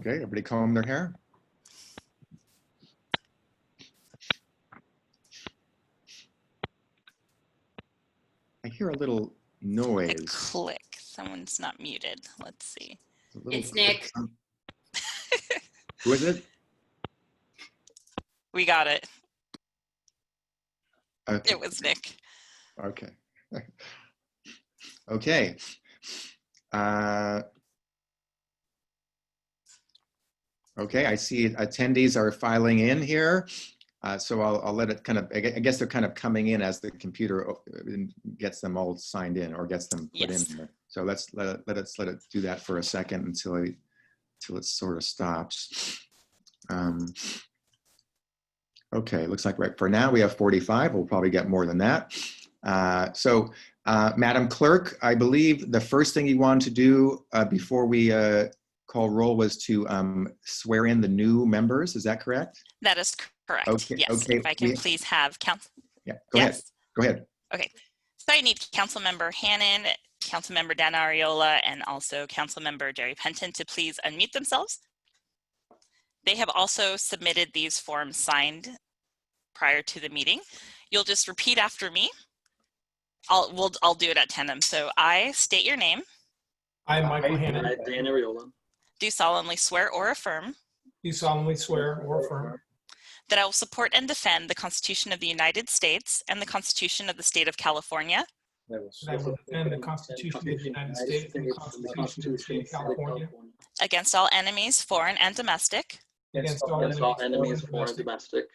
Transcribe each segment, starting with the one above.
Okay, everybody comb their hair. I hear a little A noise. click. Someone's not muted. Let's see. It's Nick. Who is it? We got it. Okay. It was Nick. Okay. Okay. Okay, I see attendees are filing in here. So I'll let it kind of, I guess they're kind of coming in as the computer gets them all signed in or gets them put Yes. in there. So let's let it do that for a second until it sort of stops. Okay, looks like right for now we have 45. We'll probably get more than that. Madam Clerk, I believe the first thing you wanted to do before we call roll was to swear in the new members. Is that correct? That is correct. Okay, Yes. okay. If I can please have council. Yeah, go ahead. Go ahead. Okay. So I need Councilmember Hannan, Councilmember Dana Ariola, and also Councilmember Jerry Penton to please unmute themselves. They have also submitted these forms signed prior to the meeting. You'll just repeat after me. I'll do it at tandem. So I state your name. I, Michael Hannan, Dan Ariola. Do solemnly swear or affirm do solemnly swear or affirm that I will support and defend the Constitution of the United States and the Constitution of the State of California that I will defend the Constitution of the United States and the Constitution of the State of California against all enemies, foreign and domestic, against all enemies, foreign and domestic.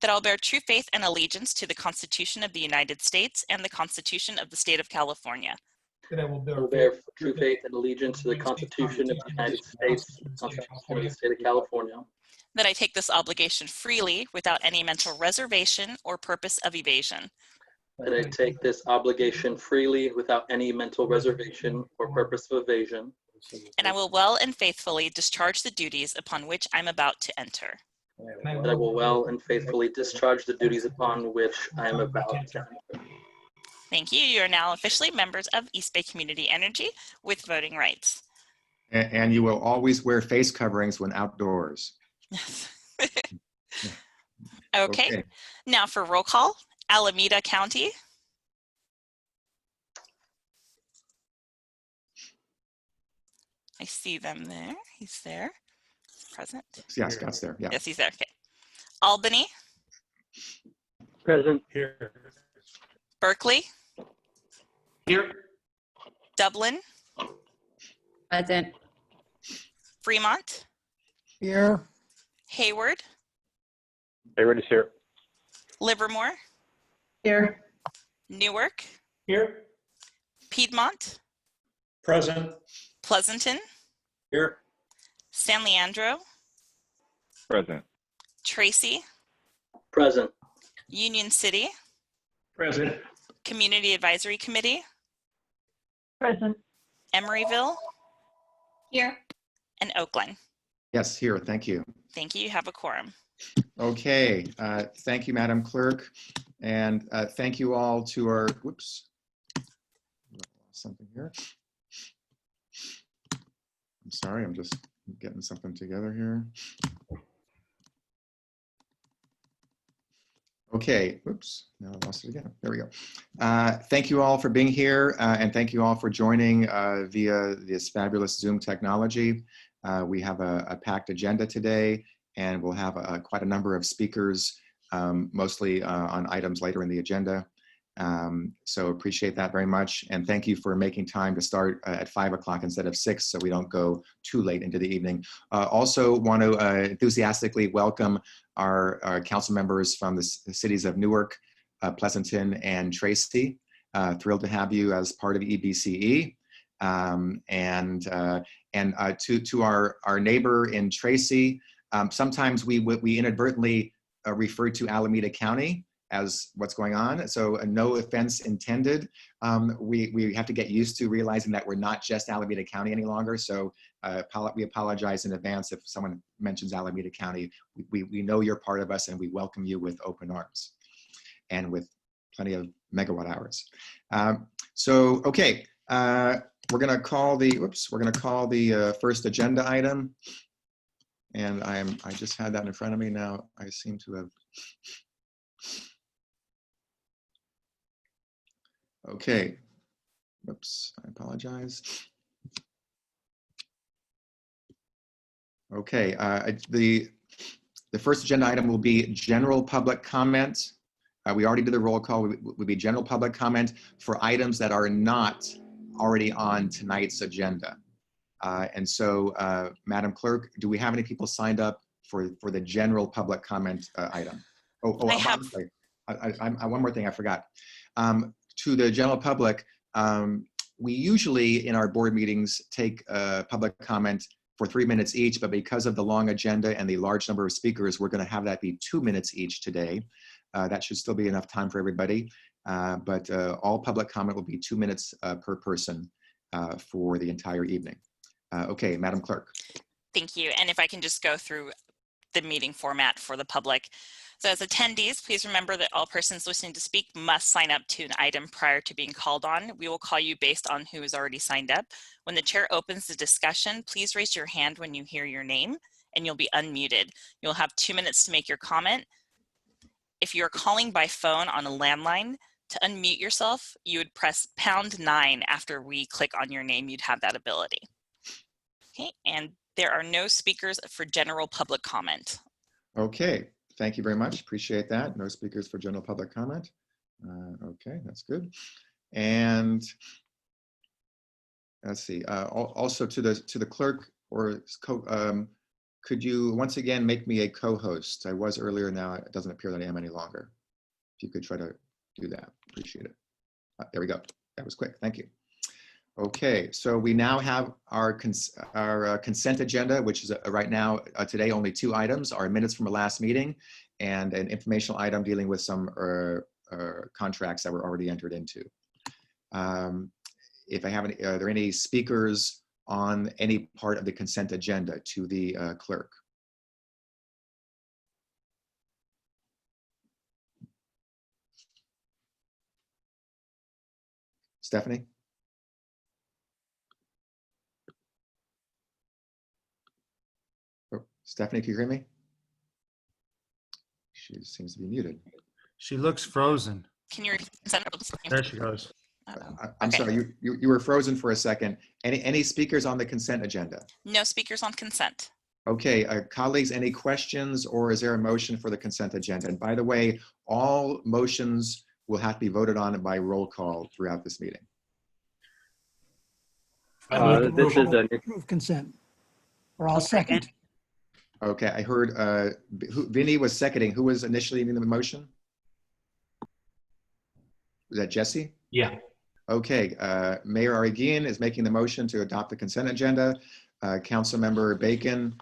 that I will bear true faith and allegiance to the Constitution of the United States and the Constitution of the State of California, that I will bear true faith and allegiance to the Constitution of the United States and the Constitution of the State of California. that I take this obligation freely without any mental reservation or purpose of evasion, That I take this obligation freely without any mental reservation or purpose of evasion. and I will well and faithfully discharge the duties upon which I'm about to enter. That I will well and faithfully discharge the duties upon which I am about to enter. Thank you. You are now officially members of East Bay Community Energy with voting rights. And you will always wear face coverings when outdoors. Okay. Now for roll call, Alameda County. I see them there. He's there. He's present. Yeah, Scott's there. Yeah. Yes, he's there. Okay. Albany, Present. Here. Berkeley, Here. Dublin, Present. Fremont, Here. Hayward, Hayward is here. Livermore, Here. Newark, Here. Piedmont, Present. Pleasanton, Here. San Leandro, Present. Tracy, Present. Union City, Present. Community Advisory Committee, Present. Emeryville, Here. and Oakland. Yes, here. Thank you. Thank you. You have a quorum. Okay. Thank you, Madam Clerk. And thank you all to our, whoops, something here. I'm sorry, I'm just getting something together here. Okay, whoops, now I lost it again. There we go. Thank you all for being here and thank you all for joining via this fabulous Zoom technology. We have a packed agenda today and we'll have quite a number of speakers, mostly on items later in the agenda. So appreciate that very much. And thank you for making time to start at 5 o'clock instead of 6 so we don't go too late into the evening. Also want to enthusiastically welcome our council members from the cities of Newark, Pleasanton, and Tracy. Thrilled to have you as part of EBCE. To our neighbor in Tracy, sometimes we inadvertently refer to Alameda County as what's going on. So no offense intended. We have to get used to realizing that we're not just Alameda County any longer. So we apologize in advance if someone mentions Alameda County. We know you're part of us and we welcome you with open arms and with plenty of megawatt hours. Okay, we're gonna call the first agenda item. And I just had that in front of me now. I seem to have. Okay. Oops, I apologize. Okay, the first agenda item will be general public comment. We already did the roll call. Would be general public comment for items that are not already on tonight's agenda. And so, Madam Clerk, do we have any people signed up for the general public comment item? I have. I'm sorry. One more thing I forgot. To the general public, we usually in our board meetings take public comment for 3 minutes each, but because of the long agenda and the large number of speakers, we're going to have that be 2 minutes each today. That should still be enough time for everybody, but all public comment will be 2 minutes per person for the entire evening. Okay, Madam Clerk. Thank you. And if I can just go through the meeting format for the public. So as attendees, please remember that all persons listening to speak must sign up to an item prior to being called on. We will call you based on who has already signed up. When the chair opens the discussion, please raise your hand when you hear your name and you'll be unmuted. You'll have 2 minutes to make your comment. If you're calling by phone on a landline, to unmute yourself, you would press #9 after we click on your name. You'd have that ability. Okay, and there are no speakers for general public comment. Okay, thank you very much. Appreciate that. No speakers for general public comment. Okay, that's good. And let's see. Also to the clerk or could you once again make me a co-host? I was earlier. Now it doesn't appear that I am any longer. If you could try to do that, appreciate it. There we go. That was quick. Thank you. Okay, so we now have our consent agenda, which is right now, today, only 2 items, our minutes from the last meeting and an informational item dealing with some contracts that were already entered into. If I have any, are there any speakers on any part of the consent agenda to the clerk? Stephanie? Oh, Stephanie, can you hear me? She seems to be muted. She looks frozen. Can you repeat the consent? There she goes. I'm Okay. sorry, you were frozen for a second. Any speakers on the consent agenda? No speakers on consent. Okay, colleagues, any questions or is there a motion for the consent agenda? And by the way, all motions will have to be voted on by roll call throughout this meeting. This is a Approve consent. Or I'll second. Okay, I heard Vinny was seconding. Who was initially in the motion? Was that Jesse? Yeah. Okay, Mayor Arigian is making the motion to adopt the consent agenda. Councilmember Bacon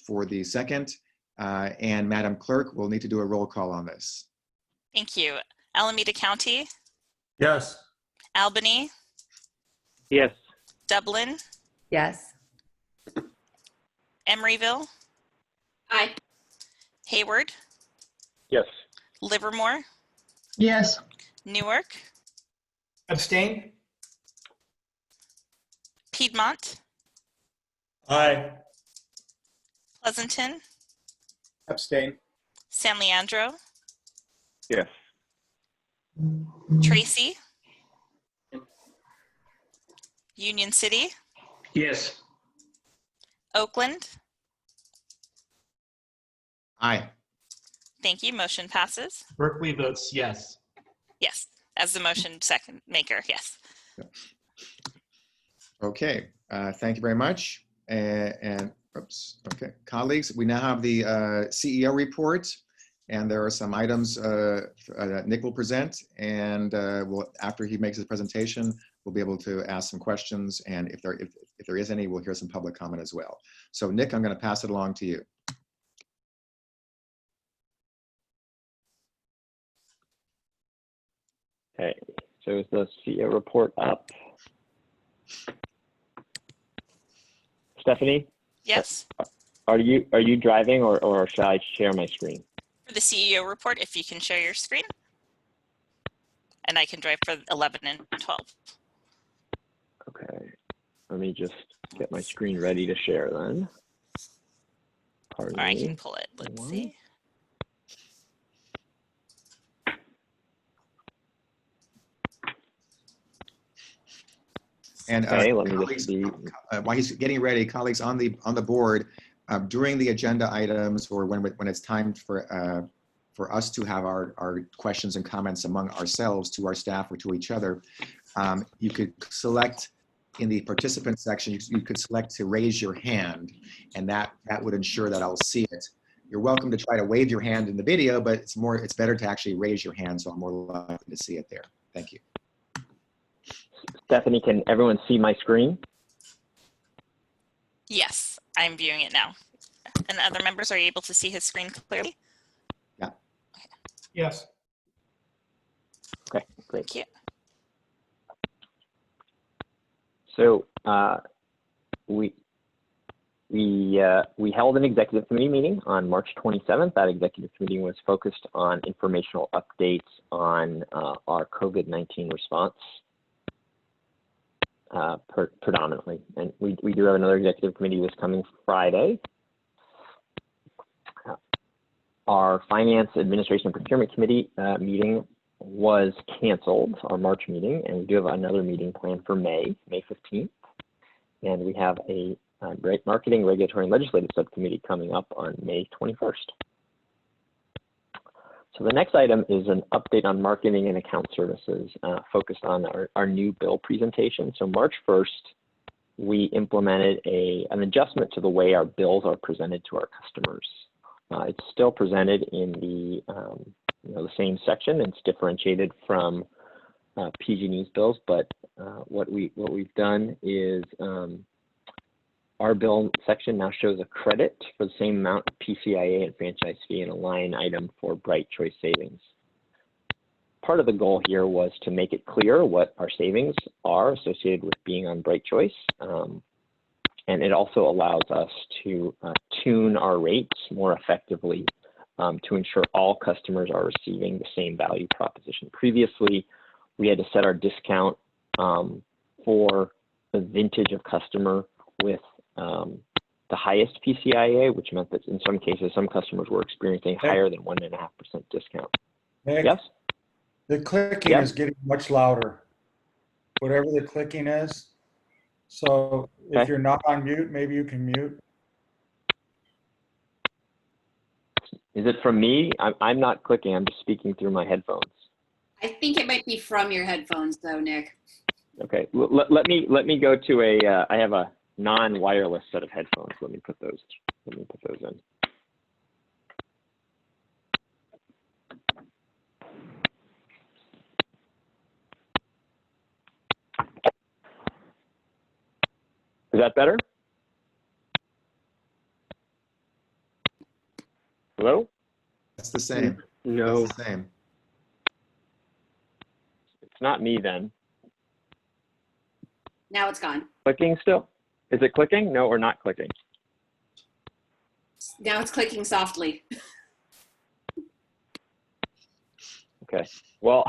for the second. And Madam Clerk will need to do a roll call on this. Thank you. Alameda County, Yes. Albany, Yes. Dublin, Yes. Emeryville, Aye. Hayward, Yes. Livermore, Yes. Newark, Abstain? Piedmont, Aye. Pleasanton, Abstain. San Leandro, Yes. Tracy, Union City, Yes. Oakland. Aye. Thank you. Motion passes. Berkeley votes yes. Yes, as the motion second maker, yes. Okay, thank you very much. And oops, okay, colleagues, we now have the CEO report, and there are some items that Nick will present, and after he makes his presentation, we'll be able to ask some questions, and if there is any, we'll hear some public comment as well. So Nick, I'm going to pass it along to you. Okay, so is the CEO report up? Stephanie, Yes, are you driving or should I share my screen? for the CEO report, if you can share your screen. And I can drive for 11 and 12. Okay, let me just get my screen ready to share then. Pardon Or I me. can pull it. Let's One. see. And Okay, let me just colleagues, see. while he's getting ready, colleagues on the board, during the agenda items or when it's time for us to have our questions and comments among ourselves to our staff or to each other, you could select in the participant section, you could select to raise your hand, and that would ensure that I'll see it. You're welcome to try to wave your hand in the video, but it's better to actually raise your hand, so I'm more likely to see it there. Thank you. Stephanie, can everyone see my screen? Yes, I'm viewing it now. And other members, are you able to see his screen clearly? Yes. Okay, great. Thank you. So we held an executive committee meeting on March 27th. That executive committee was focused on informational updates on our COVID-19 response predominantly. And we do have another executive committee this coming Friday. Our Finance, Administration, and Procurement Committee meeting was canceled, our March meeting, and we do have another meeting planned for May 15th. And we have a Marketing, Regulatory, and Legislative Subcommittee coming up on May 21st. So the next item is an update on marketing and account services focused on our new bill presentation. So March 1st, we implemented an adjustment to the way our bills are presented to our customers. It's still presented in the same section. It's differentiated from PG&E's bills, but what we've done is our bill section now shows a credit for the same amount of PCIA and franchise fee and a line item for Bright Choice savings. Part of the goal here was to make it clear what our savings are associated with being on Bright Choice. And it also allows us to tune our rates more effectively to ensure all customers are receiving the same value proposition. Previously, we had to set our discount for the vintage of customer with the highest PCIA, which meant that in some cases, some customers were experiencing higher than 1.5% discount. Nick, Yes? the clicking Yep. is getting much louder. Whatever the clicking is. So if Okay. you're not on mute, maybe you can mute. Is it from me? I'm not clicking. I'm just speaking through my headphones. I think it might be from your headphones though, Nick. Okay. Let me go to I have a non-wireless set of headphones. Let me put those in. Is that better? Hello? That's the same. No, That's the same. it's not me then. Now it's gone. Clicking still? Is it clicking? No, or not clicking? Now it's clicking softly. Okay. Well,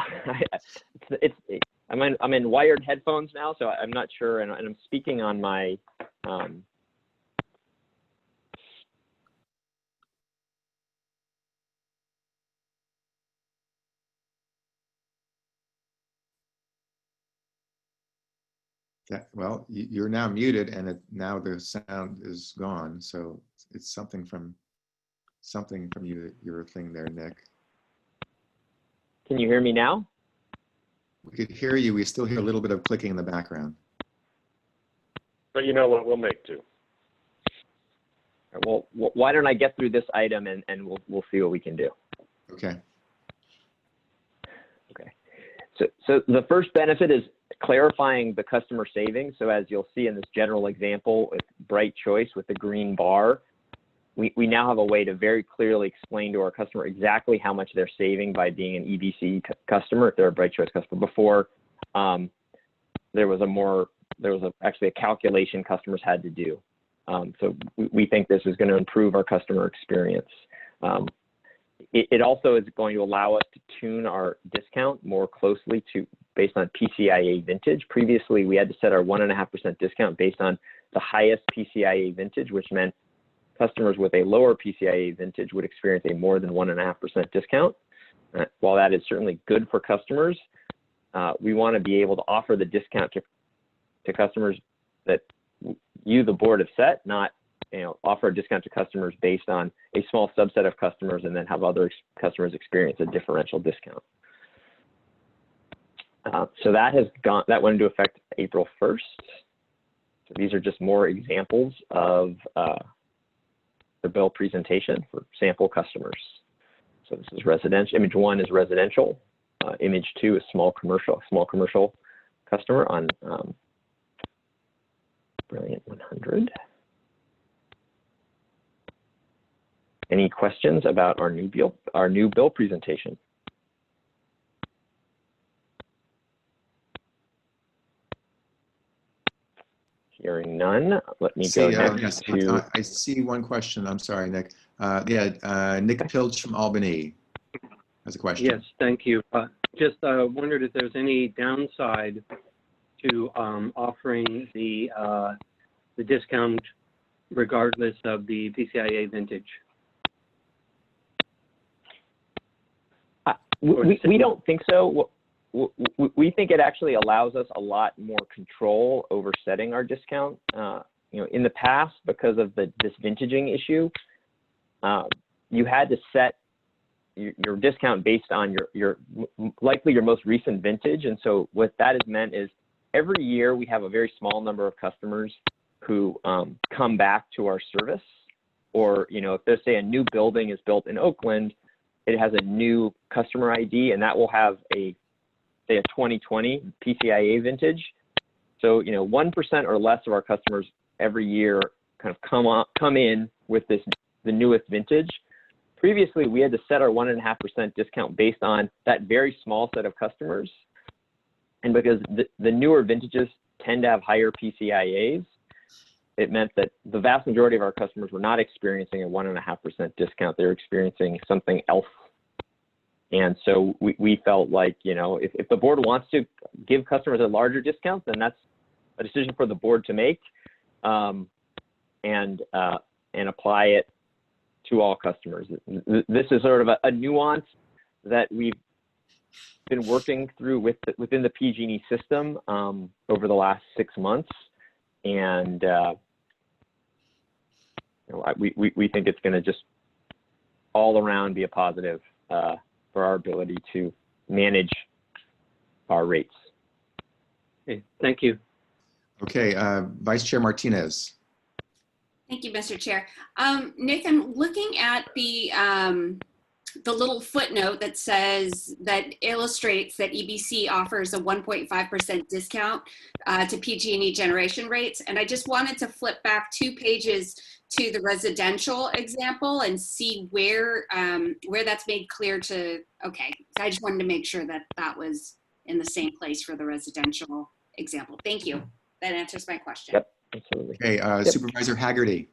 I'm in wired headphones now, so I'm not sure, and I'm speaking on my. Well, you're now muted, and now the sound is gone. So it's something from your thing there, Nick. Can you hear me now? We could hear you. We still hear a little bit of clicking in the background. But you know what? We'll make do. Well, why don't I get through this item and we'll see what we can do. Okay. Okay. So the first benefit is clarifying the customer savings. So as you'll see in this general example with Bright Choice with the green bar, we now have a way to very clearly explain to our customer exactly how much they're saving by being an EBC customer if they're a Bright Choice customer. Before, there was actually a calculation customers had to do. So we think this is going to improve our customer experience. It also is going to allow us to tune our discount more closely based on PCIA vintage. Previously, we had to set our 1.5% discount based on the highest PCIA vintage, which meant customers with a lower PCIe vintage would experience a more than 1.5% discount. While that is certainly good for customers, we want to be able to offer the discount to customers that you, the board, have set, not offer a discount to customers based on a small subset of customers and then have other customers experience a differential discount. So that went into effect April 1st. So these are just more examples of the bill presentation for sample customers. So this is residential. Image 1 is residential. Image 2 is small commercial customer on Brilliant 100. Any questions about our new bill presentation? Hearing none, let me go next Yes, to. I see one question. I'm sorry, Nick. Nick Pilch from Albany has a question. Yes, thank you. Just wondered if there's any downside to offering the discount regardless of the PCIe vintage. We don't think so. We think it actually allows us a lot more control over setting our discount. In the past, because of this vintaging issue, you had to set your discount based on your likely your most recent vintage. And so what that has meant is every year we have a very small number of customers who come back to our service, or if there's, say, a new building is built in Oakland, it has a new customer ID, and that will have say a 2020 PCIe vintage. So 1% or less of our customers every year kind of come in with the newest vintage. Previously, we had to set our 1.5% discount based on that very small set of customers, and because the newer vintages tend to have higher PCIEs, it meant that the vast majority of our customers were not experiencing a 1.5% discount. They were experiencing something else. And so we felt like, if the board wants to give customers a larger discount, then that's a decision for the board to make, and apply it to all customers. This is sort of a nuance that we've been working through within the PG&E system over the last 6 months, and we think it's going to just all around be a positive for our ability to manage our rates. Okay, thank you. Okay, Vice Chair Martinez. Thank you, Mr. Chair. Nick, I'm looking at the little footnote that illustrates that EBC offers a 1.5% discount to PG&E generation rates. And I just wanted to flip back 2 pages to the residential example and see where that's made clear to, okay. So I just wanted to make sure that was in the same place for the residential example. Thank you. That answers my question. Yep, absolutely. Okay, Yep. Supervisor Haggerty.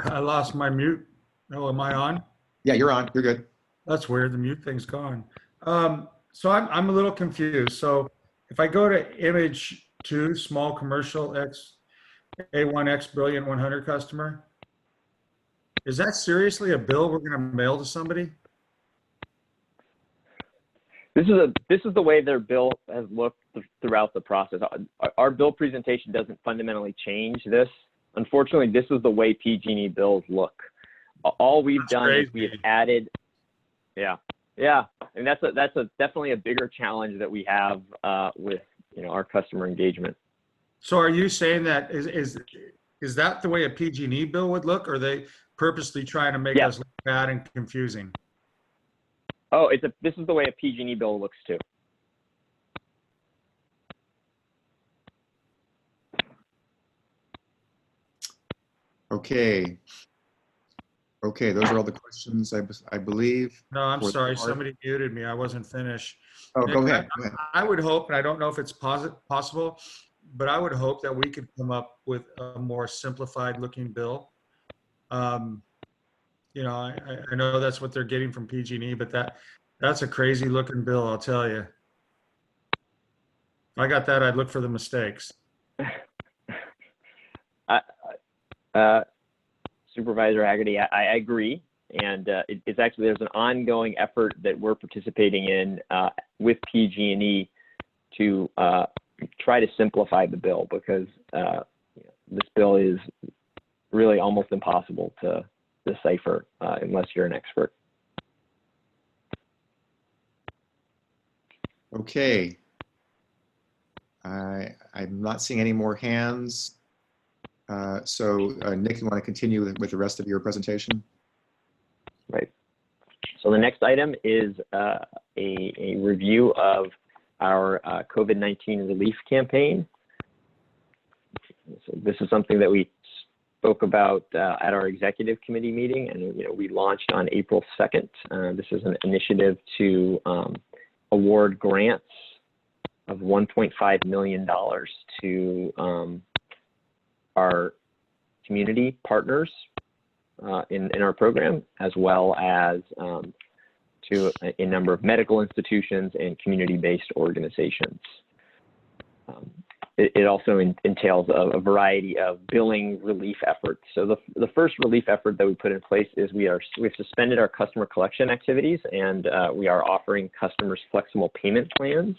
I lost my mute. Oh, am I on? Yeah, you're on. You're good. That's weird. The mute thing's gone. So I'm a little confused. So if I go to image 2, small commercial X A1X Brilliant 100 customer, is that seriously a bill we're going to mail to somebody? This is the way their bill has looked throughout the process. Our bill presentation doesn't fundamentally change this. Unfortunately, this is the way PG&E bills look. All we've done is we have added, yeah, and that's definitely a bigger challenge that we have with our customer engagement. So are you saying that is that the way a PG&E bill would look, or are they purposely trying to make us look bad and confusing? Oh, this is the way a PG&E bill looks too. Okay. Okay, those are all the questions, I believe. No, I'm for the sorry. board. Somebody muted me. I wasn't finished. Oh, go ahead. Go ahead. I would hope, and I don't know if it's possible, but I would hope that we could come up with a more simplified looking bill. I know that's what they're getting from PG&E, but that's a crazy looking bill, I'll tell you. If I got that, I'd look for the mistakes. Supervisor Haggerty, I agree. And it's actually, there's an ongoing effort that we're participating in with PG&E to try to simplify the bill, because this bill is really almost impossible to decipher unless you're an expert. Okay. I'm not seeing any more hands. So Nick, you want to continue with the rest of your presentation? Right. So the next item is a review of our COVID-19 relief campaign. So this is something that we spoke about at our executive committee meeting, and we launched on April 2nd. This is an initiative to award grants of $1.5 million to our community partners in our program, as well as to a number of medical institutions and community-based organizations. It also entails a variety of billing relief efforts. So the first relief effort that we put in place is we've suspended our customer collection activities, and we are offering customers flexible payment plans.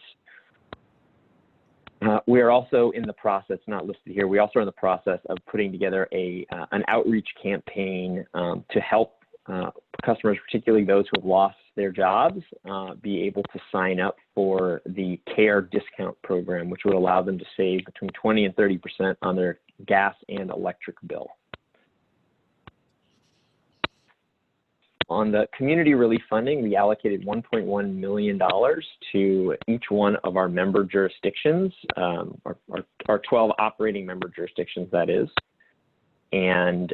We are also in the process, not listed here, we also are in the process of putting together an outreach campaign to help customers, particularly those who have lost their jobs, be able to sign up for the CARE discount program, which would allow them to save between 20 and 30% on their gas and electric bill. On the community relief funding, we allocated $1.1 million to each one of our member jurisdictions, our 12 operating member jurisdictions, that is. And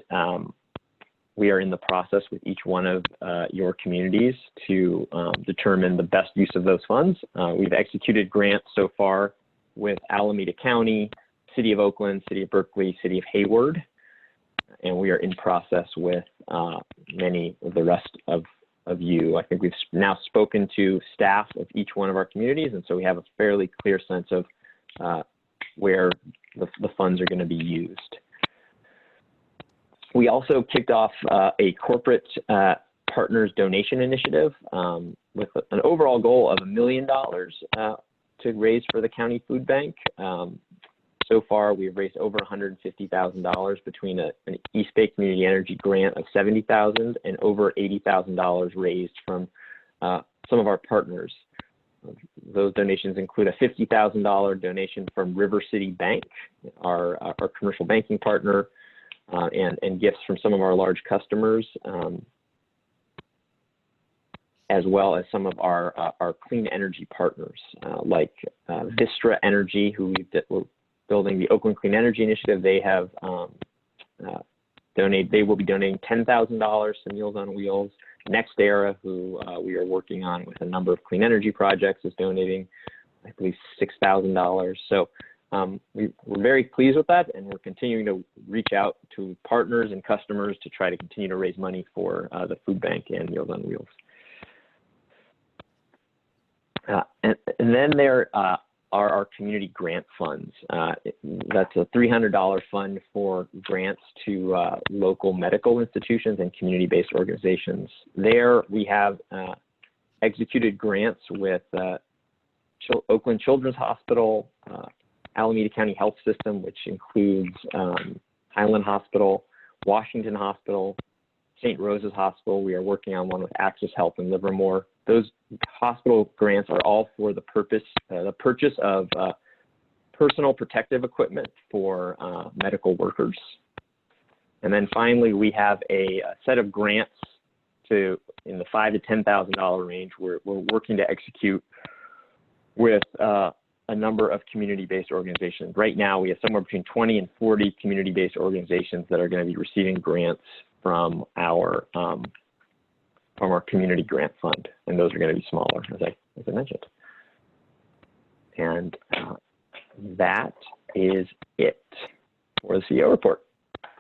we are in the process with each one of your communities to determine the best use of those funds. We've executed grants so far with Alameda County, City of Oakland, City of Berkeley, City of Hayward, and we are in process with many of the rest of you. I think we've now spoken to staff of each one of our communities, and so we have a fairly clear sense of where the funds are going to be used. We also kicked off a corporate partners donation initiative with an overall goal of $1 million to raise for the county food bank. So far, we've raised over $150,000 between an East Bay Community Energy grant of $70,000 and over $80,000 raised from some of our partners. Those donations include a $50,000 donation from River City Bank, our commercial banking partner, and gifts from some of our large customers, as well as some of our clean energy partners, like Vistra Energy, who we're building the Oakland Clean Energy Initiative. They have they will be donating $10,000 to Meals on Wheels. NextEra, who we are working on with a number of clean energy projects, is donating, I believe, $6,000. So we're very pleased with that, and we're continuing to reach out to partners and customers to try to continue to raise money for the food bank and Meals on Wheels. And then there are our community grant funds. That's a $300 fund for grants to local medical institutions and community-based organizations. There we have executed grants with Oakland Children's Hospital, Alameda County Health System, which includes Highland Hospital, Washington Hospital, St. Rose's Hospital. We are working on one with Access Health in Livermore. Those hospital grants are all for the purchase of personal protective equipment for medical workers. And then finally, we have a set of grants in the $5,000 to $10,000 range. We're working to execute with a number of community-based organizations. Right now, we have somewhere between 20 and 40 community-based organizations that are going to be receiving grants from our community grant fund, and those are going to be smaller, as I mentioned. And that is it for the CEO report.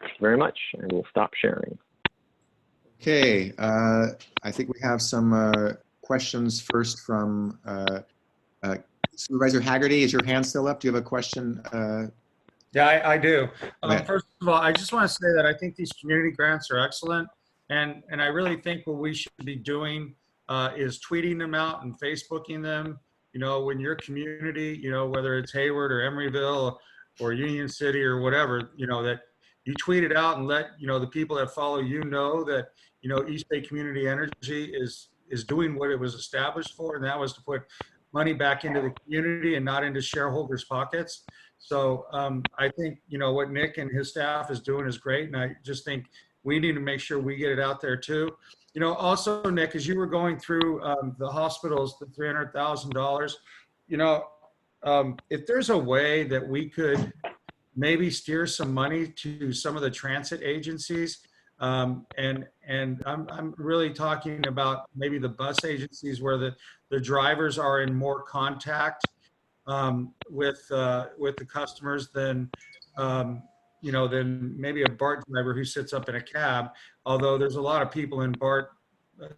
Thank you very much, and we'll stop sharing. Okay, I think we have some questions first from Supervisor Haggerty. Is your hand still up? Do you have a question? Yeah, I do. of all, I just want to say that I think these community grants are excellent. And I really think what we should be doing is tweeting them out and Facebooking them. You know, when your community, you know, whether it's Hayward or Emeryville or Union City or whatever, you know, that you tweet it out and let, you know, the people that follow you know that, you know, East Bay Community Energy is doing what it was established for, and that was to put money back into the community and not into shareholders' pockets. So I think, you know, what Nick and his staff is doing is great. And I just think we need to make sure we get it out there too. You know, also, Nick, as you were going through the hospitals, the $300,000, you know, if there's a way that we could maybe steer some money to some of the transit agencies, and I'm really talking about maybe the bus agencies where the drivers are in more contact with the customers than you know, than maybe a BART driver who sits up in a cab, although there's a lot of people in BART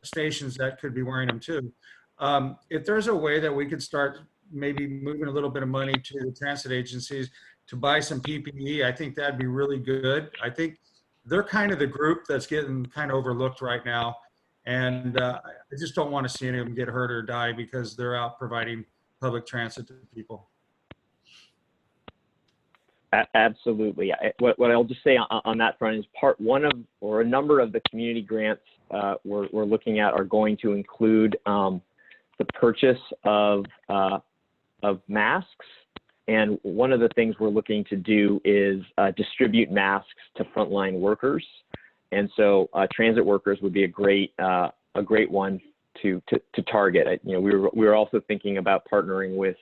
stations that could be wearing them too. If there's a way that we could start maybe moving a little bit of money to the transit agencies to buy some PPE, I think that'd be really good. I think they're kind of the group that's getting kind of overlooked right now. And I just don't want to see any of them get hurt or die because they're out providing public transit to people. Absolutely. What I'll just say on that front is part one of, or a number of the community grants we're looking at are going to include the purchase of masks. And one of the things we're looking to do is distribute masks to frontline workers. And so transit workers would be a great one to target. You know, we were also thinking about partnering with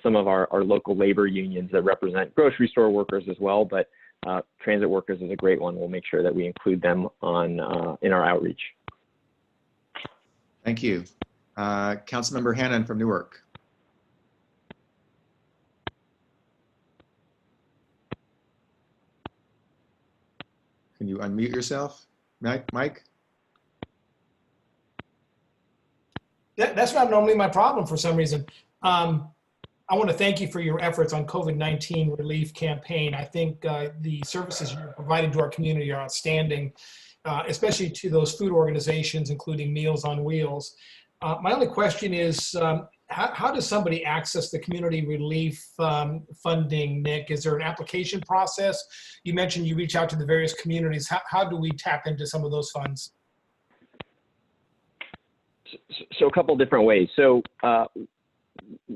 some of our local labor unions that represent grocery store workers as well, but transit workers is a great one. We'll make sure that we include them in our outreach. Thank you. Councilmember Hannan from Newark. Can you unmute yourself, Mike? That's not normally my problem for some reason. I want to thank you for your efforts on COVID-19 relief campaign. I think the services you're providing to our community are outstanding, especially to those food organizations, including Meals on Wheels. My only question is, how does somebody access the community relief funding, Nick? Is there an application process? You mentioned you reach out to the various communities. How do we tap into some of those funds? So a couple different ways. So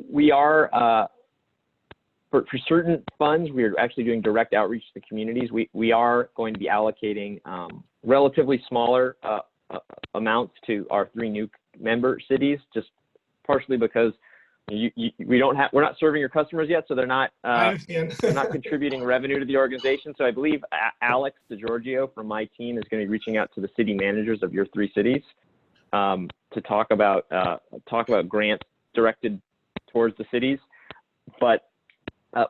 we are, for certain funds, we are actually doing direct outreach to the communities. We are going to be allocating relatively smaller amounts to our 3 new member cities, just partially because we're not serving your customers yet, so they're not they're not contributing revenue to the organization. So I believe Alex DeGiorgio from my team is going to be reaching out to the city managers of your 3 cities to talk about grants directed towards the cities. But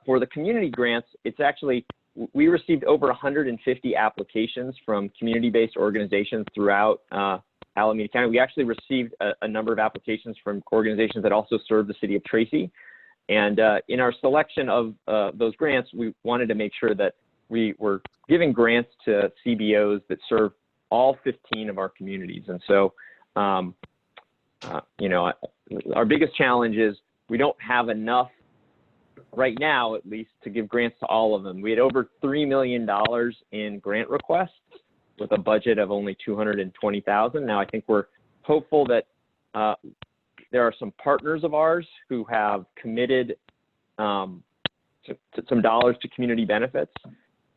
for the community grants, it's actually, we received over 150 applications from community-based organizations throughout Alameda County. We actually received a number of applications from organizations that also serve the city of Tracy. And in our selection of those grants, we wanted to make sure that we were giving grants to CBOs that serve all 15 of our communities. And so, you know, our biggest challenge is we don't have enough right now, at least, to give grants to all of them. We had over $3 million in grant requests with a budget of only $220,000. Now, I think we're hopeful that there are some partners of ours who have committed to some dollars to community benefits.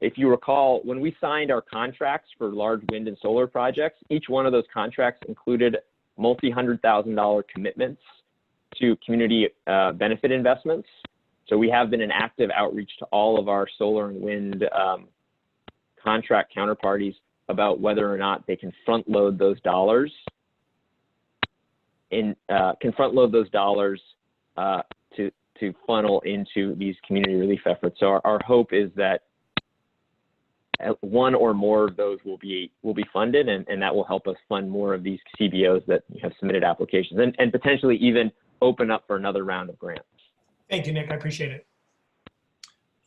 If you recall, when we signed our contracts for large wind and solar projects, each one of those contracts included multi-$100,000 commitments to community benefit investments. So we have been in active outreach to all of our solar and wind contract counterparties about whether or not they can front load those dollars to funnel into these community relief efforts. So our hope is that one or more of those will be funded, and that will help us fund more of these CBOs that have submitted applications and potentially even open up for another round of grants. Thank you, Nick. I appreciate it.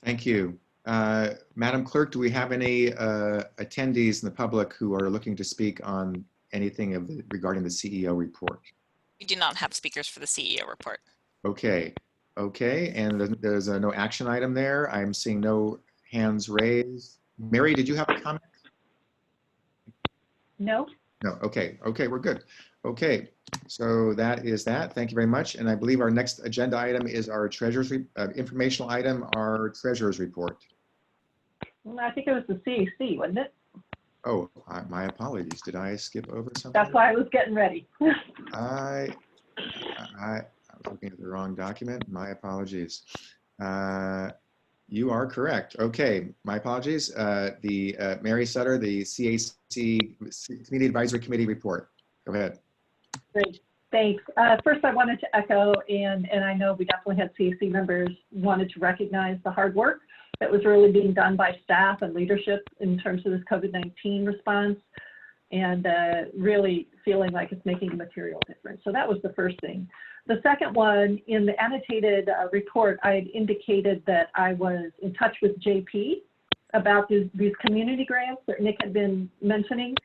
Thank you. Madam Clerk, do we have any attendees in the public who are looking to speak on anything regarding the CEO report? We do not have speakers for the CEO report. Okay, and there's no action item there. I'm seeing no hands raised. Mary, did you have a comment? No. No, okay, we're good. Okay, so that is that. Thank you very much. And I believe our next agenda item is our treasurer's informational item, our treasurer's report. I think it was the CAC, wasn't it? Oh, my apologies. Did I skip over something? That's why I was getting ready. I was looking at the wrong document. My apologies. You are correct. Okay, my apologies. The Mary Sutter, the CAC Community Advisory Committee report. Go ahead. Great, thanks. First, I wanted to echo, and I know we definitely had CAC members wanted to recognize the hard work that was really being done by staff and leadership in terms of this COVID-19 response, and really feeling like it's making a material difference. So that was the first thing. The second one, in the annotated report, I had indicated that I was in touch with JP about these community grants that Nick had been mentioning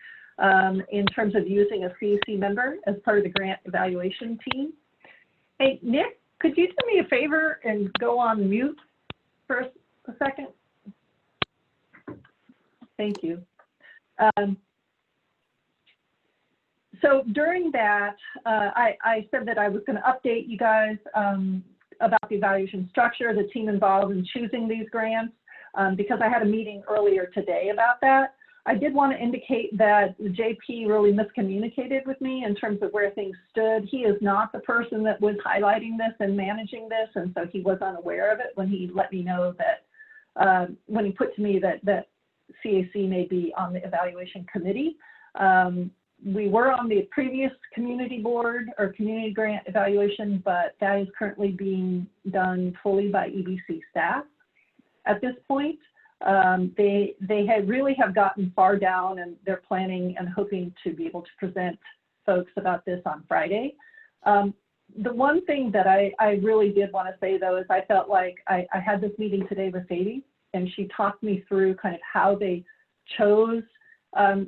in terms of using a CAC member as part of the grant evaluation team. Hey, Nick, could you do me a favor and go on mute for a second? Thank you. So during that, I said that I was going to update you guys about the evaluation structure, the team involved in choosing these grants, because I had a meeting earlier today about that. I did want to indicate that JP really miscommunicated with me in terms of where things stood. He is not the person that was highlighting this and managing this, and so he was unaware of it when he let me know that, when he put to me that CAC may be on the evaluation committee. We were on the previous community board or community grant evaluation, but that is currently being done fully by EBC staff at this point. They really have gotten far down, and they're planning and hoping to be able to present folks about this on Friday. The one thing that I really did want to say, though, is I felt like I had this meeting today with Sadie, and she talked me through kind of how they chose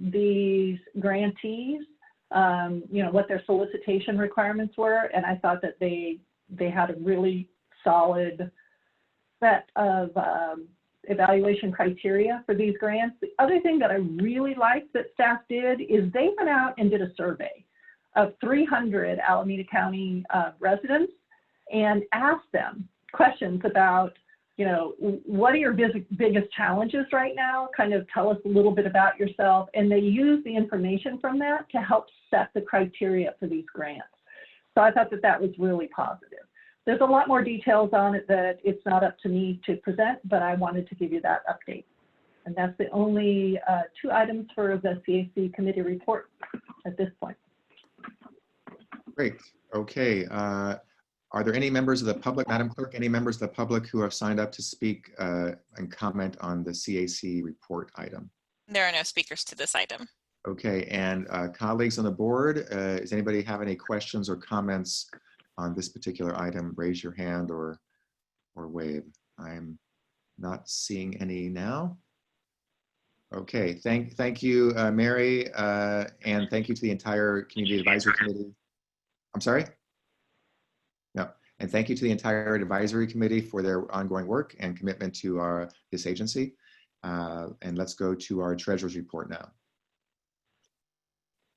these grantees, what their solicitation requirements were, and I thought that they had a really solid set of evaluation criteria for these grants. The other thing that I really liked that staff did is they went out and did a survey of 300 Alameda County residents and asked them questions about, what are your biggest challenges right now? Kind of tell us a little bit about yourself. And they use the information from that to help set the criteria for these grants. So I thought that that was really positive. There's a lot more details on it that it's not up to me to present, but I wanted to give you that update. And that's the only 2 items for the CAC committee report at this point. Great. Okay. Are there any members of the public, Madam Clerk, any members of the public who have signed up to speak and comment on the CAC report item? There are no speakers to this item. Okay, and colleagues on the board, does anybody have any questions or comments on this particular item? Raise your hand or wave. I'm not seeing any now. Okay, thank you, Mary, and thank you to the entire Community Advisory Committee. I'm sorry? No, and thank you to the entire Advisory Committee for their ongoing work and commitment to this agency. And let's go to our Treasurer's report now.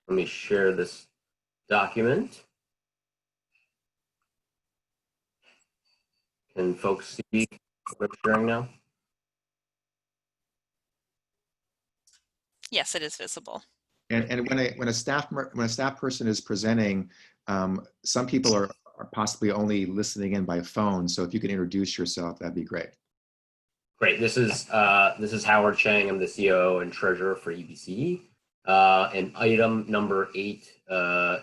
Let me share this document. Can folks see what I'm sharing now? Yes, it is visible. And when a staff person is presenting, some people are possibly only listening in by phone. So if you could introduce yourself, that'd be great. Great. This is Howard Chang. I'm the COO and Treasurer for EBC. And item number 8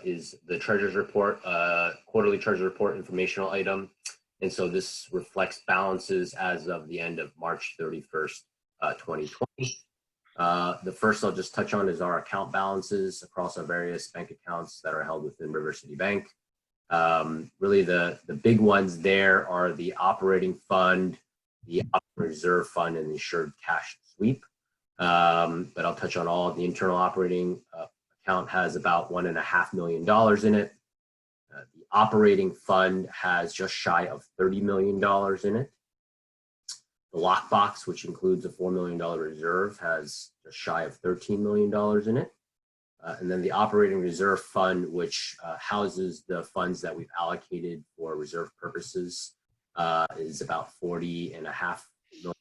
is the Treasurer's Report, quarterly Treasurer Report informational item. And so this reflects balances as of the end of March 31st, 2020. The first I'll just touch on is our account balances across our various bank accounts that are held within River City Bank. Really the big ones there are the operating fund, the reserve fund and insured cash sweep. But I'll touch on all. The internal operating account has about $1.5 million in it. The operating fund has just shy of $30 million in it. The lockbox, which includes a $4 million reserve, has just shy of $13 million in it. And then the operating reserve fund, which houses the funds that we've allocated for reserve purposes, is about $40.5 million.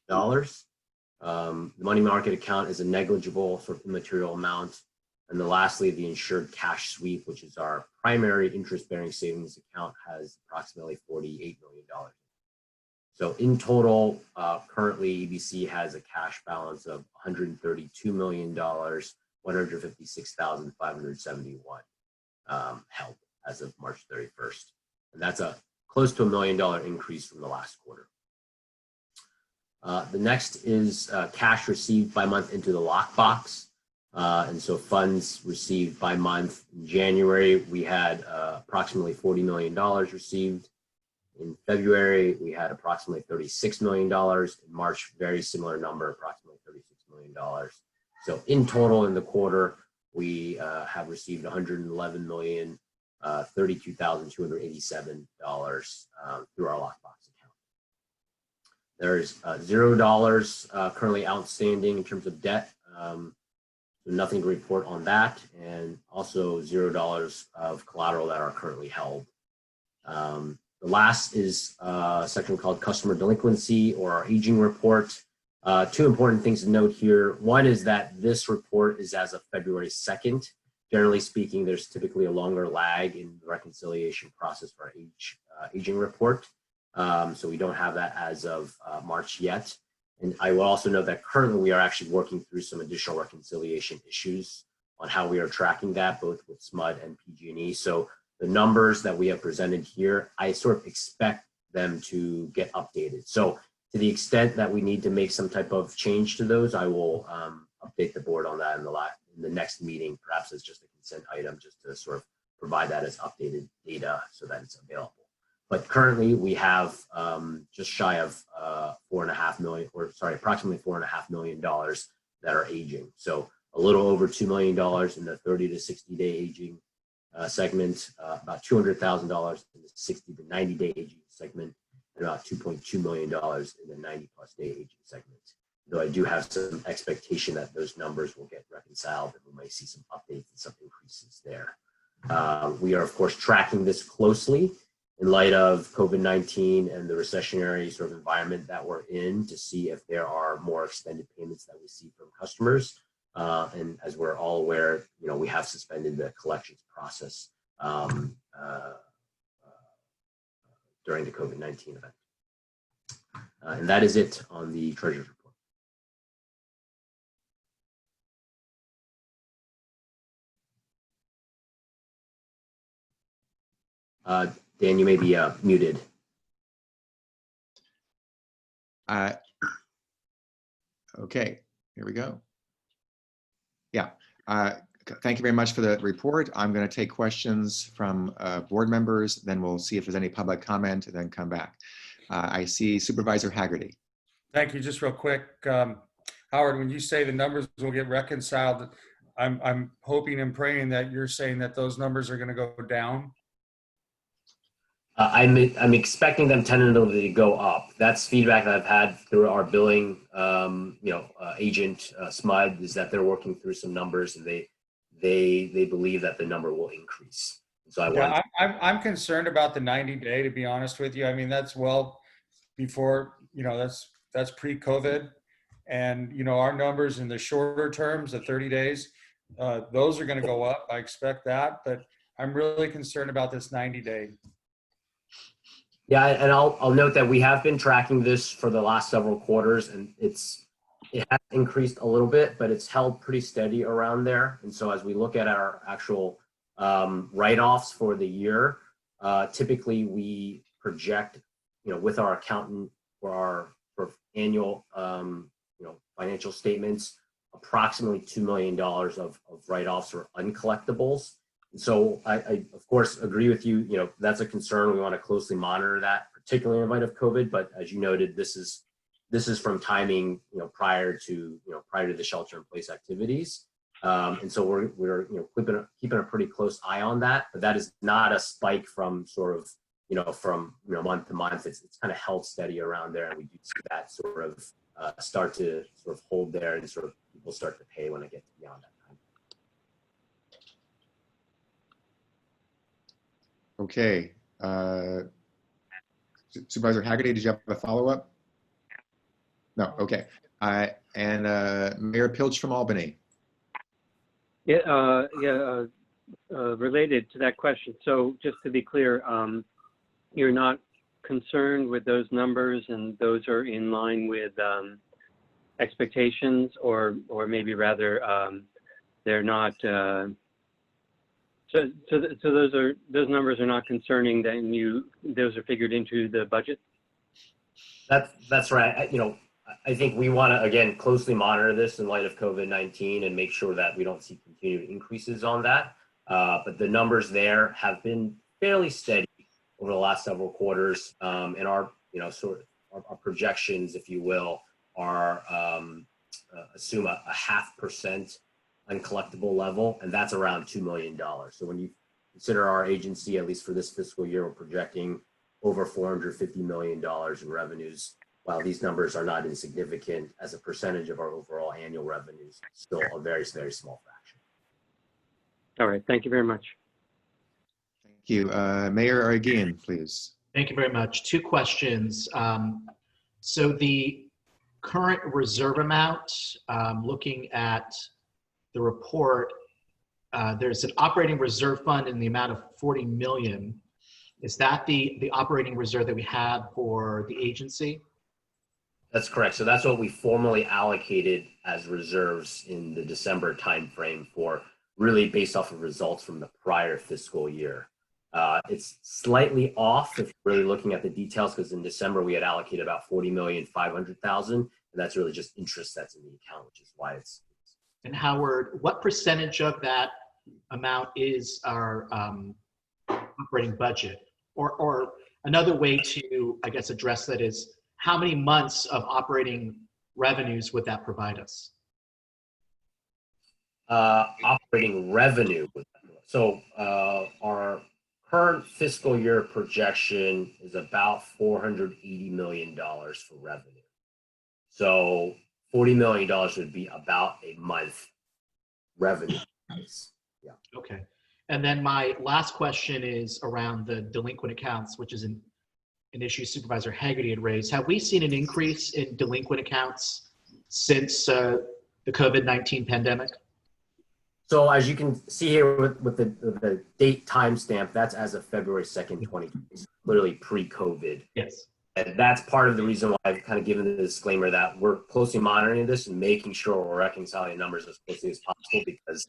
The money market account is a negligible sort of immaterial amount. And then lastly, the insured cash sweep, which is our primary interest-bearing savings account, has approximately $48 million. So in total, currently EBC has a cash balance of $132 million, 156,571 held as of March 31st. And that's a close to $1 million increase from the last quarter. The next is cash received by month into the lockbox. And so funds received by month. In January, we had approximately $40 million received. In February, we had approximately $36 million. In March, very similar number, approximately $36 million. So in total in the quarter, we have received $111,032,287 through our lockbox account. There's $0 currently outstanding in terms of debt. So nothing to report on that, and also $0 of collateral that are currently held. The last is a section called customer delinquency or our aging report. Two important things to note here. One is that this report is as of February 2nd. Generally speaking, there's typically a longer lag in the reconciliation process for our aging report. So we don't have that as of March yet. And I will also note that currently we are actually working through some additional reconciliation issues on how we are tracking that, both with SMUD and PG&E. So the numbers that we have presented here, I sort of expect them to get updated. So to the extent that we need to make some type of change to those, I will update the board on that in the next meeting, perhaps as just a consent item, just to sort of provide that as updated data so that it's available. But currently we have just shy of approximately $4.5 million that are aging. So a little over $2 million in the 30 to 60 day aging segment, about $200,000 in the 60 to 90 day aging segment, and about $2.2 million in the 90 plus day aging segment. Though I do have some expectation that those numbers will get reconciled and we might see some updates and some increases there. We are of course tracking this closely in light of COVID-19 and the recessionary sort of environment that we're in, to see if there are more extended payments that we see from customers. And as we're all aware, we have suspended the collections process during the COVID-19 event. And that is it on the Treasurer's report. Dan, you may be muted. Okay, here we go. Yeah, thank you very much for the report. I'm going to take questions from board members, then we'll see if there's any public comment and then come back. I see Supervisor Haggerty. Thank you. Just real quick, Howard, when you say the numbers will get reconciled, I'm hoping and praying that you're saying that those numbers are going to go down. I'm expecting them tentatively to go up. That's feedback that I've had through our billing, agent, SMUD, is that they're working through some numbers and they believe that the number will increase. So I'm concerned about the 90 day, to be honest with you. I mean, that's well before, that's pre-COVID, and our numbers in the shorter terms, the 30 days, those are going to go up. I expect that, but I'm really concerned about this 90 day. Yeah, and I'll note that we have been tracking this for the last several quarters, and it has increased a little bit, but it's held pretty steady around there. And so as we look at our actual write-offs for the year, typically we project, with our accountant for our annual, financial statements, approximately $2 million of write-offs or uncollectibles. So I of course agree with you, that's a concern. We want to closely monitor that, particularly in light of COVID, but as you noted, this is this is from timing, prior to the shelter-in-place activities. And so we're keeping a pretty close eye on that, but that is not a spike from sort of, from month to month. It's kind of held steady around there, and we do see that sort of start to sort of hold there, and sort of people start to pay when it gets beyond that time. Okay. Supervisor Hagerty, did you have a follow-up? No, okay. And Mayor Pilch from Albany. Related to that question. So just to be clear, you're not concerned with those numbers, and those are in line with expectations, or maybe rather they're not. So those numbers are not concerning. Then those are figured into the budget. That's right. I think we want to, again, closely monitor this in light of COVID-19 and make sure that we don't see continued increases on that. But the numbers there have been fairly steady over the last several quarters. And our projections, if you will, are assume a 0.5% uncollectible level, and that's around $2 million. So when you consider our agency, at least for this fiscal year, we're projecting over $450 million in revenues. While these numbers are not insignificant as a percentage of our overall annual revenues, still a very, very small fraction. All right, thank you very much. Thank you. Mayor Arreguín, please. Thank you very much. Two questions. So the current reserve amount, looking at the report, there's an operating reserve fund in the amount of 40 million. Is that the operating reserve that we have for the agency? That's correct. So that's what we formally allocated as reserves in the December timeframe for, really based off of results from the prior fiscal year. It's slightly off if you're really looking at the details, because in December we had allocated about 40,500,000, and that's really just interest that's in the account, which is why it's. And Howard, what percentage of that amount is our operating budget? Or another way to, I guess, address that is, how many months of operating revenues would that provide us? Operating revenue. So our current fiscal year projection is about $480 million for revenue. So $40 million would be about a month revenue. Yeah. Okay. And then my last question is around the delinquent accounts, which is an issue Supervisor Hagerty had raised. Have we seen an increase in delinquent accounts since the COVID-19 pandemic? So as you can see here with the date timestamp, that's as of February 2nd, 2020, literally pre-COVID. Yes. And that's part of the reason why I've kind of given the disclaimer that we're closely monitoring this and making sure we're reconciling numbers as closely as possible, because,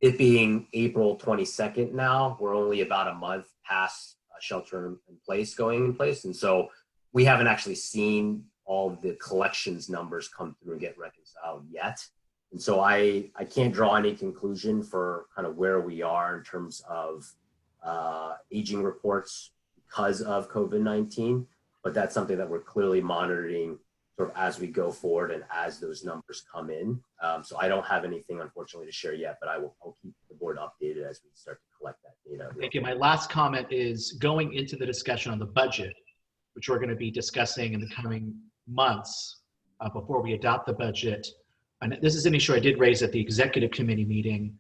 it being April 22nd now, we're only about a month past shelter in place going in place. And so we haven't actually seen all the collections numbers come through and get reconciled yet. And so I can't draw any conclusion for kind of where we are in terms of aging reports because of COVID-19, but that's something that we're clearly monitoring sort of as we go forward and as those numbers come in. So I don't have anything, unfortunately, to share yet, but I'll keep the board updated as we start to collect that data. Thank you. My last comment is going into the discussion on the budget, which we're going to be discussing in the coming months before we adopt the budget. And this is an issue I did raise at the executive committee meeting.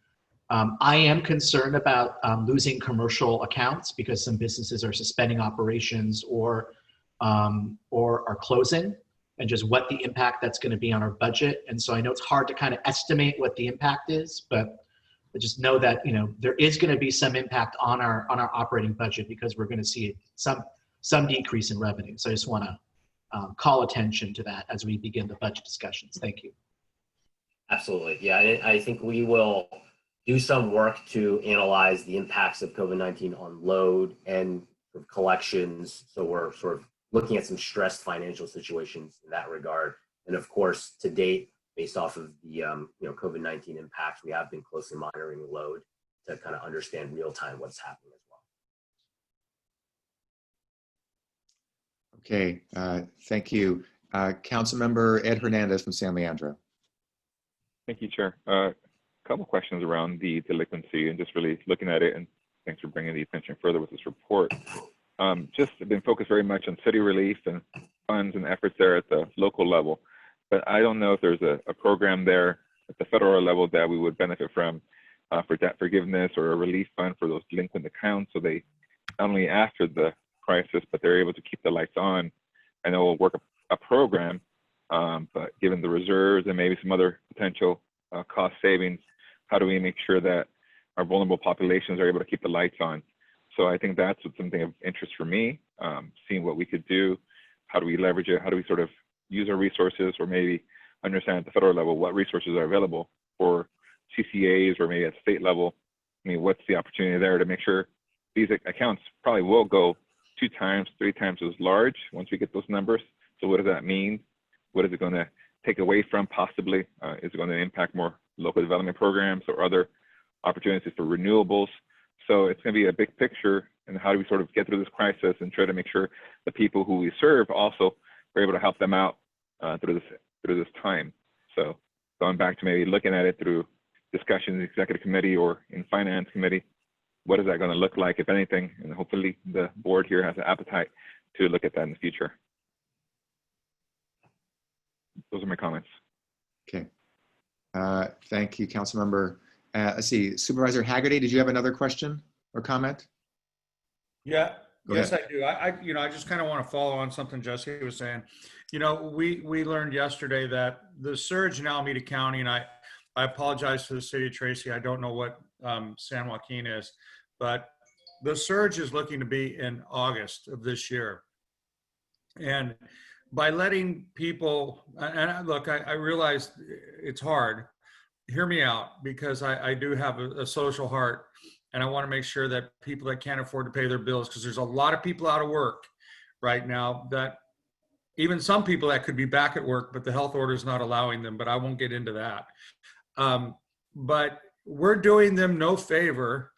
I am concerned about losing commercial accounts because some businesses are suspending operations or are closing, and just what the impact that's going to be on our budget. And so I know it's hard to kind of estimate what the impact is, but I just know that there is going to be some impact on our operating budget because we're going to see some decrease in revenue. So I just want to call attention to that as we begin the budget discussions. Thank you. Absolutely. Yeah, I think we will do some work to analyze the impacts of COVID-19 on load and collections. So we're sort of looking at some stressed financial situations in that regard. And of course, to date, based off of the COVID-19 impacts, we have been closely monitoring load to kind of understand real time what's happening as well. Okay, thank you. Councilmember Ed Hernandez from San Leandro. Thank you, Chair. A couple questions around the delinquency and just really looking at it, and thanks for bringing the attention further with this report. Just been focused very much on city relief and funds and efforts there at the local level, but I don't know if there's a program there at the federal level that we would benefit from for debt forgiveness or a relief fund for those delinquent accounts, so they not only after the crisis, but they're able to keep the lights on. I know we'll work a program, but given the reserves and maybe some other potential cost savings, how do we make sure that our vulnerable populations are able to keep the lights on? So I think that's something of interest for me, seeing what we could do. How do we leverage it? How do we sort of use our resources, or maybe understand at the federal level what resources are available for CCAs, or maybe at state level? I mean, what's the opportunity there to make sure these accounts probably will go 2 times, 3 times as large once we get those numbers? So what does that mean? What is it going to take away from possibly? Is it going to impact more local development programs or other opportunities for renewables? So it's going to be a big picture, and how do we sort of get through this crisis and try to make sure the people who we serve also are able to help them out through this time. So going back to maybe looking at it through discussion in the executive committee or in finance committee, what is that going to look like, if anything? And hopefully the board here has an appetite to look at that in the future. Those are my comments. Okay. Thank you, Councilmember. Let's see, Supervisor Haggerty, did you have another question or comment? Yeah, Go yes, ahead. I do. I just kind of want to follow on something Jesse was saying. We learned yesterday that the surge in Alameda County, and I apologize to the city of Tracy. I don't know what San Joaquin is, but the surge is looking to be in August of this year. And by letting people, and look, I realize it's hard. Hear me out, because I do have a social heart, and I want to make sure that people that can't afford to pay their bills, because there's a lot of people out of work right now, that even some people that could be back at work, but the health order is not allowing them, but I won't get into that. But we're doing them no favor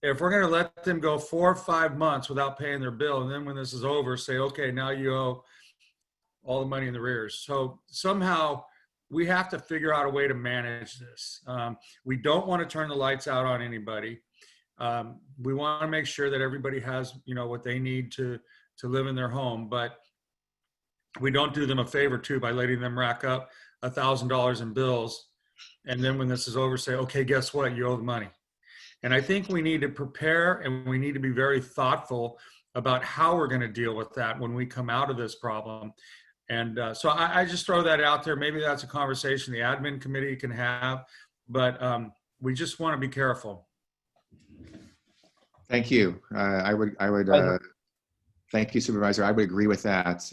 if we're going to let them go 4 or 5 months without paying their bill, and then when this is over, say, okay, now you owe all the money in the rears. So somehow we have to figure out a way to manage this. We don't want to turn the lights out on anybody. We want to make sure that everybody has, what they need to live in their home, but we don't do them a favor too by letting them rack up $1,000 in bills. And then when this is over, say, okay, guess what? You owe the money. And I think we need to prepare, and we need to be very thoughtful about how we're going to deal with that when we come out of this problem. And so I just throw that out there. Maybe that's a conversation the admin committee can have, but we just want to be careful. Thank you. I would thank you, Supervisor. I would agree with that.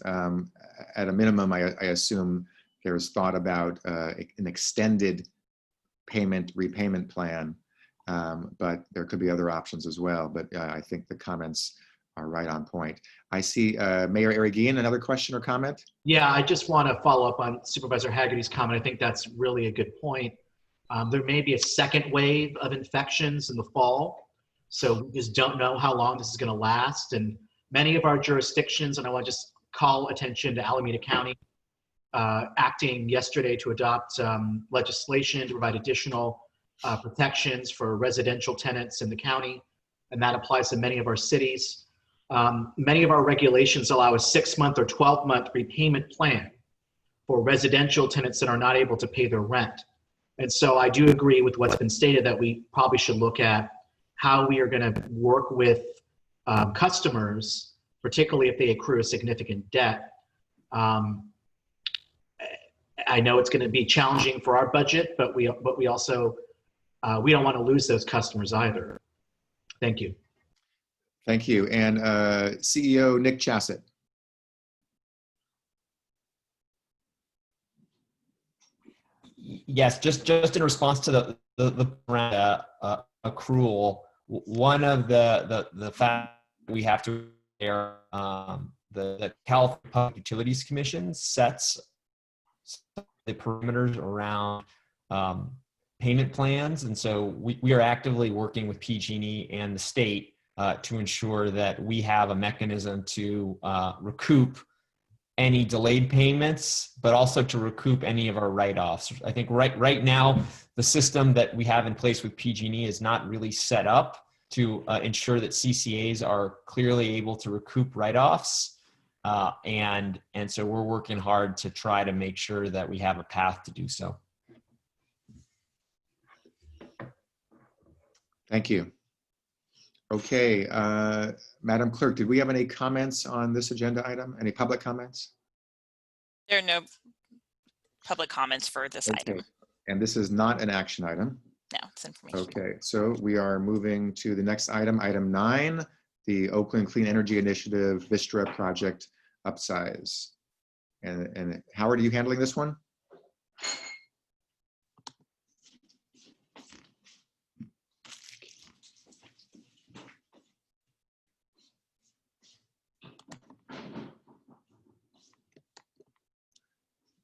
At a minimum, I assume there's thought about an extended repayment plan, but there could be other options as well. But I think the comments are right on point. I see Mayor Arreguín, another question or comment? Yeah, I just want to follow up on Supervisor Haggerty's comment. I think that's really a good point. There may be a second wave of infections in the fall, so we just don't know how long this is going to last. And many of our jurisdictions, and I want to just call attention to Alameda County, acting yesterday to adopt legislation to provide additional protections for residential tenants in the county, and that applies to many of our cities. Many of our regulations allow a 6-month or 12-month repayment plan for residential tenants that are not able to pay their rent. And so I do agree with what's been stated, that we probably should look at how we are going to work with customers, particularly if they accrue a significant debt. I know it's going to be challenging for our budget, but we also we don't want to lose those customers either. Thank you. Thank you. And CEO Nick Chassett. Yes, just in response to the accrual, one of the facts we have to bear, the California Public Utilities Commission sets the perimeters around payment plans, and so we are actively working with PG&E and the state to ensure that we have a mechanism to recoup any delayed payments, but also to recoup any of our write-offs. I think right now, the system that we have in place with PG&E is not really set up to ensure that CCAs are clearly able to recoup write-offs. And so we're working hard to try to make sure that we have a path to do so. Thank you. Okay, Madam Clerk, did we have any comments on this agenda item? Any public comments? There are no public comments for this item. And this is not an action item. No, it's information. Okay, so we are moving to the next item, item 9, the Oakland Clean Energy Initiative Vistra project upsize. And Howard, are you handling this one?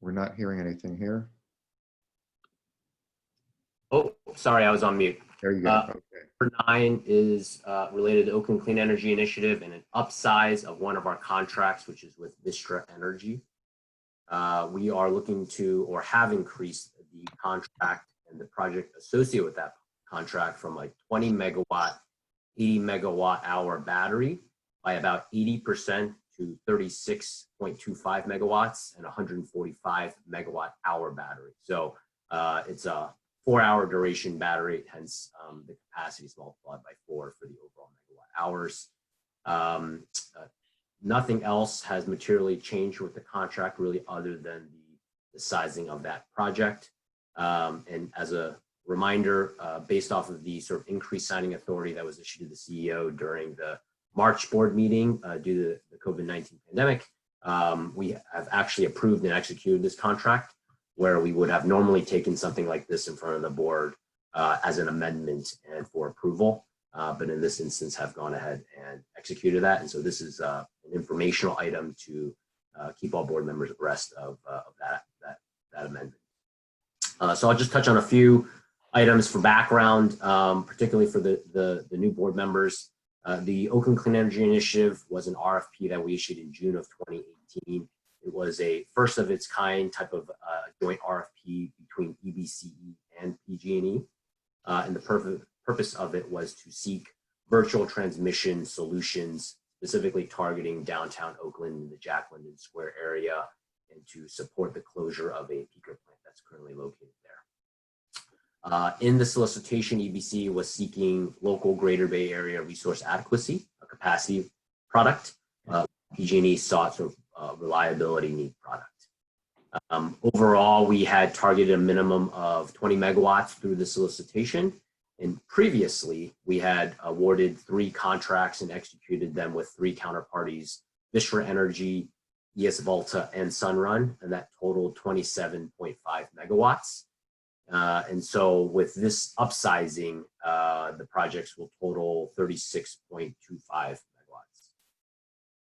We're not hearing anything here. Oh, sorry, I was on mute. There you go. Okay. Number 9 is related to Oakland Clean Energy Initiative and an upsize of one of our contracts, which is with Vistra Energy. We are looking to, or have increased the contract and the project associated with that contract from like 20 megawatt, 80 megawatt hour battery by about 80% to 36.25 megawatts and 145 megawatt hour battery. So it's a 4-hour duration battery, hence the capacity is multiplied by 4 for the overall megawatt hours. Nothing else has materially changed with the contract really other than the sizing of that project. And as a reminder, based off of the sort of increased signing authority that was issued to the CEO during the March board meeting due to the COVID-19 pandemic, we have actually approved and executed this contract, where we would have normally taken something like this in front of the board as an amendment and for approval, but in this instance have gone ahead and executed that. And so this is an informational item to keep all board members abreast of that amendment. So I'll just touch on a few items for background, particularly for the new board members. The Oakland Clean Energy Initiative was an RFP that we issued in June of 2018. It was a first of its kind type of joint RFP between EBCE and PG&E. And the purpose of it was to seek virtual transmission solutions, specifically targeting downtown Oakland and the Jack London Square area, and to support the closure of a peaker plant that's currently located there. In the solicitation, EBC was seeking local Greater Bay Area resource adequacy, a capacity product. PG&E sought sort of reliability need product. Overall, we had targeted a minimum of 20 megawatts through the solicitation. And previously, we had awarded 3 contracts and executed them with 3 counterparties, Vistra Energy, ES Volta, and Sunrun, and that totaled 27.5 megawatts. And so with this upsizing, the projects will total 36.25 megawatts.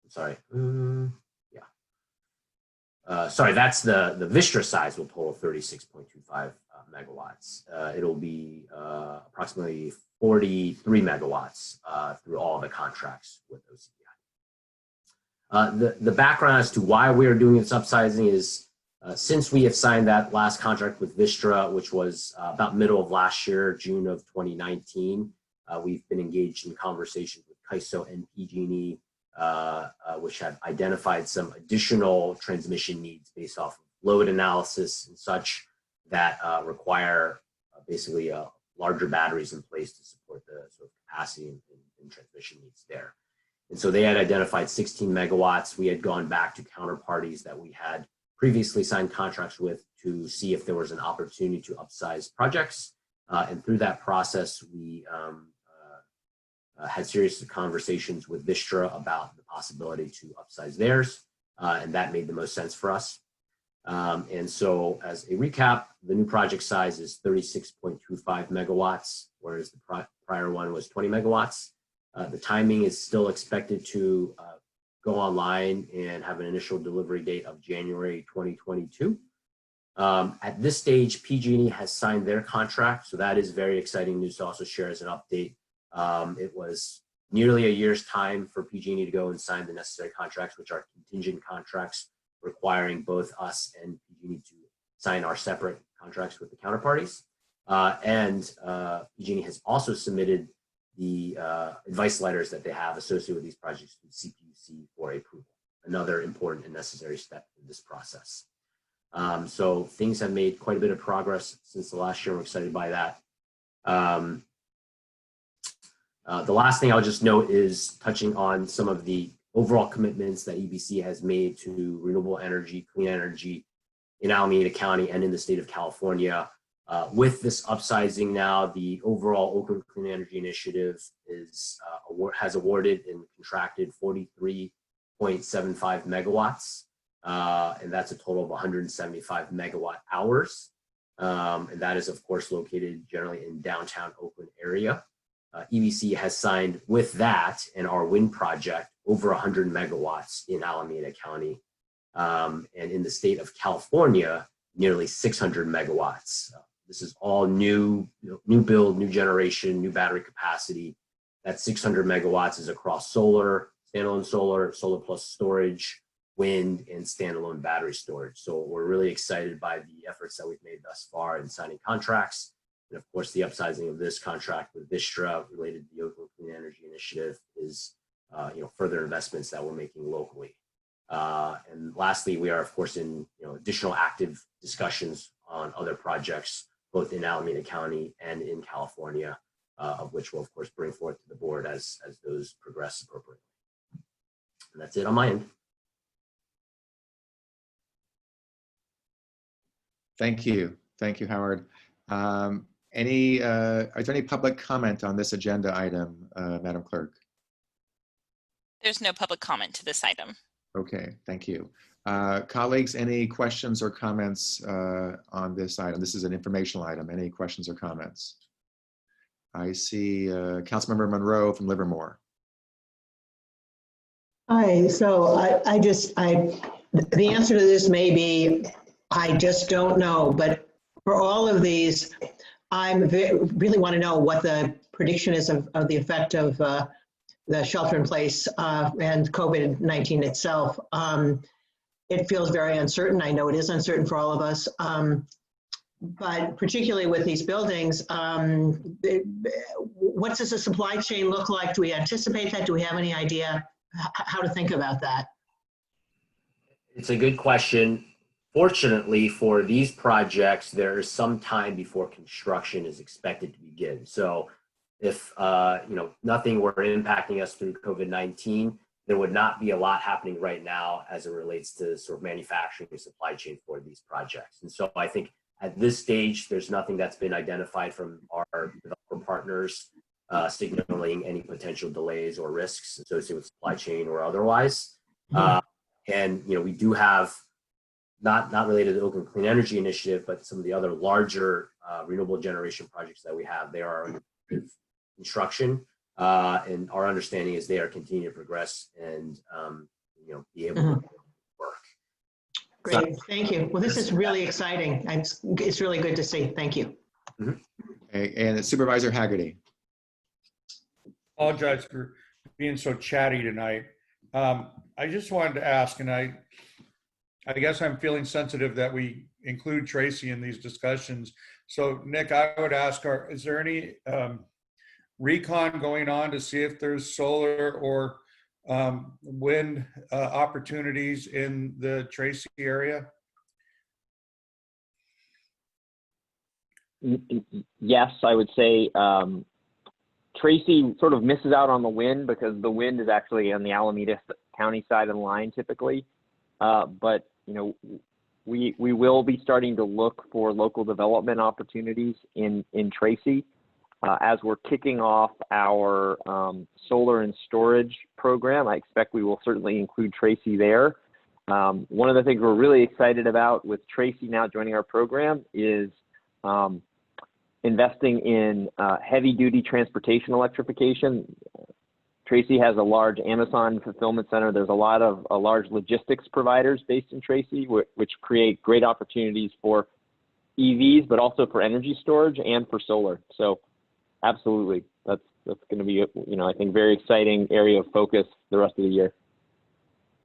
I'm sorry. Sorry, that's the Vistra size will total 36.25 megawatts. It'll be approximately 43 megawatts through all the contracts with OCI. The background as to why we are doing this upsizing is since we have signed that last contract with Vistra, which was about middle of last year, June of 2019, we've been engaged in conversations with CAISO and PG&E, which have identified some additional transmission needs based off of load analysis and such that require basically larger batteries in place to support the sort of capacity and transmission needs there. And so they had identified 16 megawatts. We had gone back to counterparties that we had previously signed contracts with to see if there was an opportunity to upsize projects. And through that process, we had serious conversations with Vistra about the possibility to upsize theirs, and that made the most sense for us. And so as a recap, the new project size is 36.25 megawatts, whereas the prior one was 20 megawatts. The timing is still expected to go online and have an initial delivery date of January 2022. At this stage, PG&E has signed their contract, so that is very exciting news to also share as an update. It was nearly a year's time for PG&E to go and sign the necessary contracts, which are contingent contracts requiring both us and PG&E to sign our separate contracts with the counterparties. And PG&E has also submitted the advice letters that they have associated with these projects to CPUC for approval, another important and necessary step in this process. So things have made quite a bit of progress since the last year. We're excited by that. The last thing I'll just note is touching on some of the overall commitments that EBC has made to renewable energy, clean energy in Alameda County and in the state of California. With this upsizing now, the overall Oakland Clean Energy Initiative has awarded and contracted 43.75 megawatts, and that's a total of 175 megawatt hours. And that is, of course, located generally in downtown Oakland area. EBC has signed with that and our wind project over 100 megawatts in Alameda County. And in the state of California, nearly 600 megawatts. This is all new build, new generation, new battery capacity. That 600 megawatts is across solar, standalone solar, solar plus storage, wind, and standalone battery storage. So we're really excited by the efforts that we've made thus far in signing contracts. And of course, the upsizing of this contract with Vistra related to the Oakland Clean Energy Initiative is further investments that we're making locally. And lastly, we are, of course, in additional active discussions on other projects, both in Alameda County and in California, of which we'll, of course, bring forth to the board as those progress appropriately. And that's it on my end. Thank you. Thank you, Howard. Is there any public comment on this agenda item, Madam Clerk? There's no public comment to this item. Okay, thank you. Colleagues, any questions or comments on this item? This is an informational item. Any questions or comments? I see Councilmember Monroe from Livermore. Hi, so the answer to this may be, I just don't know, but for all of these, I really want to know what the prediction is of the effect of the shelter in place and COVID-19 itself. It feels very uncertain. I know it is uncertain for all of us, but particularly with these buildings, what does the supply chain look like? Do we anticipate that? Do we have any idea how to think about that? It's a good question. Fortunately for these projects, there is some time before construction is expected to begin. So if nothing were impacting us through COVID-19, there would not be a lot happening right now as it relates to sort of manufacturing and supply chain for these projects. And so I think at this stage, there's nothing that's been identified from our developer partners signaling any potential delays or risks associated with supply chain or otherwise. And we do have, not related to the Oakland Clean Energy Initiative, but some of the other larger renewable generation projects that we have, they are under construction. And our understanding is they are continuing to progress and be able to work. Great, thank you. Well, this is really exciting. It's really good to see. Thank you. Okay, and Supervisor Haggerty. Apologize for being so chatty tonight. I just wanted to ask, and I guess I'm feeling sensitive that we include Tracy in these discussions. So Nick, I would ask, is there any recon going on to see if there's solar or wind opportunities in the Tracy area? Yes, I would say Tracy sort of misses out on the wind because the wind is actually on the Alameda County side of the line typically. But we will be starting to look for local development opportunities in Tracy as we're kicking off our solar and storage program. I expect we will certainly include Tracy there. One of the things we're really excited about with Tracy now joining our program is investing in heavy-duty transportation electrification. Tracy has a large Amazon fulfillment center. There's a lot of large logistics providers based in Tracy, which create great opportunities for EVs, but also for energy storage and for solar. So absolutely, that's going to be, I think, very exciting area of focus the rest of the year.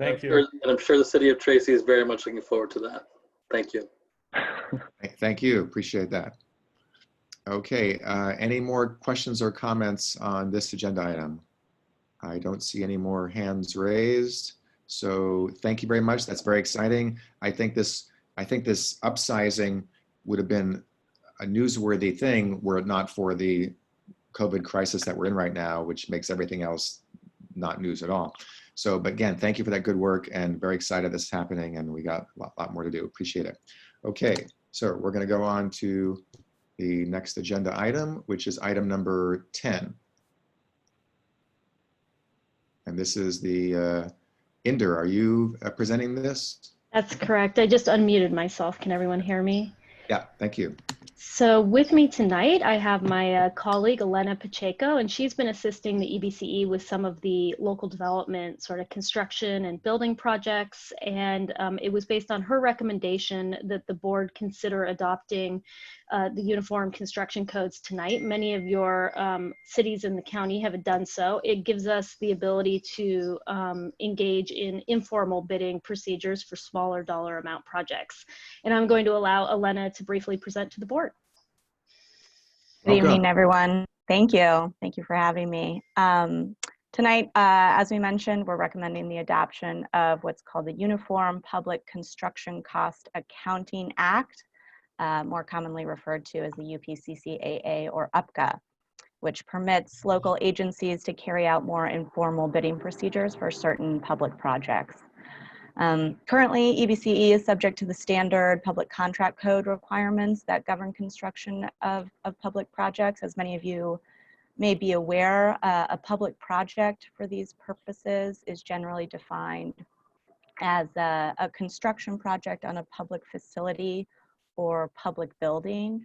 Thank you. And I'm sure the city of Tracy is very much looking forward to that. Thank you. Thank you. Appreciate that. Okay. Any more questions or comments on this agenda item? I don't see any more hands raised. So thank you very much. That's very exciting. I think this upsizing would have been a newsworthy thing were it not for the COVID crisis that we're in right now, which makes everything else not news at all. So, but again, thank you for that good work and very excited this is happening and we got a lot more to do. Appreciate it. Okay, so we're going to go on to the next agenda item, which is item number 10. And this is the, Inder, are you presenting this? That's correct. I just unmuted myself. Can everyone hear me? Yeah, thank you. So with me tonight, I have my colleague, Elena Pacheco, and she's been assisting the EBCE with some of the local development sort of construction and building projects. And it was based on her recommendation that the board consider adopting the uniform construction codes tonight. Many of your cities in the county have done so. It gives us the ability to engage in informal bidding procedures for smaller dollar amount projects. And I'm going to allow Elena to briefly present to the board. Good evening, everyone. Thank you. Thank you for having me. Tonight, as we mentioned, we're recommending the adoption of what's called the Uniform Public Construction Cost Accounting Act, more commonly referred to as the UPCCAA or UPCA, which permits local agencies to carry out more informal bidding procedures for certain public projects. Currently, EBCE is subject to the standard public contract code requirements that govern construction of public projects. As many of you may be aware, a public project for these purposes is generally defined as a construction project on a public facility or public building.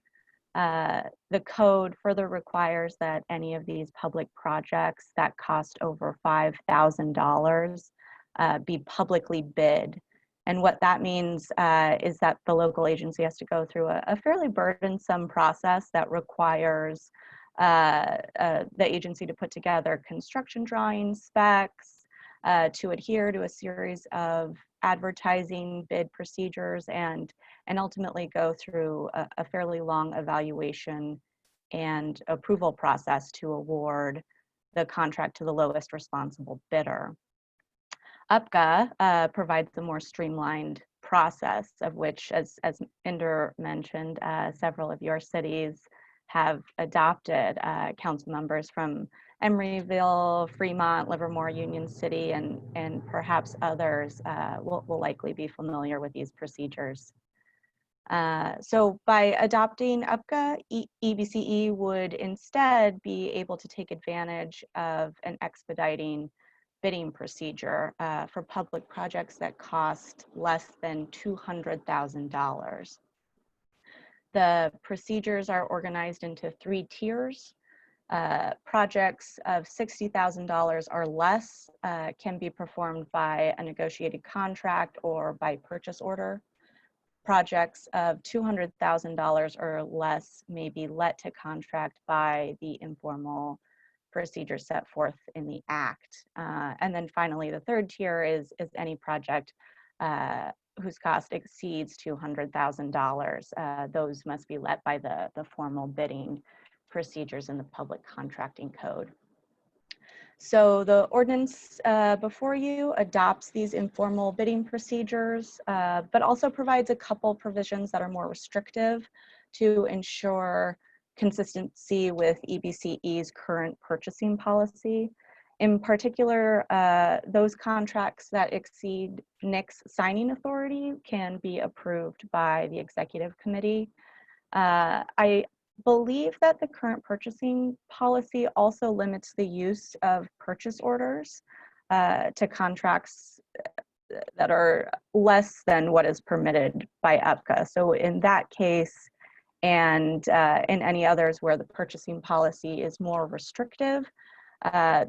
The code further requires that any of these public projects that cost over $5,000 be publicly bid. And what that means is that the local agency has to go through a fairly burdensome process that requires the agency to put together construction drawings, specs, to adhere to a series of advertising bid procedures, and ultimately go through a fairly long evaluation and approval process to award the contract to the lowest responsible bidder. UPCA provides a more streamlined process, of which, as Inder mentioned, several of your cities have adopted. Council members from Emeryville, Fremont, Livermore, Union City, and perhaps others will likely be familiar with these procedures. So by adopting UPCA, EBCE would instead be able to take advantage of an expediting bidding procedure for public projects that cost less than $200,000. The procedures are organized into 3 tiers. Projects of $60,000 or less can be performed by a negotiated contract or by purchase order. Projects of $200,000 or less may be let to contract by the informal procedure set forth in the Act. And then finally, the 3rd tier is any project whose cost exceeds $200,000. Those must be let by the formal bidding procedures in the Public Contracting Code. So the ordinance before you adopts these informal bidding procedures, but also provides a couple provisions that are more restrictive to ensure consistency with EBCE's current purchasing policy. In particular, those contracts that exceed NIC's signing authority can be approved by the executive committee. I believe that the current purchasing policy also limits the use of purchase orders to contracts that are less than what is permitted by UPCA. So in that case, and in any others where the purchasing policy is more restrictive,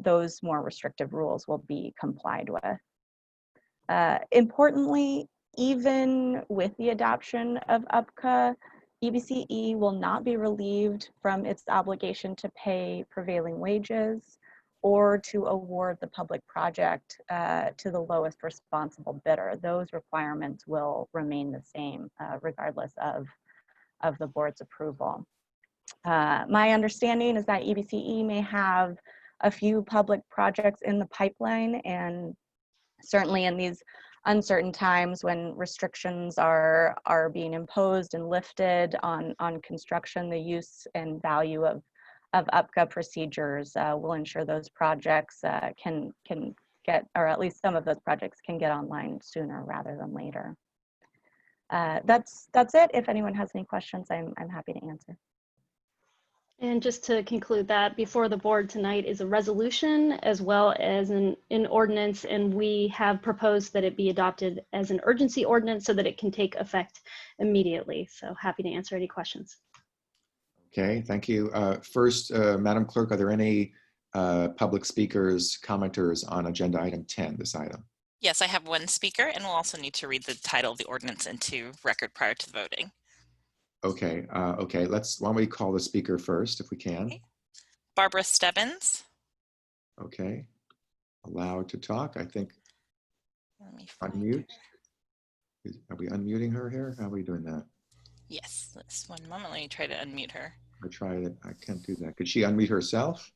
those more restrictive rules will be complied with. Importantly, even with the adoption of UPCA, EBCE will not be relieved from its obligation to pay prevailing wages or to award the public project to the lowest responsible bidder. Those requirements will remain the same regardless of the board's approval. My understanding is that EBCE may have a few public projects in the pipeline, and certainly in these uncertain times when restrictions are being imposed and lifted on construction, the use and value of UPCA procedures will ensure those projects can get, or at least some of those projects can get online sooner rather than later. That's it. If anyone has any questions, I'm happy to answer. And just to conclude that, before the board tonight is a resolution as well as an ordinance, and we have proposed that it be adopted as an urgency ordinance so that it can take effect immediately. So happy to answer any questions. Okay, thank you. First, Madam Clerk, are there any public speakers, commenters on agenda item 10, this item? Yes, I have one speaker, and we'll also need to read the title of the ordinance into record prior to the voting. Okay, okay. Why don't we call the speaker first, if we can? Okay. Barbara Stebbins. Okay, allowed to talk. I think Let me unmute. Are we unmuting her here? How are we doing that? Yes, this one moment. Let me try to unmute her. I tried it. I can't do that. Could she unmute herself?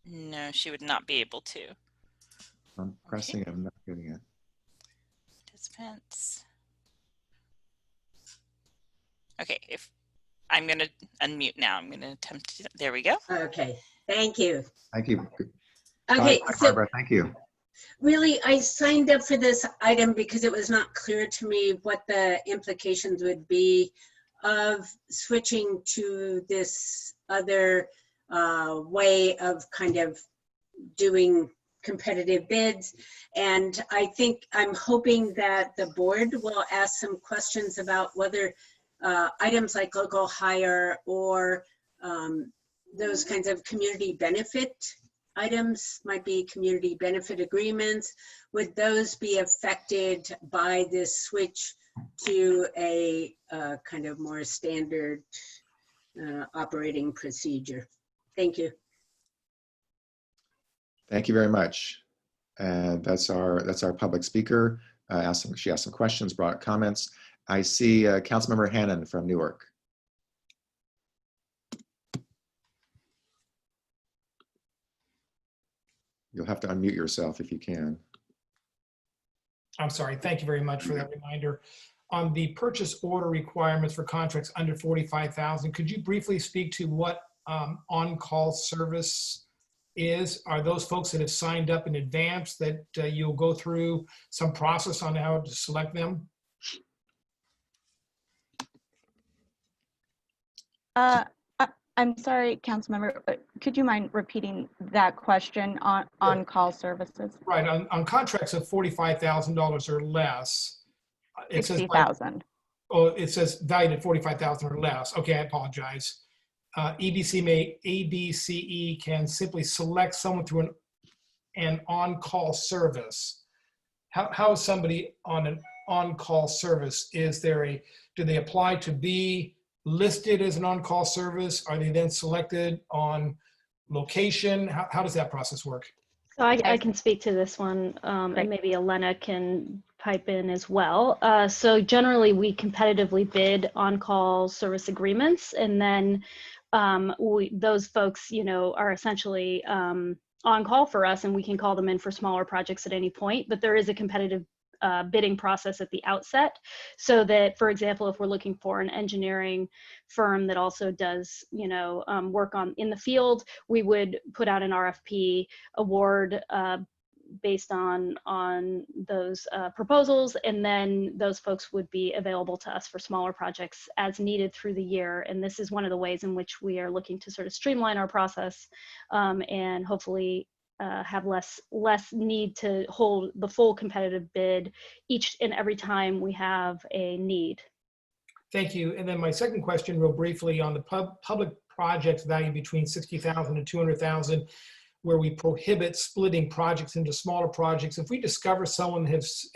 No, she would not be able to. I'm pressing it. I'm not getting it. Participants. Okay, if I'm going to unmute now, I'm going to attempt to, there we go. Okay, thank you. Thank you. Okay, Bye, so Barbara, thank you. really, I signed up for this item because it was not clear to me what the implications would be of switching to this other way of kind of doing competitive bids. And I think I'm hoping that the board will ask some questions about whether items like local hire or those kinds of community benefit items, might be community benefit agreements, would those be affected by this switch to a kind of more standard operating procedure? Thank you. Thank you very much. And that's our public speaker. She asked some questions, brought comments. I see Councilmember Hannan from Newark. You'll have to unmute yourself if you can. I'm sorry. Thank you very much for that reminder. On the purchase order requirements for contracts under 45,000, could you briefly speak to what on-call service is? Are those folks that have signed up in advance that you'll go through some process on how to select them? I'm sorry, Councilmember, but could you mind repeating that question on call services? Right, on contracts of $45,000 or less. It says 60,000. Oh, it says valued at 45,000 or less. Okay, I apologize. ABCE can simply select someone through an on-call service. How is somebody on an on-call service? Do they apply to be listed as an on-call service? Are they then selected on location? How does that process work? So I can speak to this one, and maybe Elena can pipe in as well. So generally, we competitively bid on-call service agreements, and then those folks, are essentially on call for us, and we can call them in for smaller projects at any point. But there is a competitive bidding process at the outset, so that, for example, if we're looking for an engineering firm that also does, work in the field, we would put out an RFP award based on those proposals, and then those folks would be available to us for smaller projects as needed through the year. And this is one of the ways in which we are looking to sort of streamline our process and hopefully have less need to hold the full competitive bid each and every time we have a need. Thank you. And then my second question, real briefly, on the public projects value between 60,000 and 200,000, where we prohibit splitting projects into smaller projects. If we discover someone has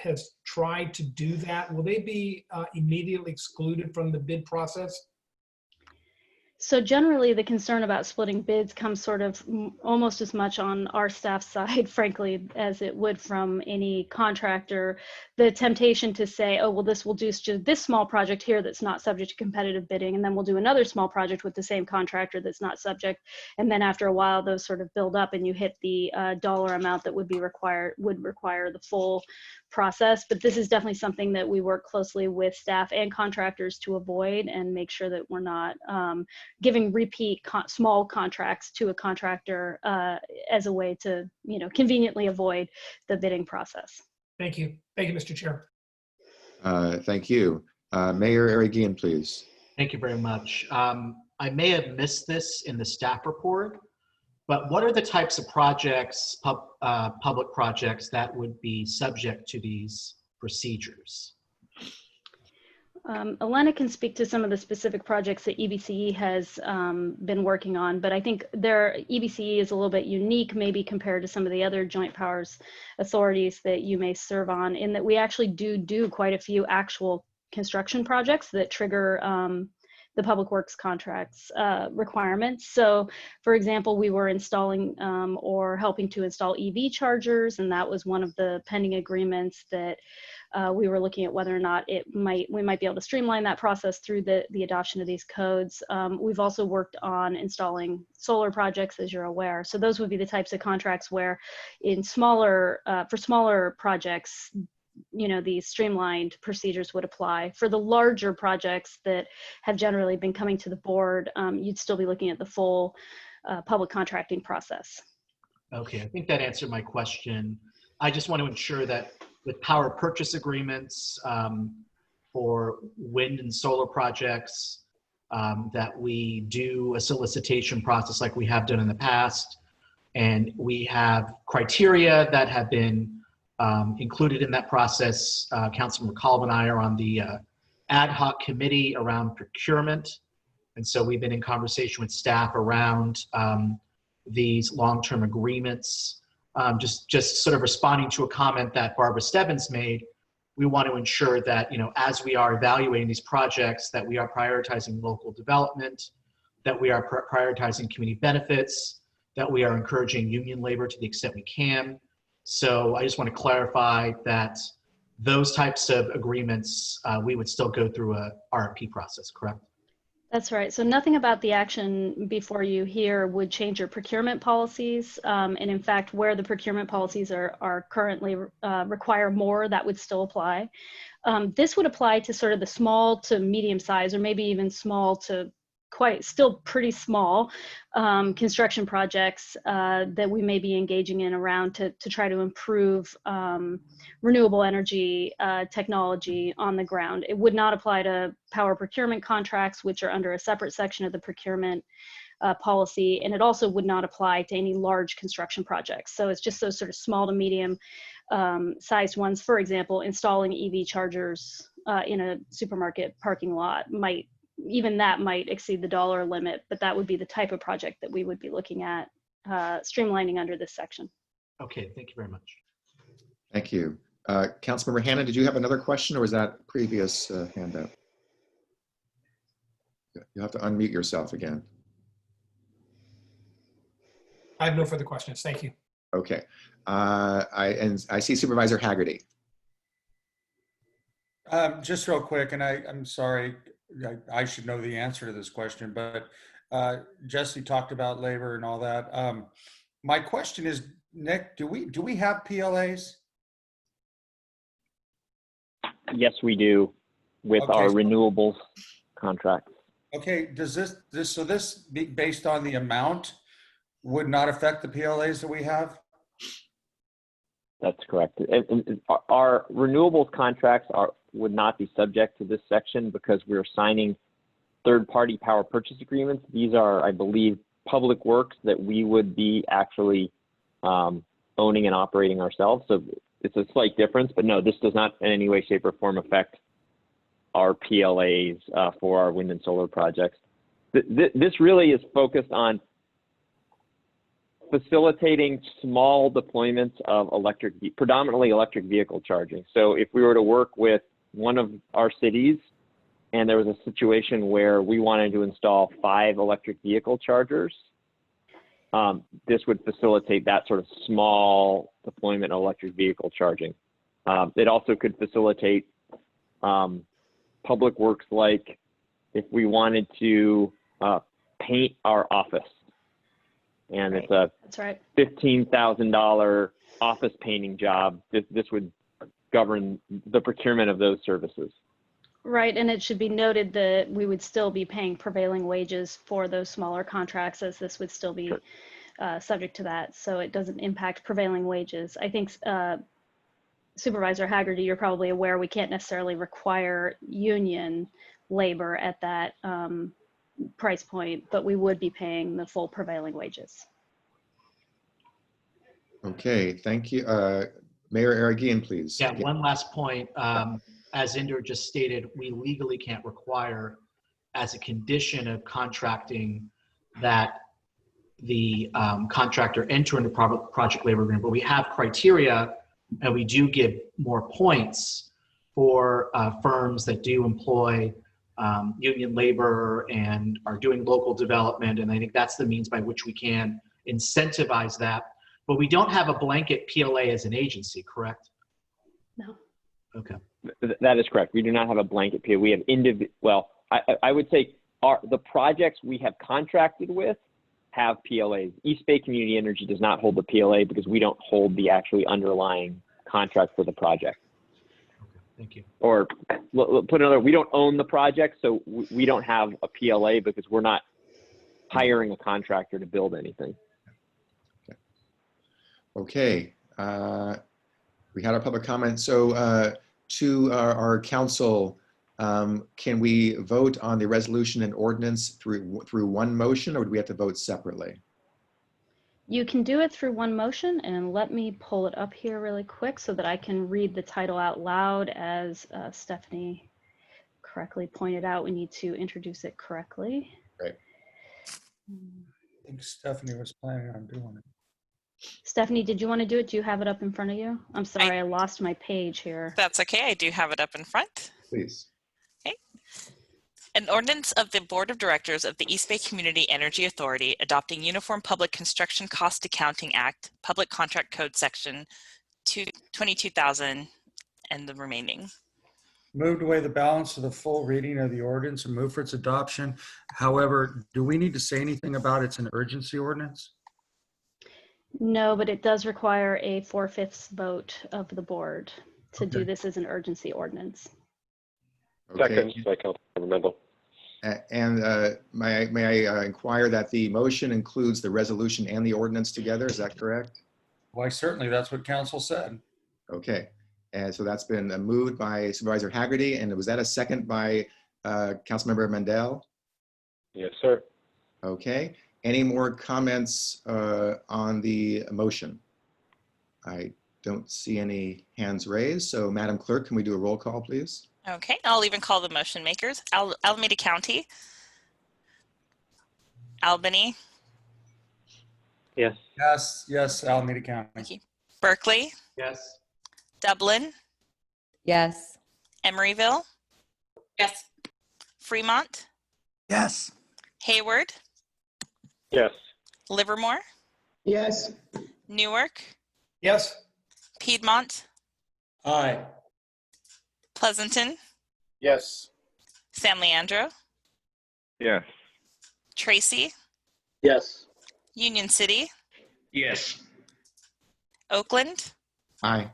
tried to do that, will they be immediately excluded from the bid process? So generally, the concern about splitting bids comes sort of almost as much on our staff side, frankly, as it would from any contractor. The temptation to say, oh, well, we'll do this small project here that's not subject to competitive bidding, and then we'll do another small project with the same contractor that's not subject. And then after a while, those sort of build up and you hit the dollar amount that would require the full process. But this is definitely something that we work closely with staff and contractors to avoid and make sure that we're not giving repeat small contracts to a contractor as a way to, conveniently avoid the bidding process. Thank you. Thank you, Mr. Chair. Thank you. Mayor Arigian, please. Thank you very much. I may have missed this in the staff report, but what are the types of projects, public projects, that would be subject to these procedures? Elena can speak to some of the specific projects that EBCE has been working on, but I think EBCE is a little bit unique maybe compared to some of the other joint powers authorities that you may serve on, in that we actually do quite a few actual construction projects that trigger the public works contracts requirements. So for example, we were installing or helping to install EV chargers, and that was one of the pending agreements that we were looking at whether or not we might be able to streamline that process through the adoption of these codes. We've also worked on installing solar projects, as you're aware. So those would be the types of contracts where for smaller projects, these streamlined procedures would apply. For the larger projects that have generally been coming to the board, you'd still be looking at the full public contracting process. Okay, I think that answered my question. I just want to ensure that with power purchase agreements for wind and solar projects, that we do a solicitation process like we have done in the past, and we have criteria that have been included in that process. Councilman McCollum and I are on the ad hoc committee around procurement. And so we've been in conversation with staff around these long-term agreements. Just sort of responding to a comment that Barbara Stebbins made, we want to ensure that, as we are evaluating these projects, that we are prioritizing local development, that we are prioritizing community benefits, that we are encouraging union labor to the extent we can. So I just want to clarify that those types of agreements, we would still go through a RFP process, correct? That's right. So nothing about the action before you here would change your procurement policies. And in fact, where the procurement policies are currently require more, that would still apply. This would apply to sort of the small to medium size, or maybe even small to still pretty small construction projects that we may be engaging in around to try to improve renewable energy technology on the ground. It would not apply to power procurement contracts, which are under a separate section of the procurement policy, and it also would not apply to any large construction projects. So it's just those sort of small to medium sized ones. For example, installing EV chargers in a supermarket parking lot even that might exceed the dollar limit, but that would be the type of project that we would be looking at streamlining under this section. Okay, thank you very much. Thank you. Councilmember Hannan, did you have another question, or was that previous handout? You'll have to unmute yourself again. I have no further questions. Thank you. Okay. I see Supervisor Haggerty. Just real quick, and I'm sorry, I should know the answer to this question, but Jesse talked about labor and all that. My question is, Nick, do we have PLAs? Yes, we do, with our renewables contracts. Okay, does this be based on the amount would not affect the PLAs that we have? That's correct. Our renewables contracts would not be subject to this section because we're signing third-party power purchase agreements. These are, I believe, public works that we would be actually owning and operating ourselves. So it's a slight difference, but no, this does not in any way, shape, or form affect our PLAs for our wind and solar projects. This really is focused on facilitating small deployments of predominantly electric vehicle charging. So if we were to work with one of our cities and there was a situation where we wanted to install 5 electric vehicle chargers. This would facilitate that sort of small deployment of electric vehicle charging. It also could facilitate public works, like if we wanted to paint our office, and it's a That's right. $15,000 office painting job. This would govern the procurement of those services. Right, and it should be noted that we would still be paying prevailing wages for those smaller contracts, as this would still be subject to that, so it doesn't impact prevailing wages. I think Supervisor Haggerty, you're probably aware we can't necessarily require union labor at that price point, but we would be paying the full prevailing wages. Okay, thank you. Mayor Aragian, please. Yeah, one last point. As Inder just stated, we legally can't require as a condition of contracting that the contractor enter into project labor agreement, but we have criteria, and we do give more points for firms that do employ union labor and are doing local development, and I think that's the means by which we can incentivize that. But we don't have a blanket PLA as an agency, correct? No. Okay. That is correct. We do not have a blanket PLA. We have well, I would say the projects we have contracted with have PLAs. East Bay Community Energy does not hold the PLA because we don't hold the actually underlying contract for the project. Thank you. Or put another, we don't own the project, so we don't have a PLA because we're not hiring a contractor to build anything. Okay, we had our public comment. So to our council, can we vote on the resolution and ordinance through one motion, or do we have to vote separately? You can do it through one motion, and let me pull it up here really quick so that I can read the title out loud. As Stephanie correctly pointed out, we need to introduce it correctly. Right. I think Stephanie was planning on doing it. Stephanie, did you want to do it? Do you have it up in front of you? I'm sorry, I lost my page here. That's okay. I do have it up in front. Please. Okay. An ordinance of the Board of Directors of the East Bay Community Energy Authority adopting Uniform Public Construction Cost Accounting Act, Public Contract Code Section 22,000, and the remaining. Moved away the balance of the full reading of the ordinance and move for its adoption. However, do we need to say anything about it's an urgency ordinance? No, but it does require a 4/5 vote of the board to do this as an urgency ordinance. Okay. Second by Councilmember Mendel. And may I inquire that the motion includes the resolution and the ordinance together? Is that correct? Why, certainly, that's what council said. Okay, and so that's been moved by Supervisor Haggerty, and was that a second by Councilmember Mendel? Yes, sir. Okay, any more comments on the motion? I don't see any hands raised, so Madam Clerk, can we do a roll call, please? Okay, I'll even call the motion makers. Alameda County, Albany. Yes. Yes, yes, Alameda County. Thank you. Berkeley. Yes. Dublin. Yes. Emeryville. Yes. Fremont. Yes. Hayward. Yes. Livermore. Yes. Newark. Yes. Piedmont. Aye. Pleasanton. Yes. San Leandro. Yes. Tracy. Yes. Union City. Yes. Oakland. Aye.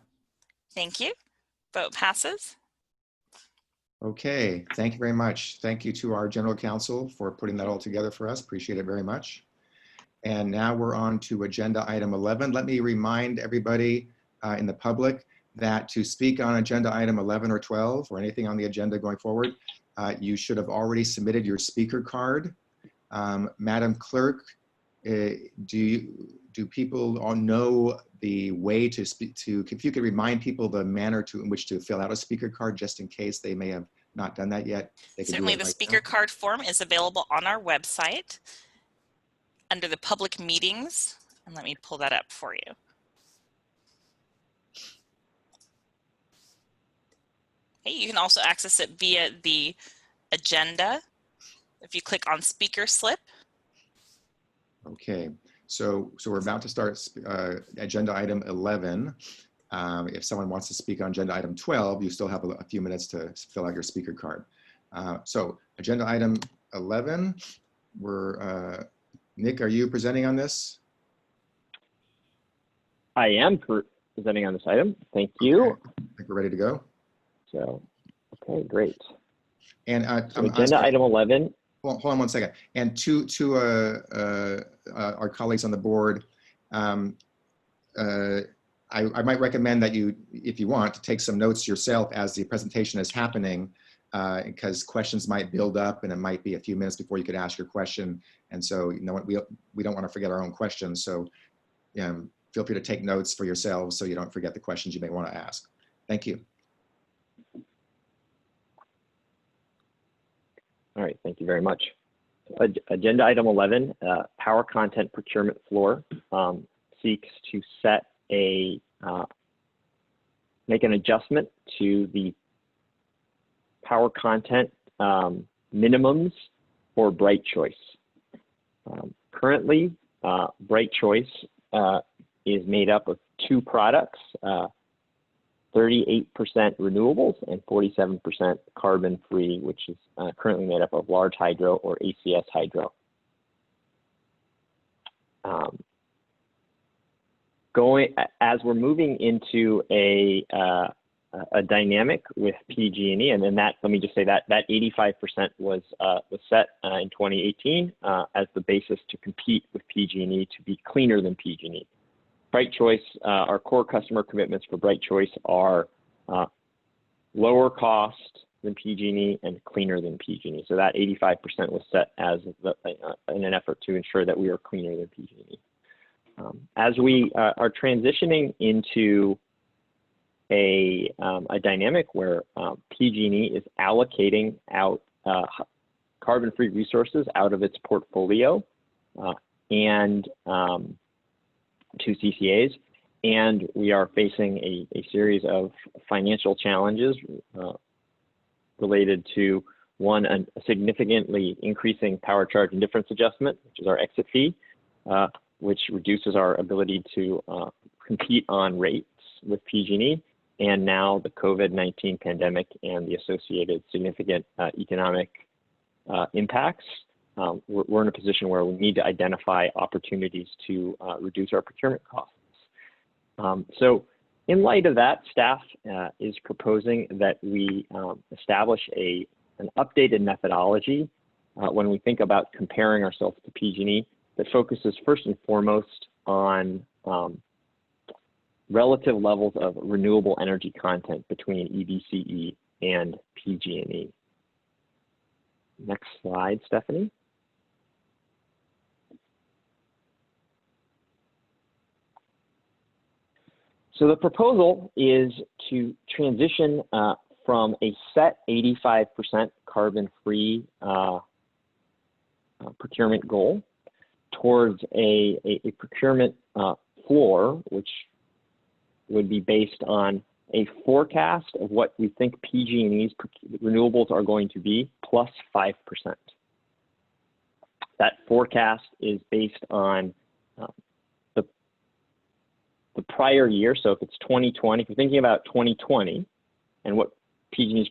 Thank you. Vote passes. Okay, thank you very much. Thank you to our general counsel for putting that all together for us. Appreciate it very much. And now we're on to agenda item 11. Let me remind everybody in the public that to speak on agenda item 11 or 12 or anything on the agenda going forward, you should have already submitted your speaker card. Madam Clerk, do people all know the way to speak to, if you could remind people the manner in which to fill out a speaker card, just in case they may have not done that yet? They could do Certainly, it the right speaker card form is available on our website under the public meetings. And let me pull that up for you. Okay, you can also access it via the agenda. If you click on speaker slip. Okay, so we're about to start agenda item 11. If someone wants to speak on agenda item 12, you still have a few minutes to fill out your speaker card. So agenda item 11, Nick, are you presenting on this? I am presenting on this item. Thank you. Okay. I think we're ready to go. So, okay, great. And so agenda item 11. Hold on one second. And to our colleagues on the board, I might recommend that you, if you want, to take some notes yourself as the presentation is happening, because questions might build up and it might be a few minutes before you could ask your question. And so, you know, we don't want to forget our own questions. So feel free to take notes for yourselves so you don't forget the questions you may want to ask. Thank you. All right, thank you very much. Agenda item 11, power content procurement floor, seeks to set make an adjustment to the power content minimums for Bright Choice. Currently, Bright Choice is made up of two products, 38% renewables and 47% carbon-free, which is currently made up of large hydro or ACS hydro. As we're moving into a dynamic with PG&E, and then that, let me just say that 85% was set in 2018 as the basis to compete with PG&E to be cleaner than PG&E. Bright Choice, our core customer commitments for Bright Choice are lower cost than PG&E and cleaner than PG&E. So that 85% was set as in an effort to ensure that we are cleaner than PG&E. As we are transitioning into a dynamic where PG&E is allocating out carbon-free resources out of its portfolio and to CCAs, and we are facing a series of financial challenges related to, one, a significantly increasing power charge and difference adjustment, which is our exit fee, which reduces our ability to compete on rates with PG&E, and now the COVID-19 pandemic and the associated significant economic impacts. We're in a position where we need to identify opportunities to reduce our procurement costs. So in light of that, staff is proposing that we establish an updated methodology when we think about comparing ourselves to PG&E that focuses first and foremost on relative levels of renewable energy content between EBCE and PG&E. Next slide, Stephanie. So the proposal is to transition from a set 85% carbon-free procurement goal towards a procurement floor, which would be based on a forecast of what we think PG&E's renewables are going to be plus 5%. That forecast is based on the prior year. So if it's 2020, if you're thinking about 2020 and what PG&E's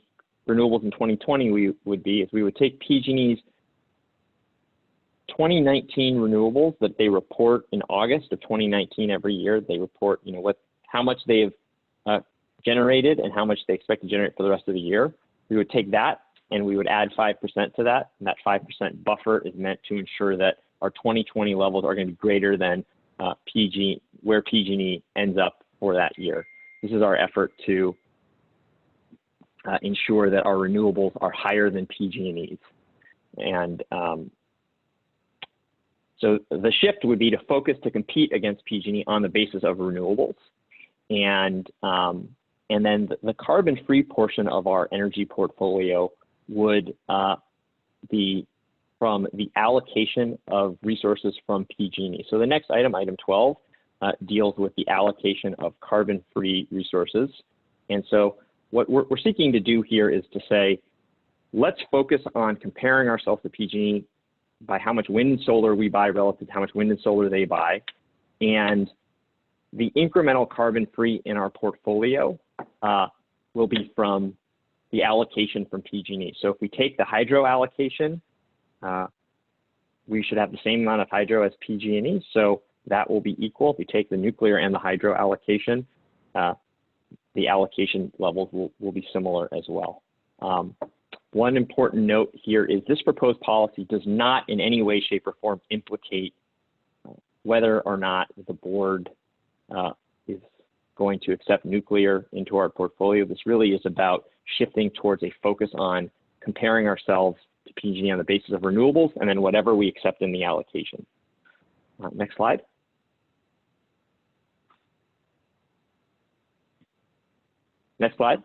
renewables in 2020 would be, is we would take PG&E's 2019 renewables that they report in August of 2019 every year. They report, you know, how much they've generated and how much they expect to generate for the rest of the year. We would take that and we would add 5% to that. And that 5% buffer is meant to ensure that our 2020 levels are going to be greater than where PG&E ends up for that year. This is our effort to ensure that our renewables are higher than PG&E's. And so the shift would be to focus to compete against PG&E on the basis of renewables. And then the carbon-free portion of our energy portfolio would be from the allocation of resources from PG&E. So the next item, item 12, deals with the allocation of carbon-free resources. And so what we're seeking to do here is to say, let's focus on comparing ourselves to PG&E by how much wind and solar we buy relative to how much wind and solar they buy. And the incremental carbon free in our portfolio will be from the allocation from PG&E. So if we take the hydro allocation, we should have the same amount of hydro as PG&E. So that will be equal. If we take the nuclear and the hydro allocation, the allocation levels will be similar as well. One important note here is this proposed policy does not in any way, shape, or form implicate whether or not the board is going to accept nuclear into our portfolio. This really is about shifting towards a focus on comparing ourselves to PG&E on the basis of renewables and then whatever we accept in the allocation. Next slide. Next slide.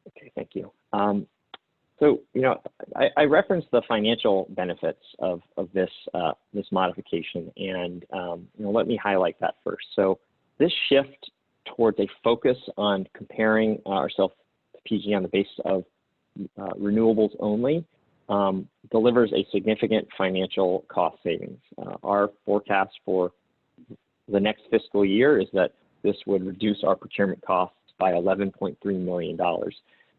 Okay, thank you. So, you know, I referenced the financial benefits of this this modification, and you know, let me highlight that first. So, this shift towards a focus on comparing ourselves to PG&E on the basis of renewables only delivers a significant financial cost savings. Our forecast for the next fiscal year is that this would reduce our procurement costs by $11.3 million.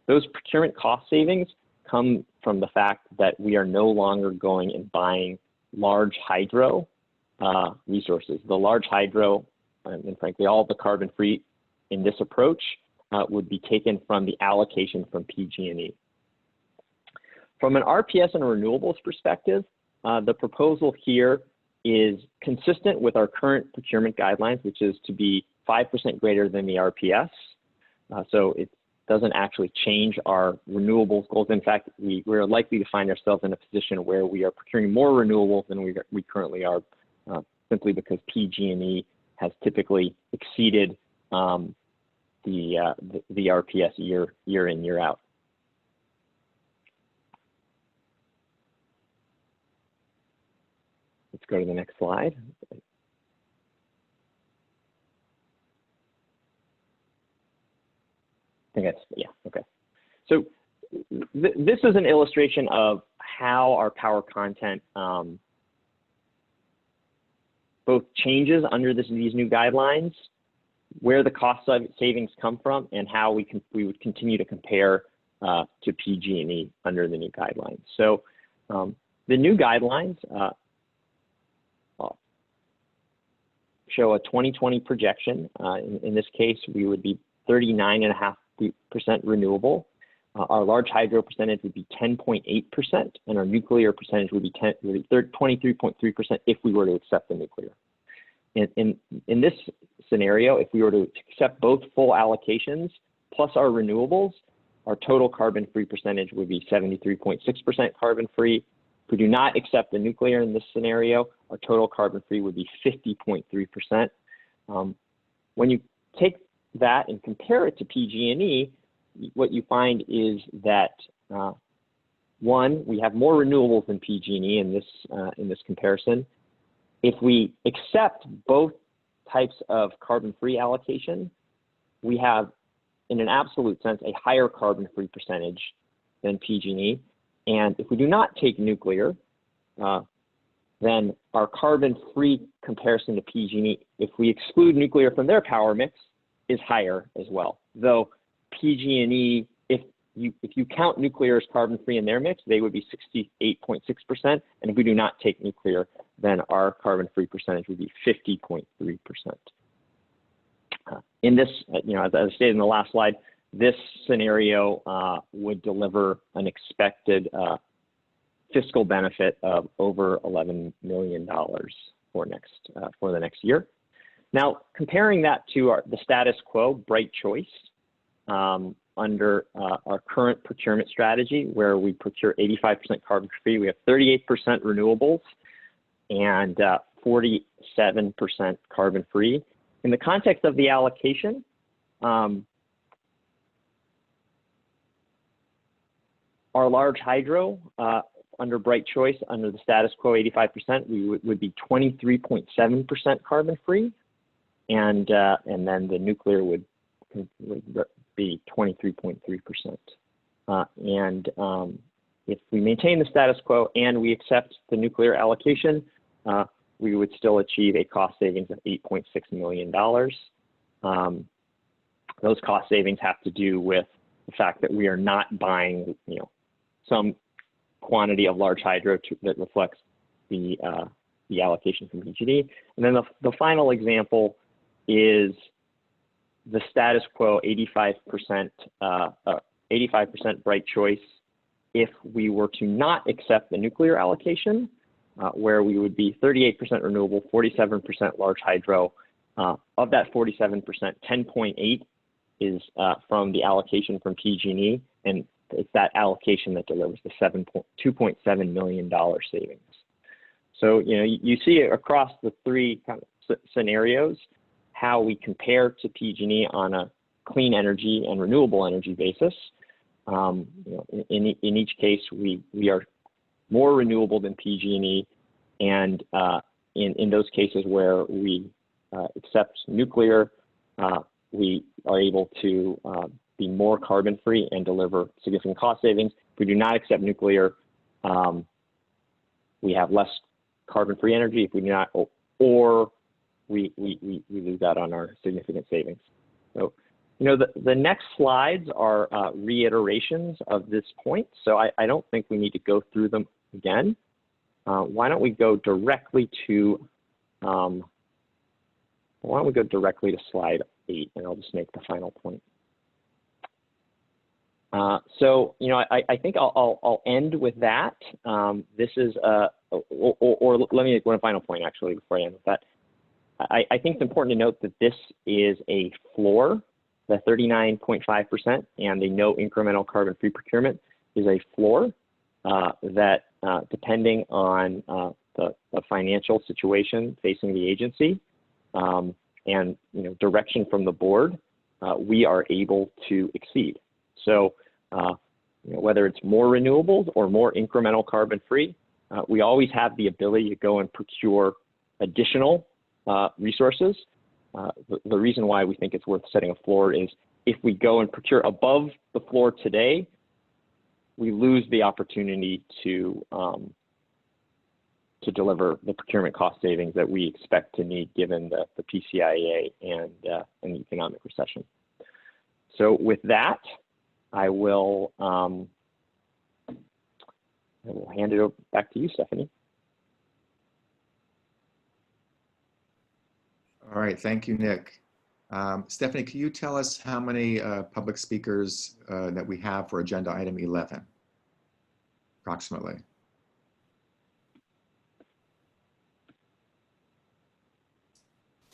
Those procurement cost savings come from the fact that we are no longer going and buying large hydro resources. The large hydro, and frankly, all the carbon free in this approach would be taken from the allocation from PG&E. From an RPS and renewables perspective, the proposal here is consistent with our current procurement guidelines, which is to be 5% greater than the RPS. So it doesn't actually change our renewables goals. In fact, we're likely to find ourselves in a position where we are procuring more renewables than we currently are, simply because PG&E has typically exceeded the RPS year in, year out. Let's go to the next slide. I think that's, yeah, okay. So this is an illustration of how our power content both changes under these new guidelines, where the cost savings come from, and how we would continue to compare to PG&E under the new guidelines. So the new guidelines show a 2020 projection. In this case, we would be 39.5% renewable. Our large hydro percentage would be 10.8%, and our nuclear percentage would be 23.3% if we were to accept the nuclear. In this scenario, if we were to accept both full allocations plus our renewables, our total carbon-free percentage would be 73.6% carbon-free. If we do not accept the nuclear in this scenario, our total carbon-free would be 50.3%. When you take that and compare it to PG&E, what you find is that one, we have more renewables than PG&E in this comparison. If we accept both types of carbon-free allocation, we have, in an absolute sense, a higher carbon-free percentage than PG&E. And if we do not take nuclear, then our carbon-free comparison to PG&E, if we exclude nuclear from their power mix, is higher as well. Though PG&E, if you count nuclear as carbon-free in their mix, they would be 68.6%. And if we do not take nuclear, then our carbon-free percentage would be 50.3%. In this, you know, as I stated in the last slide, this scenario would deliver an expected fiscal benefit of over $11 million for the next year. Now, comparing that to the status quo, Bright Choice, under our current procurement strategy, where we procure 85% carbon-free, we have 38% renewables and 47% carbon-free. In the context of the allocation, our large hydro, under Bright Choice, under the status quo 85%, we would be 23.7% carbon-free. and then the nuclear would be 23.3%. If we maintain the status quo and we accept the nuclear allocation, we would still achieve a cost savings of $8.6 million. Those cost savings have to do with the fact that we are not buying, some quantity of large hydro that reflects the allocation from PG&E. And then the final example is the status quo 85% bright choice if we were to not accept the nuclear allocation, where we would be 38% renewable, 47% large hydro. Of that 47%, 10.8 is from the allocation from PG&E, and it's that allocation that delivers the $2.7 million savings. So, you see across the three kind of scenarios how we compare to PG&E on a clean energy and renewable energy basis. In each case, we are more renewable than PG&E, and in those cases where we accept nuclear, we are able to be more carbon-free and deliver significant cost savings. If we do not accept nuclear, we have less carbon-free energy. If we do not, or we lose out on our significant savings. So, the next slides are reiterations of this point. So I don't think we need to go through them again. Why don't we go directly to slide 8, and I'll just make the final point. So, I think I'll end with that. This is, or let me make one final point actually before I end with that. I think it's important to note that this is a floor. The 39.5% and the no incremental carbon-free procurement is a floor that, depending on the financial situation facing the agency and direction from the board, we are able to exceed. So whether it's more renewables or more incremental carbon-free, we always have the ability to go and procure additional resources. The reason why we think it's worth setting a floor is if we go and procure above the floor today, we lose the opportunity to deliver the procurement cost savings that we expect to need given the PCIA and the economic recession. So with that, I will hand it back to you, Stephanie. All right, thank you, Nick. Stephanie, can you tell us how many public speakers that we have for agenda item 11, approximately?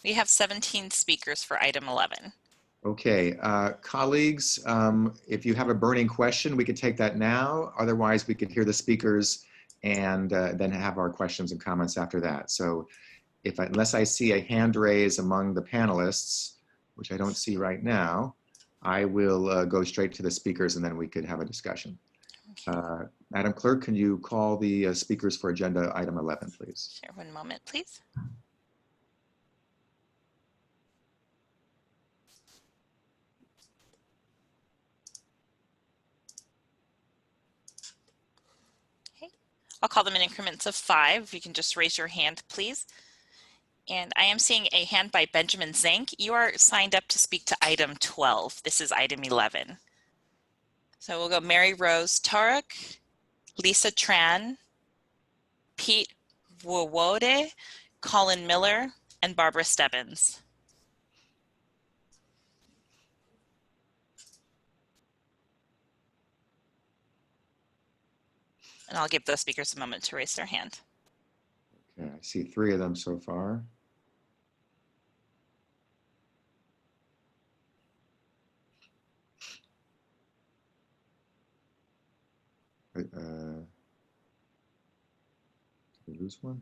We have 17 speakers for item 11. Okay, colleagues, if you have a burning question, we could take that now. Otherwise, we could hear the speakers and then have our questions and comments after that. So unless I see a hand raise among the panelists, which I don't see right now, I will go straight to the speakers and then we could have a discussion. Madam Clerk, can you call the speakers for agenda item 11, please? Sure, one moment, please. Okay, I'll call them in increments of 5. If you can just raise your hand, please. And I am seeing a hand by Benjamin Zank. You are signed up to speak to item 12. This is item 11. So we'll go Mary Rose Tarek, Lisa Tran, Pete Wowode, Colin Miller, and Barbara Stebbins. And I'll give those speakers a moment to raise their hand. Okay, I see 3 of them so far. Did we lose one?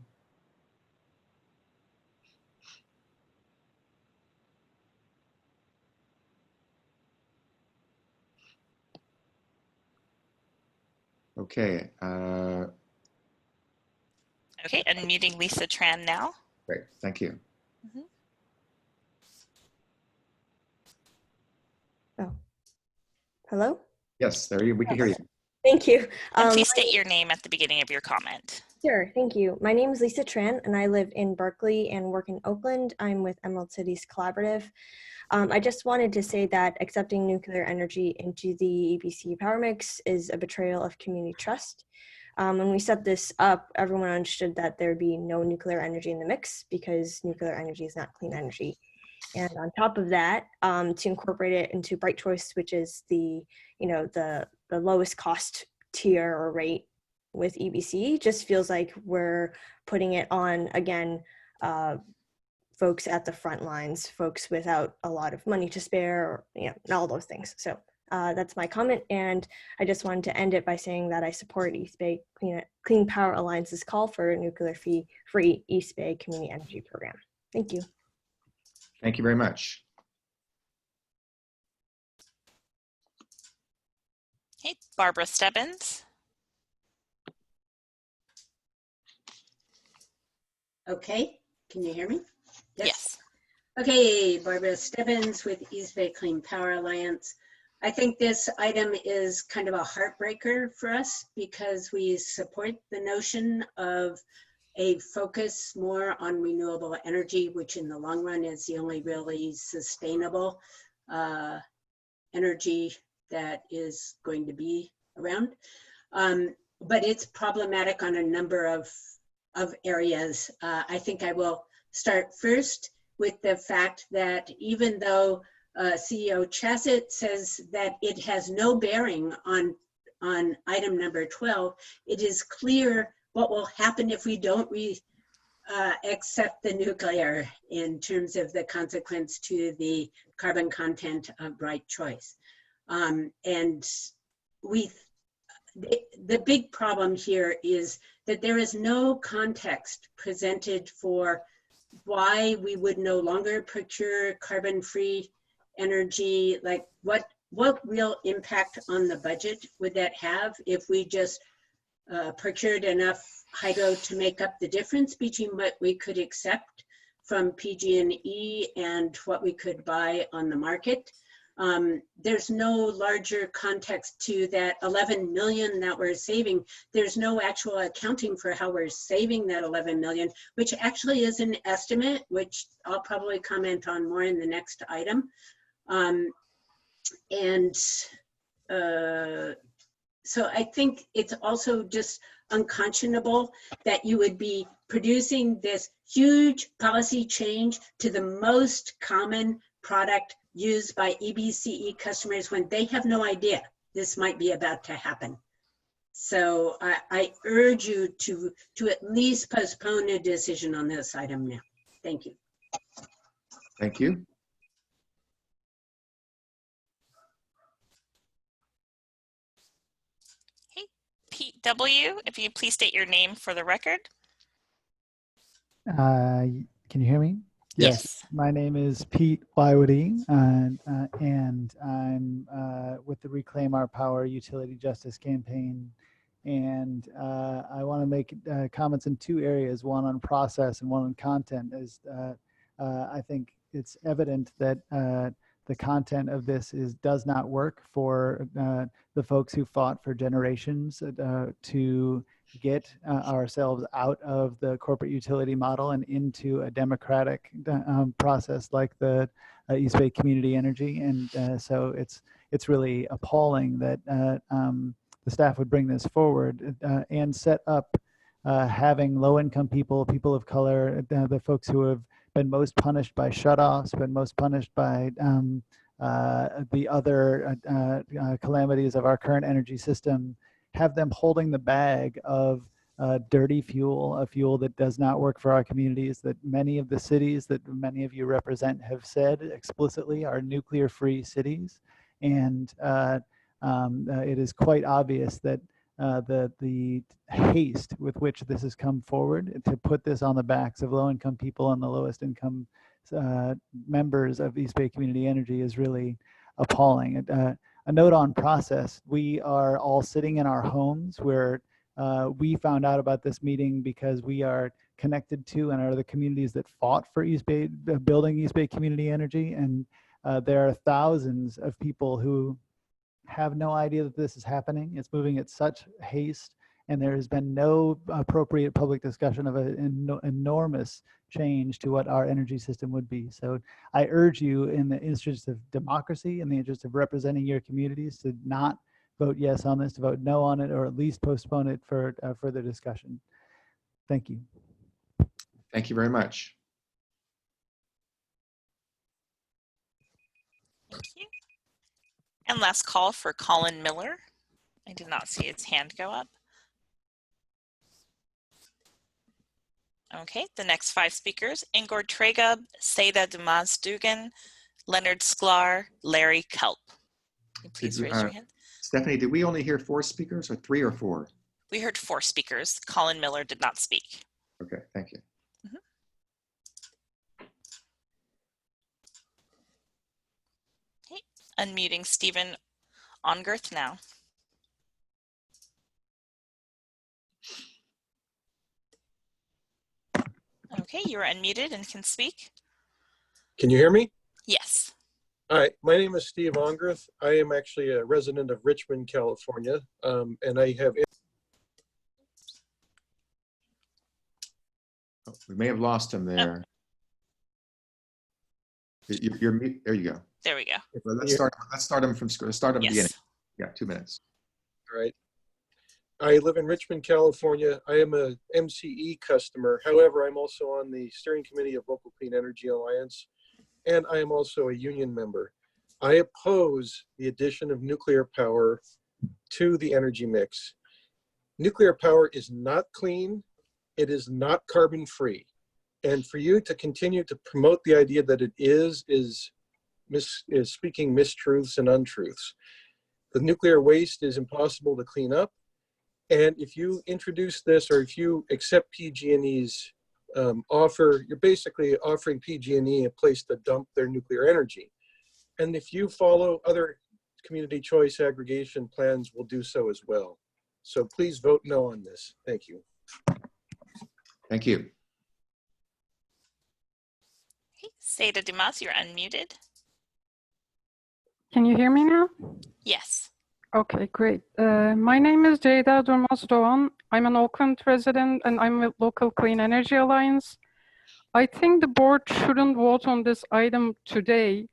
Okay. Okay, unmuting Lisa Tran now. Great, thank you. Hello? Yes, we can hear you. Thank you. And please state your name at the beginning of your comment. Sure, thank you. My name is Lisa Tran, and I live in Berkeley and work in Oakland. I'm with Emerald Cities Collaborative. I just wanted to say that accepting nuclear energy into the EBC power mix is a betrayal of community trust. When we set this up, everyone understood that there'd be no nuclear energy in the mix because nuclear energy is not clean energy. And on top of that, to incorporate it into Bright Choice, which is the lowest cost tier or rate with EBC, just feels like we're putting it on, again, folks at the front lines, folks without a lot of money to spare, or, and all those things. So that's my comment. And I just wanted to end it by saying that I support East Bay Clean Power Alliance's call for a nuclear-free East Bay Community Energy Program. Thank you. Thank you very much. Hey, Barbara Stebbins. Okay, can you hear me? Yes. Okay, Barbara Stebbins with East Bay Clean Power Alliance. I think this item is kind of a heartbreaker for us because we support the notion of a focus more on renewable energy, which in the long run is the only really sustainable energy that is going to be around. But it's problematic on a number of areas. I think I will start first with the fact that even though CEO Chasset says that it has no bearing on item number 12, it is clear what will happen if we don't accept the nuclear in terms of the consequence to the carbon content of Bright Choice. And the big problem here is that there is no context presented for why we would no longer procure carbon-free energy. Like what real impact on the budget would that have if we just procured enough hydro to make up the difference between what we could accept from PG&E and what we could buy on the market? There's no larger context to that 11 million that we're saving. There's no actual accounting for how we're saving that 11 million, which actually is an estimate, which I'll probably comment on more in the next item. So I think it's also just unconscionable that you would be producing this huge policy change to the most common product used by EBCE customers when they have no idea this might be about to happen. So I urge you to at least postpone a decision on this item now. Thank you. Thank you. Hey, Pete W., if you please state your name for the record. Can you hear me? Yes. My name is Pete Wywoody, and I'm with the Reclaim Our Power Utility Justice Campaign. And I want to make comments in two areas, one on process and one on content. I think it's evident that the content of this does not work for the folks who fought for generations to get ourselves out of the corporate utility model and into a democratic process like the East Bay Community Energy. And so it's really appalling that the staff would bring this forward and set up having low-income people, people of color, the folks who have been most punished by shutoffs, been most punished by the other calamities of our current energy system, have them holding the bag of dirty fuel, a fuel that does not work for our communities, that many of the cities that many of you represent have said explicitly are nuclear-free cities. And it is quite obvious that the haste with which this has come forward to put this on the backs of low-income people and the lowest income members of East Bay Community Energy is really appalling. A note on process: we are all sitting in our homes where we found out about this meeting because we are connected to and are the communities that fought for East Bay, building East Bay Community Energy, and there are thousands of people who have no idea that this is happening. It's moving at such haste, and there has been no appropriate public discussion of an enormous change to what our energy system would be. So I urge you, in the interest of democracy, in the interest of representing your communities, to not vote yes on this, to vote no on it, or at least postpone it for further discussion. Thank you. Thank you very much. Thank you. And last call for Colin Miller. I did not see his hand go up. Okay, the next 5 speakers: Ingrid Tregub, Seda Dumas-Dugan, Leonard Sklar, Larry Kelp. Please raise your hand. Stephanie, did we only hear 4 speakers, or 3 or 4? We heard 4 speakers. Colin Miller did not speak. Okay, thank you. Okay, unmuting Stephen Ongerth now. Okay, you're unmuted and can speak. Can you hear me? Yes. Hi, my name is Steve Ongerth. I am actually a resident of Richmond, California, and I have... Oh, we may have lost him there. Oh. You're mute. There you go. There we go. Well, let's start him from scratch. Start him Yes. beginning. Yeah, 2 minutes. All right. I live in Richmond, California. I am a MCE customer. However, I'm also on the steering committee of Local Clean Energy Alliance, and I am also a union member. I oppose the addition of nuclear power to the energy mix. Nuclear power is not clean. It is not carbon free. And for you to continue to promote the idea that it is speaking mistruths and untruths. The nuclear waste is impossible to clean up. And if you introduce this, or if you accept PG&E's offer, you're basically offering PG&E a place to dump their nuclear energy. And if you follow other community choice aggregation plans, will do so as well. So please vote no on this. Thank you. Thank you. Okay, Seda Dumas, you're unmuted. Can you hear me now? Yes. Okay, great. My name is Ceyda Durmaz-Doğan. I'm an Oakland resident and I'm with Local Clean Energy Alliance. I think the board shouldn't vote on this item today.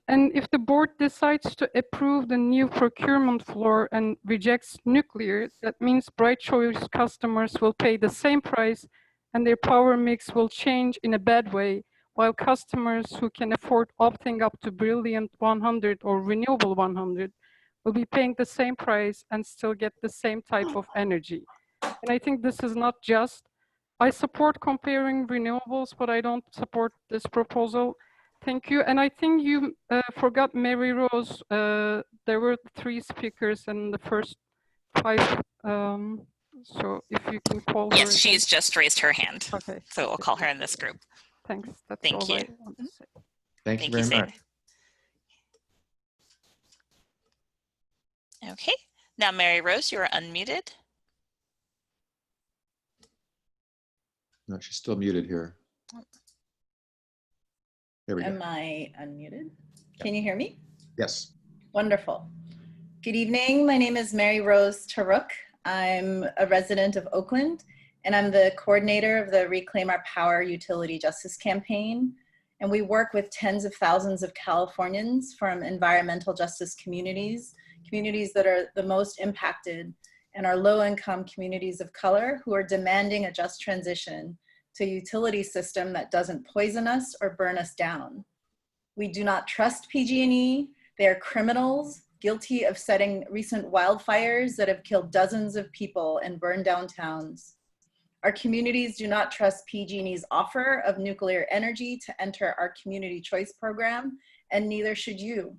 And if the board decides to approve the new procurement floor and rejects nuclear, that means Bright Choice customers will pay the same price and their power mix will change in a bad way, while customers who can afford opting up to Brilliant 100 or Renewable 100 will be paying the same price and still get the same type of energy. And I think this is not just. I support comparing renewables, but I don't support this proposal. Thank you. And I think you forgot Mary Rose. There were 3 speakers in the first 5. So if you can call her. Yes, she's just raised her hand. Okay. So we'll call her in this group. Thanks. That's Thank all you. I want to say. Thank you very much. Okay. Now, Mary Rose, you're unmuted. No, she's still muted here. There we go. Am I unmuted? Can you hear me? Yes. Wonderful. Good evening. My name is Mary Rose Taruk. I'm a resident of Oakland, and I'm the coordinator of the Reclaim Our Power Utility Justice Campaign. And we work with tens of thousands of Californians from environmental justice communities, communities that are the most impacted, and our low-income communities of color who are demanding a just transition to a utility system that doesn't poison us or burn us down. We do not trust PG&E. They are criminals guilty of setting recent wildfires that have killed dozens of people and burned down towns. Our communities do not trust PG&E's offer of nuclear energy to enter our community choice program, and neither should you.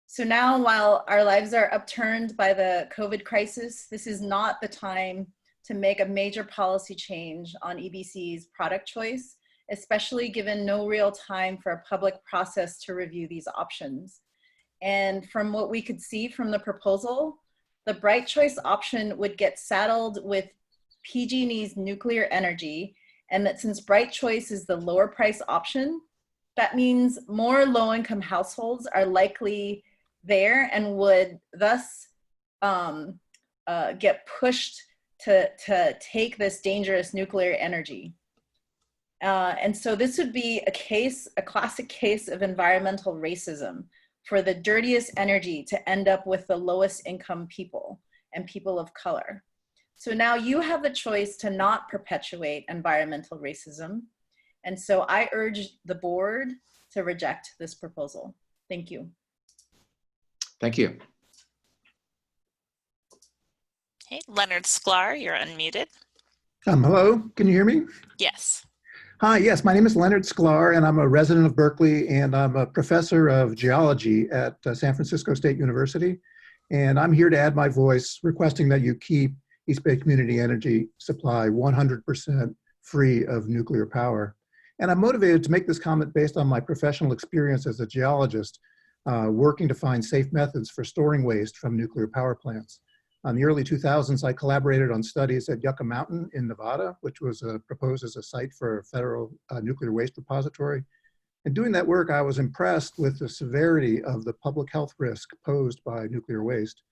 So now, while our lives are upturned by the COVID crisis, this is not the time to make a major policy change on EBC's product choice, especially given no real time for a public process to review these options. And from what we could see from the proposal, the Bright Choice option would get saddled with PG&E's nuclear energy, and that since Bright Choice is the lower price option, that means more low-income households are likely there and would thus get pushed to take this dangerous nuclear energy. And so this would be a classic case of environmental racism, for the dirtiest energy to end up with the lowest income people and people of color. So now you have the choice to not perpetuate environmental racism. And so I urge the board to reject this proposal. Thank you. Thank you. Okay, Leonard Sklar, you're unmuted. Hello, can you hear me? Yes. Hi, yes, my name is Leonard Sklar, and I'm a resident of Berkeley, and I'm a professor of geology at San Francisco State University. And I'm here to add my voice requesting that you keep East Bay Community Energy Supply 100% free of nuclear power. And I'm motivated to make this comment based on my professional experience as a geologist, working to find safe methods for storing waste from nuclear power plants. In the early 2000s, I collaborated on studies at Yucca Mountain in Nevada, which was proposed as a site for a federal nuclear waste repository. And doing that work, I was impressed with the severity of the public health risk posed by nuclear waste.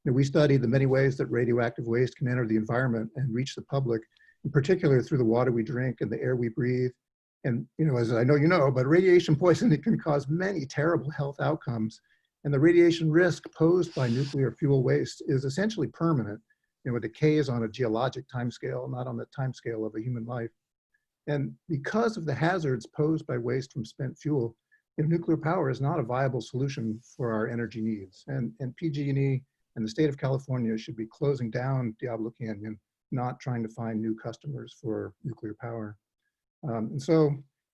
You know, we studied the many ways that radioactive waste can enter the environment and reach the public, in particular through the water we drink and the air we breathe. And, you know, as I know you know, but radiation poisoning can cause many terrible health outcomes. And the radiation risk posed by nuclear fuel waste is essentially permanent. You know, it decays on a geologic timescale, not on the timescale of a human life. And because of the hazards posed by waste from spent fuel, you know, nuclear power is not a viable solution for our energy needs. And PG&E and the state of California should be closing down Diablo Canyon, not trying to find new customers for nuclear power. And so,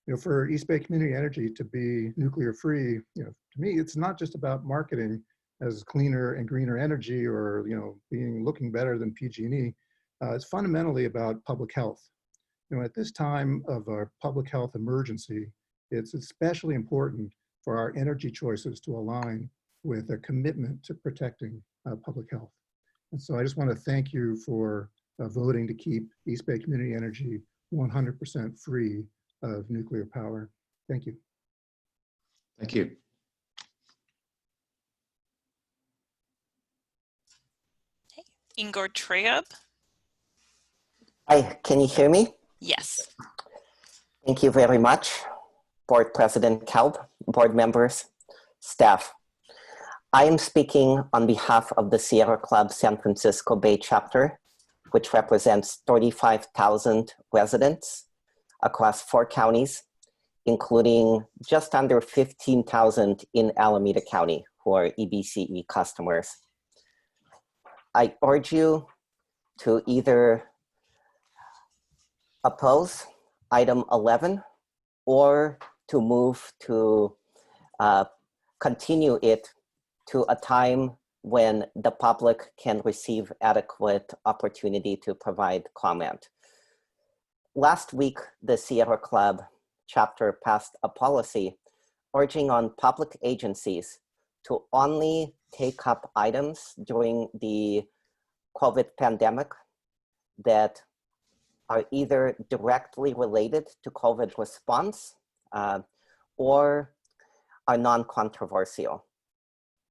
you know, for East Bay Community Energy to be nuclear free, you know, to me, it's not just about marketing as cleaner and greener energy or, you know, looking better than PG&E. It's fundamentally about public health. You know, at this time of our public health emergency, it's especially important for our energy choices to align with a commitment to protecting public health. And so I just want to thank you for voting to keep East Bay Community Energy 100% free of nuclear power. Thank you. Thank you. Ingor Treub. Hi, can you hear me? Yes. Thank you very much, Board President Kalb, board members, staff. I am speaking on behalf of the Sierra Club San Francisco Bay chapter, which represents 35,000 residents across 4 counties, including just under 15,000 in Alameda County, who are EBCE customers. I urge you to either oppose item 11 or to move to continue it to a time when the public can receive adequate opportunity to provide comment. Last week, the Sierra Club chapter passed a policy urging on public agencies to only take up items during the COVID pandemic that are either directly related to COVID response or are non-controversial.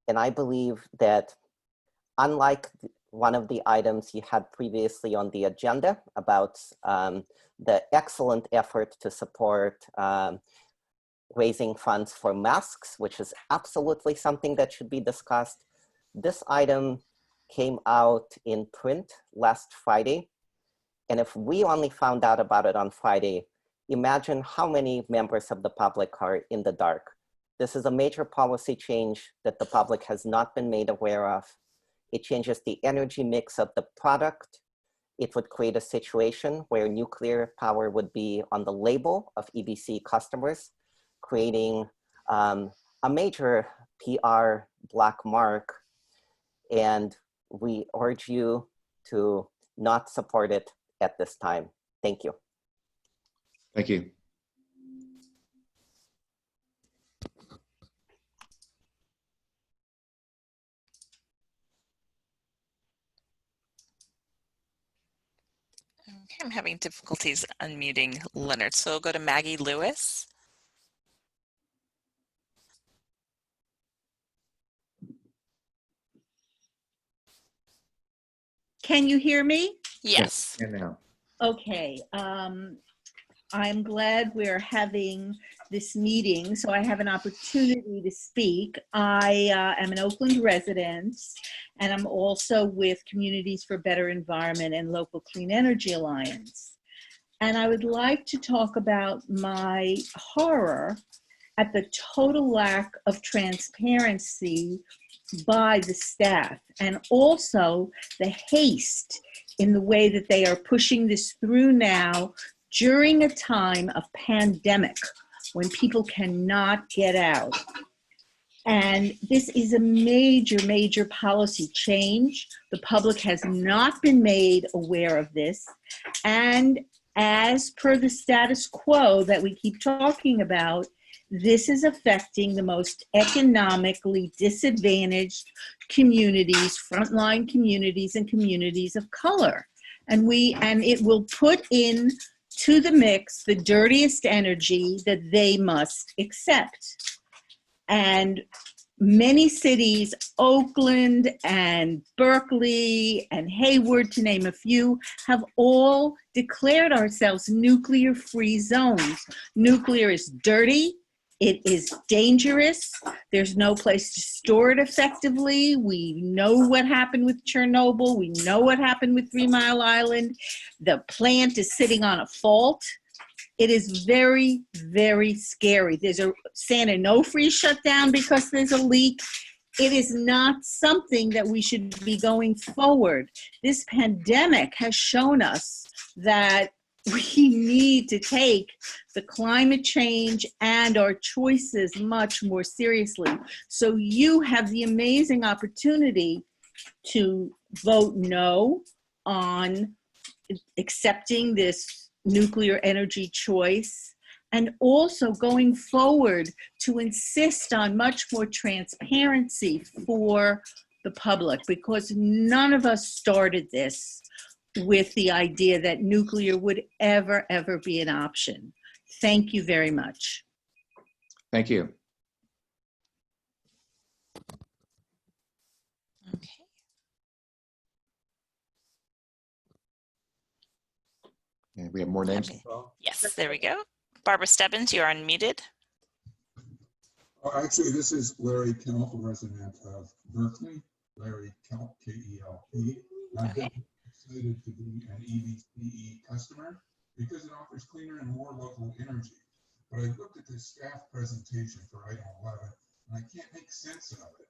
And I believe that unlike one of the items you had previously on the agenda about the excellent effort to support raising funds for masks, which is absolutely something that should be discussed, this item came out in print last Friday. And if we only found out about it on Friday, imagine how many members of the public are in the dark. This is a major policy change that the public has not been made aware of. It changes the energy mix of the product. It would create a situation where nuclear power would be on the label of EBC customers, creating a major PR black mark. And we urge you to not support it at this time. Thank you. Thank you. Okay, I'm having difficulties unmuting Leonard, so we'll go to Maggie Lewis. Can you hear me? Yes. And now. Okay. I'm glad we're having this meeting, so I have an opportunity to speak. I am an Oakland resident, and I'm also with Communities for Better Environment and Local Clean Energy Alliance. And I would like to talk about my horror at the total lack of transparency by the staff, and also the haste in the way that they are pushing this through now during a time of pandemic when people cannot get out. And this is a major, major policy change. The public has not been made aware of this. And as per the status quo that we keep talking about, this is affecting the most economically disadvantaged communities, frontline communities, and communities of color. And it will put in to the mix the dirtiest energy that they must accept. And many cities, Oakland and Berkeley and Hayward, to name a few, have all declared ourselves nuclear-free zones. Nuclear is dirty. It is dangerous. There's no place to store it effectively. We know what happened with Chernobyl. We know what happened with 3 Mile Island. The plant is sitting on a fault. It is very, very scary. There's a San Onofre shutdown because there's a leak. It is not something that we should be going forward. This pandemic has shown us that we need to take the climate change and our choices much more seriously. So you have the amazing opportunity to vote no on accepting this nuclear energy choice, and also going forward to insist on much more transparency for the public, because none of us started this with the idea that nuclear would ever be an option. Thank you very much. Thank you. Okay. And we have more names. Yes, there we go. Barbara Stebbins, you're unmuted. Actually, this is Larry Kelp, a resident of Berkeley. Larry Kelp, K-E-L-P. I've been excited to be an EBCE customer because it offers cleaner and more local energy. But I looked at the staff presentation for item 11, and I can't make sense of it.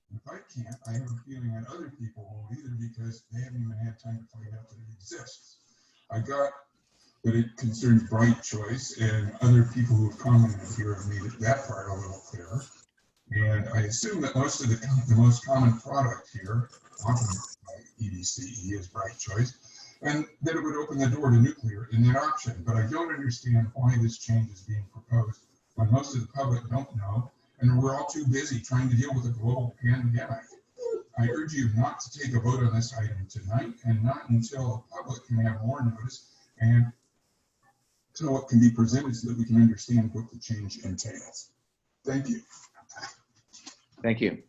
And if I can't, I have a feeling that other people won't either, because they haven't even had time to find out that it exists. I got that it concerns Bright Choice, and other people who have commented here have made that part a little clearer. And I assume that most of the most common product here, often by EBCE, is Bright Choice, and that it would open the door to nuclear in that option. But I don't understand why this change is being proposed when most of the public don't know, and we're all too busy trying to deal with a global pandemic. I urge you not to take a vote on this item tonight, and not until the public can have more notice and so it can be presented so that we can understand what the change entails. Thank you. Thank you.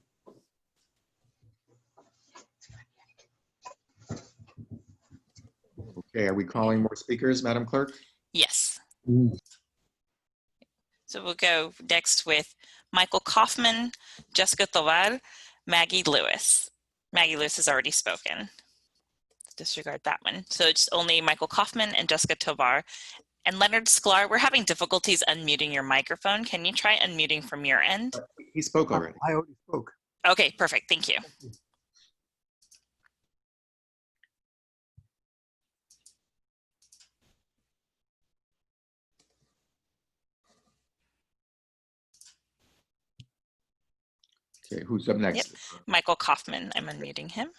Okay, are we calling more speakers, Madam Clerk? Yes. So we'll go next with Michael Kaufman, Jessica Tovar, Maggie Lewis. Maggie Lewis has already spoken. Disregard that one. So it's only Michael Kaufman and Jessica Tovar. And Leonard Sklar, we're having difficulties unmuting your microphone. Can you try unmuting from your end? He spoke already. I already spoke. Okay, perfect. Thank you. Okay, who's up next? Yep. Michael Kaufman, I'm unmuting him.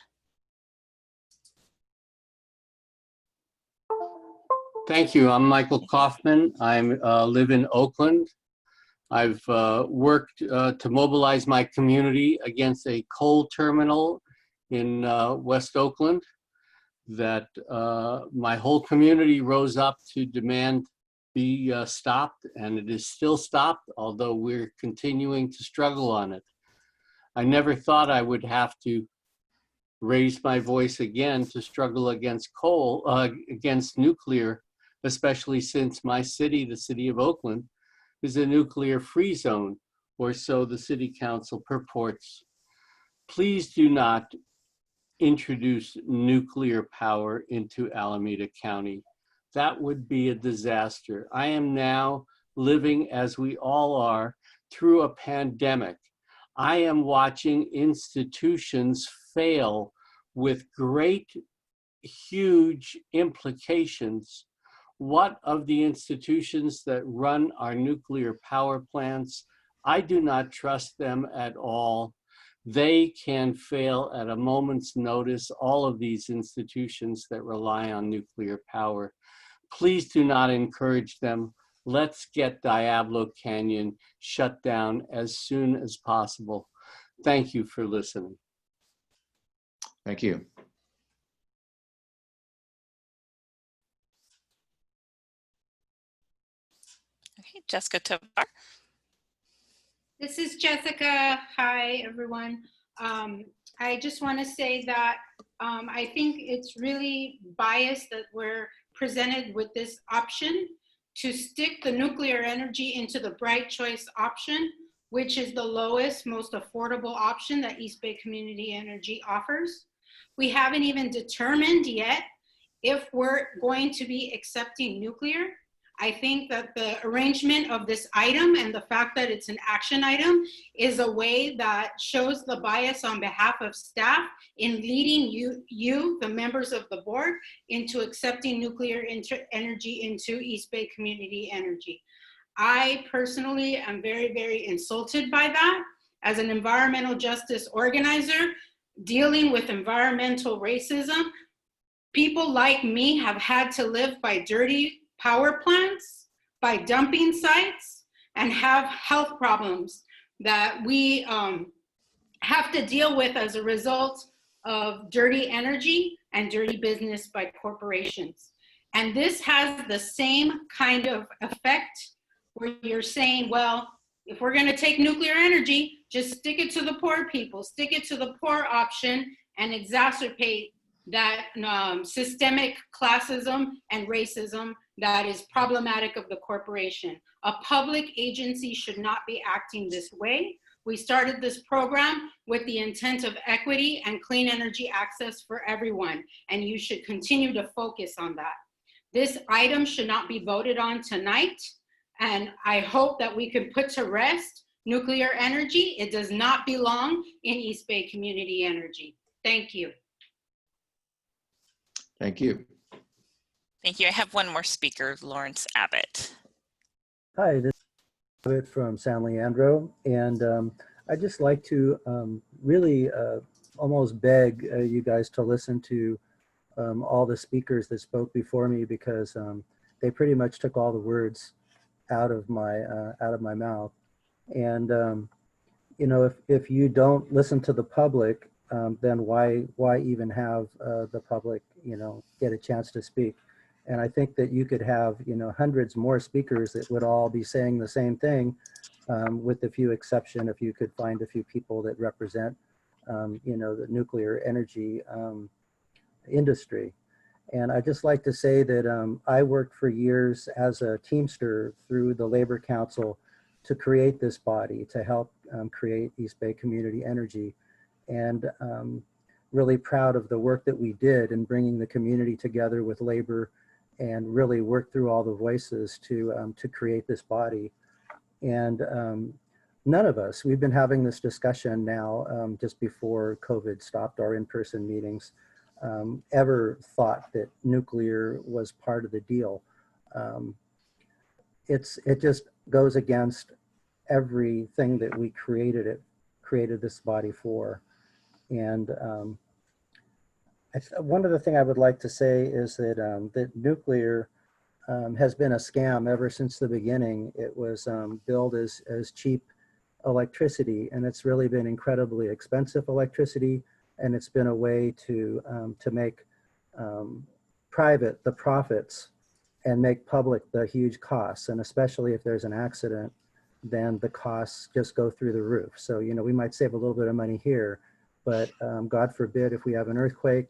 Thank you. I'm Michael Kaufman. I live in Oakland. I've worked to mobilize my community against a coal terminal in West Oakland that my whole community rose up to demand be stopped, and it is still stopped, although we're continuing to struggle on it. I never thought I would have to raise my voice again to struggle against against nuclear, especially since my city, the city of Oakland, is a nuclear-free zone, or so the city council purports. Please do not introduce nuclear power into Alameda County. That would be a disaster. I am now living, as we all are, through a pandemic. I am watching institutions fail with great, huge implications. What of the institutions that run our nuclear power plants? I do not trust them at all. They can fail at a moment's notice, all of these institutions that rely on nuclear power. Please do not encourage them. Let's get Diablo Canyon shut down as soon as possible. Thank you for listening. Thank you. Okay, Jessica Tovar. This is Jessica. Hi, everyone. I just want to say that I think it's really biased that we're presented with this option to stick the nuclear energy into the Bright Choice option, which is the lowest, most affordable option that East Bay Community Energy offers. We haven't even determined yet if we're going to be accepting nuclear. I think that the arrangement of this item and the fact that it's an action item is a way that shows the bias on behalf of staff in leading you, the members of the board, into accepting nuclear energy into East Bay Community Energy. I personally am very, very insulted by that. As an environmental justice organizer dealing with environmental racism, people like me have had to live by dirty power plants, by dumping sites, and have health problems that we have to deal with as a result of dirty energy and dirty business by corporations. And this has the same kind of effect where you're saying, well, if we're going to take nuclear energy, just stick it to the poor people, stick it to the poor option, and exacerbate that systemic classism and racism that is problematic of the corporation. A public agency should not be acting this way. We started this program with the intent of equity and clean energy access for everyone, and you should continue to focus on that. This item should not be voted on tonight, and I hope that we can put to rest nuclear energy. It does not belong in East Bay Community Energy. Thank you. Thank you. Thank you. I have one more speaker, Lawrence Abbott. Hi, this is Abbott from San Leandro, and I'd just like to really almost beg you guys to listen to all the speakers that spoke before me, because they pretty much took all the words out of my mouth. And you know, if you don't listen to the public, then why even have the public, you know, get a chance to speak? And I think that you could have, you know, hundreds more speakers that would all be saying the same thing, with a few exception, if you could find a few people that represent, you know, the nuclear energy industry. And I'd just like to say that I worked for years as a Teamster through the Labor Council to create this body, to help create East Bay Community Energy. And really proud of the work that we did in bringing the community together with labor and really work through all the voices to create this body. And none of us, we've been having this discussion now just before COVID stopped our in-person meetings, ever thought that nuclear was part of the deal. It just goes against everything that we created this body for. And one other thing I would like to say is that that nuclear has been a scam ever since the beginning. It was billed as cheap electricity, and it's really been incredibly expensive electricity, and it's been a way to make private the profits and make public the huge costs. And especially if there's an accident, then the costs just go through the roof. So, you know, we might save a little bit of money here, but God forbid if we have an earthquake,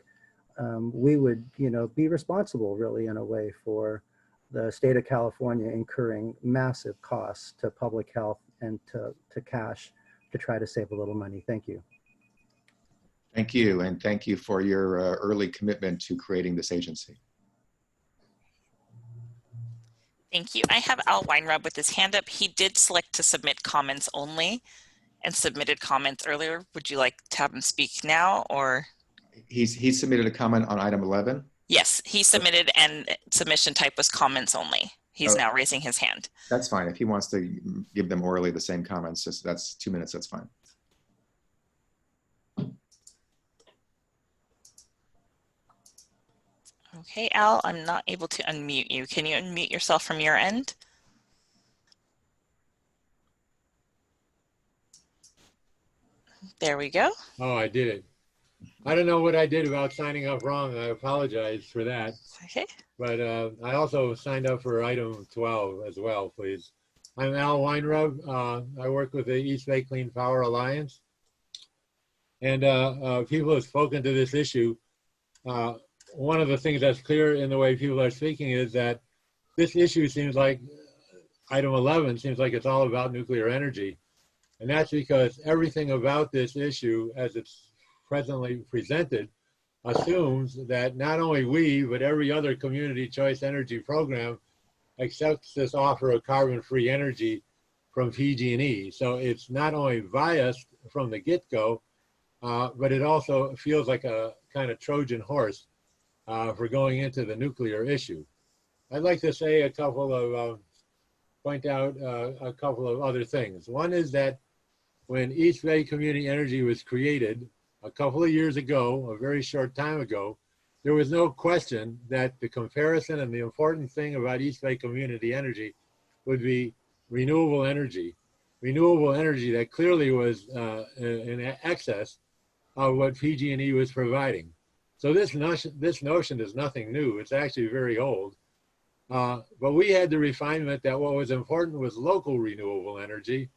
we would, be responsible really in a way for the state of California incurring massive costs to public health and to cash to try to save a little money. Thank you. Thank you, and thank you for your early commitment to creating this agency. Thank you. I have Al Weinrub with his hand up. He did select to submit comments only and submitted comments earlier. Would you like to have him speak now, or? He submitted a comment on item 11. Yes, he submitted, and submission type was comments only. He's Oh. now raising his hand. That's fine. If he wants to give them orally the same comments, that's 2 minutes, that's fine. Okay, Al, I'm not able to unmute you. Can you unmute yourself from your end? There we go. Oh, I did it. I don't know what I did about signing up wrong. I apologize for that. Okay. But I also signed up for item 12 as well, please. I'm Al Weinrub. I work with the East Bay Clean Power Alliance. And people have spoken to this issue. One of the things that's clear in the way people are speaking is that this issue seems like, item 11 seems like it's all about nuclear energy. And that's because everything about this issue, as it's presently presented, assumes that not only we, but every other community choice energy program accepts this offer of carbon-free energy from PG&E. So it's not only biased from the get-go, but it also feels like a kind of Trojan horse for going into the nuclear issue. I'd like to say point out a couple of other things. One is that when East Bay Community Energy was created a couple of years ago, a very short time ago, there was no question that the comparison and the important thing about East Bay Community Energy would be renewable energy. Renewable energy that clearly was in excess of what PG&E was providing. So this notion is nothing new. It's actually very old. But we had the refinement that what was important was local renewable energy,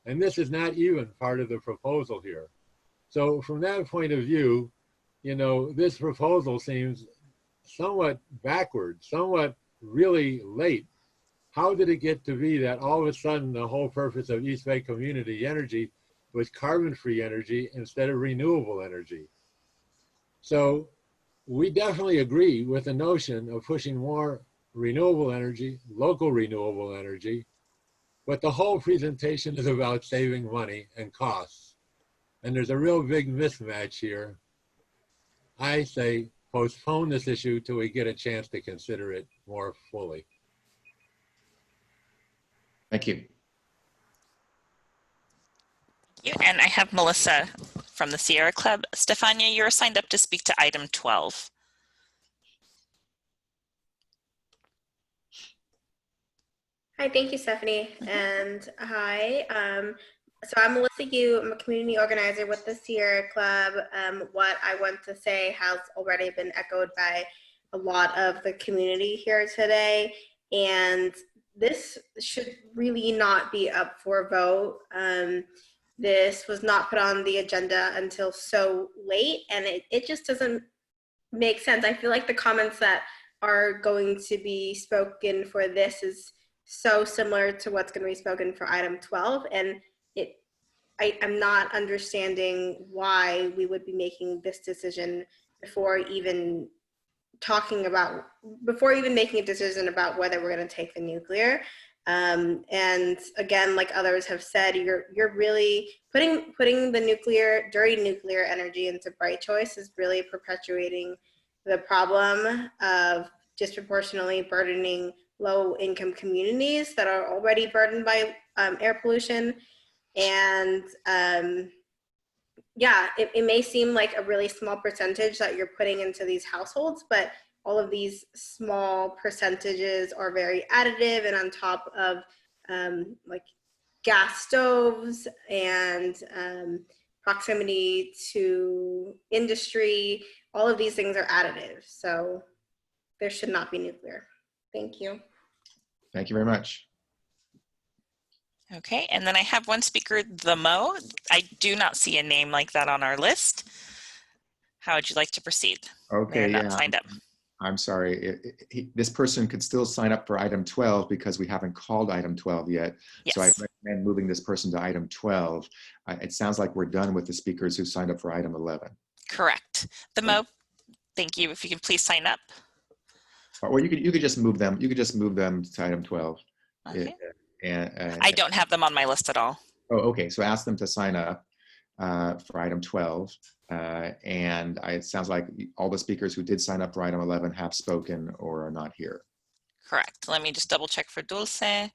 and this is not even part of the proposal here. So from that point of view, this proposal seems somewhat backward, somewhat really late. How did it get to be that all of a sudden the whole purpose of East Bay Community Energy was carbon-free energy instead of renewable energy? So we definitely agree with the notion of pushing more renewable energy, local renewable energy, but the whole presentation is about saving money and costs. And there's a real big mismatch here. I say postpone this issue till we get a chance to consider it more fully. Thank you. And I have Melissa from the Sierra Club. Stefania, you're signed up to speak to item 12. Hi, thank you, Stephanie. And hi, so I'm Melissa Yu. I'm a community organizer with the Sierra Club. What I want to say has already been echoed by a lot of the community here today. And this should really not be up for a vote. This was not put on the agenda until so late, and it just doesn't make sense. I feel like the comments that are going to be spoken for this is so similar to what's going to be spoken for item 12, and I'm not understanding why we would be making this decision before even making a decision about whether we're going to take the nuclear. And again, like others have said, you're really putting the dirty nuclear energy into Bright Choice is really perpetuating the problem of disproportionately burdening low-income communities that are already burdened by air pollution. And yeah, it may seem like a really small percentage that you're putting into these households, but all of these small percentages are very additive and on top of like gas stoves and proximity to industry. All of these things are additive. So there should not be nuclear. Thank you. Thank you very much. Okay, and then I have one speaker, the Mo. I do not see a name like that on our list. How would you like to proceed? Okay, They're not yeah. signed up. I'm sorry. This person could still sign up for item 12 because we haven't called item 12 yet. Yes. So I recommend moving this person to item 12. It sounds like we're done with the speakers who signed up for item 11. Correct. The Mo, thank you. If you can please sign up. Or you could just move them. You could just move them to item 12. Okay. And I don't have them on my list at all. Oh, okay. So ask them to sign up for item 12. And it sounds like all the speakers who did sign up for item 11 have spoken or are not here. Correct. Let me just double check for Dulce.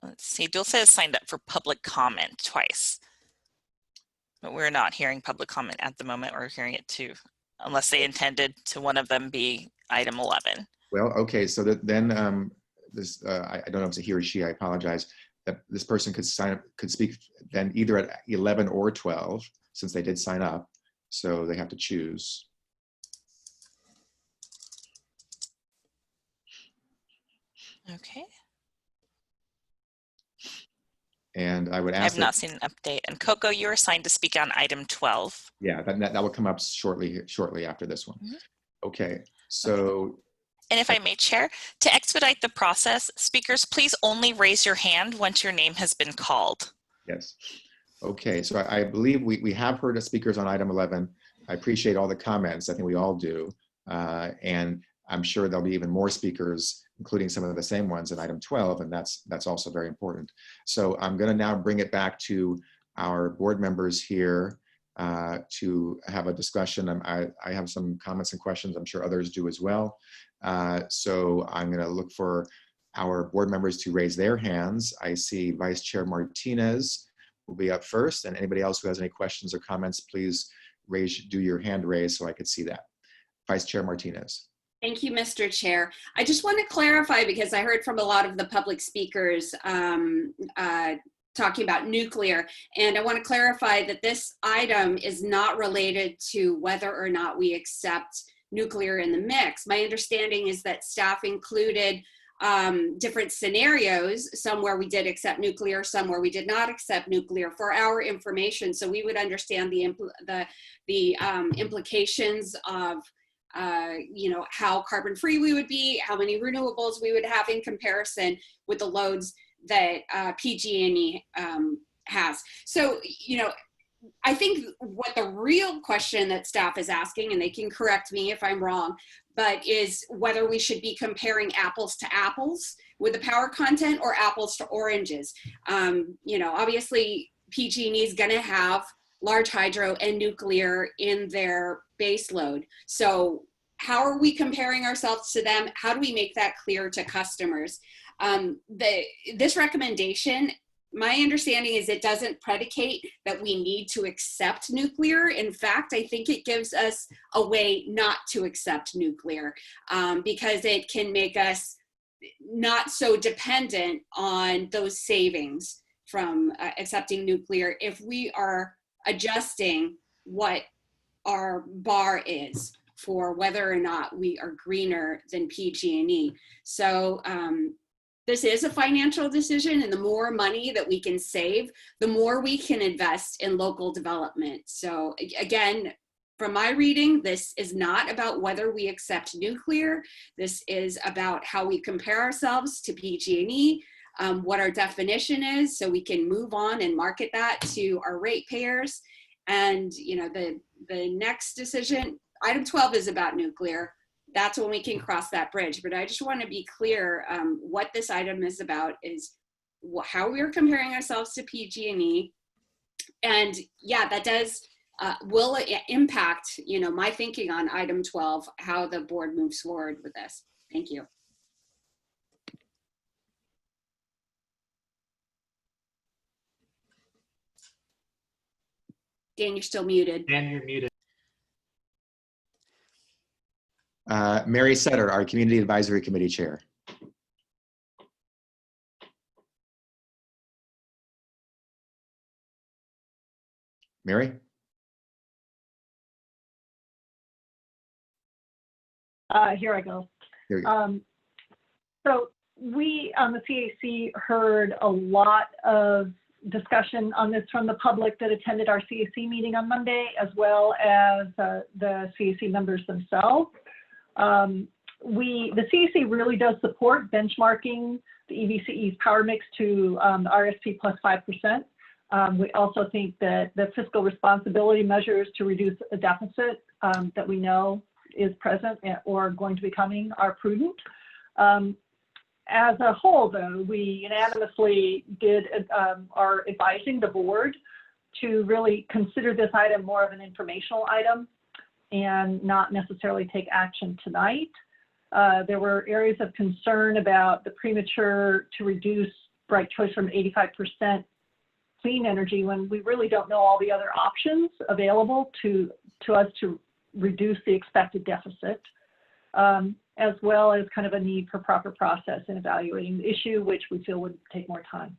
Let's see. Dulce has signed up for public comment twice. But we're not hearing public comment at the moment. We're hearing it to, unless they intended to one of them be item 11. Well, okay. So then I don't know if it's a he or she, I apologize, that this person could speak then either at 11 or 12, since they did sign up. So they have to choose. Okay. And I would I ask have not seen an update. And Coco, you're assigned to speak on item 12. Yeah, that will come up shortly after this one. Okay, so. And if I may, Chair, to expedite the process, speakers, please only raise your hand once your name has been called. Yes. Okay, so I believe we have heard of speakers on item 11. I appreciate all the comments. I think we all do. And I'm sure there'll be even more speakers, including some of the same ones in item 12, and that's also very important. So I'm going to now bring it back to our board members here to have a discussion. I have some comments and questions. I'm sure others do as well. So I'm going to look for our board members to raise their hands. I see Vice Chair Martinez will be up first, and anybody else who has any questions or comments, please do your hand raise so I could see that. Vice Chair Martinez. Thank you, Mr. Chair. I just want to clarify, because I heard from a lot of the public speakers talking about nuclear, and I want to clarify that this item is not related to whether or not we accept nuclear in the mix. My understanding is that staff included different scenarios, some where we did accept nuclear, some where we did not accept nuclear, for our information, so we would understand the implications of how carbon free we would be, how many renewables we would have in comparison with the loads that PG&E has. So, I think what the real question that staff is asking, and they can correct me if I'm wrong, but is whether we should be comparing apples to apples with the power content or apples to oranges. Obviously PG&E is going to have large hydro and nuclear in their base load. So how are we comparing ourselves to them? How do we make that clear to customers? This recommendation, my understanding is it doesn't predicate that we need to accept nuclear. In fact, I think it gives us a way not to accept nuclear because it can make us not so dependent on those savings from accepting nuclear if we are adjusting what our bar is for whether or not we are greener than PG&E. So this is a financial decision, and the more money that we can save, the more we can invest in local development. So again, from my reading, this is not about whether we accept nuclear. This is about how we compare ourselves to PG&E, what our definition is, so we can move on and market that to our ratepayers. And the next decision, item 12 is about nuclear. That's when we can cross that bridge. But I just want to be clear, what this item is about is how we're comparing ourselves to PG&E. And yeah, that does will impact my thinking on item 12, how the board moves forward with this. Thank you. Dan, you're still muted. Dan, you're muted. Mary Setter, our Community Advisory Committee Chair. Mary? Here I go. Here you go. So we on the CAC heard a lot of discussion on this from the public that attended our CAC meeting on Monday, as well as the CAC members themselves. The CAC really does support benchmarking the EVCE's power mix to the RSP plus 5%. We also think that the fiscal responsibility measures to reduce a deficit that we know is present or going to be coming are prudent. As a whole, though, we unanimously are advising the board to really consider this item more of an informational item and not necessarily take action tonight. There were areas of concern about the premature to reduce Bright Choice from 85% clean energy when we really don't know all the other options available to us to reduce the expected deficit, as well as kind of a need for proper process in evaluating the issue, which we feel would take more time.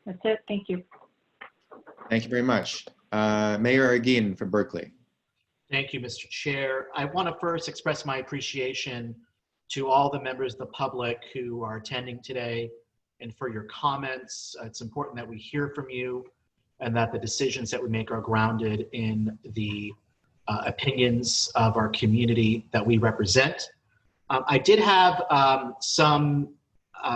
That's it. Thank you. Thank you very much. Mayor Agin from Berkeley. Thank you, Mr. Chair. I want to first express my appreciation to all the members of the public who are attending today and for your comments. It's important that we hear from you and that the decisions that we make are grounded in the opinions of our community that we represent. I did have some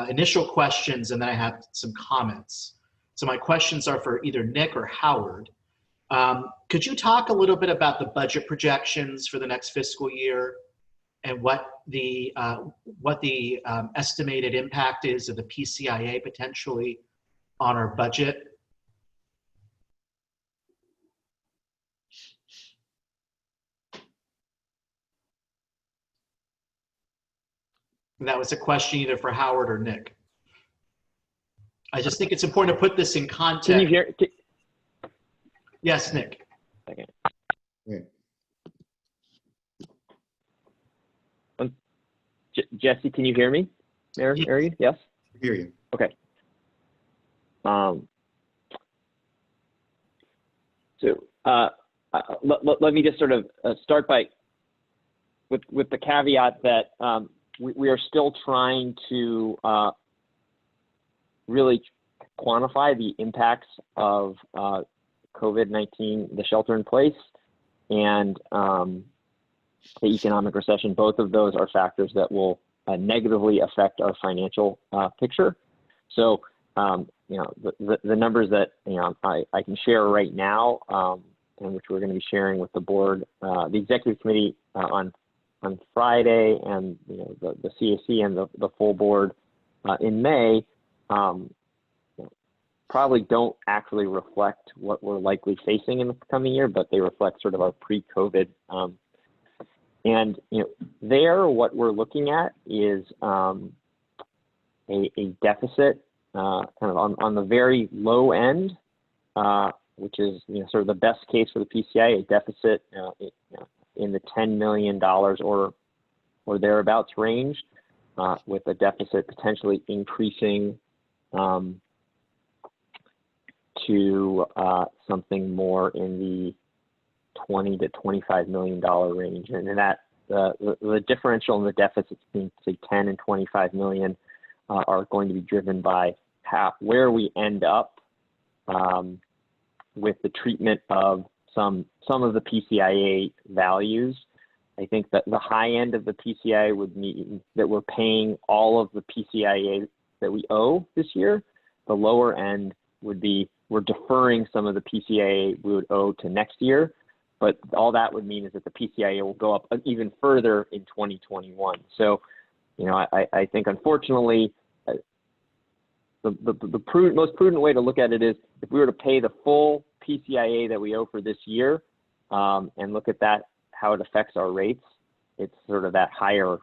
initial questions and then I have some comments. So my questions are for either Nick or Howard. Could you talk a little bit about the budget projections for the next fiscal year and what the estimated impact is of the PCIA potentially on our budget? And that was a question either for Howard or Nick. I just think it's important to put this in context. Can you hear? Yes, Nick. Okay. Jesse, can you hear me? Mary? Yes? I hear you. Okay. Let me just sort of start by with the caveat that we are still trying to really quantify the impacts of COVID-19, the shelter in place, and the economic recession. Both of those are factors that will negatively affect our financial picture. So, the numbers that I can share right now, and which we're going to be sharing with the board, the executive committee on Friday, and the CAC and the full board in May, probably don't actually reflect what we're likely facing in the coming year, but they reflect sort of our pre-COVID. And there, what we're looking at is a deficit kind of on the very low end, which is sort of the best case for the PCI, a deficit in the $10 million or thereabouts range, with a deficit potentially increasing to something more in the $20 to $25 million range, and that the differential in the deficits between say 10 and 25 million are going to be driven by where we end up with the treatment of some of the PCIA values. I think that the high end of the PCIA would mean that we're paying all of the PCIA that we owe this year. The lower end would be we're deferring some of the PCIA we would owe to next year, but all that would mean is that the PCIA will go up even further in 2021. So, I think unfortunately, the most prudent way to look at it is if we were to pay the full PCIA that we owe for this year, and look at that, how it affects our rates, it's sort of that higher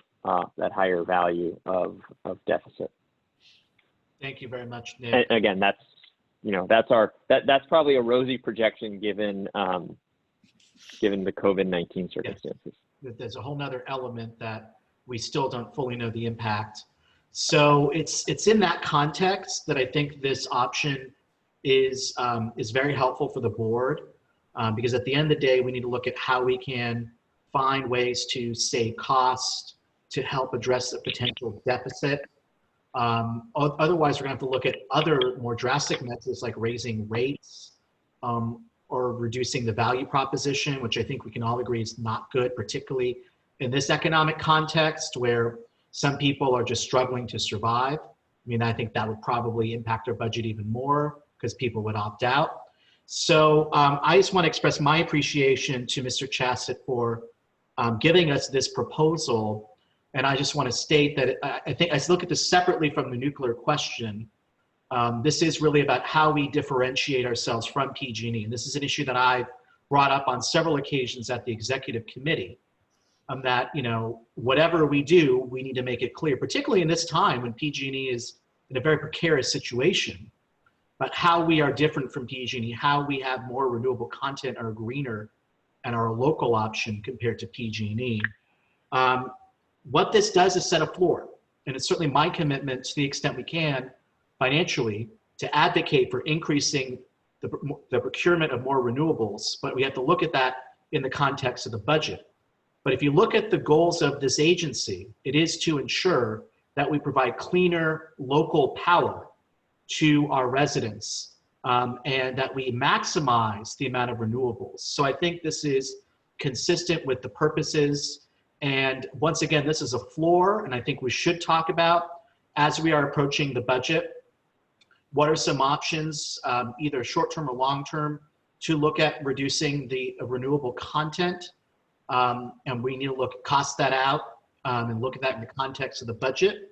value of deficit. Thank you very much, Nick. And again, that's probably a rosy projection given the COVID-19 circumstances. Yes. There's a whole nother element that we still don't fully know the impact. So it's in that context that I think this option is very helpful for the board, because at the end of the day, we need to look at how we can find ways to save costs to help address the potential deficit. Otherwise, we're going to have to look at other more drastic methods like raising rates or reducing the value proposition, which I think we can all agree is not good, particularly in this economic context where some people are just struggling to survive. I mean, I think that would probably impact our budget even more because people would opt out. So I just want to express my appreciation to Mr. Chassett for giving us this proposal. And I just want to state that I think I look at this separately from the nuclear question. This is really about how we differentiate ourselves from PG&E. And this is an issue that I've brought up on several occasions at the executive committee, that, you know, whatever we do, we need to make it clear, particularly in this time when PG&E is in a very precarious situation, but how we are different from PG&E, how we have more renewable content, are greener, and are a local option compared to PG&E. What this does is set a floor, and it's certainly my commitment to the extent we can financially to advocate for increasing the procurement of more renewables, but we have to look at that in the context of the budget. But if you look at the goals of this agency, it is to ensure that we provide cleaner local power to our residents and that we maximize the amount of renewables. So I think this is consistent with the purposes. And once again, this is a floor, and I think we should talk about, as we are approaching the budget, what are some options, either short-term or long-term, to look at reducing the renewable content. And we need to cost that out and look at that in the context of the budget.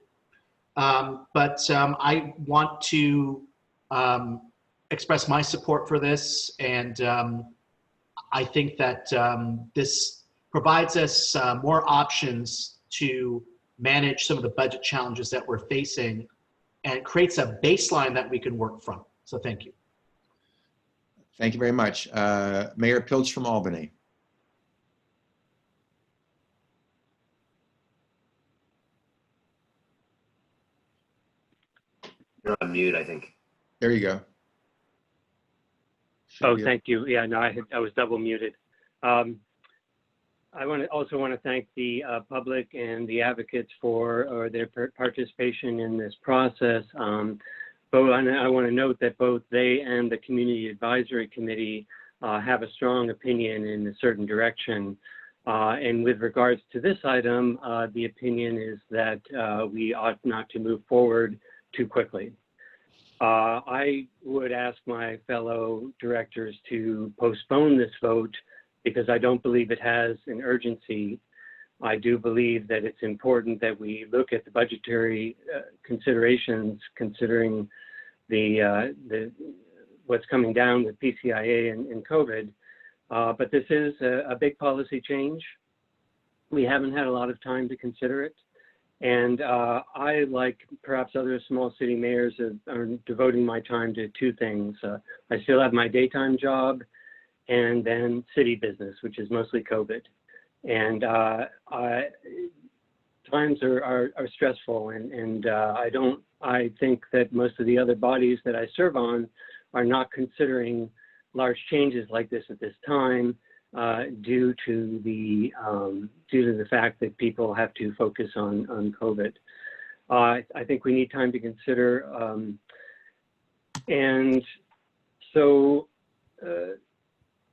But I want to express my support for this, and I think that this provides us more options to manage some of the budget challenges that we're facing and creates a baseline that we can work from. So thank you. Thank you very much. Mayor Pilch from Albany. You're on mute, I think. There you go. Oh, thank you. Yeah, no, I was double muted. I also want to thank the public and the advocates for their participation in this process. And I want to note that both they and the Community Advisory Committee have a strong opinion in a certain direction. And with regards to this item, the opinion is that we ought not to move forward too quickly. I would ask my fellow directors to postpone this vote because I don't believe it has an urgency. I do believe that it's important that we look at the budgetary considerations, considering what's coming down with PCIA and COVID. But this is a big policy change. We haven't had a lot of time to consider it. And I, like perhaps other small city mayors, are devoting my time to two things. I still have my daytime job and then city business, which is mostly COVID. And times are stressful, and I think that most of the other bodies that I serve on are not considering large changes like this at this time due to the fact that people have to focus on COVID. I think we need time to consider, and so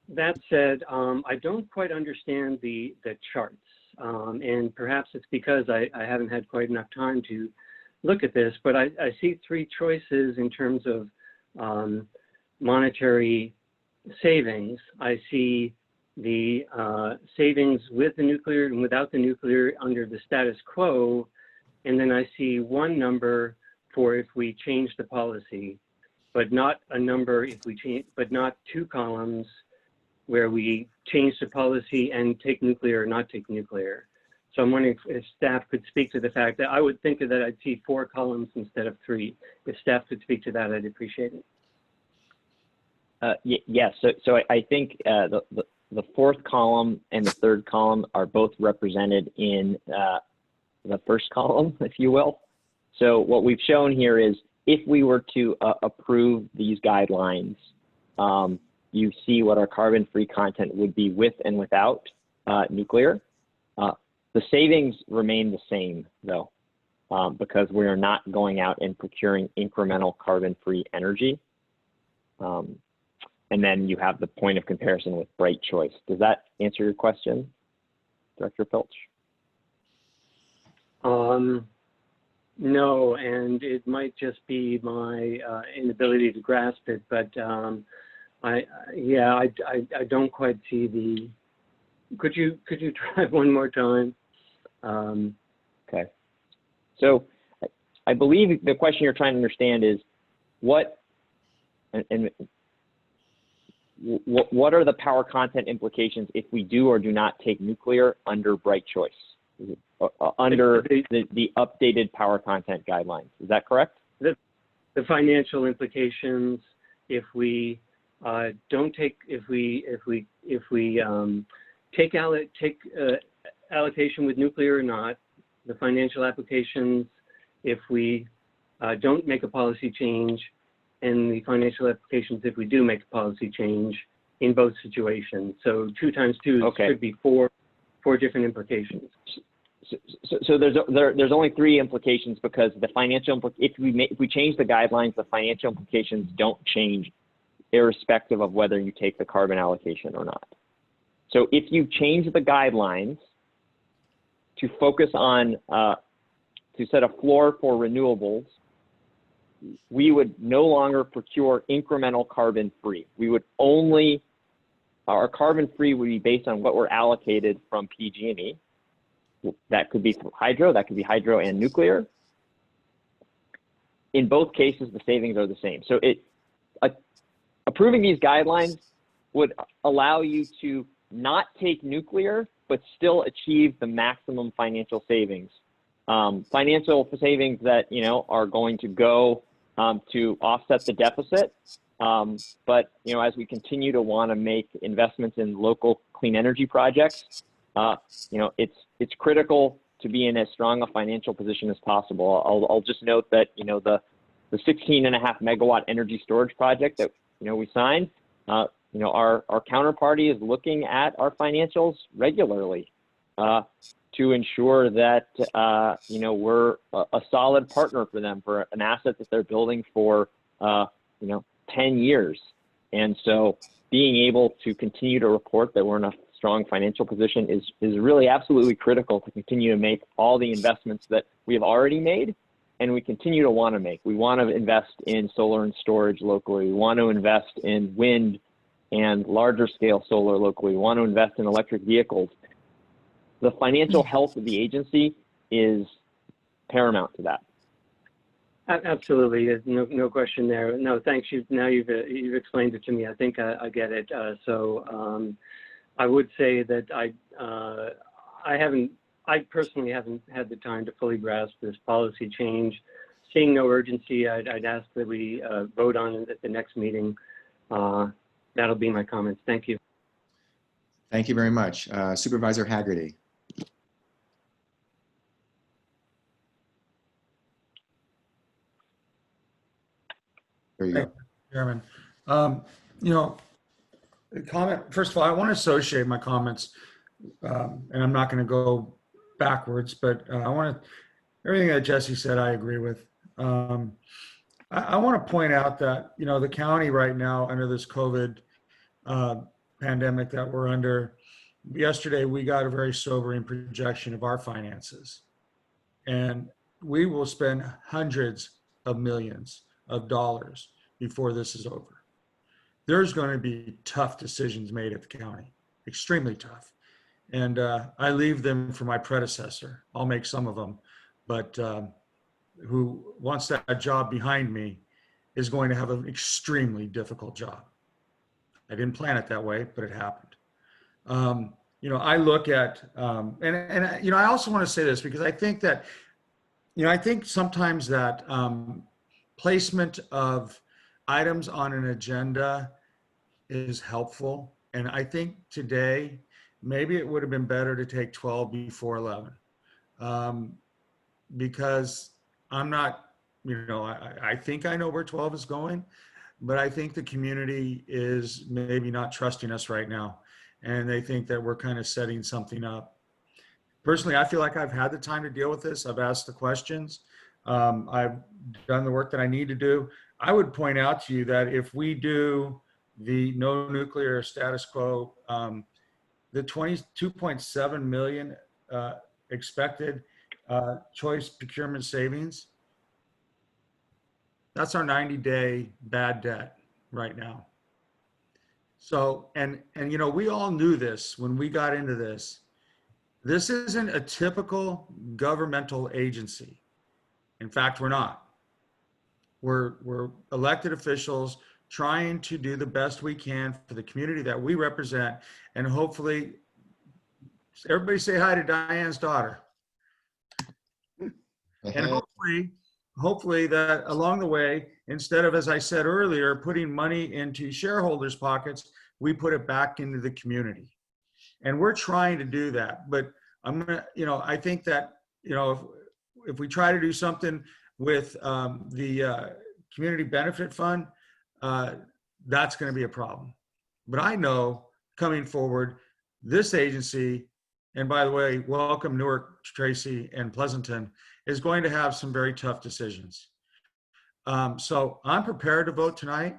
that said, I don't quite understand the charts, and perhaps it's because I haven't had quite enough time to look at this, but I see three choices in terms of monetary savings. I see the savings with the nuclear and without the nuclear under the status quo, and then I see one number for if we change the policy, but not a number if we change, but not two columns where we change the policy and take nuclear or not take nuclear. So I'm wondering if staff could speak to the fact that I would think that I'd see 4 columns instead of 3. If staff could speak to that, I'd appreciate it. Yes, so I think the fourth column and the third column are both represented in the first column, if you will. So what we've shown here is if we were to approve these guidelines, you see what our carbon-free content would be with and without nuclear. The savings remain the same, though. because we are not going out and procuring incremental carbon-free energy. And then you have the point of comparison with Bright Choice. Does that answer your question, Director Pilch? No, and it might just be my inability to grasp it, but I don't quite see the. Could you try one more time? Okay. So I believe the question you're trying to understand is what are the power content implications if we do or do not take nuclear under Bright Choice, under the updated power content guidelines? Is that correct? The financial implications if we don't take take allocation with nuclear or not, the financial applications if we don't make a policy change, and the financial applications if we do make a policy change in both situations. So 2 times 2 could be four different implications. So there's only 3 implications because the financial if we change the guidelines, the financial implications don't change, irrespective of whether you take the carbon allocation or not. So if you change the guidelines to focus on to set a floor for renewables, we would no longer procure incremental carbon free. We would only, our carbon free would be based on what we're allocated from PG&E. That could be hydro, that could be hydro and nuclear. In both cases, the savings are the same. So approving these guidelines would allow you to not take nuclear, but still achieve the maximum financial savings. Financial savings that, are going to go to offset the deficit. But, as we continue to want to make investments in local clean energy projects, it's critical to be in as strong a financial position as possible. I'll just note that, the 16.5 megawatt energy storage project that, we signed, our counterparty is looking at our financials regularly to ensure that, we're a solid partner for them for an asset that they're building for, 10 years. And so being able to continue to report that we're in a strong financial position is really absolutely critical to continue to make all the investments that we have already made and we continue to want to make. We want to invest in solar and storage locally. We want to invest in wind and larger scale solar locally. We want to invest in electric vehicles. The financial health of the agency is paramount to that. Absolutely, there's no question there. No, thanks. You've explained it to me. I think I get it. I would say that I personally haven't had the time to fully grasp this policy change. Seeing no urgency, I'd ask that we vote on it at the next meeting. That'll be my comments. Thank you. Thank you very much. Supervisor Haggerty. There you go. Chairman. First of all, I want to associate my comments, and I'm not going to go backwards, but everything that Jesse said, I agree with. I want to point out that, the county right now under this COVID pandemic that we're under, yesterday we got a very sobering projection of our finances. And we will spend hundreds of millions of dollars before this is over. There's going to be tough decisions made at the county, extremely tough. And I leave them for my predecessor. I'll make some of them, but who wants that job behind me is going to have an extremely difficult job. I didn't plan it that way, but it happened. I look at, I also want to say this because I think that, I think sometimes that placement of items on an agenda is helpful. And I think today, maybe it would have been better to take 12 before 11 because I'm not, I think I know where 12 is going, but I think the community is maybe not trusting us right now. And they think that we're kind of setting something up. personally, I feel like I've had the time to deal with this. I've asked the questions. I've done the work that I need to do. I would point out to you that if we do the no nuclear status quo, the 22.7 million expected choice procurement savings, that's our 90-day bad debt right now. So, and you know, we all knew this when we got into this. This isn't a typical governmental agency. In fact, we're not. We're elected officials trying to do the best we can for the community that we represent, and hopefully, everybody say hi to Diane's daughter. And hopefully that along the way, instead of, as I said earlier, putting money into shareholders' pockets, we put it back into the community. And we're trying to do that. But I'm gonna, you know, I think that, you know, if we try to do something with the community benefit fund, that's going to be a problem. But I know coming forward, this agency, and by the way, welcome Newark, Tracy, and Pleasanton, is going to have some very tough decisions. So I'm prepared to vote tonight,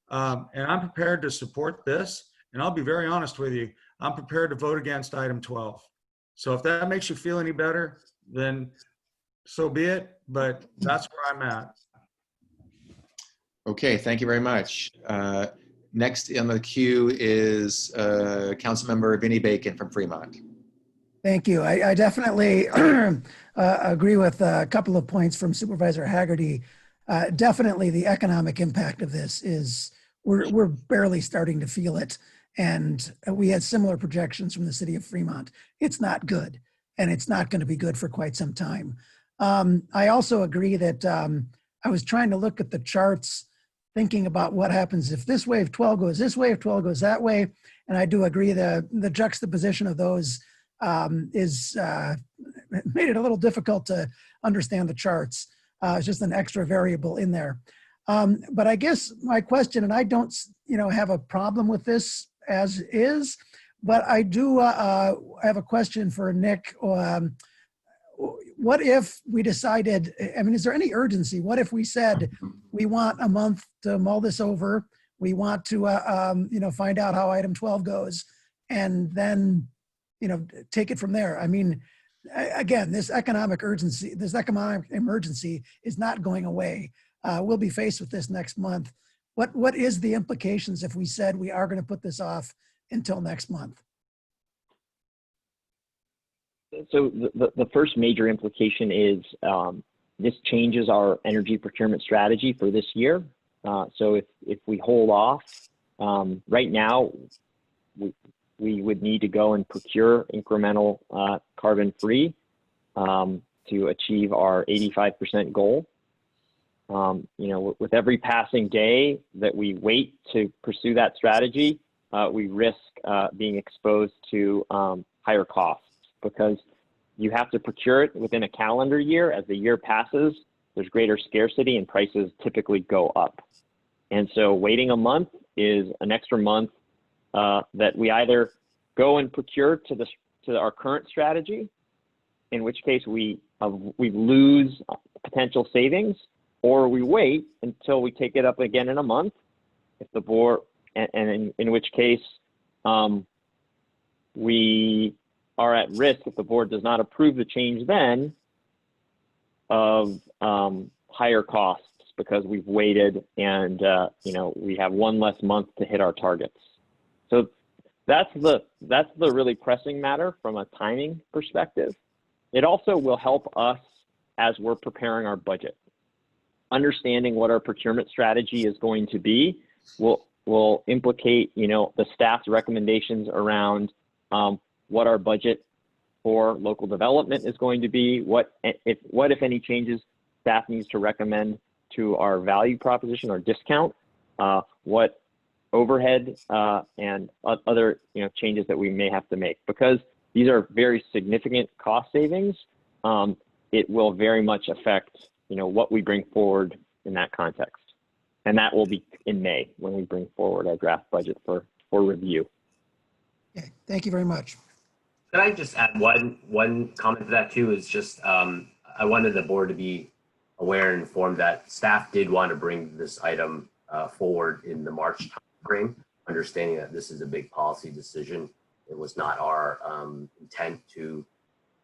and I'm prepared to support this. And I'll be very honest with you, I'm prepared to vote against item 12. So if that makes you feel any better, then so be it, but that's where I'm at. Okay, thank you very much. Next on the queue is Councilmember Vinnie Bacon from Fremont. Thank you. I definitely agree with a couple of points from Supervisor Haggerty. Definitely the economic impact of this is, we're barely starting to feel it. And we had similar projections from the city of Fremont. It's not good, and it's not going to be good for quite some time. I also agree that I was trying to look at the charts, thinking about what happens if this wave 12 goes this way, if 12 goes that way. And I do agree that the juxtaposition of those is made it a little difficult to understand the charts. It's just an extra variable in there. But I guess my question, and I don't, you know, have a problem with this as is, but I do have a question for Nick. What if we decided, I mean, is there any urgency? What if we said, we want a month to mull this over. We want to, you know, find out how item 12 goes, and then, you know, take it from there. I mean, again, this economic urgency, this economic emergency is not going away. We'll be faced with this next month. What is the implications if we said we are going to put this off until next month? So the first major implication is this changes our energy procurement strategy for this year. So if we hold off, right now, we would need to go and procure incremental carbon-free to achieve our 85% goal. You know, with every passing day that we wait to pursue that strategy, we risk being exposed to higher costs, because you have to procure it within a calendar year. As the year passes, there's greater scarcity and prices typically go up. And so waiting a month is an extra month that we either go and procure to our current strategy, in which case we lose potential savings, or we wait until we take it up again in a month, if the board, and in which case we are at risk, if the board does not approve the change then, of higher costs, because we've waited and you know, we have one less month to hit our targets. So that's the really pressing matter from a timing perspective. It also will help us as we're preparing our budget. Understanding what our procurement strategy is going to be will implicate, you know, the staff's recommendations around what our budget for local development is going to be, what if any changes staff needs to recommend to our value proposition or discount, what overhead and other, you know, changes that we may have to make. Because these are very significant cost savings, it will very much affect, you know, what we bring forward in that context. And that will be in May when we bring forward our draft budget for review. Okay, thank you very much. Can I just add one comment to that too? Is just I wanted the board to be aware and informed that staff did want to bring this item forward in the March timeframe, understanding that this is a big policy decision. It was not our intent to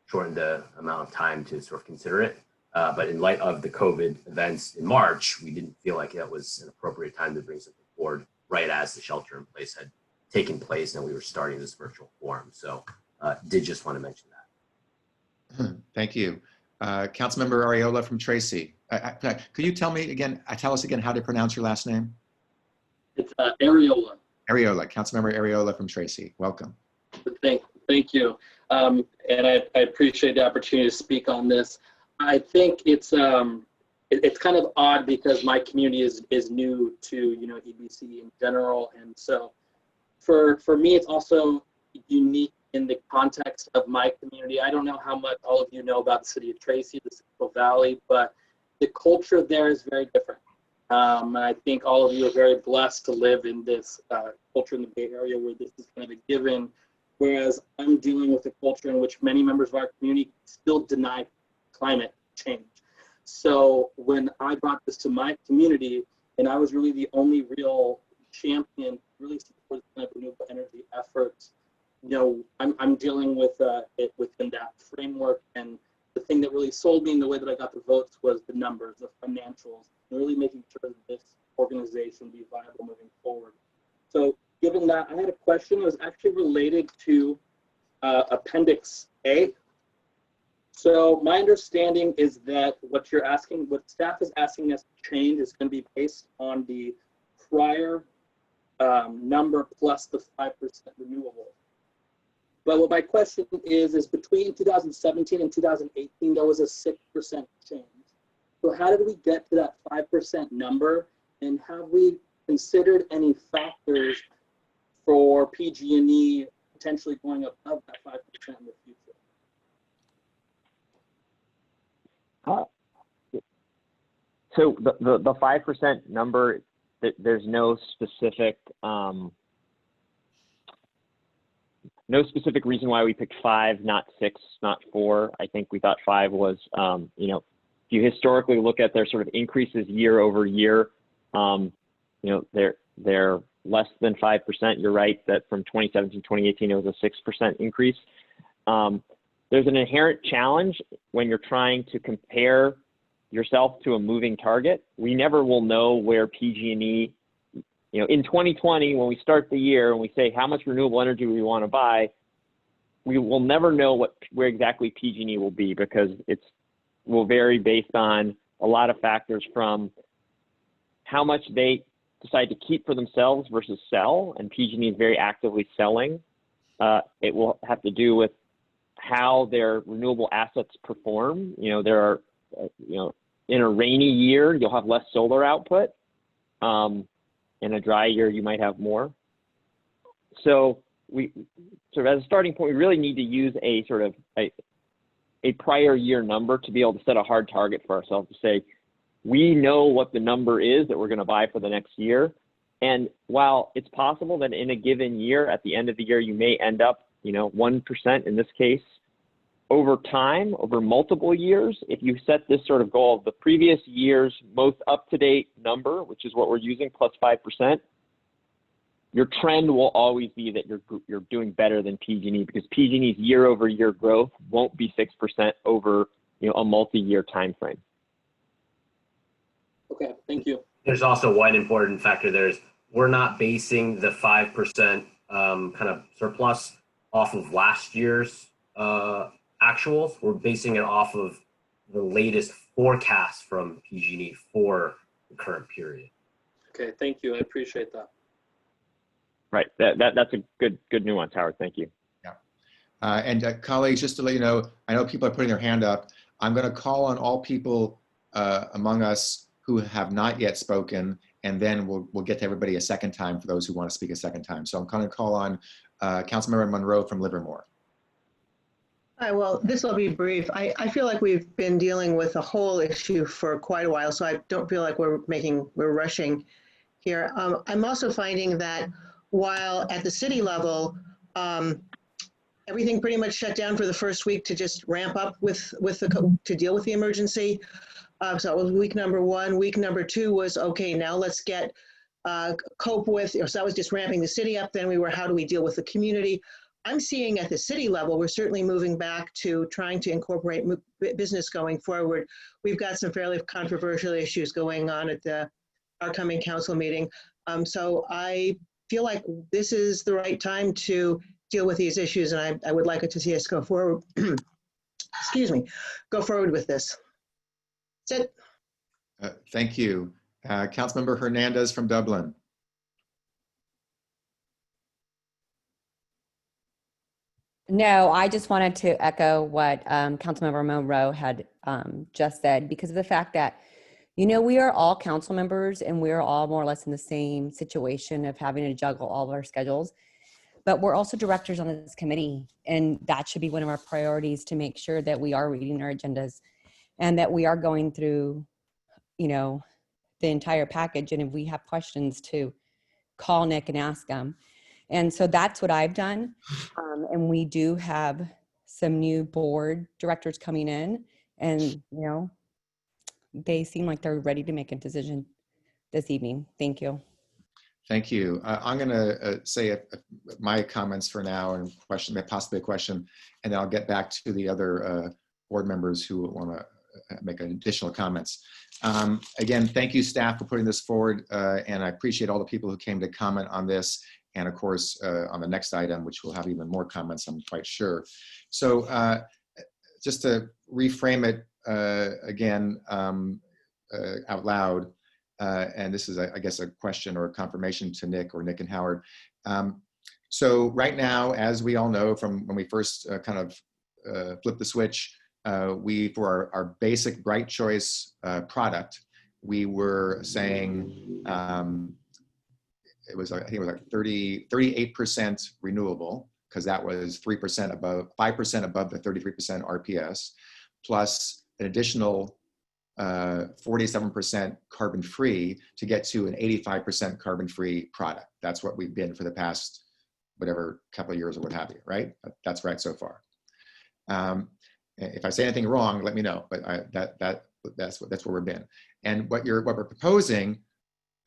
shorten the amount of time to sort of consider it. But in light of the COVID events in March, we didn't feel like that was an appropriate time to bring something forward right as the shelter in place had taken place and we were starting this virtual forum. So did just want to mention that. Thank you. Councilmember Ariola from Tracy. Could you tell us again how to pronounce your last name? It's Ariola. Ariola, Councilmember Ariola from Tracy. Welcome. Thank you. And I appreciate the opportunity to speak on this. I think it's kind of odd because my community is new to EBC in general, and so for me it's also unique in the context of my community. I don't know how much all of you know about the city of Tracy, the Central Valley, but the culture there is very different. And I think all of you are very blessed to live in this culture in the Bay Area where this is kind of a given, whereas I'm dealing with a culture in which many members of our community still deny climate change. So when I brought this to my community, and I was really the only real champion really support kind of renewable energy efforts, I'm dealing with it within that framework. And the thing that really sold me in the way that I got the votes was the numbers, the financials, and really making sure that this organization be viable moving forward. So given that, I had a question that was actually related to Appendix A. So my understanding is that what staff is asking us to change is going to be based on the prior number plus the 5% renewable. But what my question is between 2017 and 2018, there was a 6% change. So how did we get to that 5% number? And have we considered any factors for PG&E potentially going above that 5% in the future? So the 5% number, there's no specific reason why we picked 5, not 6, not 4. I think we thought 5 was, if you historically look at their sort of increases year over year, they're less than 5%. You're right that from 2017 to 2018, it was a 6% increase. There's an inherent challenge when you're trying to compare yourself to a moving target. We never will know where PG&E, in 2020, when we start the year and we say how much renewable energy we want to buy, we will never know where exactly PG&E will be because it will vary based on a lot of factors from how much they decide to keep for themselves versus sell, and PG&E is very actively selling. It will have to do with how their renewable assets perform. There are, in a rainy year, you'll have less solar output. In a dry year, you might have more. So as a starting point, we really need to use a sort of a prior year number to be able to set a hard target for ourselves to say, we know what the number is that we're going to buy for the next year. And while it's possible that in a given year, at the end of the year, you may end up, 1% in this case, over time, over multiple years, if you set this sort of goal of the previous year's most up-to-date number, which is what we're using, plus 5%, your trend will always be that you're doing better than PG&E because PG&E's year-over-year growth won't be 6% over a multi-year time frame. Okay, thank you. There's also one important factor. We're not basing the 5% kind of surplus off of last year's actuals. We're basing it off of the latest forecast from PG&E for the current period. Okay, thank you. I appreciate that. Right. That's a good nuance, Howard. Thank you. Yeah. And colleagues, just to let you know, I know people are putting their hand up. I'm going to call on all people among us who have not yet spoken, and then we'll get to everybody a second time for those who want to speak a second time. So I'm going to call on Councilmember Monroe from Livermore. Hi, well, this will be brief. I feel like we've been dealing with a whole issue for quite a while, so I don't feel like we're rushing here. I'm also finding that while at the city level, everything pretty much shut down for the first week to just ramp up to deal with the emergency. So it was week number 1. Week number 2 was, okay, now let's get cope with, so that was just ramping the city up. Then we were, how do we deal with the community? I'm seeing at the city level, we're certainly moving back to trying to incorporate business going forward. We've got some fairly controversial issues going on at our coming council meeting. So I feel like this is the right time to deal with these issues, and I would like it to see us go forward. Excuse me, go forward with this. That's it. Thank you. Councilmember Hernandez from Dublin. No, I just wanted to echo what Councilmember Monroe had just said, because of the fact that, you know, we are all council members and we are all more or less in the same situation of having to juggle all of our schedules. But we're also directors on this committee, and that should be one of our priorities, to make sure that we are reading our agendas and that we are going through, you know, the entire package. And if we have questions, to call Nick and ask them. And so that's what I've done. And we do have some new board directors coming in, and, you know, they seem like they're ready to make a decision this evening. Thank you. Thank you. I'm going to say my comments for now, and possibly a question, and then I'll get back to the other board members who want to make additional comments. Again, thank you, staff, for putting this forward, and I appreciate all the people who came to comment on this, and of course, on the next item, which will have even more comments, I'm quite sure. So just to reframe it again out loud, and this is, I guess, a question or a confirmation to Nick or Nick and Howard. So right now, as we all know from when we first kind of flipped the switch, for our basic Bright Choice product, we were saying, I think it was like 38% renewable, because that was 5% above the 33% RPS, plus an additional 47% carbon free to get to an 85% carbon free product. That's what we've been for the past, whatever, couple of years or what have you, right? That's right so far. If I say anything wrong, let me know, but that's where we've been. And what we're proposing,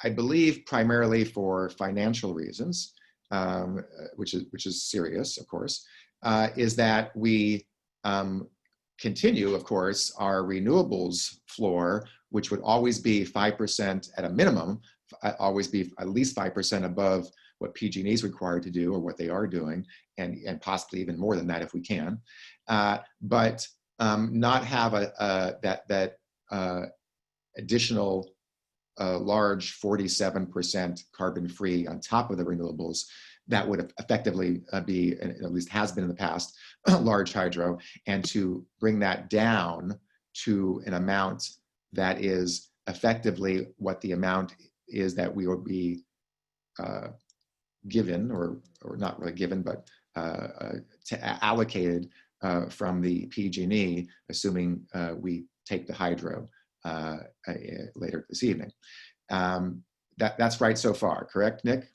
I believe primarily for financial reasons, which is serious, of course, is that we continue, of course, our renewables floor, which would always be 5% at a minimum, always be at least 5% above what PG&E is required to do, or what they are doing, and possibly even more than that if we can, but not have that additional large 47% carbon free on top of the renewables that would effectively be, and at least has been in the past, large hydro, and to bring that down to an amount that is effectively what the amount is that we will be given, or not really given, but allocated from the PG&E, assuming we take the hydro later this evening. That's right so far, correct, Nick?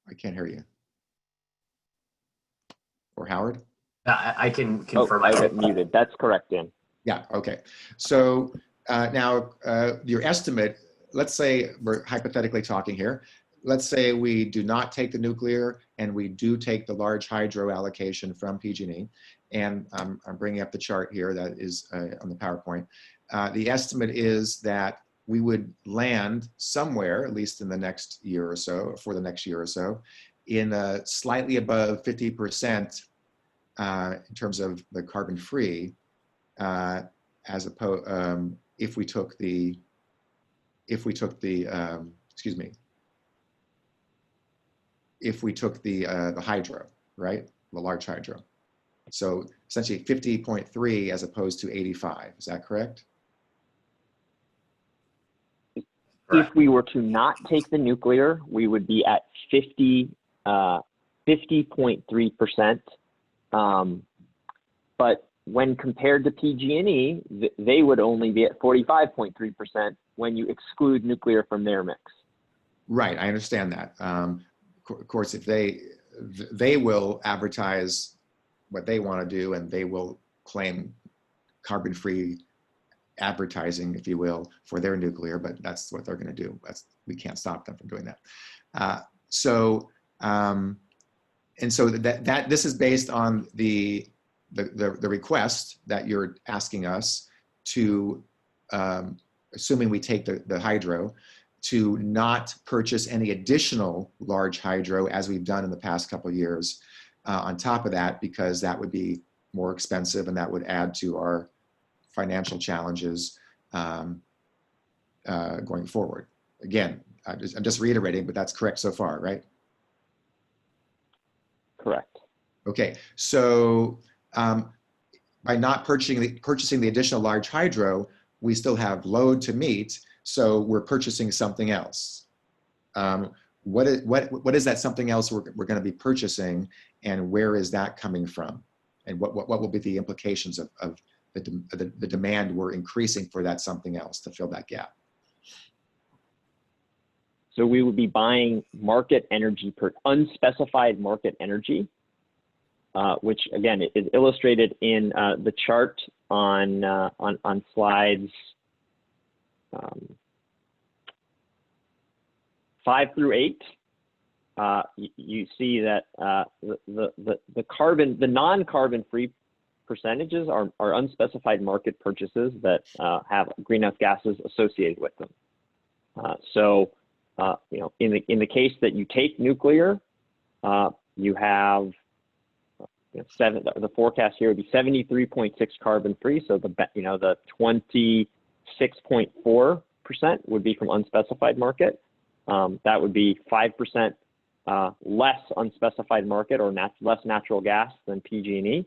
I can't hear you. Or Howard? I can confirm. Oh, I got muted. That's correct, Dan. Yeah, okay. So now your estimate, let's say we're hypothetically talking here. Let's say we do not take the nuclear and we do take the large hydro allocation from PG&E. And I'm bringing up the chart here that is on the PowerPoint. The estimate is that we would land somewhere, at least in the next year or so, for the next year or so, in slightly above 50% in terms of the carbon free, as opposed if we took the hydro, right, the large hydro. So essentially 50.3 as opposed to 85. Is that correct? If we were to not take the nuclear, we would be at 50.3%. But when compared to PG&E, they would only be at 45.3% when you exclude nuclear from their mix. Right, I understand that. Of course, if they will advertise what they want to do, and they will claim carbon-free advertising, if you will, for their nuclear, but that's what they're going to do. We can't stop them from doing that. And so that this is based on the request that you're asking us to, assuming we take the hydro, to not purchase any additional large hydro as we've done in the past couple of years on top of that, because that would be more expensive and that would add to our financial challenges going forward. Again, I'm just reiterating, but that's correct so far, right? Correct. Okay, so by not purchasing the additional large hydro, we still have load to meet, so we're purchasing something else. What is that something else we're going to be purchasing, and where is that coming from? And what will be the implications of the demand we're increasing for that something else to fill that gap? So we would be buying market energy, unspecified market energy, which again is illustrated in the chart on slides 5 through 8. You see that the non-carbon free percentages are unspecified market purchases that have greenhouse gases associated with them. In the case that you take nuclear, you have the forecast here would be 73.6 carbon free. So the 26.4% would be from unspecified market. That would be 5% less unspecified market or less natural gas than PG&E.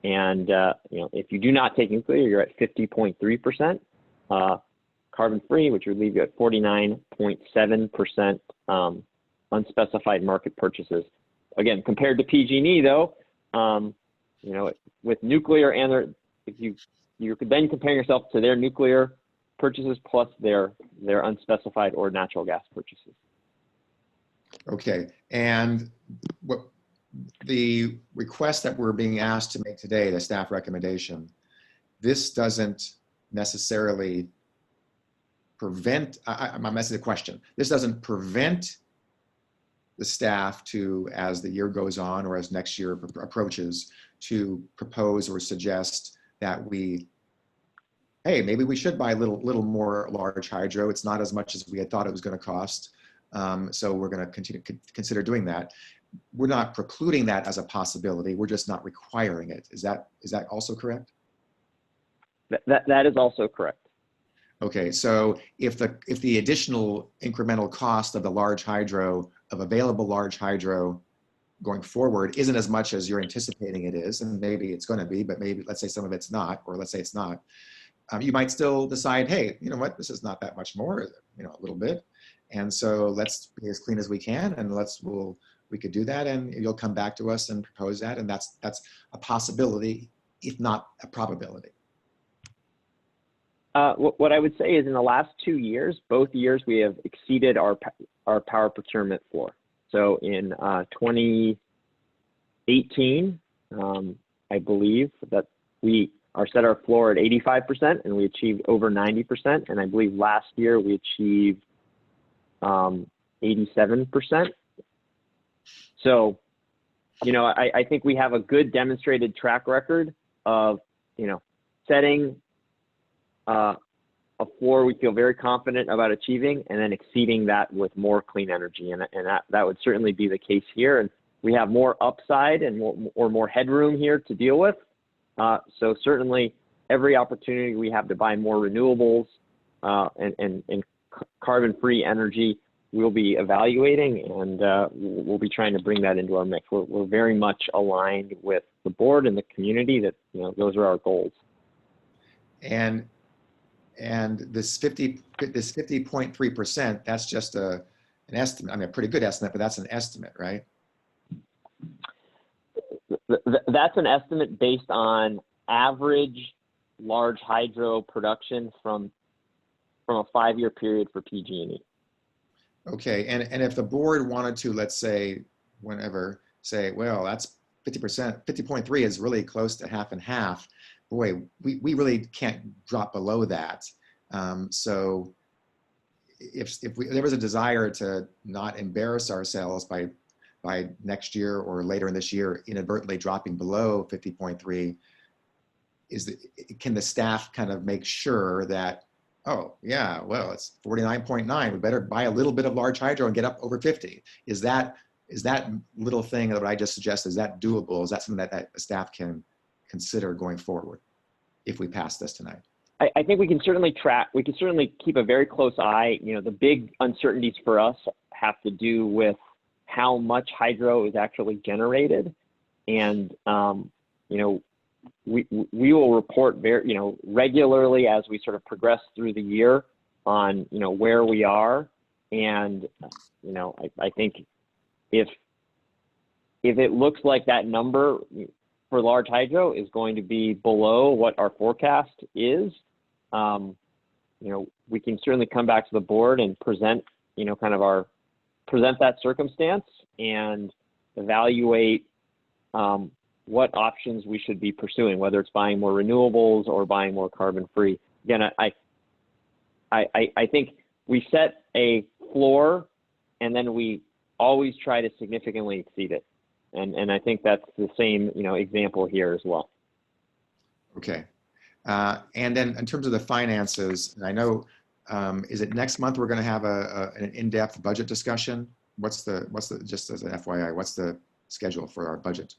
And if you do not take nuclear, you're at 50.3% carbon free, which would leave you at 49.7% unspecified market purchases. Again, compared to PG&E though, with nuclear and you could then compare yourself to their nuclear purchases plus their unspecified or natural gas purchases. Okay, and what the request that we're being asked to make today, the staff recommendation, this doesn't necessarily prevent, I'm asking the question, this doesn't prevent the staff to, as the year goes on or as next year approaches, to propose or suggest that hey, maybe we should buy a little more large hydro. It's not as much as we had thought it was going to cost. So we're going to consider doing that. We're not precluding that as a possibility. We're just not requiring it. Is that also correct? That is also correct. Okay, so if the additional incremental cost of the large hydro, of available large hydro going forward isn't as much as you're anticipating it is, and maybe it's going to be, but maybe let's say some of it's not, or let's say it's not, you might still decide, hey, you know what, this is not that much more, a little bit. And so let's be as clean as we can, and we could do that, and you'll come back to us and propose that, and that's a possibility, if not a probability. What I would say is in the last 2 years, both years we have exceeded our power procurement floor. So in 2018, I believe that we set our floor at 85% and we achieved over 90%. And I believe last year we achieved 87%. So, I think we have a good demonstrated track record of, setting a floor we feel very confident about achieving and then exceeding that with more clean energy. And that would certainly be the case here. And we have more upside and more headroom here to deal with. So certainly every opportunity we have to buy more renewables and carbon-free energy, we'll be evaluating, and we'll be trying to bring that into our mix. We're very much aligned with the board and the community that, those are our goals. And this 50.3%, that's just an estimate. I mean, a pretty good estimate, but that's an estimate, right? That's an estimate based on average large hydro production from a 5-year period for PG&E. Okay, and if the board wanted to, let's say, whenever, say, well, that's 50%, 50.3 is really close to half and half. Boy, we really can't drop below that. So if there was a desire to not embarrass ourselves by next year or later in this year inadvertently dropping below 50.3, can the staff kind of make sure that, oh yeah, well, it's 49.9, we better buy a little bit of large hydro and get up over 50? Is that little thing that I just suggested, is that doable? Is that something that the staff can consider going forward if we pass this tonight? I think we can certainly keep a very close eye. You know, the big uncertainties for us have to do with how much hydro is actually generated. And, you know, we will report regularly as we sort of progress through the year on, you know, where we are. And, you know, I think if it looks like that number for large hydro is going to be below what our forecast is, you know, we can certainly come back to the board and present, you know, present that circumstance and evaluate what options we should be pursuing, whether it's buying more renewables or buying more carbon free. Again, I think we set a floor and then we always try to significantly exceed it. And I think that's the same, you know, example here as well. Okay. And then in terms of the finances, I know, is it next month we're going to have an in-depth budget discussion? What's the just as an FYI, what's the schedule for our budget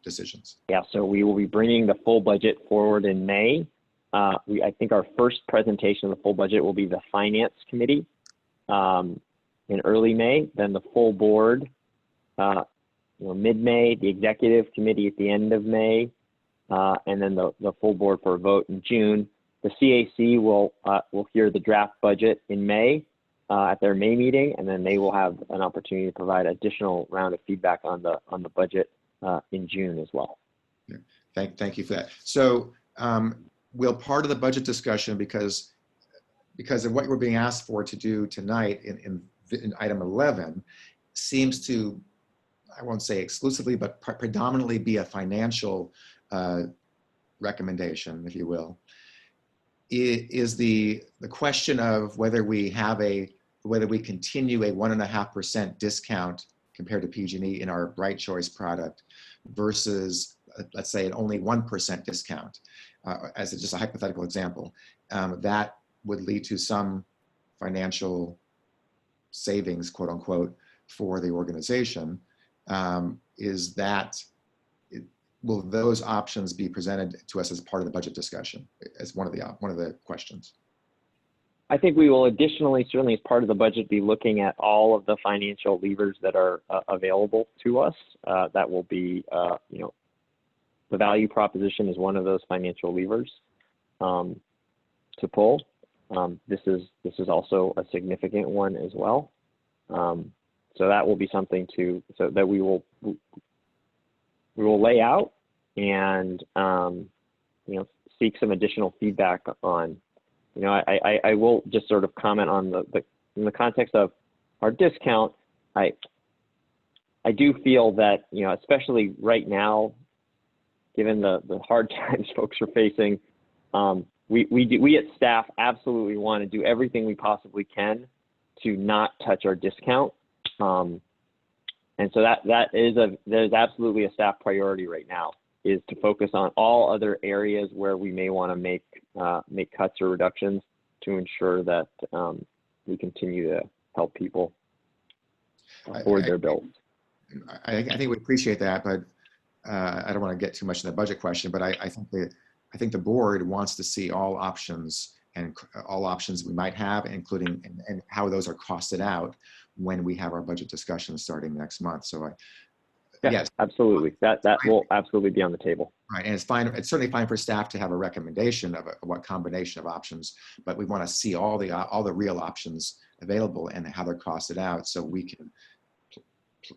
decisions? Yeah, so we will be bringing the full budget forward in May. I think our first presentation of the full budget will be the Finance Committee in early May, then the full board mid-May, the Executive Committee at the end of May, and then the full board for a vote in June. The CAC will hear the draft budget in May at their May meeting, and then they will have an opportunity to provide additional round of feedback on the budget in June as well. Thank you for that. So will part of the budget discussion, because of what we're being asked for to do tonight in item 11, seems to, I won't say exclusively, but predominantly be a financial recommendation, if you will, is the question of whether we continue a 1.5% discount compared to PG&E in our Bright Choice product versus, let's say, an only 1% discount, as just a hypothetical example. That would lead to some financial savings, quote unquote, for the organization. Will those options be presented to us as part of the budget discussion as one of the questions? I think we will additionally, certainly as part of the budget, be looking at all of the financial levers that are available to us. That will be, you know, the value proposition is one of those financial levers to pull. This is also a significant one as well. So that will be something so that we will lay out and you know, seek some additional feedback on. You know, I will just sort of comment on in the context of our discount. I do feel that, you know, especially right now, given the hard times folks are facing, we at staff absolutely want to do everything we possibly can to not touch our discount. And so that is absolutely a staff priority right now, is to focus on all other areas where we may want to make cuts or reductions to ensure that we continue to help people afford their bills. I think we appreciate that, but I don't want to get too much in the budget question, but I think the board wants to see all options and all options we might have, including and how those are costed out when we have our budget discussion starting next month. So yes, absolutely. That will absolutely be on the table. Right, and it's fine. It's certainly fine for staff to have a recommendation of what combination of options, but we want to see all the real options available and how they're costed out, so we can,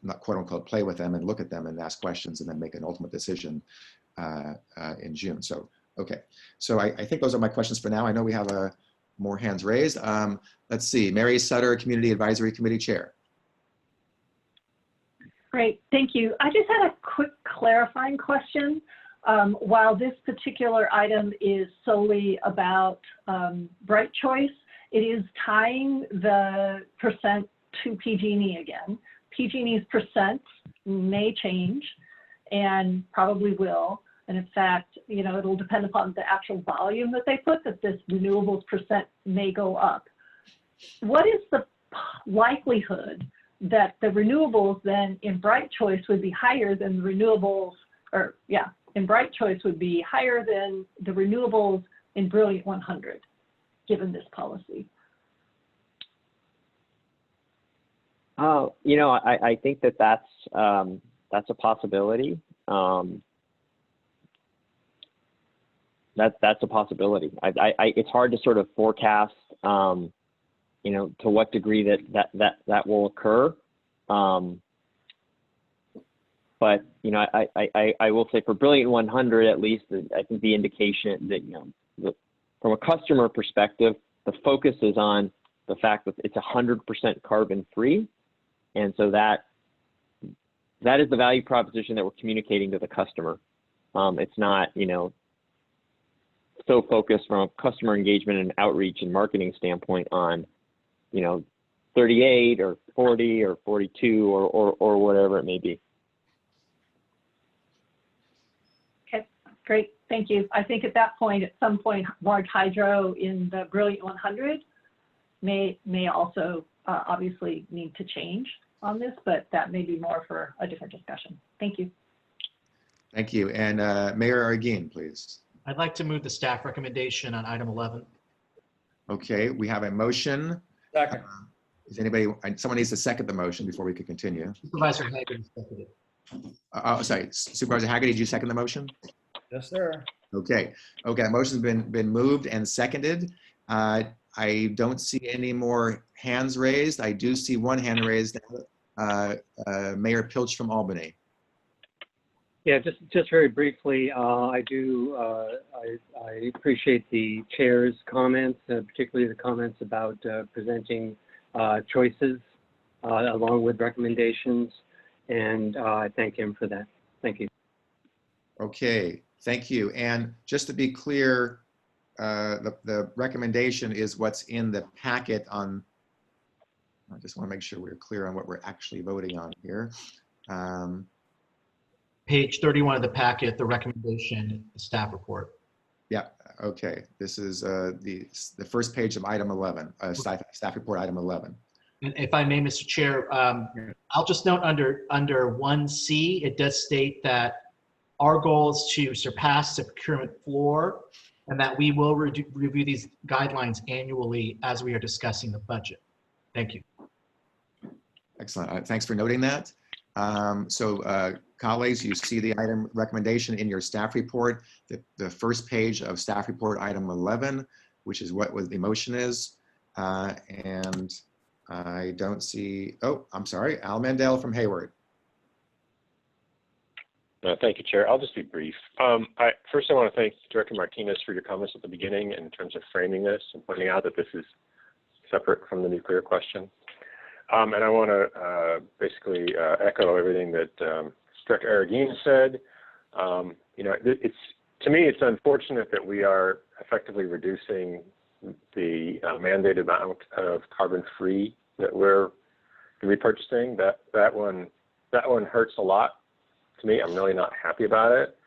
not quote unquote, play with them and look at them and ask questions and then make an ultimate decision in June. So, okay. So I think those are my questions for now. I know we have more hands raised. Let's see, Mary Sutter, Community Advisory Committee Chair. Great, thank you. I just had a quick clarifying question. While this particular item is solely about Bright Choice, it is tying the percent to PG&E again. PG&E's percent may change and probably will. And in fact, you know, it'll depend upon the actual volume that they put, that this renewables percent may go up. What is the likelihood that the renewables then in Bright Choice would be higher than the renewables, or yeah, in Bright Choice would be higher than the renewables in Brilliant 100, given this policy? You know, I think that's a possibility. That's a possibility. It's hard to sort of forecast, you know, to what degree that will occur. But you know, I will say for Brilliant 100, at least, I think the indication that, you know, from a customer perspective, the focus is on the fact that it's 100% carbon free, and so that is the value proposition that we're communicating to the customer. It's not, you know, so focused from a customer engagement and outreach and marketing standpoint on, you know, 38 or 40 or 42 or whatever it may be. Okay, great, thank you. I think at that point, at some point, large hydro in the Brilliant 100 may also obviously need to change on this, but that may be more for a different discussion. Thank you. Thank you. And Mayor Arguin, please. I'd like to move the staff recommendation on item 11. Okay, we have a motion. Second. Is anybody, someone needs to second the motion before we could continue. Supervisor Hagerty seconded. Sorry, Supervisor Hagerty, did you second the motion? Yes, sir. Okay, okay, motion's been moved and seconded. I don't see any more hands raised. I do see one hand raised. Mayor Pilch from Albany. Yeah, just very briefly, I appreciate the chair's comments, particularly the comments about presenting choices along with recommendations, and I thank him for that. Thank you. Okay, thank you. And just to be clear, the recommendation is what's in the packet on, I just want to make sure we're clear on what we're actually voting on here. Page 31 of the packet, the recommendation, the staff report. Yeah, okay. This is the first page of item 11, staff report item 11. And if I may, Mr. Chair, I'll just note under 1C, it does state that our goal is to surpass the procurement floor and that we will review these guidelines annually as we are discussing the budget. Thank you. Excellent. Thanks for noting that. Colleagues, you see the item recommendation in your staff report, the first page of staff report item 11, which is what the motion is. And I don't see, oh, I'm sorry, Al Mandel from Hayward. Thank you, Chair. I'll just be brief. First, I want to thank Director Martinez for your comments at the beginning in terms of framing this and pointing out that this is separate from the nuclear question. And I want to basically echo everything that Director Arguin said. You know, to me, it's unfortunate that we are effectively reducing the mandated amount of carbon-free that we're repurchasing. That one hurts a lot to me. I'm really not happy about it.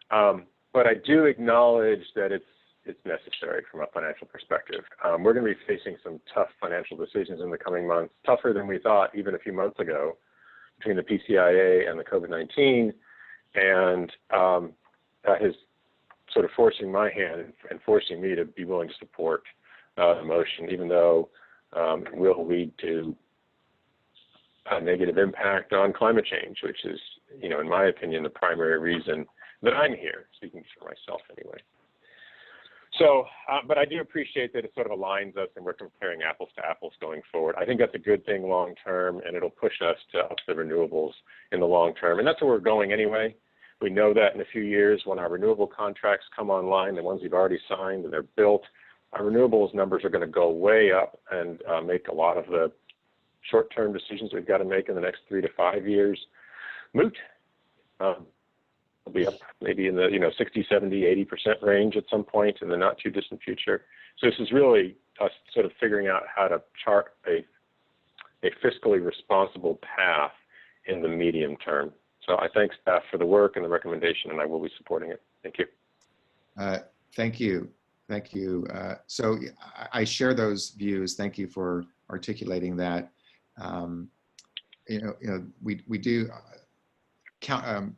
But I do acknowledge that it's necessary from a financial perspective. We're going to be facing some tough financial decisions in the coming months, tougher than we thought even a few months ago, between the PCIA and the COVID-19, and that is sort of forcing my hand and forcing me to be willing to support the motion, even though it will lead to a negative impact on climate change, which is, you know, in my opinion, the primary reason that I'm here, speaking for myself anyway. So, but I do appreciate that it sort of aligns us and we're comparing apples to apples going forward. I think that's a good thing long term, and it'll push us to up the renewables in the long term. And that's where we're going anyway. We know that in a few years when our renewable contracts come online, the ones we've already signed and they're built, our renewables numbers are going to go way up and make a lot of the short-term decisions we've got to make in the next 3 to 5 years moot. It'll be up maybe in the 60, 70, 80% range at some point in the not too distant future. So this is really us sort of figuring out how to chart a fiscally responsible path in the medium term. So I thank staff for the work and the recommendation, and I will be supporting it. Thank you. Thank you. Thank you. So I share those views. Thank you for articulating that. We do count.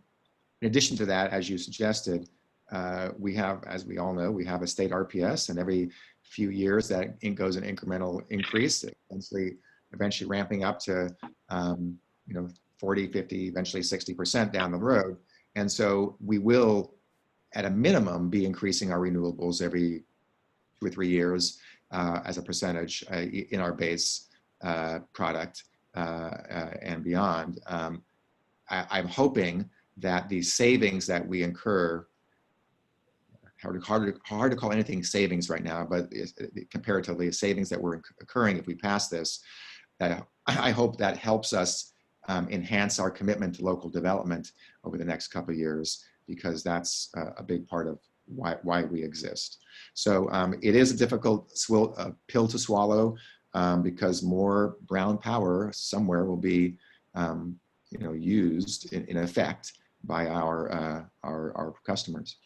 In addition to that, as you suggested, we have, as we all know, we have a state RPS, and every few years that goes an incremental increase, eventually ramping up to 40, 50, eventually 60% down the road. And so we will, at a minimum, be increasing our renewables every 2 or 3 years as a percentage in our base product and beyond. I'm hoping that the savings that we incur, hard to call anything savings right now, but comparatively savings that we're incurring if we pass this, that I hope that helps us enhance our commitment to local development over the next couple of years, because that's a big part of why we exist. So it is a difficult pill to swallow because more brown power somewhere will be used in effect by our customers.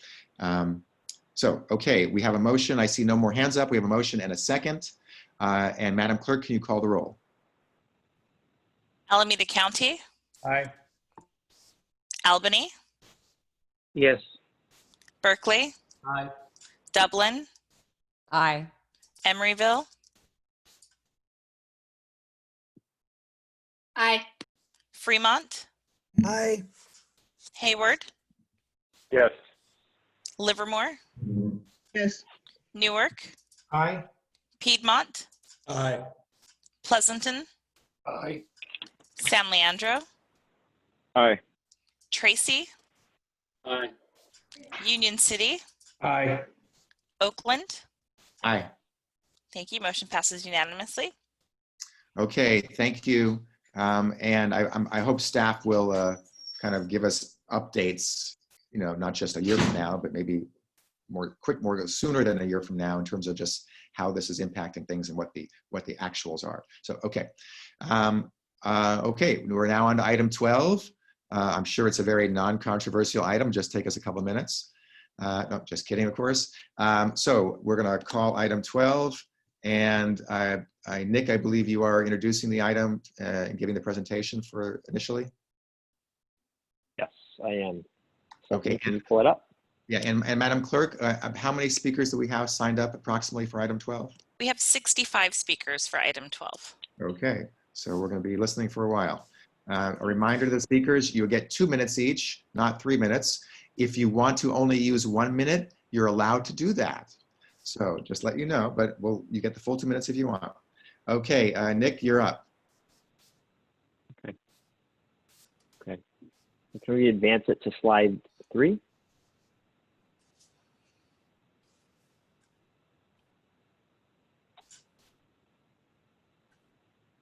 Okay, we have a motion. I see no more hands up. We have a motion and a second. And Madam Clerk, can you call the roll? Alameda County. Aye. Albany. Yes. Berkeley. Aye. Dublin. Aye. Emeryville. Aye. Fremont. Aye. Hayward. Yes. Livermore. Yes. Newark. Aye. Piedmont. Aye. Pleasanton. Aye. San Leandro. Aye. Tracy. Aye. Union City. Aye. Oakland. Aye. Thank you. Motion passes unanimously. Okay, thank you. And I hope staff will kind of give us updates, not just a year from now, but maybe more sooner than a year from now in terms of just how this is impacting things and what the actuals are. So, okay. Okay, we're now on to item 12. I'm sure it's a very non-controversial item. Just take us a couple of minutes. No, just kidding, of course. So we're going to call item 12. And Nick, I believe you are introducing the item and giving the presentation for initially. Yes, I am. So Okay. can you pull it up? Yeah, and Madam Clerk, how many speakers do we have signed up approximately for item 12? We have 65 speakers for item 12. Okay, so we're going to be listening for a while. A reminder to the speakers, you'll get 2 minutes each, not 3 minutes. If you want to only use 1 minute, you're allowed to do that. So just let you know, but you get the full 2 minutes if you want. Okay, Nick, you're up. Okay. Can we advance it to slide 3?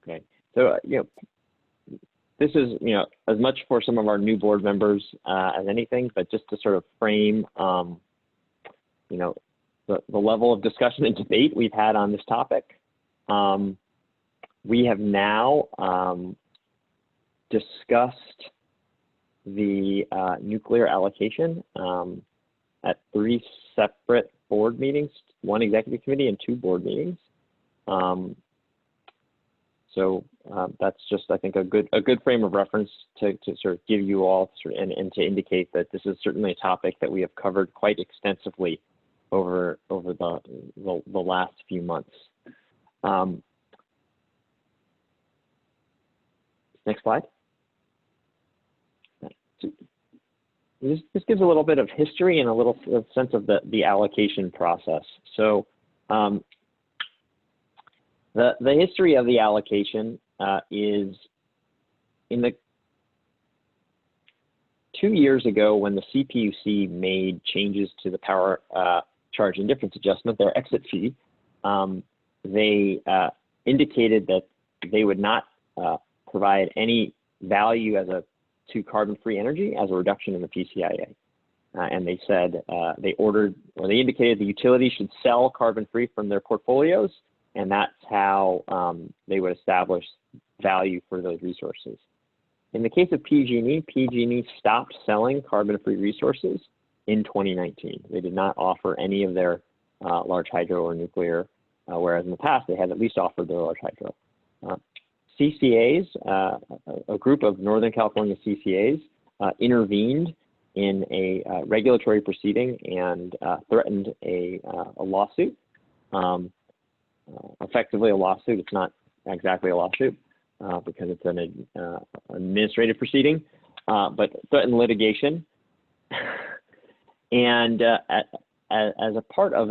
Okay, so this is as much for some of our new board members as anything, but just to sort of frame the level of discussion and debate we've had on this topic. We have now discussed the nuclear allocation at 3 separate board meetings, 1 executive committee and 2 board meetings. So that's just, I think, a good frame of reference to sort of give you all and to indicate that this is certainly a topic that we have covered quite extensively over the last few months. Next slide. This gives a little bit of history and a little sense of the allocation process. So the history of the allocation is 2 years ago, when the CPUC made changes to the power charge indifference adjustment, their exit fee, they indicated that they would not provide any value to carbon-free energy as a reduction in the PCIA. And they said they indicated the utility should sell carbon-free from their portfolios, and that's how they would establish value for those resources. In the case of PG&E, PG&E stopped selling carbon-free resources in 2019. They did not offer any of their large hydro or nuclear, whereas in the past they had at least offered their large hydro. CCAs, a group of Northern California CCAs, intervened in a regulatory proceeding and threatened a lawsuit. Effectively a lawsuit. It's not exactly a lawsuit because it's an administrative proceeding, but threatened litigation. And as a part of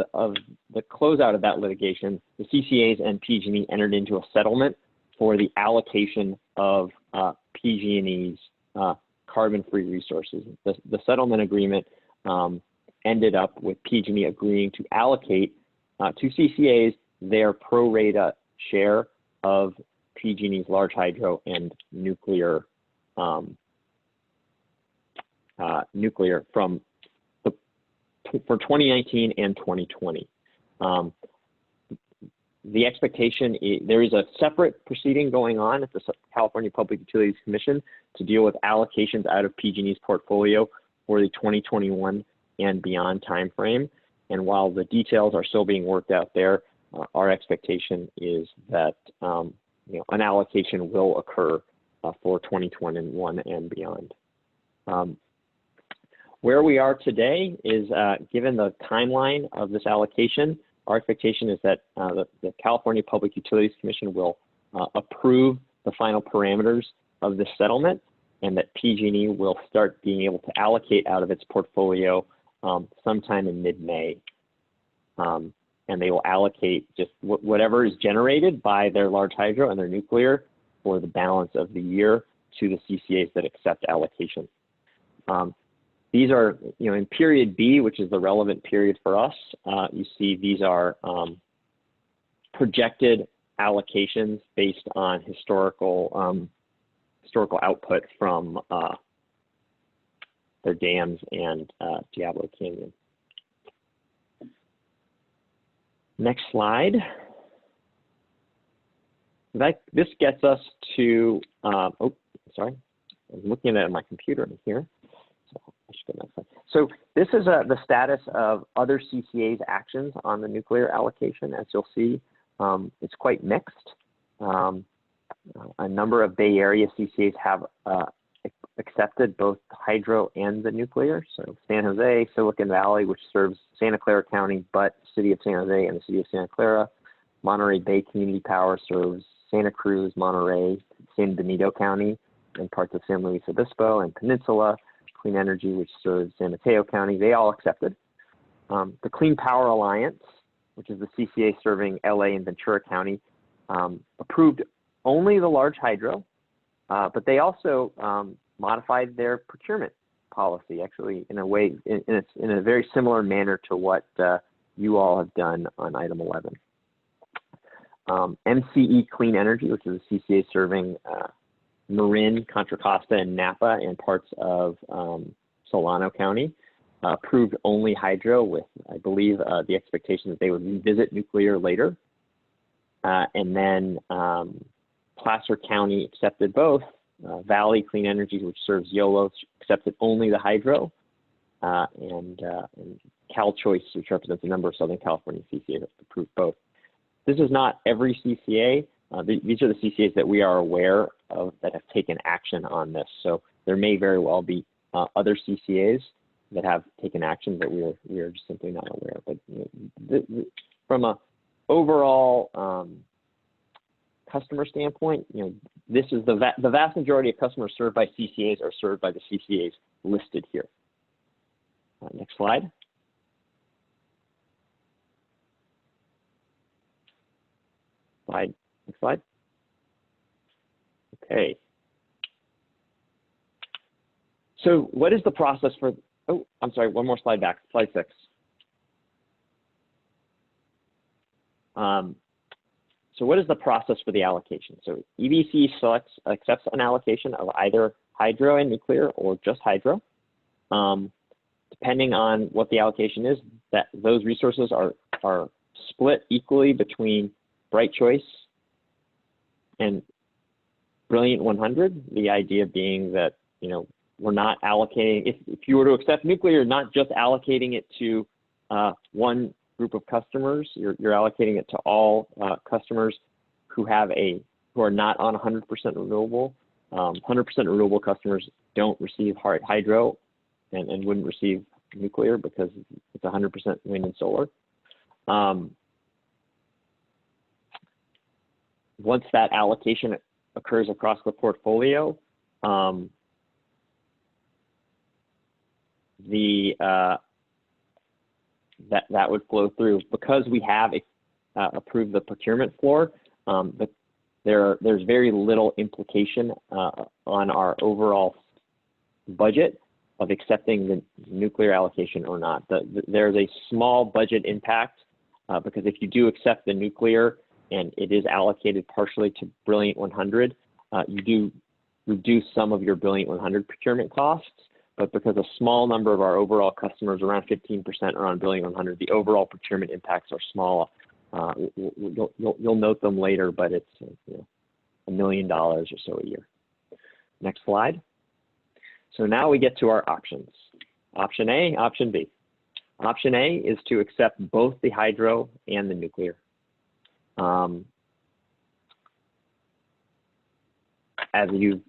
the closeout of that litigation, the CCAs and PG&E entered into a settlement for the allocation of PG&E's carbon-free resources. The settlement agreement ended up with PG&E agreeing to allocate to CCAs their pro rata share of PG&E's large hydro and nuclear for 2019 and 2020. The expectation is there is a separate proceeding going on at the California Public Utilities Commission to deal with allocations out of PG&E's portfolio for the 2021 and beyond timeframe. And while the details are still being worked out there, our expectation is that an allocation will occur for 2021 and beyond. Where we are today is, given the timeline of this allocation, our expectation is that the California Public Utilities Commission will approve the final parameters of this settlement, and that PG&E will start being able to allocate out of its portfolio sometime in mid-May. And they will allocate just whatever is generated by their large hydro and their nuclear for the balance of the year to the CCAs that accept allocation. These are, in period B, which is the relevant period for us, you see these are projected allocations based on historical output from their dams and Diablo Canyon. Next slide. This gets us to, sorry, I'm looking at my computer in here. So this is the status of other CCA's actions on the nuclear allocation. As you'll see, it's quite mixed. A number of Bay Area CCAs have accepted both the hydro and the nuclear. So San Jose, Silicon Valley, which serves Santa Clara County, but City of San Jose and the City of Santa Clara. Monterey Bay Community Power serves Santa Cruz, Monterey, San Benito County, and parts of San Luis Obispo and Peninsula. Clean Energy, which serves San Mateo County, they all accepted. The Clean Power Alliance, which is the CCA serving LA and Ventura County, approved only the large hydro, but they also modified their procurement policy, actually, in a way, in a very similar manner to what you all have done on item 11. MCE Clean Energy, which is a CCA serving Marin, Contra Costa, and Napa, and parts of Solano County, approved only hydro with, I believe, the expectation that they would revisit nuclear later. And then Placer County accepted both. Valley Clean Energy, which serves Yolo, accepted only the hydro. And CalChoice, which represents a number of Southern California CCAs, approved both. This is not every CCA. These are the CCAs that we are aware of that have taken action on this. So there may very well be other CCAs that have taken action that we are just simply not aware of. But from a overall customer standpoint, this is the vast majority of customers served by CCAs are served by the CCAs listed here. Next slide. Next slide. Okay. So what is the process for, oh, I'm sorry, one more slide back, slide 6. So what is the process for the allocation? So EVC accepts an allocation of either hydro and nuclear or just hydro. Depending on what the allocation is, that those resources are split equally between Bright Choice and Brilliant 100. The idea being that, you know, we're not allocating, if you were to accept nuclear, not just allocating it to one group of customers, you're allocating it to all customers who are not on 100% renewable. 100% renewable customers don't receive hydro and wouldn't receive nuclear because it's 100% wind and solar. Once that allocation occurs across the portfolio, that would flow through. Because we have approved the procurement floor, but there's very little implication on our overall budget of accepting the nuclear allocation or not. There's a small budget impact because if you do accept the nuclear and it is allocated partially to Brilliant 100, you do reduce some of your Brilliant 100 procurement costs. But because a small number of our overall customers, around 15%, are on Brilliant 100, the overall procurement impacts are small. You'll note them later, but it's $1 million or so a year. Next slide. So now we get to our options. Option A, option B. Option A is to accept both the hydro and the nuclear. As you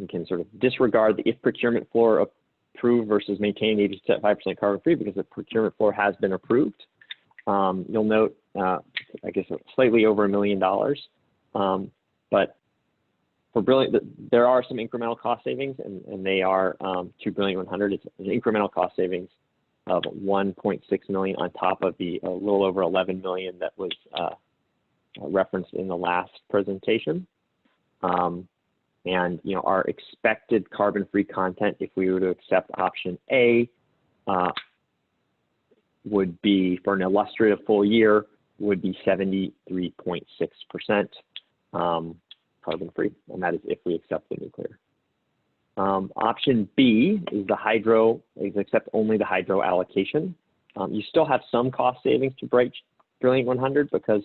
can sort of disregard the if procurement floor approved versus maintain 85% carbon free because the procurement floor has been approved. You'll note, I guess, slightly over $1 million. But for Brilliant, there are some incremental cost savings, and they are to Brilliant 100. It's an incremental cost savings of $1.6 million on top of the little over $11 million that was referenced in the last presentation. And our expected carbon-free content, if we were to accept option A, would be, for an illustrative full year, would be 73.6% carbon-free, and that is if we accept the nuclear. Option B is the hydro, is accept only the hydro allocation. You still have some cost savings to Brilliant 100 because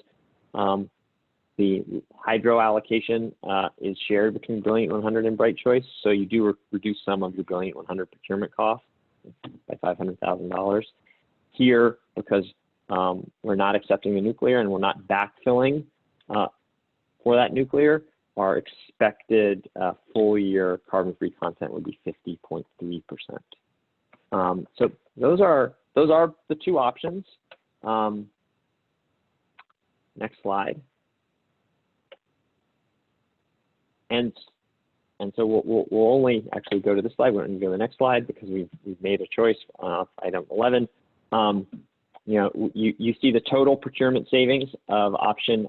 the hydro allocation is shared between Brilliant 100 and Bright Choice, so you do reduce some of your Brilliant 100 procurement costs by $500,000. Here, because we're not accepting the nuclear and we're not backfilling for that nuclear, our expected full year carbon-free content would be 50.3%. So those are the two options. Next slide. And so we'll only actually go to this slide. We're going to go to the next slide because we've made a choice on item 11. You see the total procurement savings of option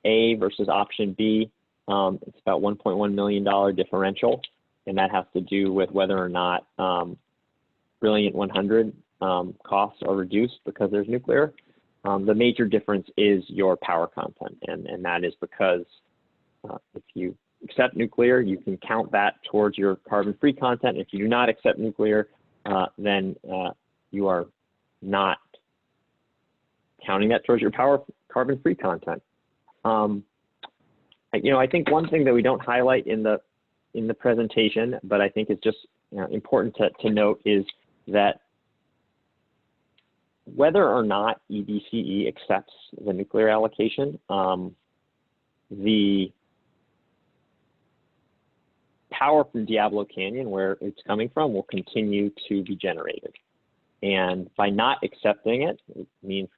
A versus option B. It's about $1.1 million differential, and that has to do with whether or not Brilliant 100 costs are reduced because there's nuclear. The major difference is your power content, and that is because if you accept nuclear, you can count that towards your carbon-free content. If you do not accept nuclear, then you are not counting that towards your carbon-free content. I think one thing that we don't highlight in the presentation, but I think is just important to note, is that whether or not EVCE accepts the nuclear allocation, the power from Diablo Canyon, where it's coming from, will continue to be generated. And by not accepting it, it means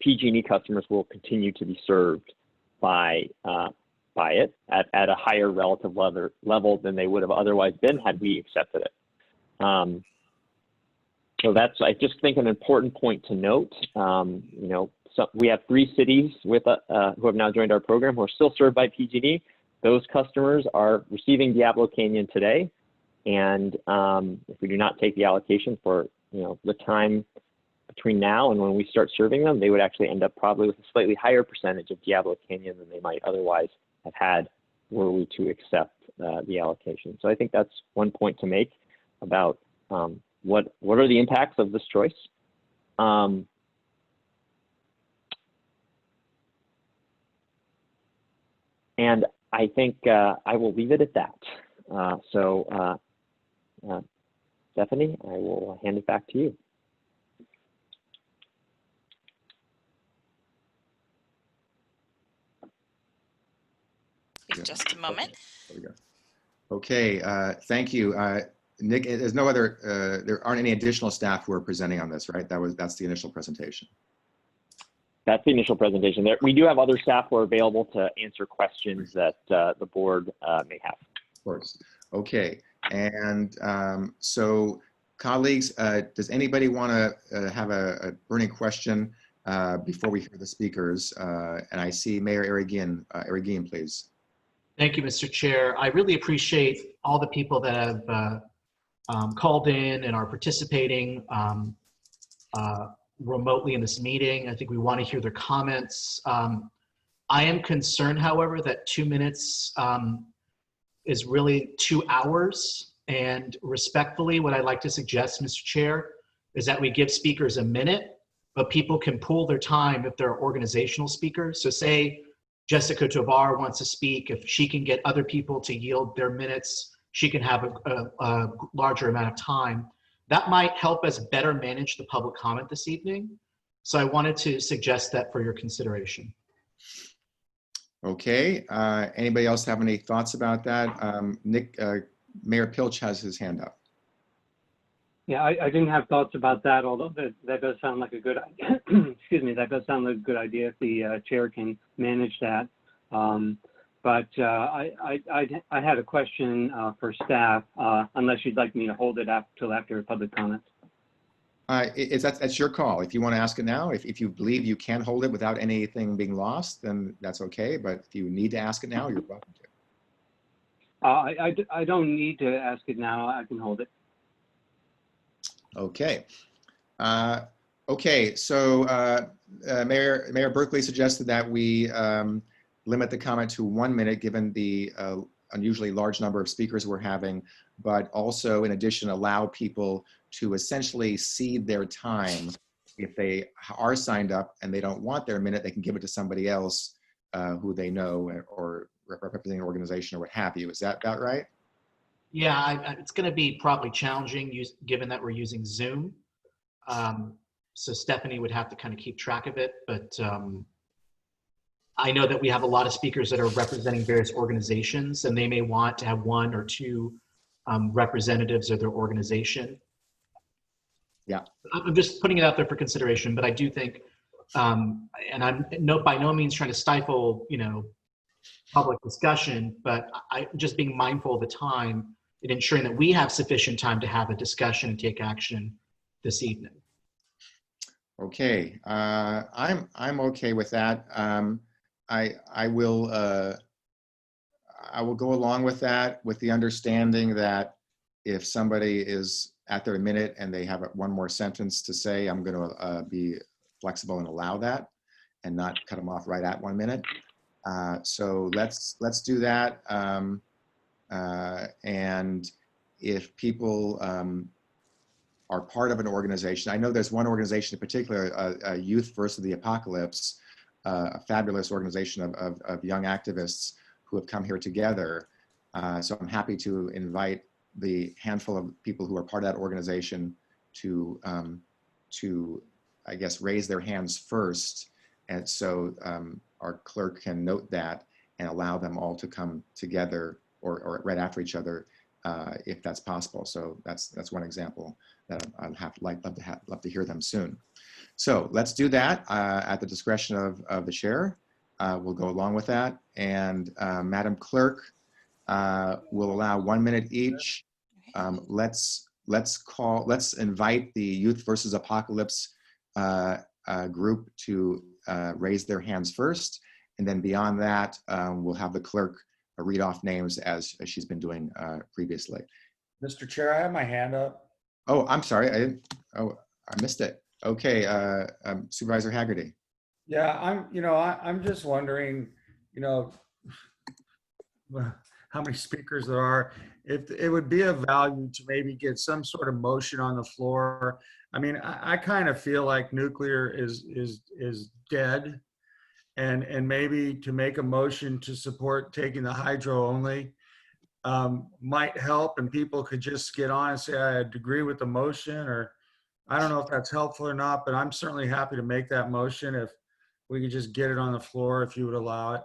PG&E customers will continue to be served by it at a higher relative level than they would have otherwise been had we accepted it. So that's, I just think, an important point to note. So we have 3 cities with who have now joined our program who are still served by PG&E. Those customers are receiving Diablo Canyon today, And if we do not take the allocation for the time between now and when we start serving them, they would actually end up probably with a slightly higher percentage of Diablo Canyon than they might otherwise have had were we to accept the allocation. So I think that's one point to make about what are the impacts of this choice. And I think I will leave it at that. Stephanie, I will hand it back to you. Just a moment. There we go. Okay, thank you. Nick, there's no other, there aren't any additional staff who are presenting on this, right? That's the initial presentation. That's the initial presentation. We do have other staff who are available to answer questions that the board may have. Of course. Okay. And so colleagues, does anybody want to have a burning question before we hear the speakers? And I see Mayor Erigin. Erigin, please. Thank you, Mr. Chair. I really appreciate all the people that have called in and are participating remotely in this meeting. I think we want to hear their comments. I am concerned, however, that 2 minutes is really 2 hours. And respectfully, what I'd like to suggest, Mr. Chair, is that we give speakers a minute, but people can pool their time if they're organizational speakers. So say Jessica Tovar wants to speak. If she can get other people to yield their minutes, she can have a larger amount of time. That might help us better manage the public comment this evening. So I wanted to suggest that for your consideration. Okay, anybody else have any thoughts about that? Nick, Mayor Pilch has his hand up. Yeah, I didn't have thoughts about that, although that does sound like a good idea. Excuse me, that does sound like a good idea if the chair can manage that. But I had a question for staff, unless you'd like me to hold it till after public comments. That's your call. If you want to ask it now, if you believe you can hold it without anything being lost, then that's okay. But if you need to ask it now, you're welcome to. I don't need to ask it now. I can hold it. Okay. Okay. So Mayor Berkeley suggested that we limit the comment to 1 minute, given the unusually large number of speakers we're having, but also in addition allow people to essentially cede their time. If they are signed up and they don't want their minute, they can give it to somebody else who they know or representing an organization or what have you. Is that about right? Yeah, it's going to be probably challenging given that we're using Zoom. So Stephanie would have to kind of keep track of it, but I know that we have a lot of speakers that are representing various organizations, and they may want to have 1 or 2 representatives of their organization. Yeah, I'm just putting it out there for consideration, but I do think, and I'm by no means trying to stifle, public discussion, but I just being mindful of the time and ensuring that we have sufficient time to have a discussion and take action this evening. Okay, I'm okay with that. I will go along with that, with the understanding that if somebody is at their minute and they have 1 more sentence to say, I'm going to be flexible and allow that and not cut them off right at 1 minute. So let's do that. And if people are part of an organization, I know there's one organization in particular, Youth versus the Apocalypse, a fabulous organization of young activists who have come here together. So I'm happy to invite the handful of people who are part of that organization to I guess, raise their hands first. And so our clerk can note that and allow them all to come together or right after each other if that's possible. So that's one example that I'd love to hear them soon. So let's do that at the discretion of the chair. We'll go along with that. And Madam Clerk will allow 1 minute each. Let's invite the Youth versus Apocalypse group to raise their hands first. And then beyond that, we'll have the clerk read off names as she's been doing previously. Mr. Chair, I have my hand up. Oh, I'm sorry. I missed it. Okay, Supervisor Haggerty. Yeah, I'm just wondering, how many speakers there are. If it would be of value to maybe get some sort of motion on the floor. I mean, I kind of feel like nuclear is dead, and maybe to make a motion to support taking the hydro only might help, and people could just get on and say, I agree with the motion, or I don't know if that's helpful or not, but I'm certainly happy to make that motion if we could just get it on the floor, if you would allow it.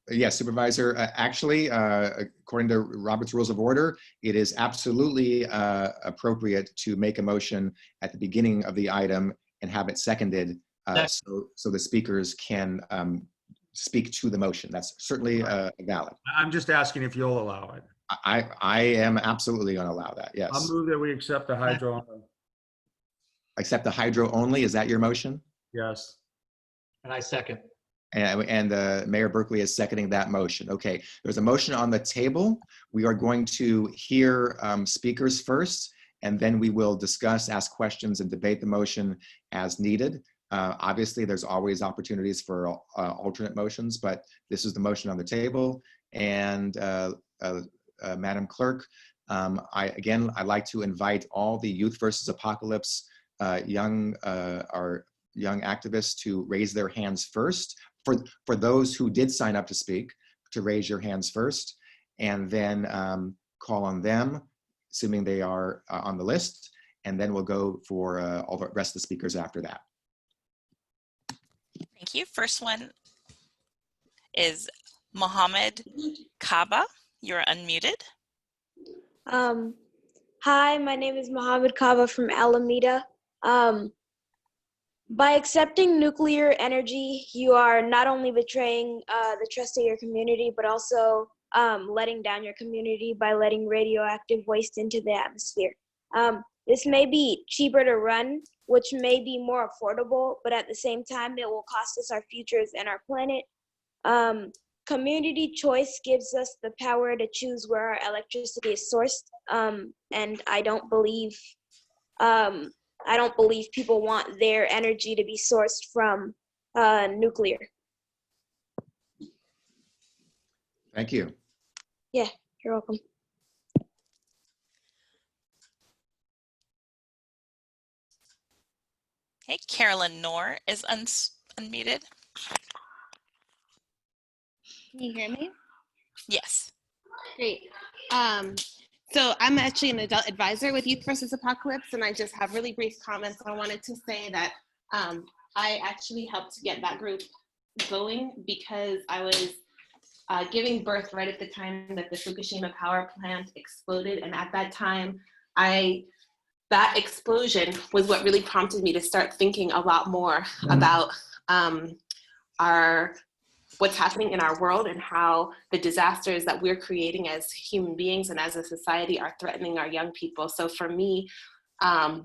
Yes, Supervisor. Actually, according to Robert's Rules of Order, it is absolutely appropriate to make a motion at the beginning of the item and have it seconded so the speakers can speak to the motion. That's certainly valid. I'm just asking if you'll allow it. I am absolutely going to allow that. Yes. I'll move that we accept the hydro only. Accept the hydro only. Is that your motion? Yes. And I second. And Mayor Berkeley is seconding that motion. Okay, there's a motion on the table. We are going to hear speakers first, and then we will discuss, ask questions, and debate the motion as needed. Obviously, there's always opportunities for alternate motions, but this is the motion on the table. And Madam Clerk, I'd like to invite all the Youth versus Apocalypse young activists to raise their hands first. For those who did sign up to speak, to raise your hands first, and then call on them, assuming they are on the list, and then we'll go for all the rest of the speakers after that. Thank you. First one is Mohammed Kaba. You're unmuted. Hi, my name is Mohammed Kaba from Alameda. By accepting nuclear energy, you are not only betraying the trust of your community, but also letting down your community by letting radioactive waste into the atmosphere. This may be cheaper to run, which may be more affordable, but at the same time, it will cost us our futures and our planet. Community choice gives us the power to choose where our electricity is sourced, and I don't believe people want their energy to be sourced from nuclear. Thank you. Yeah, you're welcome. Okay, Carolyn Knorr is unmuted. Can you hear me? Yes. Great. So I'm actually an adult advisor with Youth versus Apocalypse, and I just have really brief comments. I wanted to say that I actually helped get that group going because I was giving birth right at the time that the Fukushima power plant exploded, and at that time, that explosion was what really prompted me to start thinking a lot more about what's happening in our world and how the disasters that we're creating as human beings and as a society are threatening our young people. So for me,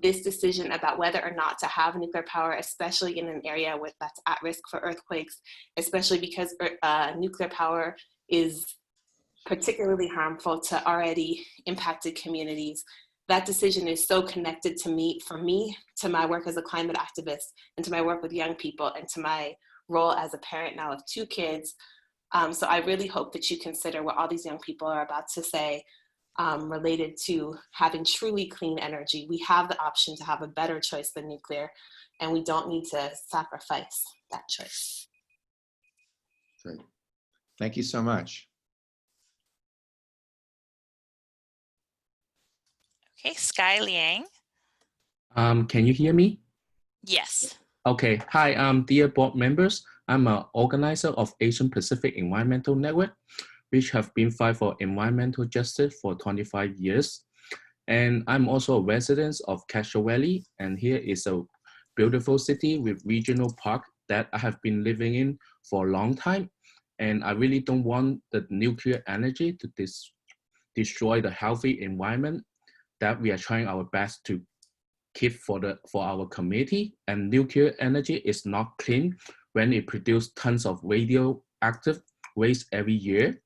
this decision about whether or not to have nuclear power, especially in an area that's at risk for earthquakes, especially because nuclear power is particularly harmful to already impacted communities, that decision is so connected to me, to my work as a climate activist, and to my work with young people, and to my role as a parent now of 2 kids. So I really hope that you consider what all these young people are about to say related to having truly clean energy. We have the option to have a better choice than nuclear, and we don't need to sacrifice that choice. Great. Thank you so much. Okay, Sky Liang. Can you hear me? Yes. Okay. Hi, dear board members. I'm an organizer of Asian Pacific Environmental Network, which have been fighting for environmental justice for 25 years. And I'm also a resident of Castro Valley, and here is a beautiful city with regional park that I have been living in for a long time. And I really don't want the nuclear energy to destroy the healthy environment that we are trying our best to keep for our community. And nuclear energy is not clean when it produces tons of radioactive waste every year.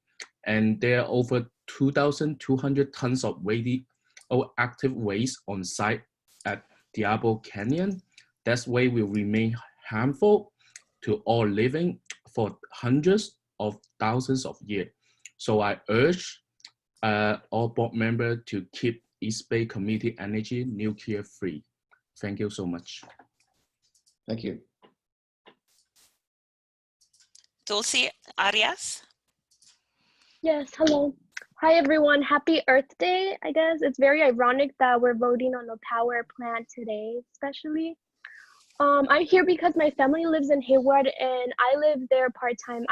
And there are over 2,200 tons of radioactive waste on site at Diablo Canyon. That way will remain harmful to all living for hundreds of thousands of years. So I urge all board members to keep East Bay Community Energy nuclear free. Thank you so much. Thank you. Dulce Arias. Yes, hello. Hi, everyone. Happy Earth Day, I guess. It's very ironic that we're voting on a power plant today, especially. I'm here because my family lives in Hayward and I live there part-time.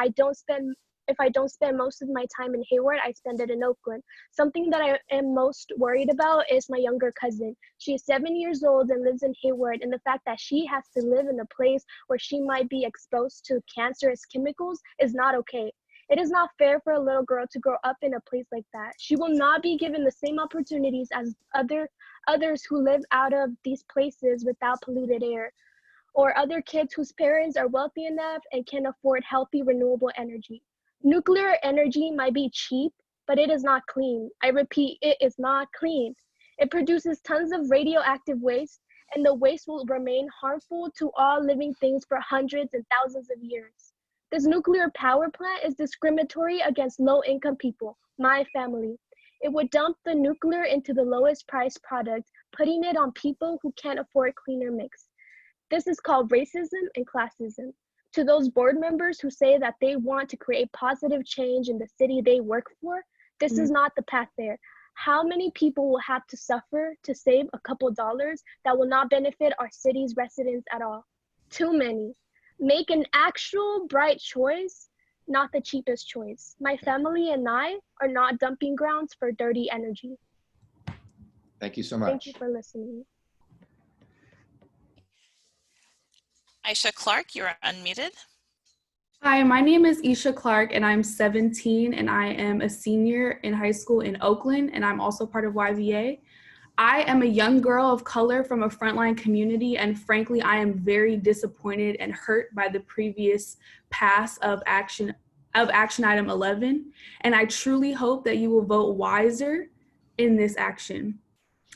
If I don't spend most of my time in Hayward, I spend it in Oakland. Something that I am most worried about is my younger cousin. She is 7 years old and lives in Hayward, and the fact that she has to live in a place where she might be exposed to cancerous chemicals is not okay. It is not fair for a little girl to grow up in a place like that. She will not be given the same opportunities as others who live out of these places without polluted air, or other kids whose parents are wealthy enough and can afford healthy renewable energy. Nuclear energy might be cheap, but it is not clean. I repeat, it is not clean. It produces tons of radioactive waste, and the waste will remain harmful to all living things for hundreds and thousands of years. This nuclear power plant is discriminatory against low-income people, my family. It would dump the nuclear into the lowest priced product, putting it on people who can't afford cleaner mix. This is called racism and classism. To those board members who say that they want to create positive change in the city they work for, this is not the path there. How many people will have to suffer to save a couple dollars that will not benefit our city's residents at all? Too many. Make an actual bright choice, not the cheapest choice. My family and I are not dumping grounds for dirty energy. Thank you so much. Thank you for listening. Aisha Clark, you're unmuted. Hi, my name is Isha Clark and I'm 17 and I am a senior in high school in Oakland and I'm also part of YVA. I am a young girl of color from a frontline community and frankly, I am very disappointed and hurt by the previous pass of action item 11. And I truly hope that you will vote wiser in this action.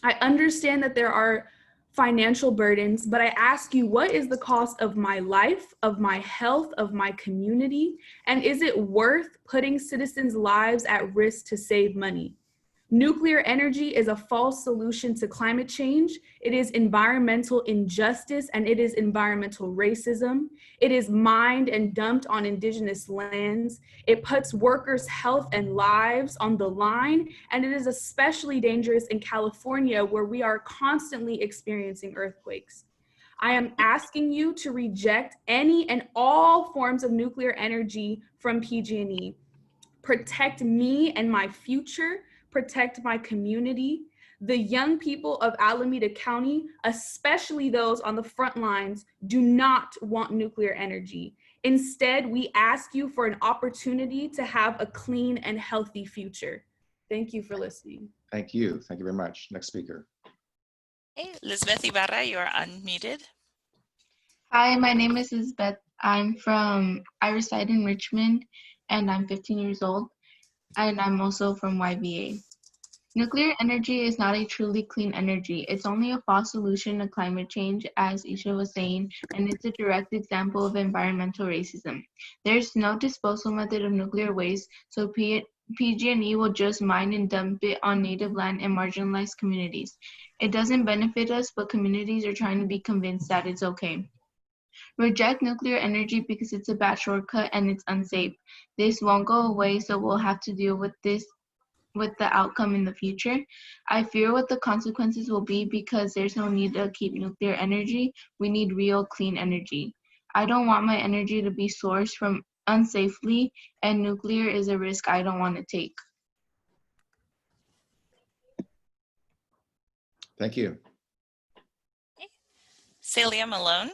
I understand that there are financial burdens, but I ask you, what is the cost of my life, of my health, of my community? And is it worth putting citizens' lives at risk to save money? Nuclear energy is a false solution to climate change. It is environmental injustice and it is environmental racism. It is mined and dumped on indigenous lands. It puts workers' health and lives on the line, and it is especially dangerous in California where we are constantly experiencing earthquakes. I am asking you to reject any and all forms of nuclear energy from PG&E. Protect me and my future. Protect my community. The young people of Alameda County, especially those on the front lines, do not want nuclear energy. Instead, we ask you for an opportunity to have a clean and healthy future. Thank you for listening. Thank you. Thank you very much. Next speaker. Hey, Lisbeth Ibarra, you're unmuted. Hi, my name is Lisbeth. I reside in Richmond and I'm 15 years old. And I'm also from YVA. Nuclear energy is not a truly clean energy. It's only a false solution to climate change, as Isha was saying, and it's a direct example of environmental racism. There's no disposal method of nuclear waste, so PG&E will just mine and dump it on native land and marginalized communities. It doesn't benefit us, but communities are trying to be convinced that it's okay. Reject nuclear energy because it's a bad shortcut and it's unsafe. This won't go away, so we'll have to deal with the outcome in the future. I fear what the consequences will be because there's no need to keep nuclear energy. We need real clean energy. I don't want my energy to be sourced from unsafely, and nuclear is a risk I don't want to take. Thank you. Celia Malone.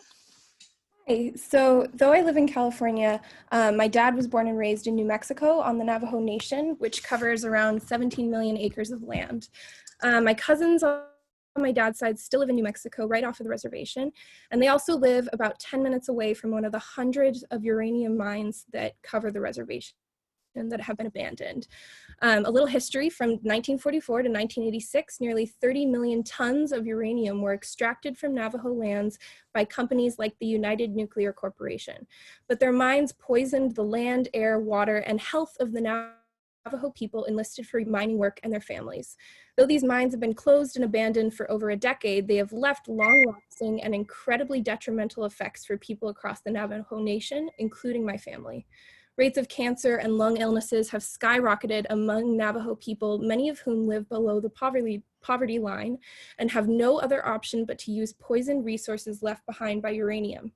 Hi. So though I live in California, my dad was born and raised in New Mexico on the Navajo Nation, which covers around 17 million acres of land. My cousins on my dad's side still live in New Mexico, right off of the reservation, and they also live about 10 minutes away from one of the hundreds of uranium mines that cover the reservation. that have been abandoned. A little history: from 1944 to 1986, nearly 30 million tons of uranium were extracted from Navajo lands by companies like the United Nuclear Corporation. But their mines poisoned the land, air, water, and health of the Navajo people enlisted for mining work and their families. Though these mines have been closed and abandoned for over a decade, they have left long-lasting and incredibly detrimental effects for people across the Navajo Nation, including my family. Rates of cancer and lung illnesses have skyrocketed among Navajo people, many of whom live below the poverty line and have no other option but to use poisoned resources left behind by uranium.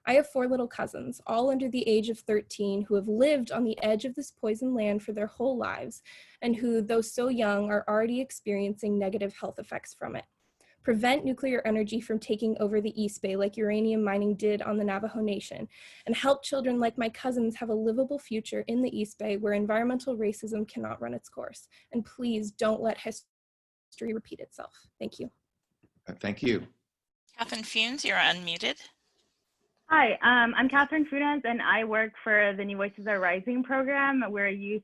I have 4 little cousins, all under the age of 13, who have lived on the edge of this poisoned land for their whole lives, and who, though so young, are already experiencing negative health effects from it. Prevent nuclear energy from taking over the East Bay like uranium mining did on the Navajo Nation, and help children like my cousins have a livable future in the East Bay where environmental racism cannot run its course. And please don't let history repeat itself. Thank you. Thank you. Catherine Funes, you're unmuted. Hi, I'm Catherine Funes, and I work for the New Voices Are Rising program. We're a youth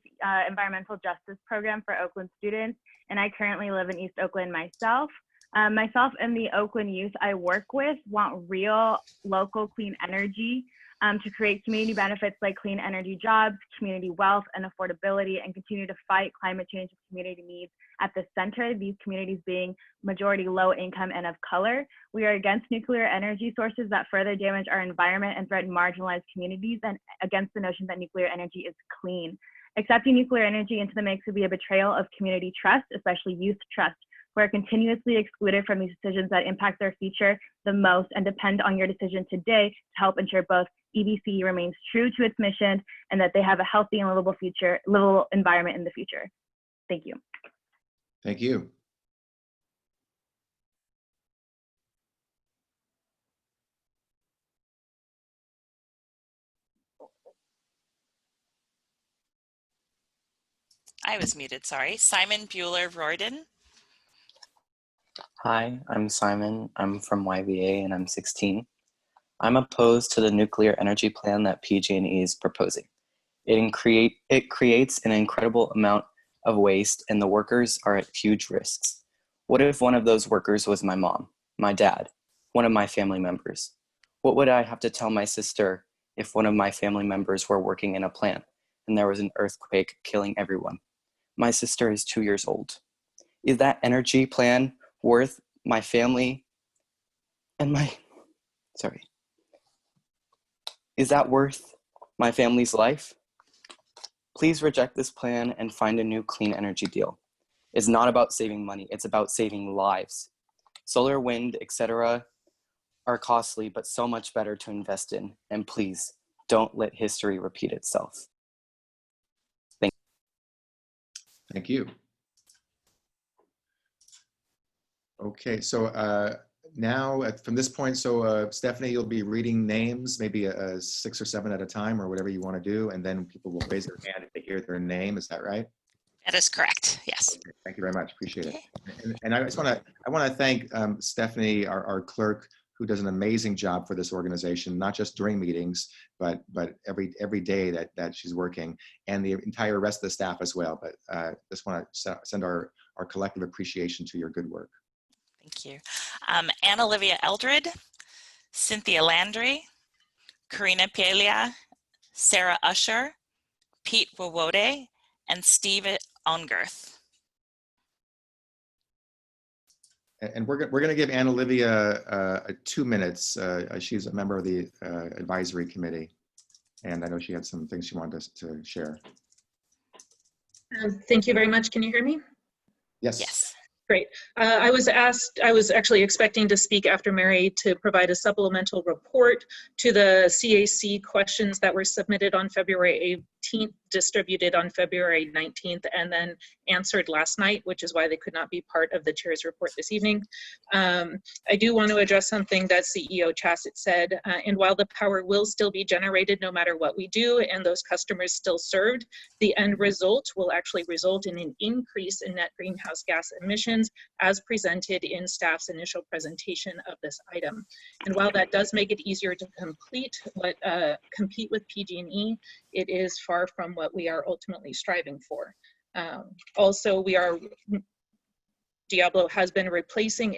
environmental justice program for Oakland students, and I currently live in East Oakland myself. Myself and the Oakland youth I work with want real local clean energy to create community benefits like clean energy jobs, community wealth, and affordability, and continue to fight climate change and community needs at the center, these communities being majority low income and of color. We are against nuclear energy sources that further damage our environment and threaten marginalized communities, and against the notion that nuclear energy is clean. Accepting nuclear energy into the mix would be a betrayal of community trust, especially youth trust, who are continuously excluded from these decisions that impact their future the most, and depend on your decision today to help ensure both EVCE remains true to its mission and that they have a healthy and livable environment in the future. Thank you. Thank you. I was muted, sorry. Simon Bueller-Royden. Hi, I'm Simon. I'm from YVA and I'm 16. I'm opposed to the nuclear energy plan that PG&E is proposing. It creates an incredible amount of waste, and the workers are at huge risks. What if one of those workers was my mom, my dad, one of my family members? What would I have to tell my sister if one of my family members were working in a plant and there was an earthquake killing everyone? My sister is 2 years old. Is that energy plan worth my family and is that worth my family's life? Please reject this plan and find a new clean energy deal. It's not about saving money, it's about saving lives. Solar, wind, etc. are costly, but so much better to invest in. And please, don't let history repeat itself. Thank you. Okay, so now from this point, so Stephanie, you'll be reading names, maybe 6 or 7 at a time or whatever you want to do, and then people will raise their hand if they hear their name. Is that right? That is correct, yes. Okay, thank you very much, appreciate it. And I just want to thank Stephanie, our clerk, who does an amazing job for this organization, not just during meetings, but every day that she's working, and the entire rest of the staff as well. But just want to send our collective appreciation to your good work. Thank you. Anna Olivia Eldred, Cynthia Landry, Karina Pielia, Sarah Usher, Pete Wawode, and Steve Ongirth. And we're going to give Anna Olivia 2 minutes. She's a member of the advisory committee, and I know she had some things she wanted us to share. Thank you very much. Can you hear me? Yes. Yes. Great. I was actually expecting to speak after Mary to provide a supplemental report to the CAC questions that were submitted on February 18th, distributed on February 19th, and then answered last night, which is why they could not be part of the chair's report this evening. I do want to address something that CEO Chassett said, and while the power will still be generated no matter what we do, and those customers still served, the end result will actually result in an increase in net greenhouse gas emissions as presented in staff's initial presentation of this item. And while that does make it easier to compete with PG&E, it is far far from what we are ultimately striving for. Also, Diablo has been replacing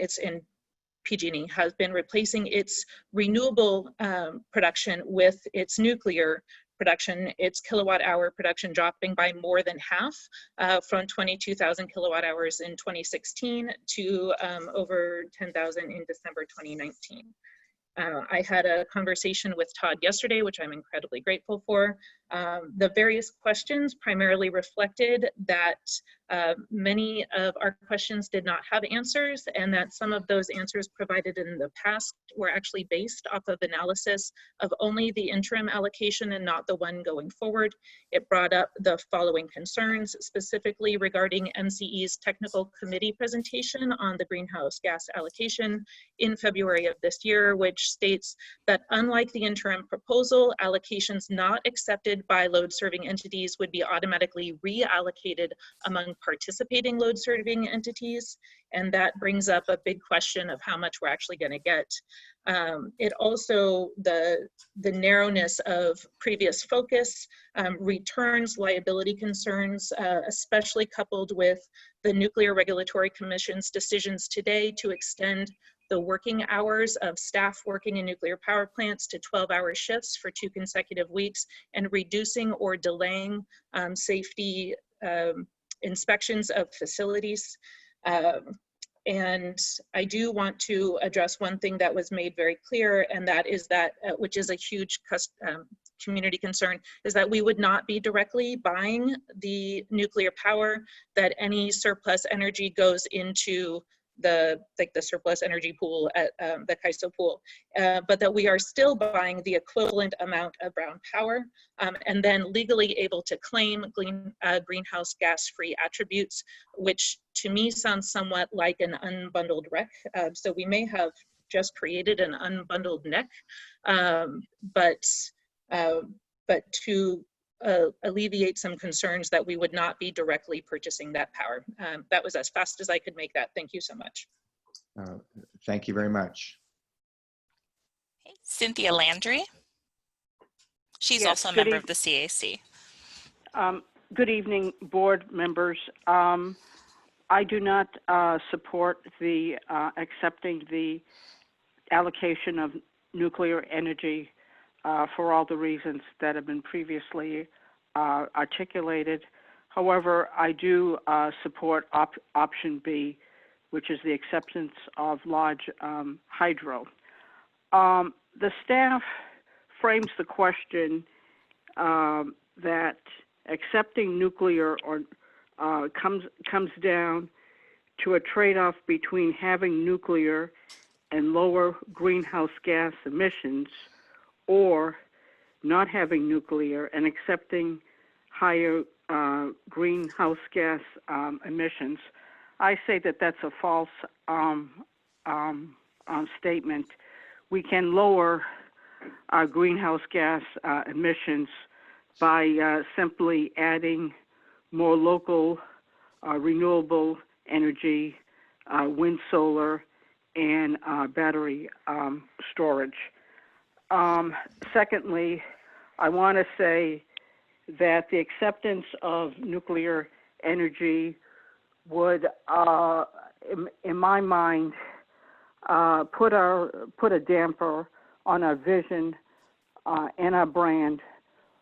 PG&E has been replacing its renewable production with its nuclear production, its kilowatt hour production dropping by more than half from 22,000 kilowatt hours in 2016 to over 10,000 in December 2019. I had a conversation with Todd yesterday, which I'm incredibly grateful for. The various questions primarily reflected that many of our questions did not have answers, and that some of those answers provided in the past were actually based off of analysis of only the interim allocation and not the one going forward. It brought up the following concerns, specifically regarding MCE's technical committee presentation on the greenhouse gas allocation in February of this year, which states that unlike the interim proposal, allocations not accepted by load serving entities would be automatically reallocated among participating load serving entities. And that brings up a big question of how much we're actually going to get. It also, the narrowness of previous focus returns liability concerns, especially coupled with the Nuclear Regulatory Commission's decisions today to extend the working hours of staff working in nuclear power plants to 12-hour shifts for 2 consecutive weeks, and reducing or delaying safety inspections of facilities. And I do want to address one thing that was made very clear, and that is that, which is a huge community concern, is that we would not be directly buying the nuclear power, that any surplus energy goes into the surplus energy pool at the CAISO pool, but that we are still buying the equivalent amount of brown power, and then legally able to claim greenhouse gas free attributes, which to me sounds somewhat like an unbundled REC. So we may have just created an unbundled NEC, but to alleviate some concerns that we would not be directly purchasing that power. That was as fast as I could make that. Thank you so much. Thank you very much. Okay. Cynthia Landry. She's Yes, also a member of the CAC. Good evening, board members. I do not support the accepting the allocation of nuclear energy for all the reasons that have been previously articulated. However, I do support option B, which is the acceptance of large hydro. The staff frames the question that accepting nuclear comes down to a trade-off between having nuclear and lower greenhouse gas emissions, or not having nuclear and accepting higher greenhouse gas emissions. I say that that's a false statement. We can lower our greenhouse gas emissions by simply adding more local renewable energy, wind, solar, and battery storage. Secondly, I want to say that the acceptance of nuclear energy would, in my mind, put a damper on our vision and our brand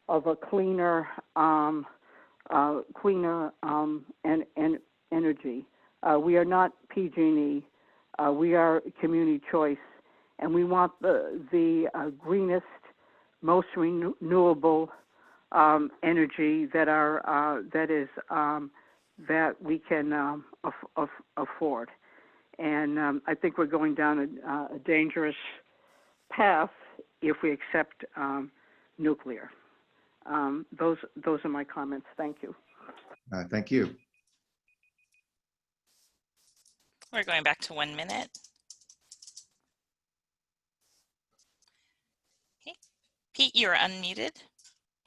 of a cleaner energy. We are not PG&E. We are community choice. And we want the greenest, most renewable energy that we can afford. And I think we're going down a dangerous path if we accept nuclear. Those are my comments. Thank you. Thank you. We're going back to 1 minute. Pete, you're unmuted.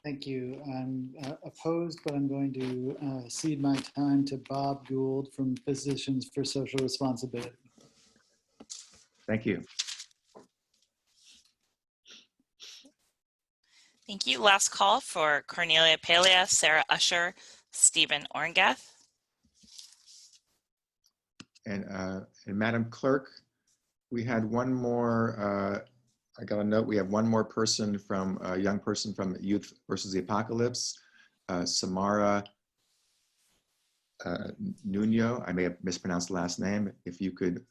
Thank you. I'm opposed, but I'm going to cede my time to Bob Gould from Physicians for Social Responsibility. Thank you. Thank you. Last call for Cornelia Palea, Sarah Usher, Stephen Orengath. And Madam Clerk, we had one more, I got a note, we have one more person from, a young person from Youth versus the Apocalypse, Samara Nuno. I may have mispronounced the last name. If you could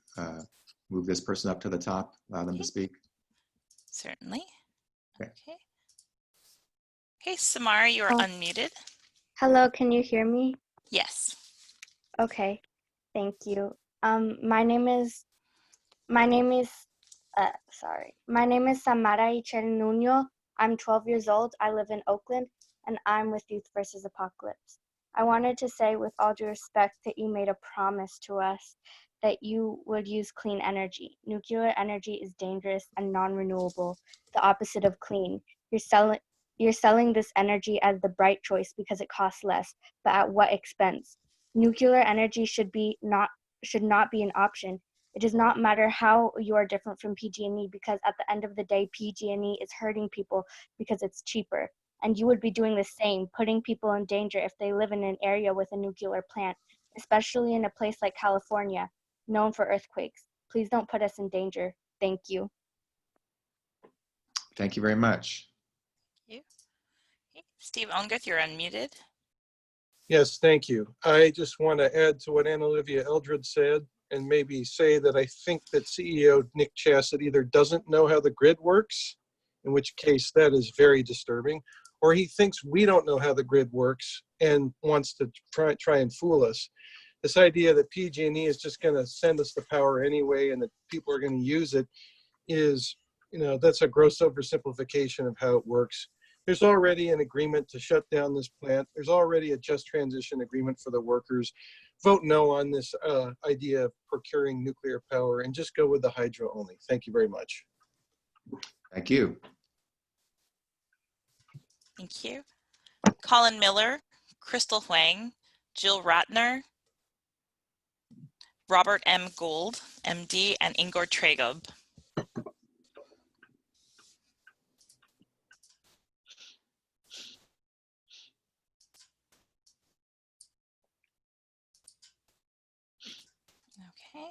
move this person up to the top, allow them to speak. Certainly. Okay. Okay, Samara, you are unmuted. Hello, can you hear me? Yes. Okay, thank you. My name is Samara Ichel Nuno. I'm 12 years old. I live in Oakland, and I'm with Youth versus Apocalypse. I wanted to say, with all due respect, that you made a promise to us that you would use clean energy. Nuclear energy is dangerous and non-renewable, the opposite of clean. You're selling this energy as the bright choice because it costs less, but at what expense? Nuclear energy should not be an option. It does not matter how you are different from PG&E, because at the end of the day, PG&E is hurting people because it's cheaper. And you would be doing the same, putting people in danger if they live in an area with a nuclear plant, especially in a place like California, known for earthquakes. Please don't put us in danger. Thank you. Thank you very much. Thank you. Okay. Steve Ungarth, you're unmuted. Yes, thank you. I just want to add to what Anna Olivia Eldred said and maybe say that I think that CEO Nick Chassett either doesn't know how the grid works, in which case that is very disturbing, or he thinks we don't know how the grid works and wants to try and fool us. This idea that PG&E is just going to send us the power anyway and that people are going to use it is, that's a gross oversimplification of how it works. There's already an agreement to shut down this plant. There's already a just transition agreement for the workers. Vote no on this idea of procuring nuclear power and just go with the hydro only. Thank you very much. Thank you. Thank you. Colin Miller, Crystal Huang, Jill Ratner, Robert M. Gould, MD, and Ingor Tragob. Okay.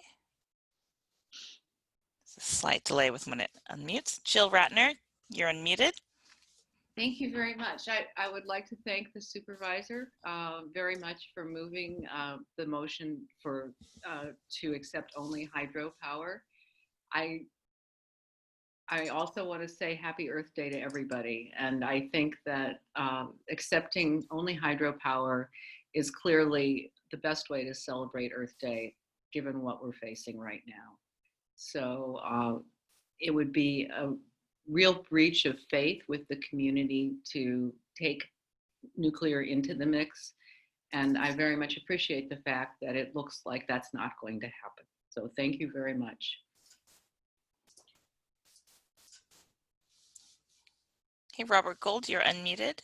There's a slight delay with when it unmutes. Jill Ratner, you're unmuted. Thank you very much. I would like to thank the supervisor very much for moving the motion for to accept only hydropower. I also want to say Happy Earth Day to everybody. And I think that accepting only hydropower is clearly the best way to celebrate Earth Day, given what we're facing right now. So it would be a real breach of faith with the community to take nuclear into the mix. And I very much appreciate the fact that it looks like that's not going to happen. So thank you very much. Hey, Robert Gould, you're unmuted.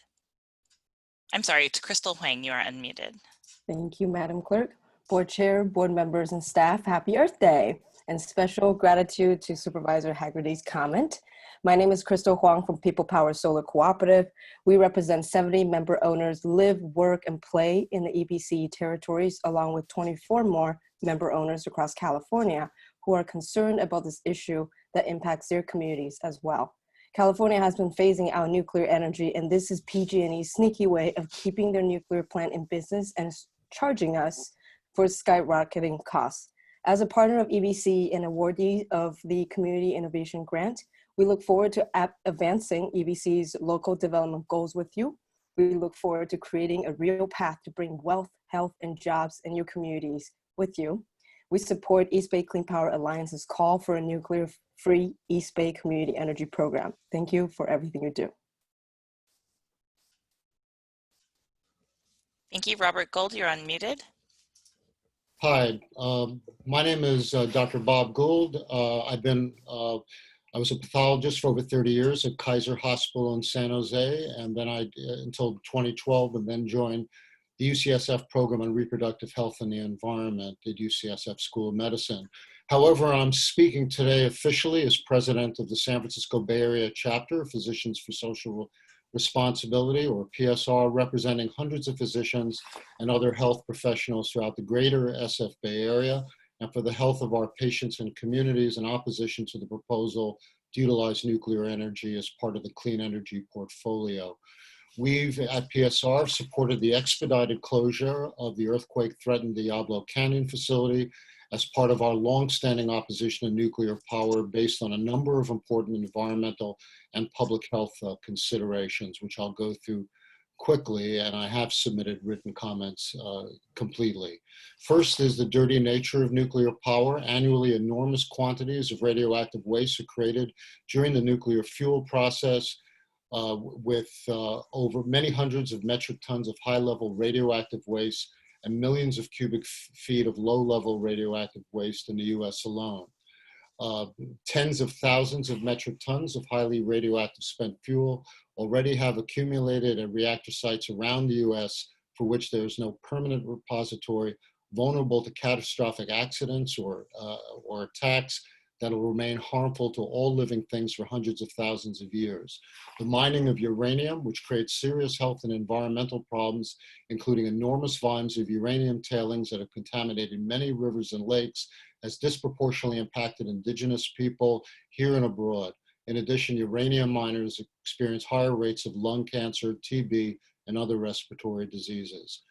I'm sorry, it's Crystal Huang, you are unmuted. Thank you, Madam Clerk. Board Chair, board members, and staff, Happy Earth Day. And special gratitude to Supervisor Haggerty's comment. My name is Crystal Huang from People Power Solar Cooperative. We represent 70 member owners, live, work, and play in the EBC territories, along with 24 more member owners across California who are concerned about this issue that impacts their communities as well. California has been phasing out nuclear energy, and this is PG&E's sneaky way of keeping their nuclear plant in business and charging us for skyrocketing costs. As a partner of EBC and awardee of the Community Innovation Grant, we look forward to advancing EBC's local development goals with you. We look forward to creating a real path to bring wealth, health, and jobs in your communities with you. We support East Bay Clean Power Alliance's call for a nuclear-free East Bay community energy program. Thank you for everything you do. Thank you, Robert Gould, you're unmuted. Hi, my name is Dr. Bob Gould. I was a pathologist for over 30 years at Kaiser Hospital in San Jose, and then until 2012, and then joined the UCSF program on reproductive health and the environment at UCSF School of Medicine. However, I'm speaking today officially as president of the San Francisco Bay Area chapter of Physicians for Social Responsibility, or PSR, representing hundreds of physicians and other health professionals throughout the greater SF Bay Area, and for the health of our patients and communities, in opposition to the proposal to utilize nuclear energy as part of the clean energy portfolio. We've, at PSR, supported the expedited closure of the earthquake-threatened Diablo Canyon facility as part of our longstanding opposition to nuclear power, based on a number of important environmental and public health considerations, which I'll go through quickly, and I have submitted written comments completely. First is the dirty nature of nuclear power. Annually, enormous quantities of radioactive waste are created during the nuclear fuel process, with over many hundreds of metric tons of high-level radioactive waste and millions of cubic feet of low-level radioactive waste in the US alone. Tens of thousands of metric tons of highly radioactive spent fuel already have accumulated at reactor sites around the US, for which there is no permanent repository, vulnerable to catastrophic accidents or attacks that will remain harmful to all living things for hundreds of thousands of years. The mining of uranium, which creates serious health and environmental problems, including enormous volumes of uranium tailings that have contaminated many rivers and lakes, has disproportionately impacted indigenous people here and abroad. In addition, uranium miners experience higher rates of lung cancer, TB, and other respiratory diseases.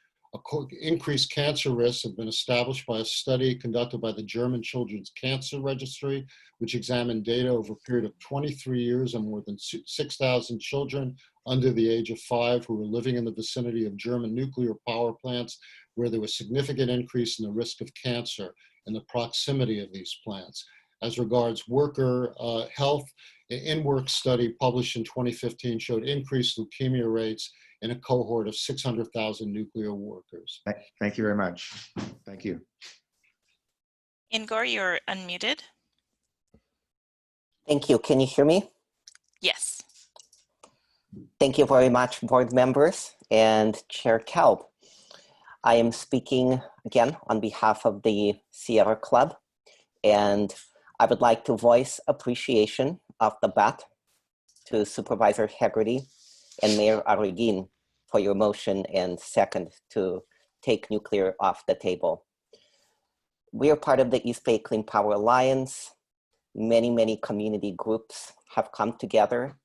Increased cancer risks have been established by a study conducted by the German Children's Cancer Registry, which examined data over a period of 23 years on more than 6,000 children under the age of 5 who were living in the vicinity of German nuclear power plants, where there was significant increase in the risk of cancer in the proximity of these plants. As regards worker health, an in-work study published in 2015 showed increased leukemia rates in a cohort of 600,000 nuclear workers. Thank you very much. Thank you. Ingor, you're unmuted. Thank you. Can you hear me? Yes. Thank you very much, board members and Chair Kalb. I am speaking again on behalf of the Sierra Club, and I would like to voice appreciation off the bat to Supervisor Hegarty and Mayor Arriguin for your motion and second to take nuclear off the table. We are part of the East Bay Clean Power Alliance. Many community groups have come together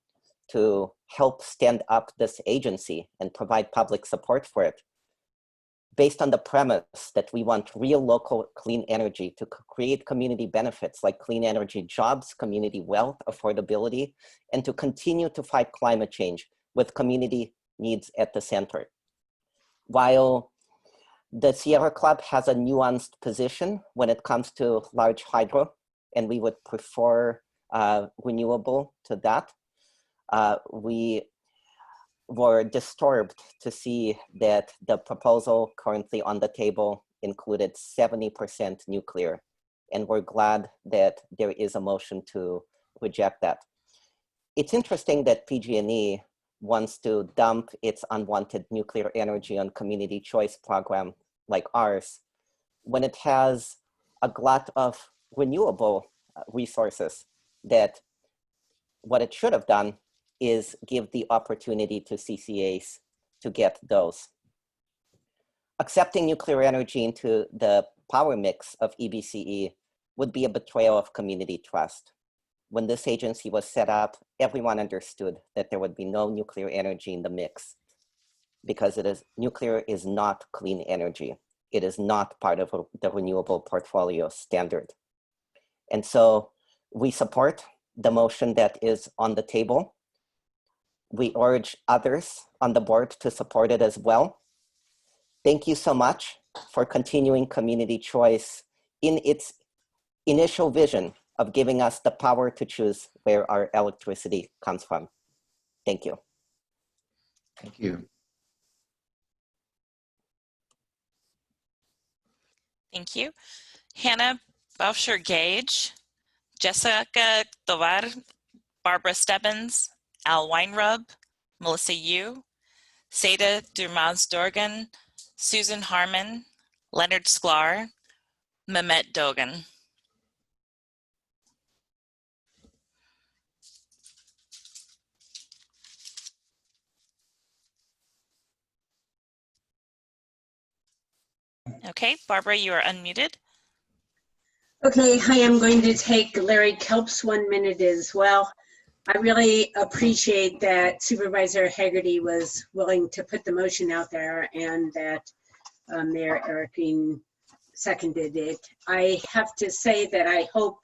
to help stand up this agency and provide public support for it, based on the premise that we want real local clean energy to create community benefits like clean energy jobs, community wealth, affordability, and to continue to fight climate change with community needs at the center. While the Sierra Club has a nuanced position when it comes to large hydro, and we would prefer renewable to that, we were disturbed to see that the proposal currently on the table included 70% nuclear, and we're glad that there is a motion to reject that. It's interesting that PG&E wants to dump its unwanted nuclear energy on community choice program like ours, when it has a glut of renewable resources that what it should have done is give the opportunity to CCAs to get those. Accepting nuclear energy into the power mix of EBCE would be a betrayal of community trust. When this agency was set up, everyone understood that there would be no nuclear energy in the mix, because nuclear is not clean energy. It is not part of the renewable portfolio standard. And so we support the motion that is on the table. We urge others on the board to support it as well. Thank you so much for continuing community choice in its initial vision of giving us the power to choose where our electricity comes from. Thank you. Thank you. Thank you. Hannah Bauscher-Gage, Jessica Tovar, Barbara Stebbins, Al Weinrub, Melissa Yu, Seda Durmaz-Dorgan, Susan Harmon, Leonard Sklar, Mehmet Dogan. Okay, Barbara, you are unmuted. Okay, hi, I'm going to take Larry Kelp's 1 minute as well. I really appreciate that Supervisor Haggerty was willing to put the motion out there and that Mayor Ericking seconded it. I have to say that I hope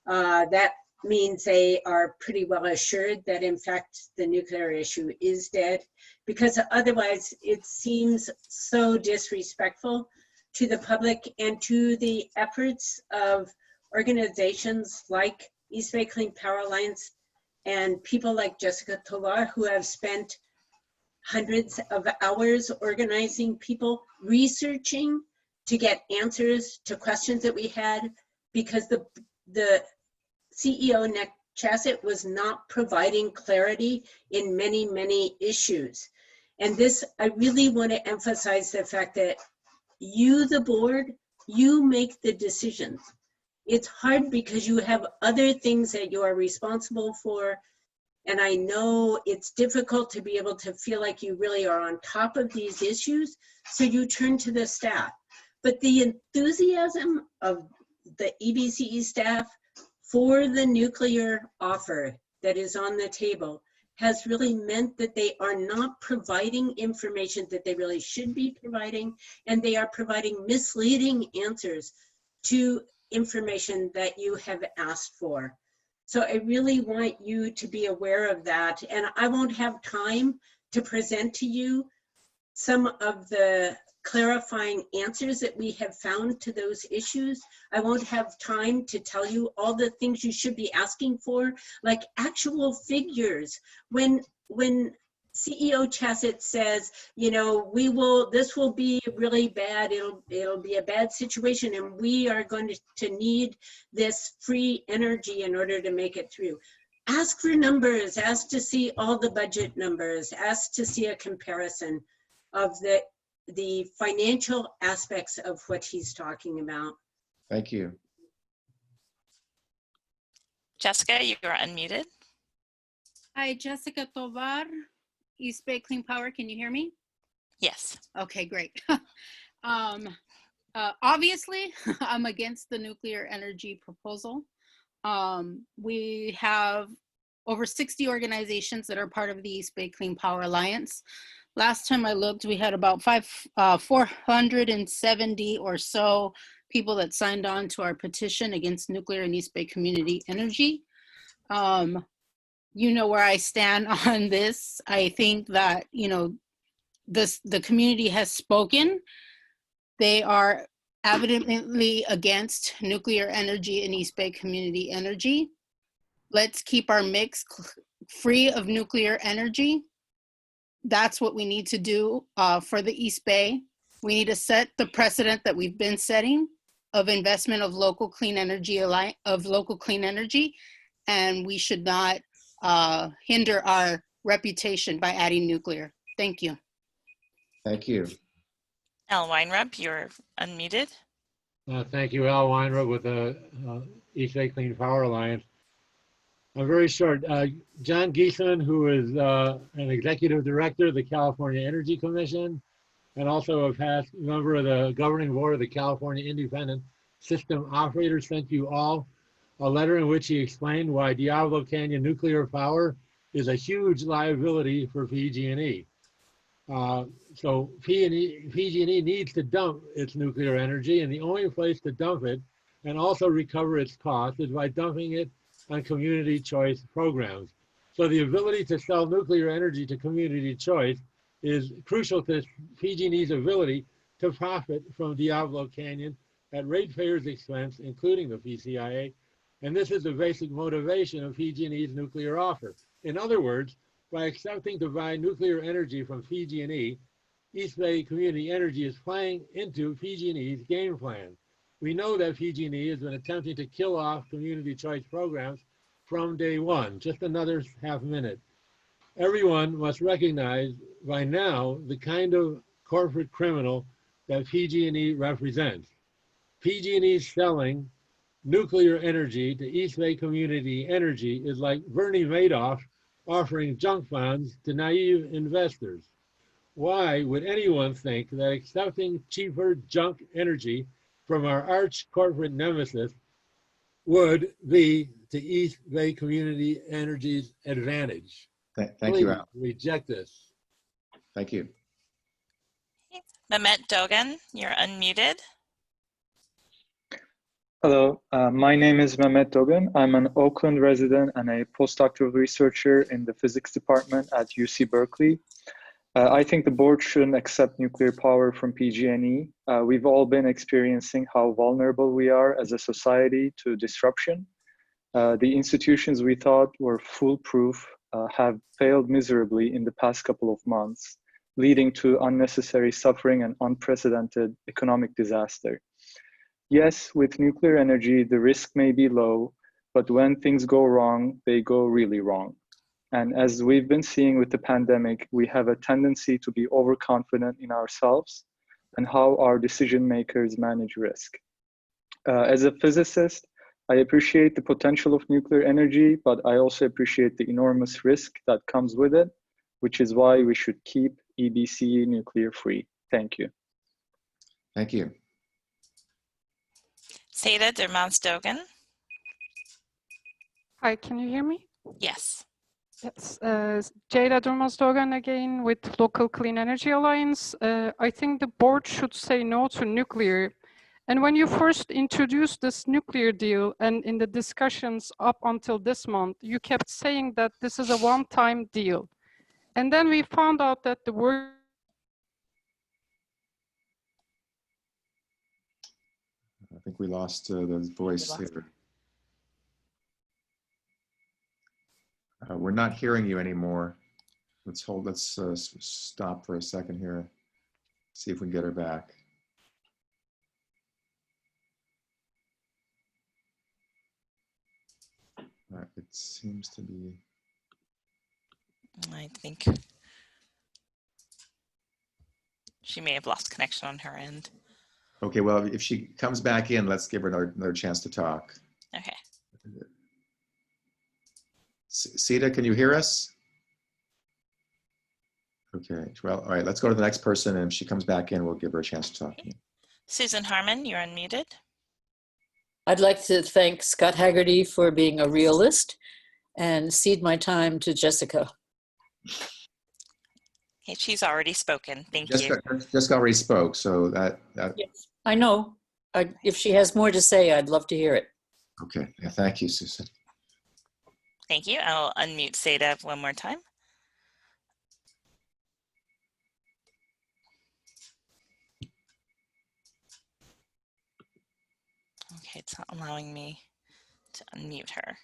that means they are pretty well assured that in fact the nuclear issue is dead, because otherwise it seems so disrespectful to the public and to the efforts of organizations like East Bay Clean Power Alliance and people like Jessica Tovar, who have spent hundreds of hours organizing people, researching to get answers to questions that we had, because the CEO, Nick Chassett, was not providing clarity in many, many issues. And this, I really want to emphasize the fact that you, the board, you make the decisions. It's hard because you have other things that you are responsible for. And I know it's difficult to be able to feel like you really are on top of these issues. So you turn to the staff. But the enthusiasm of the EBCE staff for the nuclear offer that is on the table has really meant that they are not providing information that they really should be providing, and they are providing misleading answers to information that you have asked for. So I really want you to be aware of that, and I won't have time to present to you some of the clarifying answers that we have found to those issues. I won't have time to tell you all the things you should be asking for, like actual figures. When CEO Chassett says, you know, this will be really bad, it'll be a bad situation, and we are going to need this free energy in order to make it through. Ask for numbers, ask to see all the budget numbers, ask to see a comparison of the financial aspects of what he's talking about. Thank you. Jessica, you are unmuted. Hi, Jessica Tovar, East Bay Clean Power. Can you hear me? Yes. Okay, great. Obviously, I'm against the nuclear energy proposal. We have over 60 organizations that are part of the East Bay Clean Power Alliance. Last time I looked, we had about 470 or so people that signed on to our petition against nuclear and East Bay community energy. You know where I stand on this. I think that, you know, the community has spoken. They are evidently against nuclear energy and East Bay community energy. Let's keep our mix free of nuclear energy. That's what we need to do for the East Bay. We need to set the precedent that we've been setting of investment of local clean energy, and we should not hinder our reputation by adding nuclear. Thank you. Thank you. Al Weinreb, you're unmuted. Thank you, Al Weinreb with the East Bay Clean Power Alliance. I'm very short. John Gieselman, who is an executive director of the California Energy Commission and also a past member of the governing board of the California Independent System Operators, sent you all a letter in which he explained why Diablo Canyon nuclear power is a huge liability for PG&E. So PG&E needs to dump its nuclear energy, and the only place to dump it and also recover its cost is by dumping it on community choice programs. So the ability to sell nuclear energy to community choice is crucial to PG&E's ability to profit from Diablo Canyon at ratepayers' expense, including the PCIA. And this is the basic motivation of PG&E's nuclear offer. In other words, by accepting to buy nuclear energy from PG&E, East Bay Community Energy is playing into PG&E's game plan. We know that PG&E has been attempting to kill off community choice programs from day one. Just another half minute. Everyone must recognize by now the kind of corporate criminal that PG&E represents. PG&E selling nuclear energy to East Bay Community Energy is like Bernie Madoff offering junk bonds to naive investors. why would anyone think that accepting cheaper junk energy from our arch corporate nemesis would be to East Bay Community Energy's advantage? Thank you, Al. Reject this. Thank you. Mehmet Dogan, you're unmuted. Hello, my name is Mehmet Dogan. I'm an Oakland resident and a postdoctoral researcher in the physics department at UC Berkeley. I think the board shouldn't accept nuclear power from PG&E. We've all been experiencing how vulnerable we are as a society to disruption. The institutions we thought were foolproof have failed miserably in the past couple of months, leading to unnecessary suffering and unprecedented economic disaster. Yes, with nuclear energy, the risk may be low, but when things go wrong, they go really wrong. And as we've been seeing with the pandemic, we have a tendency to be overconfident in ourselves and how our decision makers manage risk. As a physicist, I appreciate the potential of nuclear energy, but I also appreciate the enormous risk that comes with it, which is why we should keep EBC nuclear free. Thank you. Thank you. Seda Dermans-Dogan. Hi, can you hear me? Yes. Yes, Jada Durmaz-Dogan again with Local Clean Energy Alliance. I think the board should say no to nuclear. And when you first introduced this nuclear deal and in the discussions up until this month, you kept saying that this is a one-time deal. And then we found out that the word I think we lost the voice here. We're not hearing you anymore. Let's stop for a second here. See if we can get her back. It seems to be. I think she may have lost connection on her end. Okay, well, if she comes back in, let's give her another chance to talk. Okay. Sita, can you hear us? Okay, well, all right, let's go to the next person, and if she comes back in, we'll give her a chance to talk. Okay. Susan Harmon, you're unmuted. I'd like to thank Scott Haggerty for being a realist and cede my time to Jessica. Okay, she's already spoken. Thank Jessica, you. Jessica already spoke, so that. Yes, I know. If she has more to say, I'd love to hear it. Okay, yeah, thank you, Susan. Thank you. I'll unmute Seda one more time. Okay, it's not allowing me to unmute her.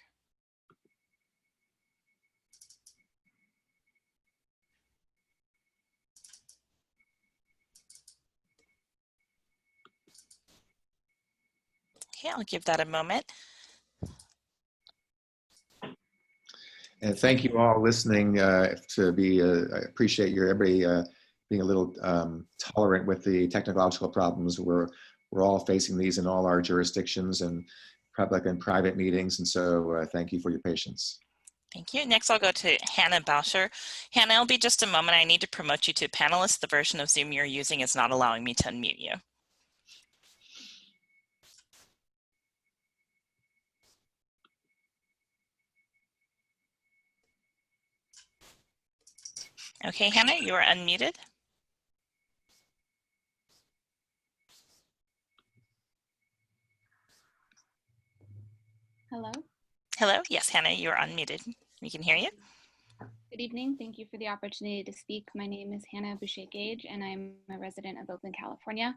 Okay, I'll give that a moment. And thank you all listening to be, I appreciate everybody being a little tolerant with the technological problems. We're all facing these in all our jurisdictions and public and private meetings. And so thank you for your patience. Thank you. Next, I'll go to Hannah Bauscher. Hannah, it'll be just a moment. I need to promote you to panelist. The version of Zoom you're using is not allowing me to unmute you. Okay, Hannah, you are unmuted. Hello. Hello. Yes, Hannah, you are unmuted. We can hear you. Good evening. Thank you for the opportunity to speak. My name is Hannah Boucher-Gage, and I'm a resident of Oakland, California.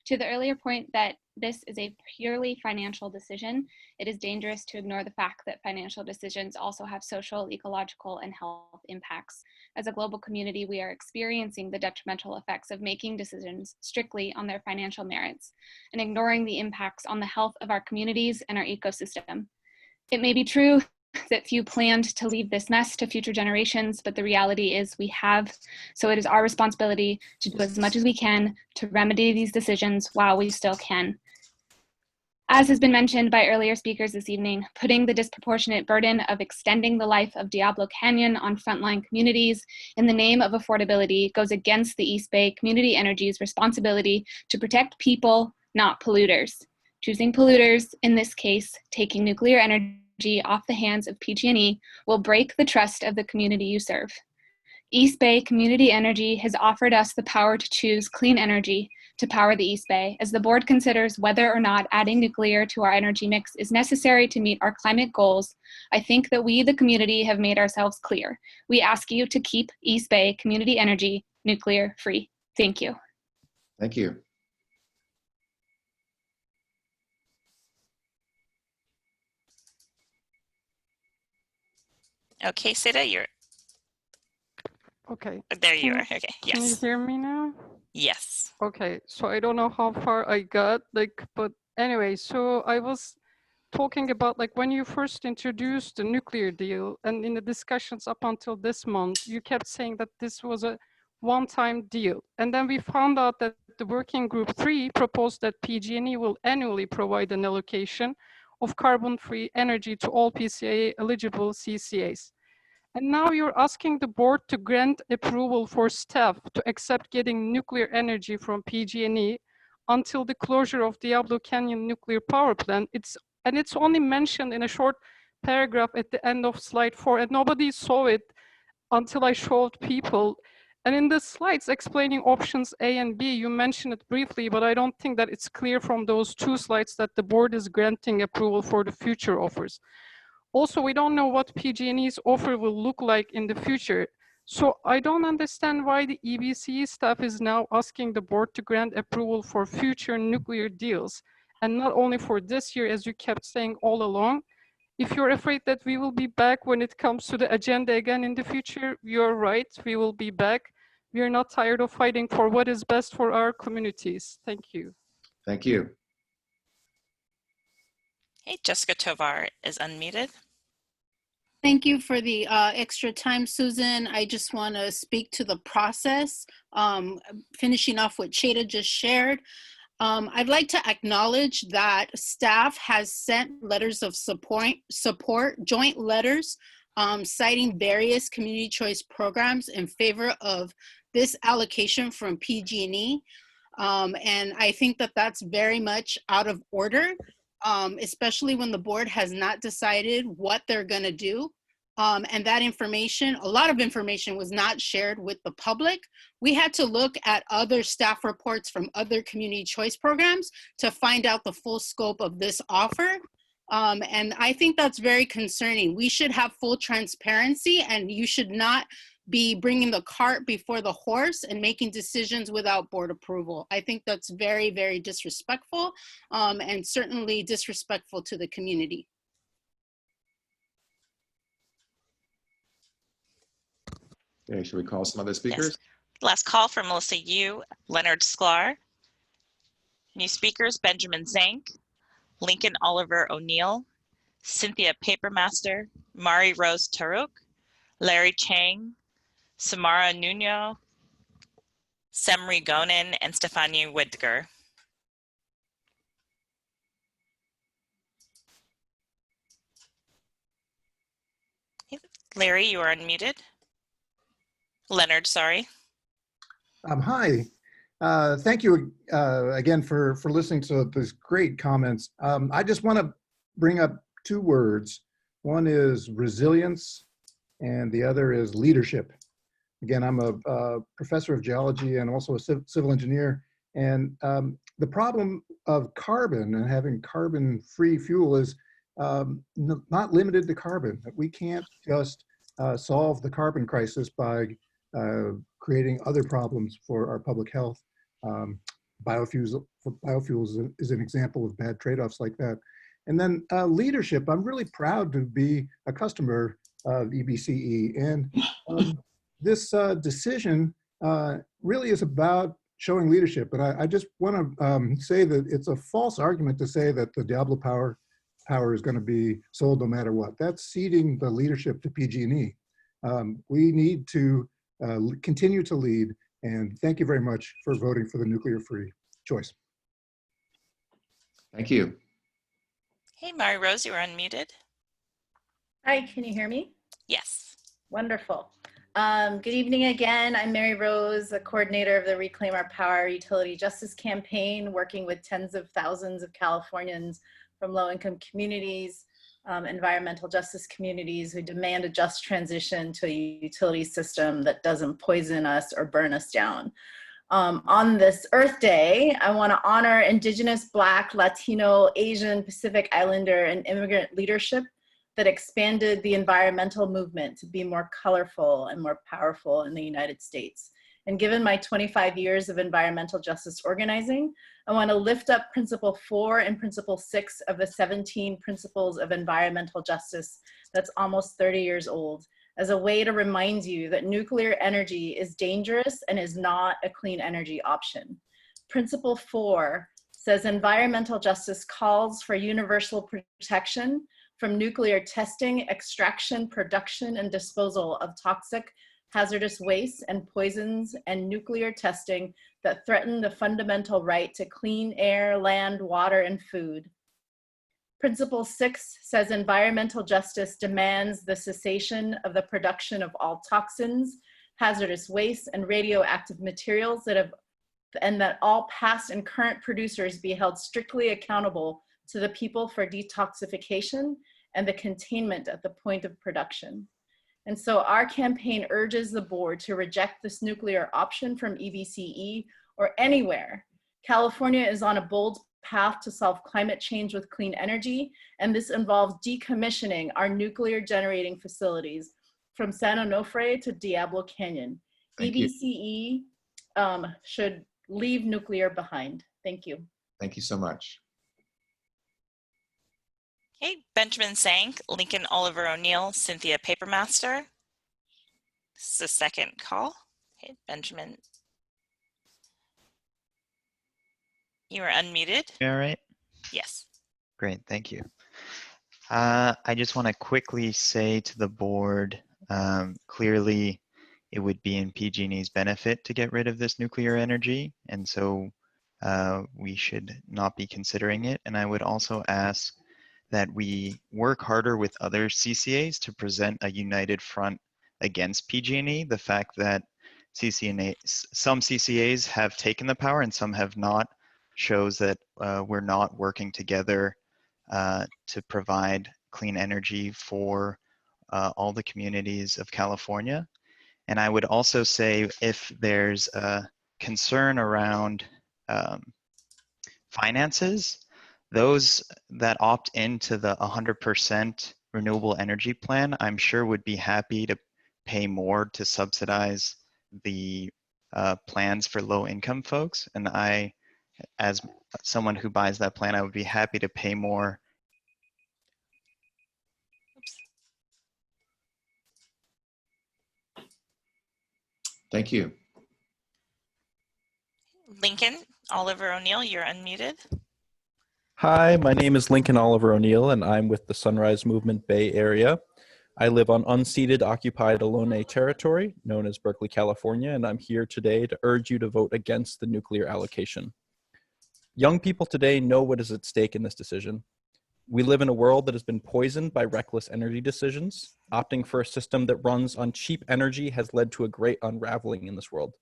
To the earlier point that this is a purely financial decision, it is dangerous to ignore the fact that financial decisions also have social, ecological, and health impacts. As a global community, we are experiencing the detrimental effects of making decisions strictly on their financial merits and ignoring the impacts on the health of our communities and our ecosystem. It may be true that few planned to leave this mess to future generations, but the reality is we have, so it is our responsibility to do as much as we can to remedy these decisions while we still can. As has been mentioned by earlier speakers this evening, putting the disproportionate burden of extending the life of Diablo Canyon on frontline communities in the name of affordability goes against the East Bay Community Energy's responsibility to protect people, not polluters. Choosing polluters, in this case, taking nuclear energy off the hands of PG&E, will break the trust of the community you serve. East Bay Community Energy has offered us the power to choose clean energy to power the East Bay as the board considers whether or not adding nuclear to our energy mix is necessary to meet our climate goals. I think that we, the community, have made ourselves clear. We ask you to keep East Bay Community Energy nuclear free. Thank you. Thank you. Okay, Seda, you're, Okay. there you are. Okay, Can you yes. hear me now? Yes. Okay, so I don't know how far I got, but anyway, so I was talking about when you first introduced the nuclear deal and in the discussions up until this month, you kept saying that this was a one-time deal. And then we found out that the working group 3 proposed that PG&E will annually provide an allocation of carbon-free energy to all PCA eligible CCAs. And now you're asking the board to grant approval for staff to accept getting nuclear energy from PG&E until the closure of Diablo Canyon nuclear power plant. It's only mentioned in a short paragraph at the end of slide 4, and nobody saw it until I showed people. And in the slides explaining options A and B, you mentioned it briefly, but I don't think that it's clear from those 2 slides that the board is granting approval for the future offers. Also, we don't know what PG&E's offer will look like in the future. So I don't understand why the EBCE staff is now asking the board to grant approval for future nuclear deals, and not only for this year, as you kept saying all along. If you're afraid that we will be back when it comes to the agenda again in the future, you're right, we will be back. We are not tired of fighting for what is best for our communities. Thank you. Thank you. Hey, Jessica Tovar is unmuted. Thank you for the extra time, Susan. I just want to speak to the process, finishing off what Cheda just shared. I'd like to acknowledge that staff has sent letters of support, joint letters, citing various community choice programs in favor of this allocation from PG&E. And I think that that's very much out of order, especially when the board has not decided what they're going to do. And that information, a lot of information was not shared with the public. We had to look at other staff reports from other community choice programs to find out the full scope of this offer. And I think that's very concerning. We should have full transparency, and you should not be bringing the cart before the horse and making decisions without board approval. I think that's very, very disrespectful, and certainly disrespectful to the community. Okay, should we call some other speakers? Yes. Last call from Melissa Yu, Leonard Sklar. New speakers, Benjamin Zank, Lincoln Oliver O'Neill, Cynthia Papermaster, Mari Rose Taruk, Larry Chang, Samara Nuno, Semri Gonin, and Stefania Widger. Larry, you are unmuted. Leonard, sorry. Hi. Thank you again for listening to those great comments. I just want to bring up 2 words. One is resilience, and the other is leadership. Again, I'm a professor of geology and also a civil engineer. And the problem of carbon and having carbon-free fuel is not limited to carbon. We can't just solve the carbon crisis by creating other problems for our public health. Biofuels is an example of bad trade-offs like that. And then leadership, I'm really proud to be a customer of EBCE. And this decision really is about showing leadership. But I just want to say that it's a false argument to say that the Diablo power is going to be sold no matter what. That's ceding the leadership to PG&E. We need to continue to lead, and thank you very much for voting for the nuclear-free choice. Thank you. Hey, Mary Rose, you are unmuted. Hi, can you hear me? Yes. Wonderful. Good evening again. I'm Mary Rose, the coordinator of the Reclaim Our Power Utility Justice Campaign, working with tens of thousands of Californians from low-income communities, environmental justice communities who demand a just transition to a utility system that doesn't poison us or burn us down. On this Earth Day, I want to honor Indigenous, Black, Latino, Asian, Pacific Islander, and immigrant leadership that expanded the environmental movement to be more colorful and more powerful in the United States. And given my 25 years of environmental justice organizing, I want to lift up Principle 4 and Principle 6 of the 17 Principles of Environmental Justice that's almost 30 years old, as a way to remind you that nuclear energy is dangerous and is not a clean energy option. Principle 4 says environmental justice calls for universal protection from nuclear testing, extraction, production, and disposal of toxic, hazardous waste and poisons, and nuclear testing that threaten the fundamental right to clean air, land, water, and food. Principle 6 says environmental justice demands the cessation of the production of all toxins, hazardous waste, and radioactive materials and that all past and current producers be held strictly accountable to the people for detoxification and the containment at the point of production. And so our campaign urges the board to reject this nuclear option from EBCE or anywhere. California is on a bold path to solve climate change with clean energy, and this involves decommissioning our nuclear generating facilities from San Onofre to Diablo Canyon. EBCE should leave nuclear behind. Thank you. Thank you so much. Okay, Benjamin Zank, Lincoln Oliver O'Neill, Cynthia Papermaster. This is the second call. Okay, Benjamin. You are unmuted. All right. Yes. Great, thank you. I just want to quickly say to the board, clearly it would be in PG&E's benefit to get rid of this nuclear energy, and so we should not be considering it. And I would also ask that we work harder with other CCAs to present a united front against PG&E. The fact that some CCAs have taken the power and some have not shows that we're not working together to provide clean energy for all the communities of California. And I would also say if there's a concern around finances, those that opt into the 100% renewable energy plan, I'm sure would be happy to pay more to subsidize the plans for low income folks. And I, as someone who buys that plan, I would be happy to pay more. Thank you. Lincoln Oliver O'Neill, you're unmuted. Hi, my name is Lincoln Oliver O'Neill, and I'm with the Sunrise Movement Bay Area. I live on unceded occupied Ohlone territory, known as Berkeley, California, and I'm here today to urge you to vote against the nuclear allocation. Young people today know what is at stake in this decision. We live in a world that has been poisoned by reckless energy decisions. Opting for a system that runs on cheap energy has led to a great unraveling in this world.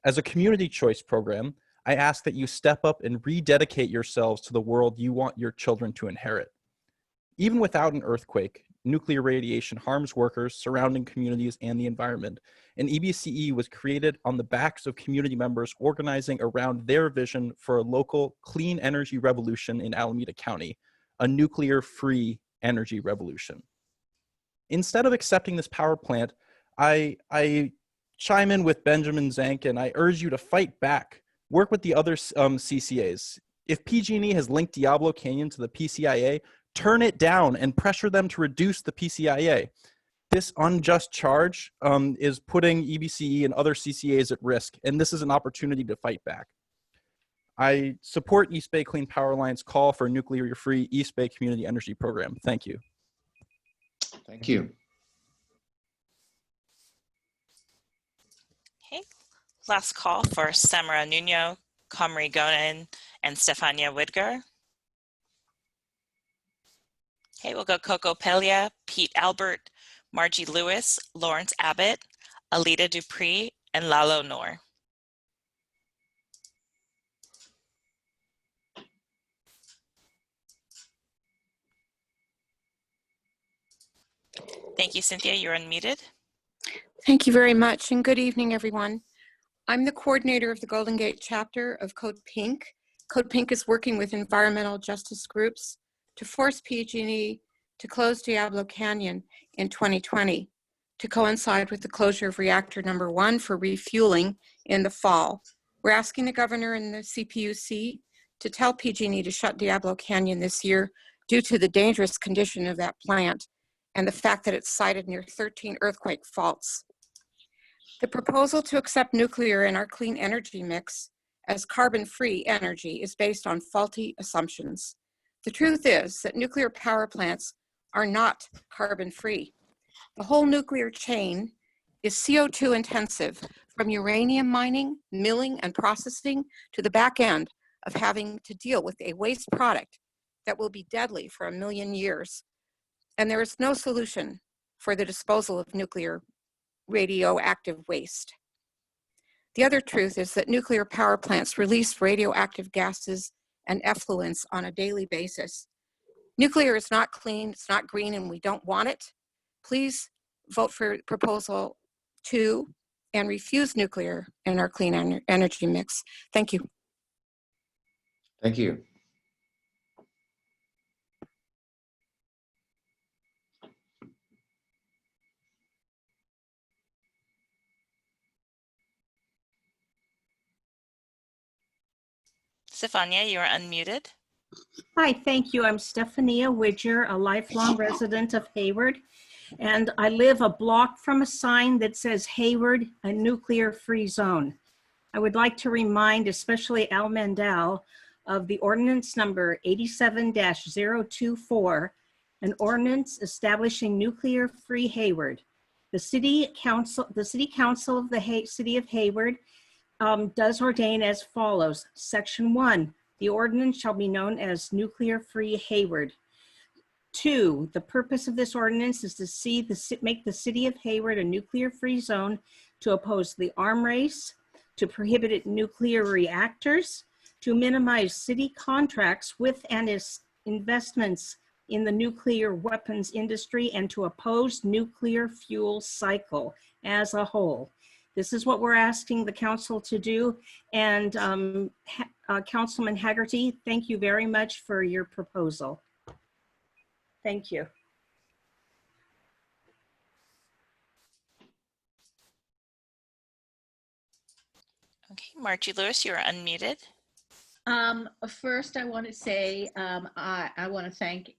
As a community choice program, I ask that you step up and rededicate yourselves to the world you want your children to inherit. Even without an earthquake, nuclear radiation harms workers, surrounding communities, and the environment. And EBCE was created on the backs of community members organizing around their vision for a local clean energy revolution in Alameda County, a nuclear-free energy revolution. Instead of accepting this power plant, I chime in with Benjamin Zank, and I urge you to fight back. Work with the other CCAs. If PG&E has linked Diablo Canyon to the PCIA, turn it down and pressure them to reduce the PCIA. This unjust charge is putting EBCE and other CCAs at risk, and this is an opportunity to fight back. I support East Bay Clean Power Alliance call for a nuclear-free East Bay Community Energy Program. Thank you. Thank you. Okay, last call for Samara Nuno, Comrie Gonen, and Stefania Widger. Okay, we'll go Coco Pelia, Pete Albert, Margie Lewis, Lawrence Abbott, Alita Dupree, and Lalo Noor. Thank you, Cynthia. You're unmuted. Thank you very much, and good evening, everyone. I'm the coordinator of the Golden Gate chapter of Code Pink. Code Pink is working with environmental justice groups to force PG&E to close Diablo Canyon in 2020 to coincide with the closure of reactor number 1 for refueling in the fall. We're asking the governor and the CPUC to tell PG&E to shut Diablo Canyon this year due to the dangerous condition of that plant and the fact that it's sited near 13 earthquake faults. The proposal to accept nuclear in our clean energy mix as carbon-free energy is based on faulty assumptions. The truth is that nuclear power plants are not carbon-free. The whole nuclear chain is CO2 intensive, from uranium mining, milling, and processing to the back end of having to deal with a waste product that will be deadly for 1 million years. And there is no solution for the disposal of nuclear radioactive waste. The other truth is that nuclear power plants release radioactive gases and effluents on a daily basis. Nuclear is not clean, it's not green, and we don't want it. Please vote for proposal 2 and refuse nuclear in our clean energy mix. Thank you. Thank you. Stefania, you're unmuted. Hi, thank you. I'm Stephania Widger, a lifelong resident of Hayward, and I live a block from a sign that says Hayward, a nuclear-free zone. I would like to remind especially Al Mandel of the ordinance number 87-024, an ordinance establishing nuclear-free Hayward. The city council of the city of Hayward does ordain as follows. Section 1, the ordinance shall be known as nuclear-free Hayward. 2, the purpose of this ordinance is to make the city of Hayward a nuclear-free zone to oppose the arms race, to prohibit nuclear reactors, to minimize city contracts with and investments in the nuclear weapons industry, and to oppose nuclear fuel cycle as a whole. This is what we're asking the council to do. And Councilman Haggerty, thank you very much for your proposal. Thank you. Okay, Margie Lewis, you're unmuted. First, I want to say I want to thank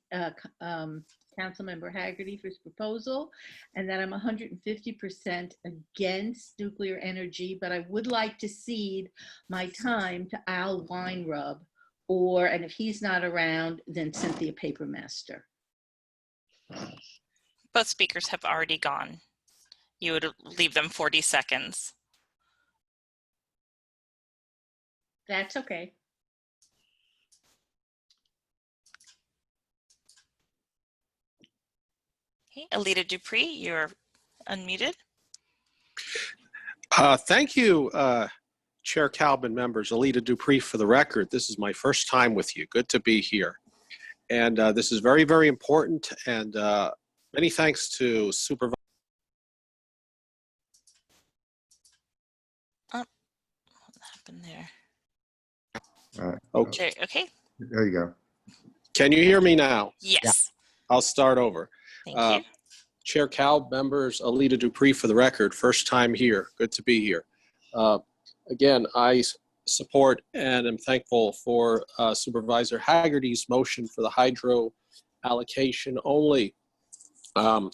Councilmember Haggerty for his proposal, and that I'm 150% against nuclear energy, but I would like to cede my time to Al Weinrub, and if he's not around, then Cynthia Papermaster. Both speakers have already gone. You would leave them 40 seconds. That's okay. Okay, Alita Dupree, you're unmuted. Thank you, Chair Calvin, members. Alita Dupree for the record. This is my first time with you. Good to be here. And this is very, very important. And many thanks to Supervisor. What happened there? Okay. Okay. There you go. Can you hear me now? Yes. Yeah. I'll start over. Thank you. Chair Cal, members, Alita Dupree for the record, first time here. Good to be here. Again, I support and am thankful for Supervisor Haggerty's motion for the hydro allocation only. The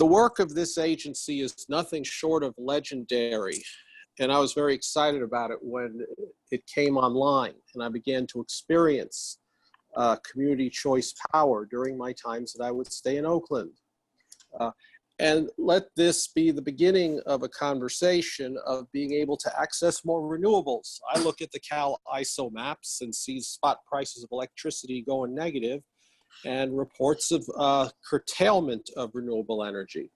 work of this agency is nothing short of legendary, and I was very excited about it when it came online and I began to experience community choice power during my times that I would stay in Oakland. And let this be the beginning of a conversation of being able to access more renewables. I look at the Cal ISO maps and see spot prices of electricity going negative, and reports of curtailment of renewable energy.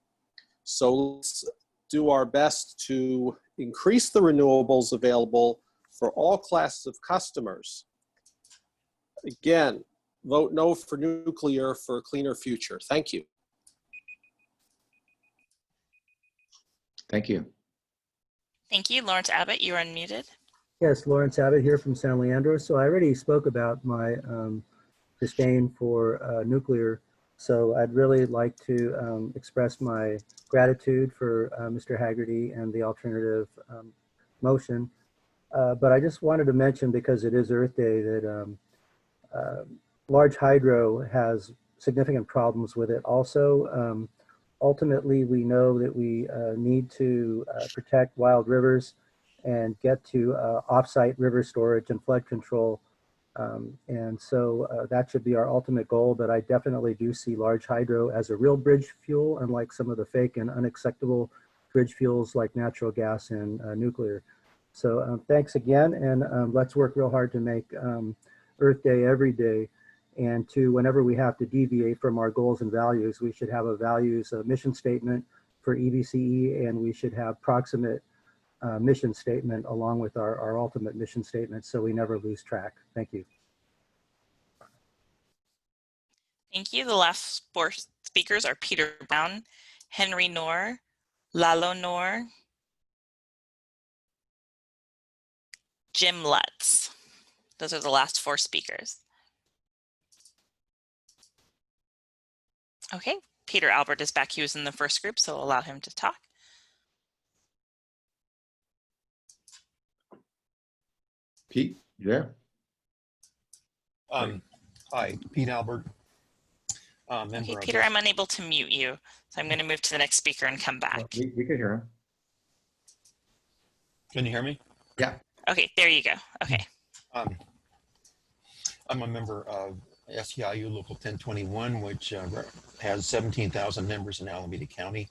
So let's do our best to increase the renewables available for all classes of customers. Again, vote no for nuclear for a cleaner future. Thank you. Thank you. Thank you. Lawrence Abbott, you're unmuted. Yes, Lawrence Abbott here from San Leandro. So I already spoke about my disdain for nuclear. So I'd really like to express my gratitude for Mr. Haggerty and the alternative motion. But I just wanted to mention, because it is Earth Day, that large hydro has significant problems with it. Also, ultimately, we know that we need to protect wild rivers and get to off-site river storage and flood control. And so that should be our ultimate goal, but I definitely do see large hydro as a real bridge fuel, unlike some of the fake and unacceptable bridge fuels like natural gas and nuclear. So thanks again, and let's work real hard to make Earth Day every day. And to whenever we have to deviate from our goals and values, we should have a values mission statement for EVCE, and we should have proximate mission statement along with our ultimate mission statement, so we never lose track. Thank you. Thank you. The last four speakers are Peter Brown, Henry Knorr, Lalo Knorr, Jim Lutz. Those are the last four speakers. Okay, Peter Albert is back. He was in the first group, so I'll allow him to talk. Pete, you there? Hi, Pete Albert. Okay, Peter, I'm unable to mute you, so I'm going to move to the next speaker and come back. We could hear him. Can you hear me? Yeah. Okay, there you go. Okay. I'm a member of SEIU Local 1021, which has 17,000 members in Alameda County.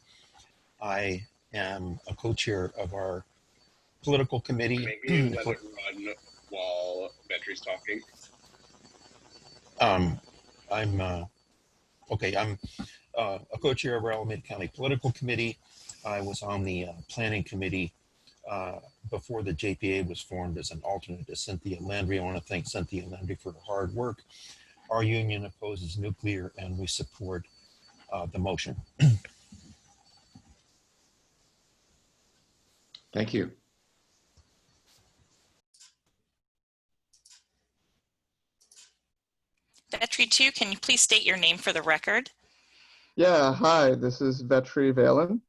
I am a co-chair of our political committee. Maybe let it run while Vetri's talking. I'm a co-chair of our Alameda County Political Committee. I was on the planning committee before the JPA was formed as an alternate to Cynthia Landry. I want to thank Cynthia Landry for her hard work. Our union opposes nuclear, and we support the motion. Thank you. Vetri 2, can you please state your name for the record? Yeah, hi, this is Vetri Valen.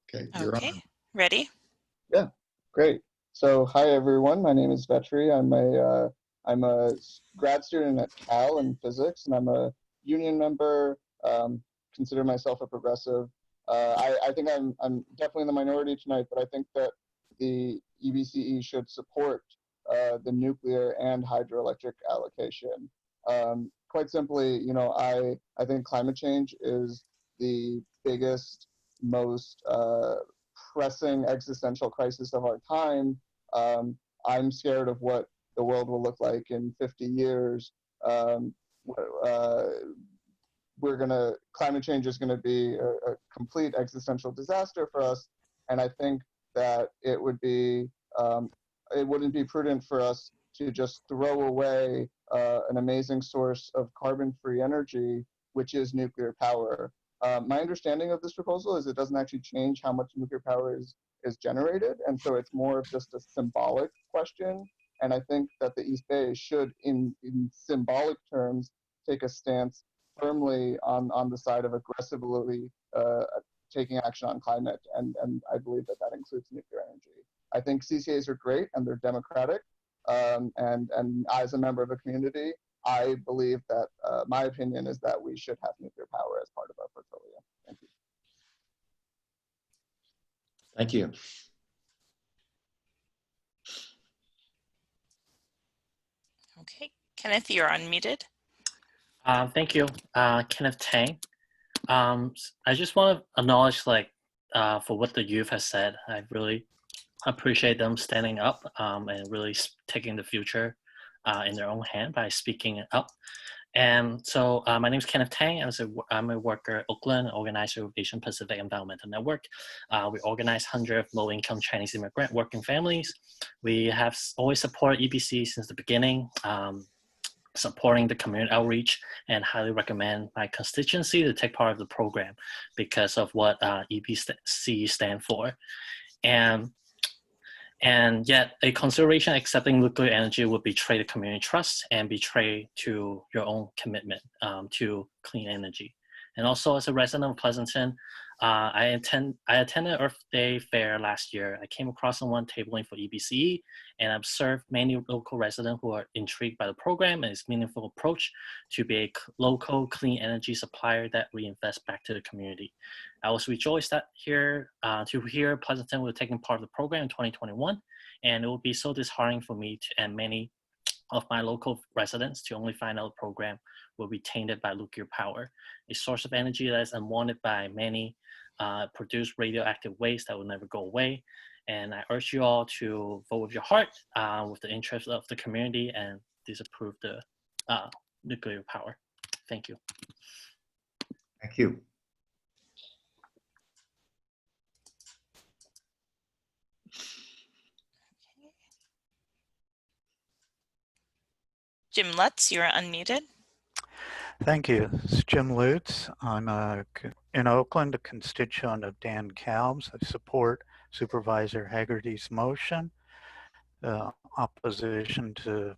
Okay, you're Okay, on. ready? Yeah, great. So, hi everyone, my name is Vetri. I'm a grad student at Cal in physics, and I'm a union member, consider myself a progressive. I think I'm definitely in the minority tonight, but I think that the EVCE should support the nuclear and hydroelectric allocation. Quite simply, you know, I think climate change is the biggest, most pressing existential crisis of our time. I'm scared of what the world will look like in 50 years. Climate change is gonna be a complete existential disaster for us, and I think that it wouldn't be prudent for us to just throw away an amazing source of carbon-free energy, which is nuclear power. My understanding of this proposal is it doesn't actually change how much nuclear power is generated, and so it's more of just a symbolic question. And I think that the East Bay should, in symbolic terms, take a stance firmly on the side of aggressively taking action on climate, and I believe that includes nuclear energy. I think CCAs are great and they're democratic, and as a member of a community, I believe that my opinion is that we should have nuclear power as part of our portfolio. Thank you. Thank you. Okay, Kenneth, you're unmuted. Thank you, Kenneth Tang. I just want to acknowledge, for what the youth has said. I really appreciate them standing up and really taking the future in their own hand by speaking up. And so my name is Kenneth Tang. I'm a worker at Oakland, organizer of Asian Pacific Environmental Network. We organize 100 low-income Chinese immigrant working families. We have always supported EPC since the beginning, supporting the community outreach, and highly recommend my constituency to take part of the program because of what EPC stand for. And yet a consideration accepting nuclear energy would betray the community trust and betray to your own commitment to clean energy. And also as a resident of Pleasanton, I attended Earth Day Fair last year. I came across someone tabling for EPCE and observed many local residents who are intrigued by the program and its meaningful approach to be a local clean energy supplier that reinvests back to the community. I was rejoiced to hear Pleasanton was taking part of the program in 2021, and it will be so disheartening for me and many of my local residents to only find out the program will be tainted by nuclear power, a source of energy that is unwanted by many, produce radioactive waste that will never go away. And I urge you all to vote with your heart, with the interest of the community, and disapprove the nuclear power. Thank you. Thank you. Jim Lutz, you're unmuted. Thank you. It's Jim Lutz. I'm in Oakland, a constituent of Dan Kalb's. I support Supervisor Hagerty's motion. The opposition to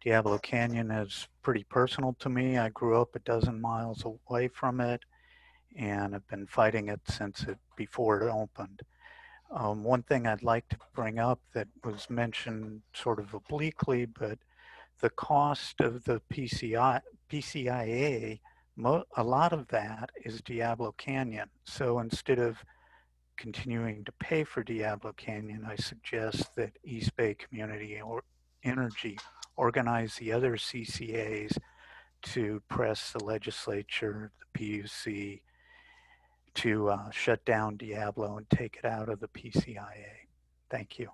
Diablo Canyon is pretty personal to me. I grew up a dozen miles away from it and have been fighting it since before it opened. One thing I'd like to bring up that was mentioned sort of obliquely, but the cost of the PCIA, a lot of that is Diablo Canyon. So instead of continuing to pay for Diablo Canyon, I suggest that East Bay Community Energy organize the other CCAs to press the legislature, the PUC, to shut down Diablo and take it out of the PCIA. Thank you.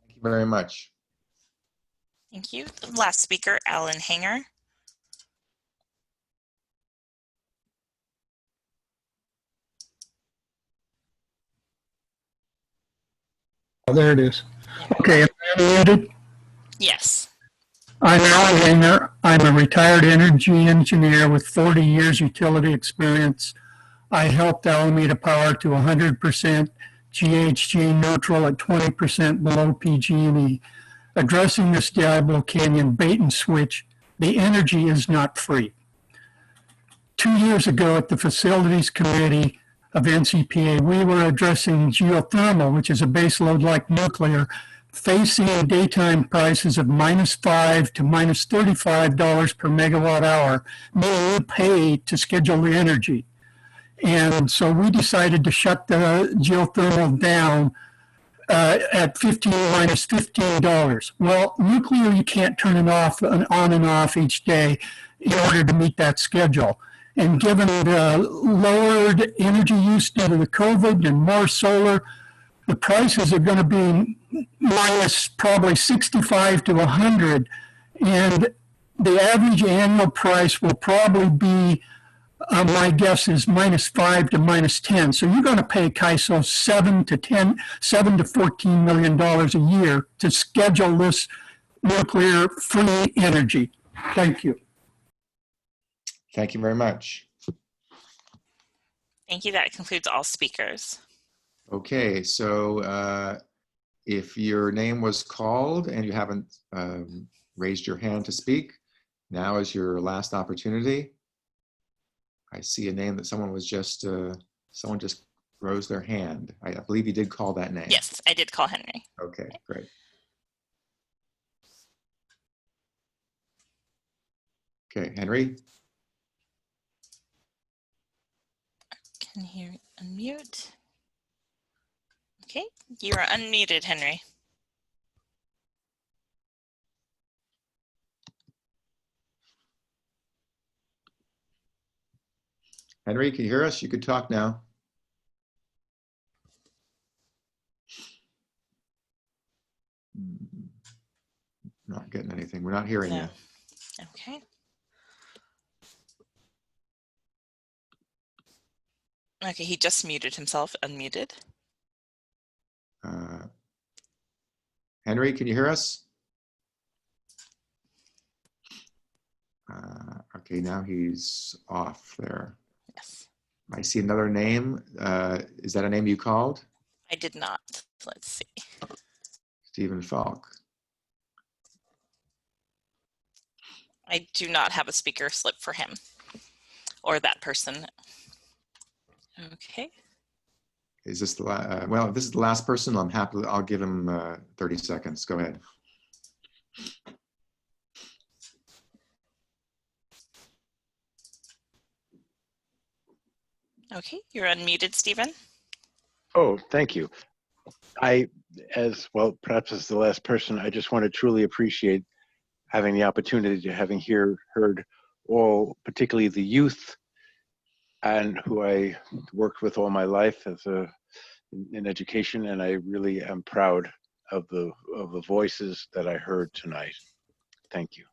Thank you very much. Thank you. Last speaker, Alan Hanger. Oh, there it is. Okay, am I unmuted? Yes. I'm Alan Hanger. I'm a retired energy engineer with 40 years utility experience. I helped Alameda Power to 100% GHG neutral at 20% below PG&E. Addressing this Diablo Canyon bait and switch, the energy is not free. 2 years ago at the Facilities Committee of NCPA, we were addressing geothermal, which is a base load like nuclear, facing daytime prices of -5 to -$35 per megawatt hour, meaning we pay to schedule the energy. And so we decided to shut the geothermal down at -$15. Well, nuclear, you can't turn it off and on and off each day in order to meet that schedule. And given the lowered energy use due to the COVID and more solar, the prices are going to be minus probably 65 to 100. And the average annual price will probably be, my guess is -5 to -10. So you're going to pay CAISO $7 to $14 million a year to schedule this nuclear free energy. Thank you. Thank you very much. Thank you. That concludes all speakers. Okay, so if your name was called and you haven't raised your hand to speak, now is your last opportunity. I see a name that someone was just, someone just rose their hand. I believe you did call that name. Yes, I did call Henry. Okay, great. Okay, Henry. Can you unmute? Okay, you are unmuted, Henry. Henry, can you hear us? You could talk now. Not getting anything. We're not hearing No. you. Okay. Okay, he just muted himself, unmuted. Henry, can you hear us? Okay, now he's off there. Yes. I see another name. Is that a name you called? I did not. Let's see. Stephen Falk. I do not have a speaker slip for him or that person. Okay. Is this the last? Well, if this is the last person, I'm happy. I'll give him 30 seconds. Go ahead. Okay, you're unmuted, Stephen. Oh, thank you. As well, perhaps as the last person, I just want to truly appreciate having the opportunity to heard all, particularly the youth, and who I worked with all my life in education, and I really am proud of the voices that I heard tonight. Thank you.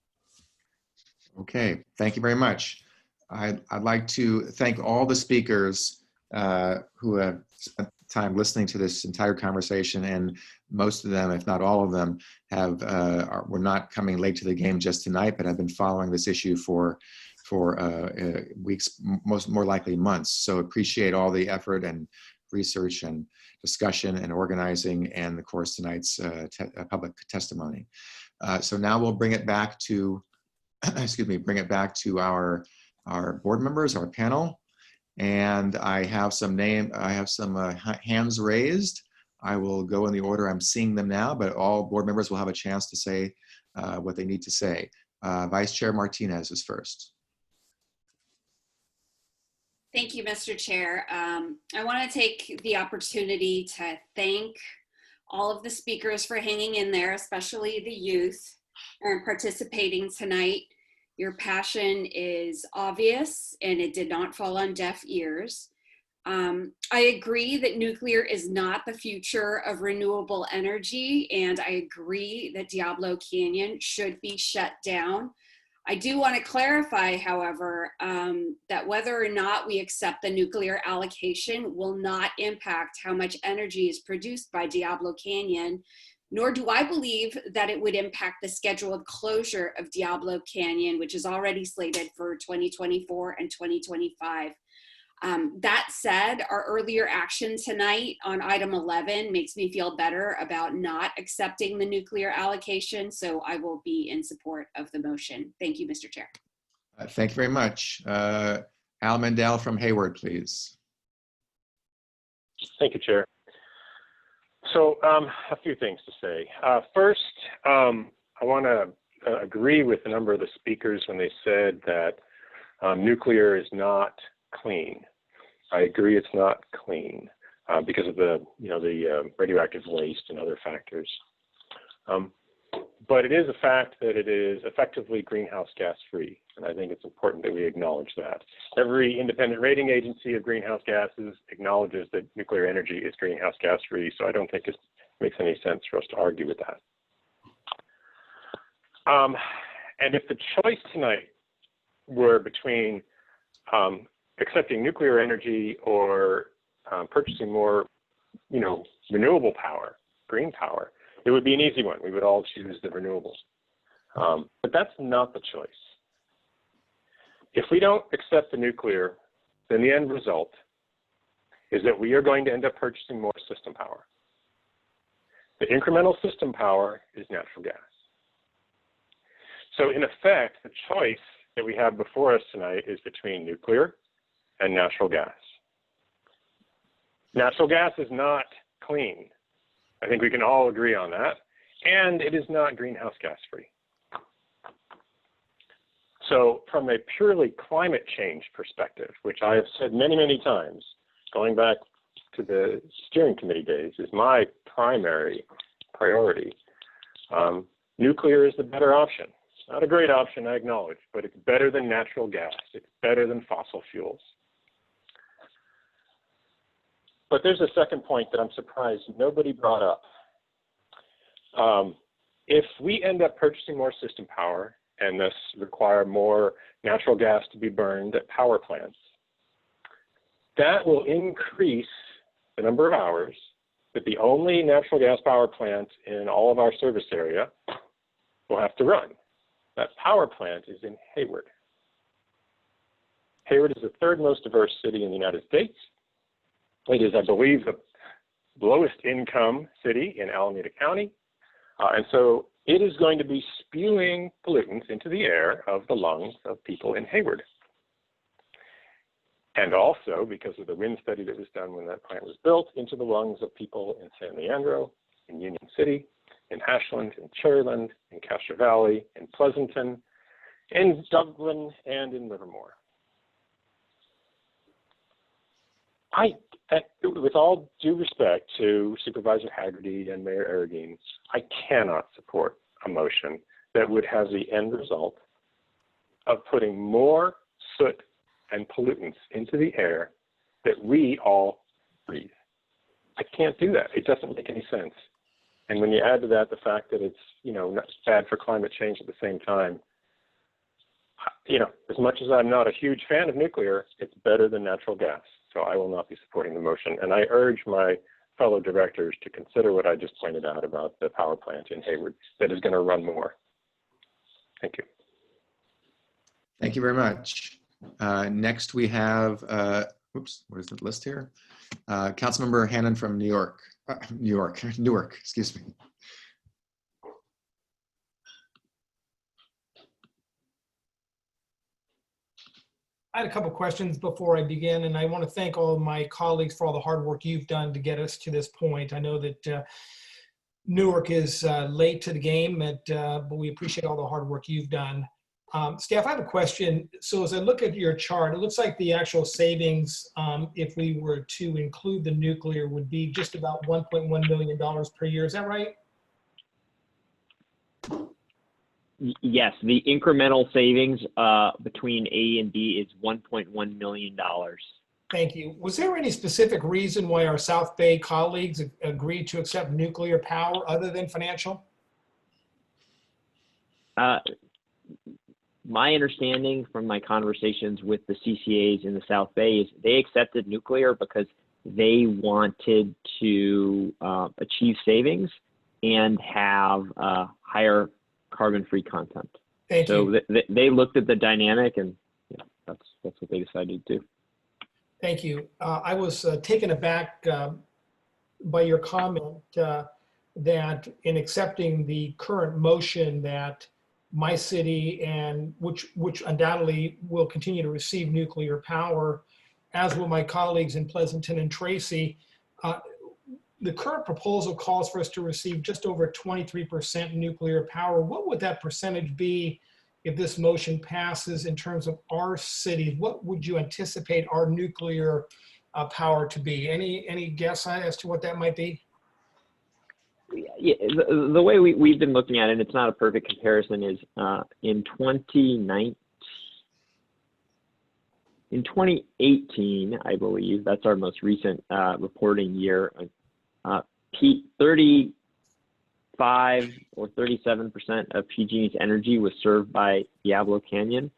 Okay, thank you very much. I'd like to thank all the speakers who have spent time listening to this entire conversation, and most of them, if not all of them, were not coming late to the game just tonight, but have been following this issue for weeks, more likely months. So appreciate all the effort and research and discussion and organizing, and of course tonight's public testimony. So now we'll bring it back to, bring it back to our board members, our panel. And I have some hands raised. I will go in the order I'm seeing them now, but all board members will have a chance to say what they need to say. Vice Chair Martinez is first. Thank you, Mr. Chair. I want to take the opportunity to thank all of the speakers for hanging in there, especially the youth participating tonight. Your passion is obvious and it did not fall on deaf ears. I agree that nuclear is not the future of renewable energy, and I agree that Diablo Canyon should be shut down. I do want to clarify, however, that whether or not we accept the nuclear allocation will not impact how much energy is produced by Diablo Canyon, nor do I believe that it would impact the scheduled closure of Diablo Canyon, which is already slated for 2024 and 2025. That said, our earlier action tonight on item 11 makes me feel better about not accepting the nuclear allocation, so I will be in support of the motion. Thank you, Mr. Chair. Thank you very much. Al Mendel from Hayward, please. Thank you, Chair. So a few things to say. First, I want to agree with a number of the speakers when they said that nuclear is not clean. I agree it's not clean because of the radioactive waste and other factors. But it is a fact that it is effectively greenhouse gas free, and I think it's important that we acknowledge that. Every independent rating agency of greenhouse gases acknowledges that nuclear energy is greenhouse gas free, so I don't think it makes any sense for us to argue with that. And if the choice tonight were between accepting nuclear energy or purchasing more, renewable power, green power, it would be an easy one. We would all choose the renewables. But that's not the choice. If we don't accept the nuclear, then the end result is that we are going to end up purchasing more system power. The incremental system power is natural gas. So in effect, the choice that we have before us tonight is between nuclear and natural gas. Natural gas is not clean. I think we can all agree on that. And it is not greenhouse gas free. So from a purely climate change perspective, which I have said many, many times, going back to the steering committee days, is my primary priority. Nuclear is the better option. It's not a great option, I acknowledge, but it's better than natural gas. It's better than fossil fuels. But there's a second point that I'm surprised nobody brought up. If we end up purchasing more system power and thus require more natural gas to be burned at power plants, that will increase the number of hours that the only natural gas power plant in all of our service area will have to run. That power plant is in Hayward. Hayward is the third most diverse city in the United States. It is, I believe, the lowest income city in Alameda County. And so it is going to be spewing pollutants into the air of the lungs of people in Hayward. And also, because of the wind study that was done when that plant was built, into the lungs of people in San Leandro, in Union City, in Ashland, in Cherryland, in Castro Valley, in Pleasanton, in Dublin, and in Livermore. With all due respect to Supervisor Hagerty and Mayor Arreguín, I cannot support a motion that would have the end result of putting more soot and pollutants into the air that we all breathe. I can't do that. It doesn't make any sense. And when you add to that the fact that it's, not bad for climate change at the same time, as much as I'm not a huge fan of nuclear, it's better than natural gas. So I will not be supporting the motion. And I urge my fellow directors to consider what I just pointed out about the power plant in Hayward that is going to run more. Thank you. Thank you very much. Next we have, where's the list here? Councilmember Hannan from Newark, excuse me. I had a couple questions before I begin, and I want to thank all of my colleagues for all the hard work you've done to get us to this point. I know that Newark is late to the game, but we appreciate all the hard work you've done. Staff, I have a question. So as I look at your chart, it looks like the actual savings, if we were to include the nuclear, would be just about $1.1 million per year. Is that right? Yes, the incremental savings between A and B is $1.1 million. Thank you. Was there any specific reason why our South Bay colleagues agreed to accept nuclear power other than financial? My understanding from my conversations with the CCAs in the South Bay is they accepted nuclear because they wanted to achieve savings and have higher carbon-free content. Thank you. So they looked at the dynamic, and that's what they decided to do. Thank you. I was taken aback by your comment that in accepting the current motion that my city, and which undoubtedly will continue to receive nuclear power, as will my colleagues in Pleasanton and Tracy, the current proposal calls for us to receive just over 23% nuclear power. What would that percentage be if this motion passes in terms of our cities? What would you anticipate our nuclear power to be? Any guess as to what that might be? Yeah, the way we've been looking at it, it's not a perfect comparison, is in 2018, I believe, that's our most recent reporting year, 35 or 37% of PG&E's energy was served by Diablo Canyon.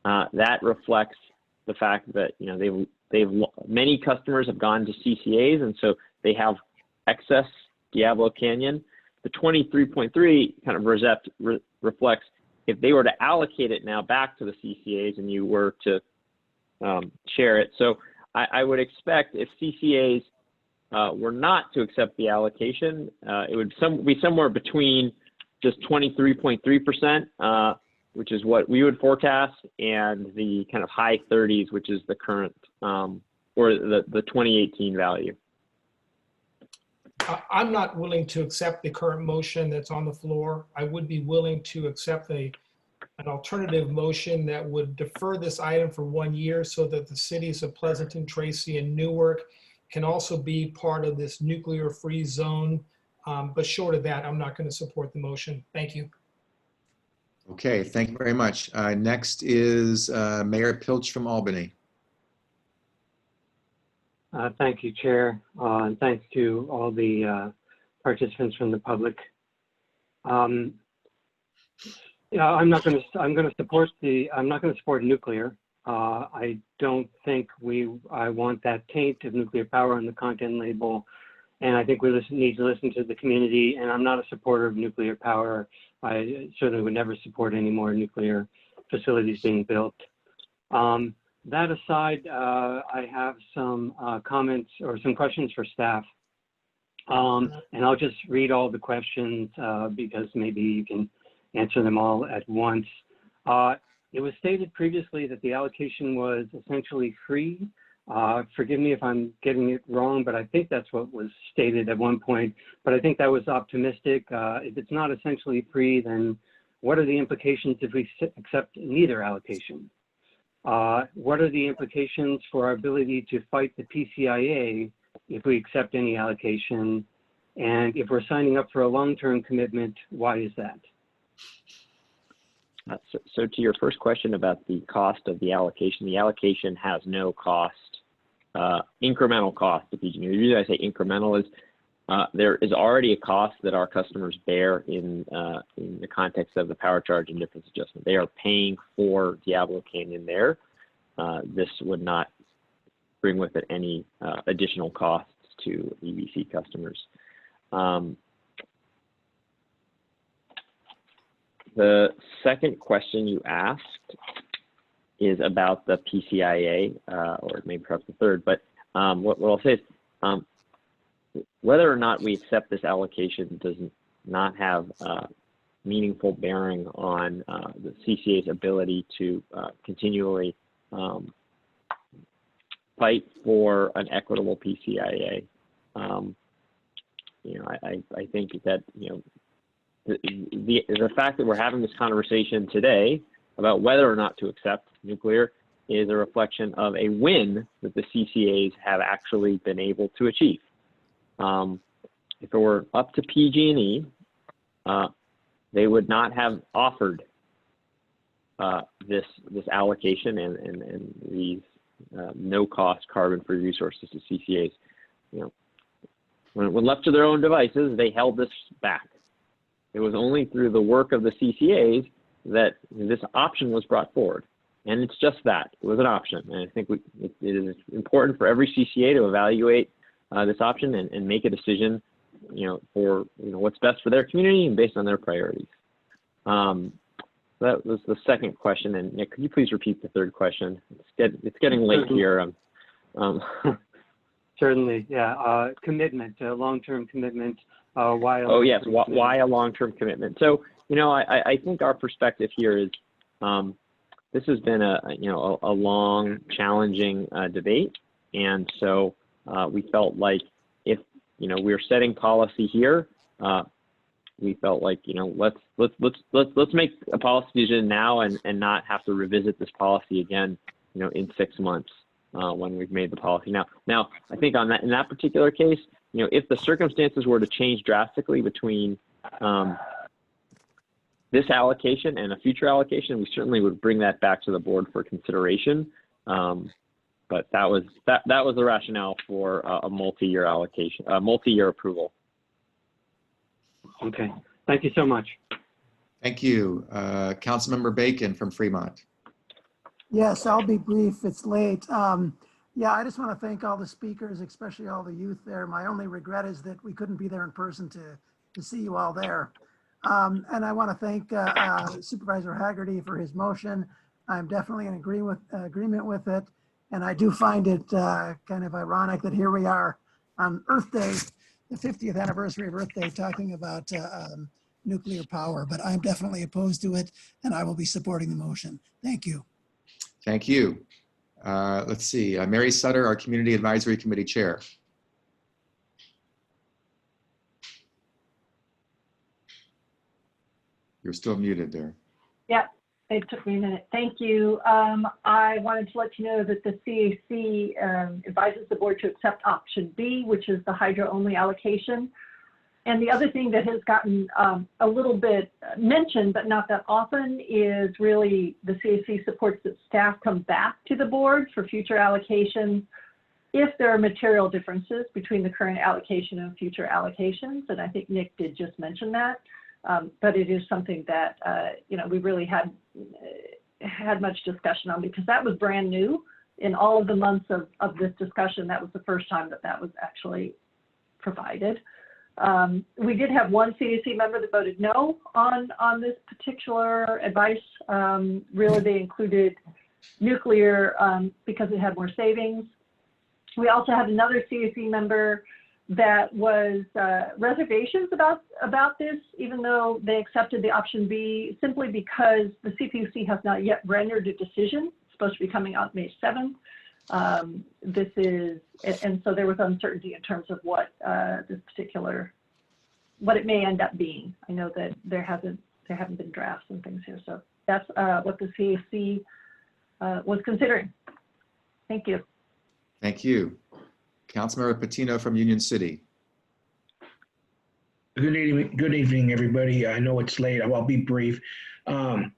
That reflects the fact that many customers have gone to CCAs, and so they have excess Diablo Canyon. The 23.3 kind of reflects if they were to allocate it now back to the CCAs and you were to share it. So I would expect if CCAs were not to accept the allocation, it would be somewhere between just 23.3%, which is what we would forecast, and the kind of high 30s, which is the current or the 2018 value. I'm not willing to accept the current motion that's on the floor. I would be willing to accept an alternative motion that would defer this item for 1 year so that the cities of Pleasanton, Tracy, and Newark can also be part of this nuclear-free zone. But short of that, I'm not going to support the motion. Thank you. Okay, thank you very much. Next is Mayor Pilch from Albany. Thank you, Chair, and thanks to all the participants from the public Yeah, I'm not going to support nuclear. I don't think I want that taint of nuclear power on the content label. And I think we need to listen to the community, and I'm not a supporter of nuclear power. I certainly would never support any more nuclear facilities being built. That aside, I have some comments or some questions for staff. And I'll just read all the questions because maybe you can answer them all at once. It was stated previously that the allocation was essentially free. Forgive me if I'm getting it wrong, but I think that's what was stated at one point. But I think that was optimistic. If it's not essentially free, then what are the implications if we accept neither allocation? What are the implications for our ability to fight the PCIA if we accept any allocation? And if we're signing up for a long-term commitment, why is that? So to your first question about the cost of the allocation has no cost, incremental cost to PG&E. The reason I say incremental is there is already a cost that our customers bear in the context of the power charge and difference adjustment. They are paying for Diablo Canyon there. This would not bring with it any additional costs to EVC customers. The second question you asked is about the PCIA, or maybe perhaps the third, but what I'll say is whether or not we accept this allocation does not have meaningful bearing on the CCA's ability to continually fight for an equitable PCIA. I think that, the fact that we're having this conversation today about whether or not to accept nuclear is a reflection of a win that the CCAs have actually been able to achieve. If it were up to PG&E, they would not have offered this allocation and these no-cost carbon-free resources to CCAs. When left to their own devices, they held this back. It was only through the work of the CCAs that this option was brought forward. And it's just that. It was an option. And I think it is important for every CCA to evaluate this option and make a decision, for what's best for their community and based on their priorities. That was the second question. And Nick, could you please repeat the third question? It's getting late here. Certainly, yeah. Commitment, long-term commitment. Why? Oh yes, why a long-term commitment? So I think our perspective here is this has been a long, challenging debate, and so we felt like if we're setting policy here, we felt like let's make a policy decision now and not have to revisit this policy again in 6 months when we've made the policy. Now I think in that particular case, if the circumstances were to change drastically between this allocation and a future allocation, we certainly would bring that back to the board for consideration. But that was the rationale for a multi-year allocation, a multi-year approval. Okay, thank you so much. Thank you. Councilmember Bacon from Fremont. Yes, I'll be brief. It's late. Yeah, I just want to thank all the speakers, especially all the youth there. My only regret is that we couldn't be there in person to see you all there. And I want to thank Supervisor Hagerty for his motion. I'm definitely in agreement with it. And I do find it kind of ironic that here we are on Earth Day, the 50th anniversary of Earth Day, talking about nuclear power. But I'm definitely opposed to it, and I will be supporting the motion. Thank you. Thank you. Let's see, Mary Sutter, our Community Advisory Committee Chair. You're still muted there. Yep, it took me a minute. Thank you. I wanted to let you know that the CAC advises the board to accept option B, which is the hydro-only allocation. And the other thing that has gotten a little bit mentioned, but not that often, is really the CAC supports that staff come back to the board for future allocations if there are material differences between the current allocation and future allocations. And I think Nick did just mention that. But it is something that, we really had much discussion on, because that was brand new. In all of the months of this discussion, that was the first time that was actually provided. We did have one CAC member that voted no on this particular advice. Really, they included nuclear because it had more savings. We also had another CAC member that was reservations about this, even though they accepted the option B, simply because the CPUC has not yet rendered a decision. It's supposed to be coming out May 7th. And so there was uncertainty in terms of what what it may end up being. I know that there haven't been drafts and things here. So that's what the CAC was considering. Thank you. Thank you. Councilmember Patino from Union City. Good evening, everybody. I know it's late. I'll be brief. I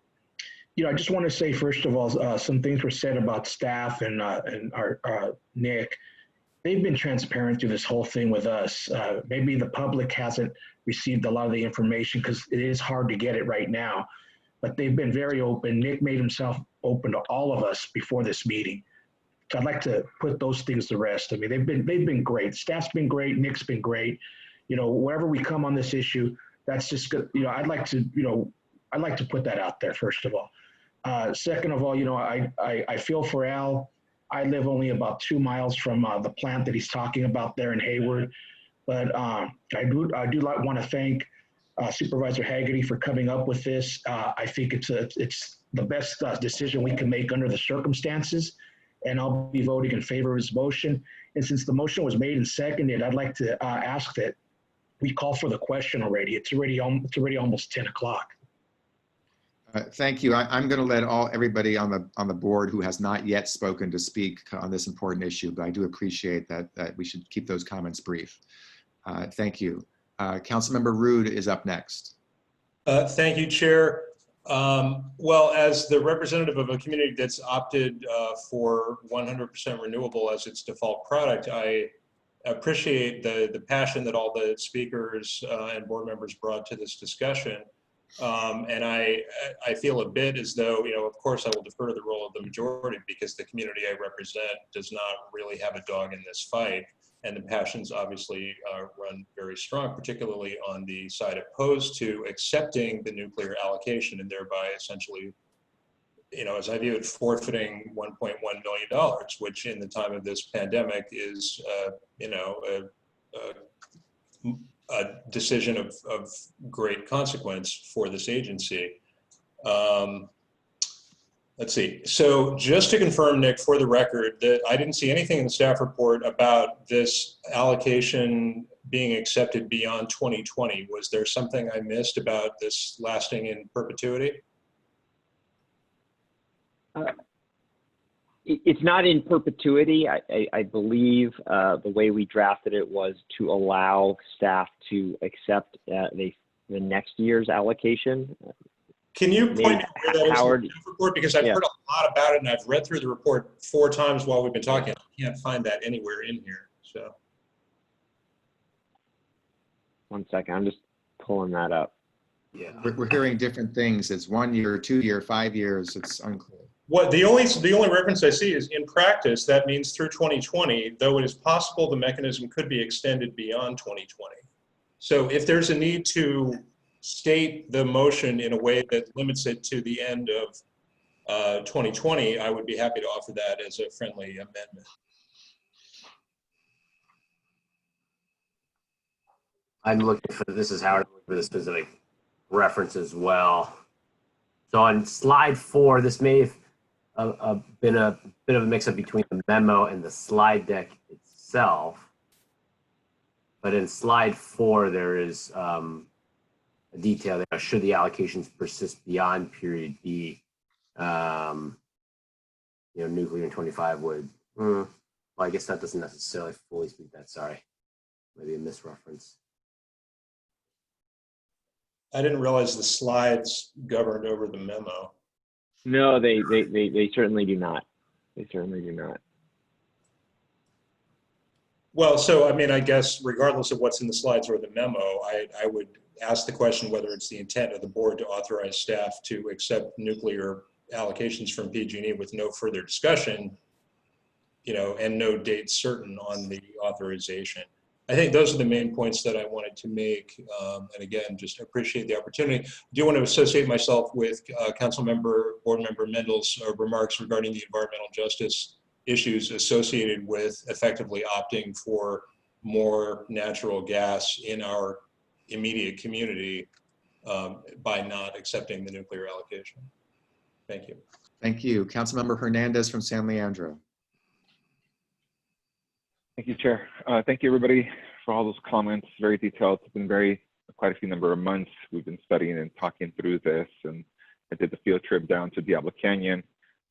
just want to say, first of all, some things were said about staff and our Nick. They've been transparent through this whole thing with us. Maybe the public hasn't received a lot of the information because it is hard to get it right now, but they've been very open. Nick made himself open to all of us before this meeting. So I'd like to put those things to rest. I mean, they've been great. Staff's been great. Nick's been great. Wherever we come on this issue, that's just good. I'd like to put that out there, first of all. Second of all, I feel for Al. I live only about 2 miles from the plant that he's talking about there in Hayward. But I do want to thank Supervisor Hagerty for coming up with this. I think it's the best decision we can make under the circumstances, and I'll be voting in favor of his motion. And since the motion was made and seconded, I'd like to ask that we call for the question already. It's already almost 10 o'clock. Thank you. I'm going to let everybody on the board who has not yet spoken to speak on this important issue, but I do appreciate that we should keep those comments brief. Thank you. Councilmember Rood is up next. Thank you, Chair. Well, as the representative of a community that's opted for 100% renewable as its default product, I appreciate the passion that all the speakers and board members brought to this discussion. And I feel a bit as though, of course I will defer to the role of the majority because the community I represent does not really have a dog in this fight. And the passions obviously run very strong, particularly on the side opposed to accepting the nuclear allocation and thereby essentially, as I view it, forfeiting $1.1 million, which in the time of this pandemic is, a decision of great consequence for this agency. Let's see. So just to confirm, Nick, for the record, that I didn't see anything in the staff report about this allocation being accepted beyond 2020. Was there something I missed about this lasting in perpetuity? It's not in perpetuity. I believe the way we drafted it was to allow staff to accept the next year's allocation. Can you point me where that is in the report? Because I've Yeah. heard a lot about it and I've read through the report 4 times while we've been talking. I can't find that anywhere in here. So One second, I'm just pulling that up. Yeah, we're hearing different things. It's 1 year, 2 year, 5 years. It's unclear. what the only reference I see is in practice, that means through 2020, though it is possible the mechanism could be extended beyond 2020. So if there's a need to state the motion in a way that limits it to the end of 2020, I would be happy to offer that as a friendly amendment. I'm looking for, this is Howard, for the specific reference as well. So on slide 4, this may have been a bit of a mix-up between the memo and the slide deck itself. But in slide 4, there is a detail there. Should the allocations persist beyond period B, nuclear in 25 would, well, I guess that doesn't necessarily fully speak that, sorry. Maybe a misreference. I didn't realize the slides governed over the memo. No, they certainly do not. They certainly do not. Well, so, I mean, I guess regardless of what's in the slides or the memo, I would ask the question whether it's the intent of the board to authorize staff to accept nuclear allocations from PG&E with no further discussion, and no date certain on the authorization. I think those are the main points that I wanted to make. And again, just appreciate the opportunity. I do want to associate myself with Board Member Mendel's remarks regarding the environmental justice issues associated with effectively opting for more natural gas in our immediate community by not accepting the nuclear allocation. Thank you. Thank you. Councilmember Hernandez from San Leandro. Thank you, Chair. Thank you, everybody, for all those comments. Very detailed. It's been quite a few number of months. We've been studying and talking through this, and I did the field trip down to Diablo Canyon,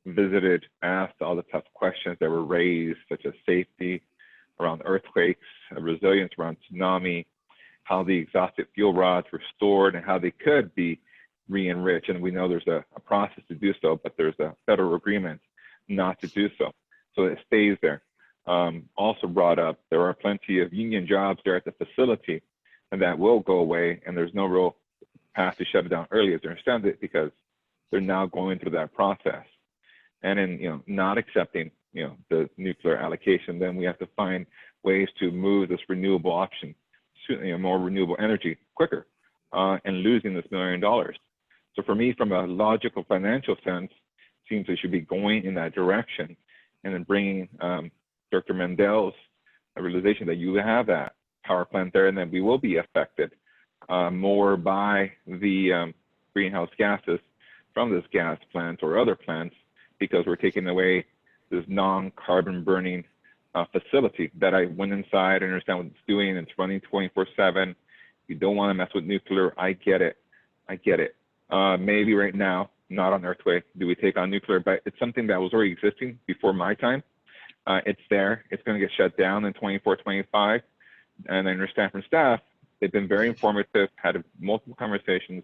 visited, asked all the tough questions that were raised, such as safety around earthquakes, resilience around tsunami, how the exhausted fuel rods were stored, and how they could be re-enriched. And we know there's a process to do so, but there's a federal agreement not to do so. So it stays there. Also brought up, there are plenty of union jobs there at the facility, and that will go away, and there's no real path to shut it down early, as I understand it, because they're now going through that process. And in not accepting the nuclear allocation, then we have to find ways to move this renewable option, more renewable energy quicker, and losing this $1 million. So for me, from a logical financial sense, it seems we should be going in that direction, and then bringing Dr. Mendel's realization that you have that power plant there, and that we will be affected more by the greenhouse gases from this gas plant or other plants, because we're taking away this non-carbon burning facility that I went inside and understand what it's doing. It's running 24/7. You don't want to mess with nuclear. I get it. Maybe right now, not on Earthway, do we take on nuclear, but it's something that was already existing before my time. It's there. It's going to get shut down in 24, 25. And I understand from staff, they've been very informative, had multiple conversations,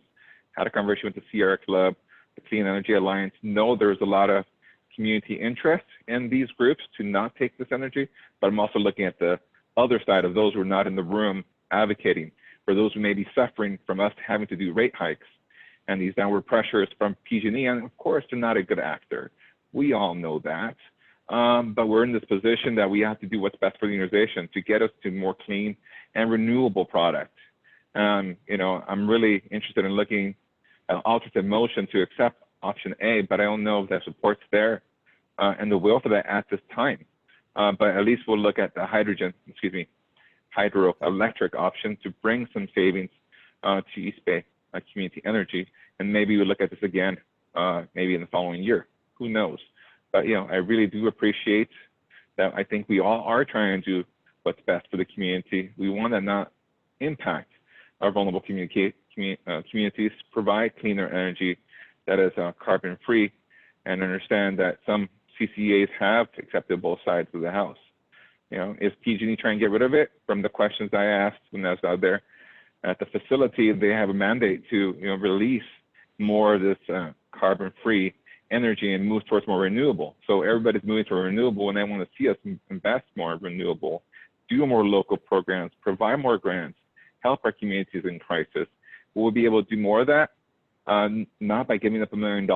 had a conversation with the Sierra Club, the Clean Energy Alliance. Know there's a lot of community interest in these groups to not take this energy, but I'm also looking at the other side of those who are not in the room advocating for those who may be suffering from us having to do rate hikes and these downward pressures from PG&E. And of course, they're not a good actor. We all know that. But we're in this position that we have to do what's best for the organization to get us to more clean and renewable product. I'm really interested in looking at alternative motion to accept option A, but I don't know if that support's there and the will for that at this time. But at least we'll look at the hydroelectric option to bring some savings to East Bay Community Energy. And maybe we'll look at this again, maybe in the following year. Who knows? But, I really do appreciate that. I think we all are trying to do what's best for the community. We want to not impact our vulnerable communities, provide cleaner energy that is carbon-free, and understand that some CCAs have accepted both sides of the house. Is PG&E trying to get rid of it? From the questions I asked when I was out there at the facility, they have a mandate to release more of this carbon-free energy and move towards more renewable. So everybody's moving to renewable, and they want to see us invest more in renewable, do more local programs, provide more grants, help our communities in crisis. We'll be able to do more of that, not by giving up $1 million.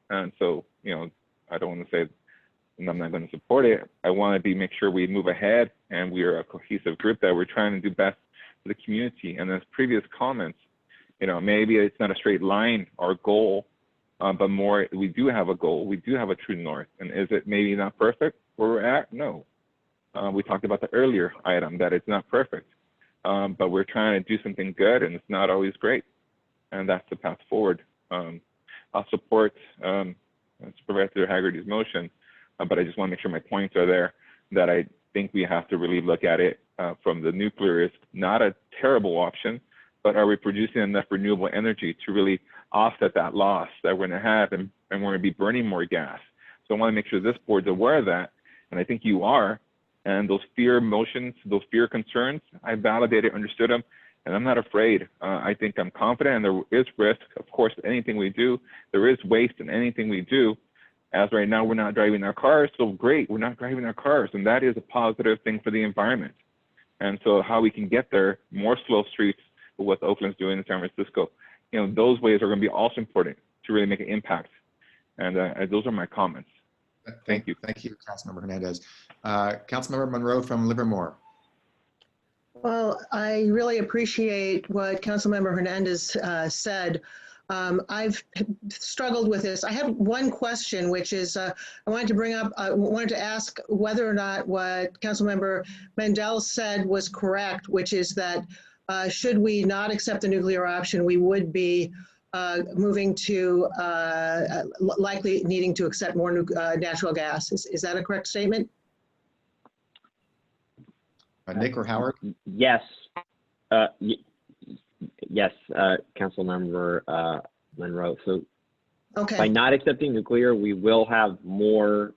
And so, I don't want to say I'm not going to support it. I want to make sure we move ahead, and we are a cohesive group that we're trying to do best for the community. And as previous comments, maybe it's not a straight line, our goal, but more, we do have a goal. We do have a true north. And is it maybe not perfect where we're at? No. We talked about the earlier item that it's not perfect, but we're trying to do something good, and it's not always great. And that's the path forward. I'll support Supervisor Haggerty's motion, but I just want to make sure my points are there, that I think we have to really look at it from the nuclear is not a terrible option, but are we producing enough renewable energy to really offset that loss that we're going to have, and we're going to be burning more gas. So I want to make sure this board's aware of that, and I think you are. And those fear motions, those fear concerns, I validated, understood them, and I'm not afraid. I think I'm confident, and there is risk. Of course, anything we do, there is waste in anything we do. As right now, we're not driving our cars, so great, we're not driving our cars, and that is a positive thing for the environment. And so how we can get there, more slow streets, but what Oakland's doing in San Francisco, those ways are going to be also important to really make an impact. And those are my comments. Thank you. Thank you, Councilmember Hernandez. Councilmember Monroe from Livermore. Well, I really appreciate what Councilmember Hernandez said. I've struggled with this. I have one question, which is I wanted to ask whether or not what Councilmember Mendel said was correct, which is that should we not accept the nuclear option, we would be moving to likely needing to accept more natural gas. Is that a correct statement? Nick or Howard? Yes. Yes, Councilmember Monroe. So okay. By not accepting nuclear, we will have more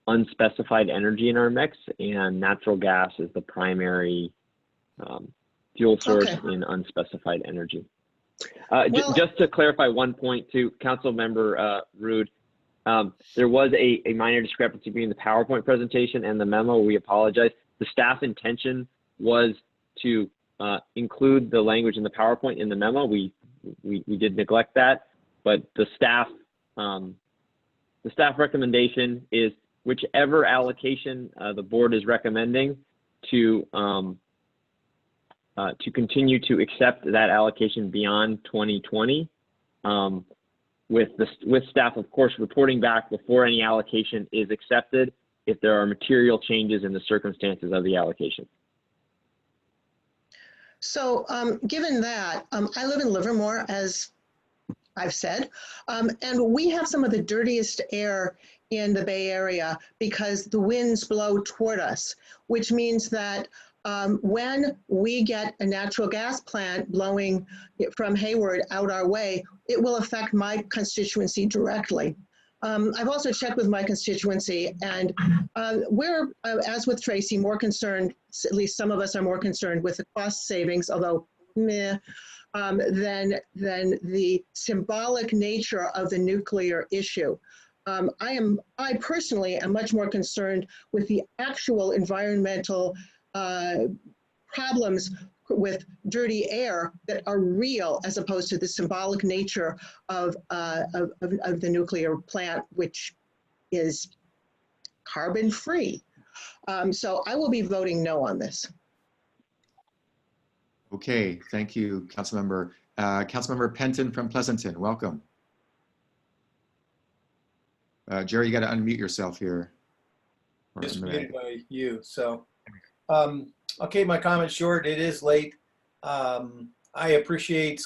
unspecified energy in our mix, and natural gas is the primary fuel source in unspecified energy. Just to clarify one point to Councilmember Rood, there was a minor discrepancy between the PowerPoint presentation and the memo. We apologize. The staff intention was to include the language in the PowerPoint in the memo. We did neglect that, but the staff recommendation is whichever allocation the board is recommending to continue to accept that allocation beyond 2020, with staff, of course, reporting back before any allocation is accepted if there are material changes in the circumstances of the allocation. So given that, I live in Livermore, as I've said, and we have some of the dirtiest air in the Bay Area because the winds blow toward us, which means that when we get a natural gas plant blowing from Hayward out our way, it will affect my constituency directly. I've also checked with my constituency, and we're, as with Tracy, more concerned, at least some of us are more concerned with the cost savings, although meh, than the symbolic nature of the nuclear issue. I personally am much more concerned with the actual environmental problems with dirty air that are real, as opposed to the symbolic nature of the nuclear plant, which is carbon free. So I will be voting no on this. Okay, thank you, Councilmember. Councilmember Penton from Pleasanton, welcome. Jerry, you got to unmute yourself here. Just muted by you. So, okay, my comment's short. It is late. I appreciate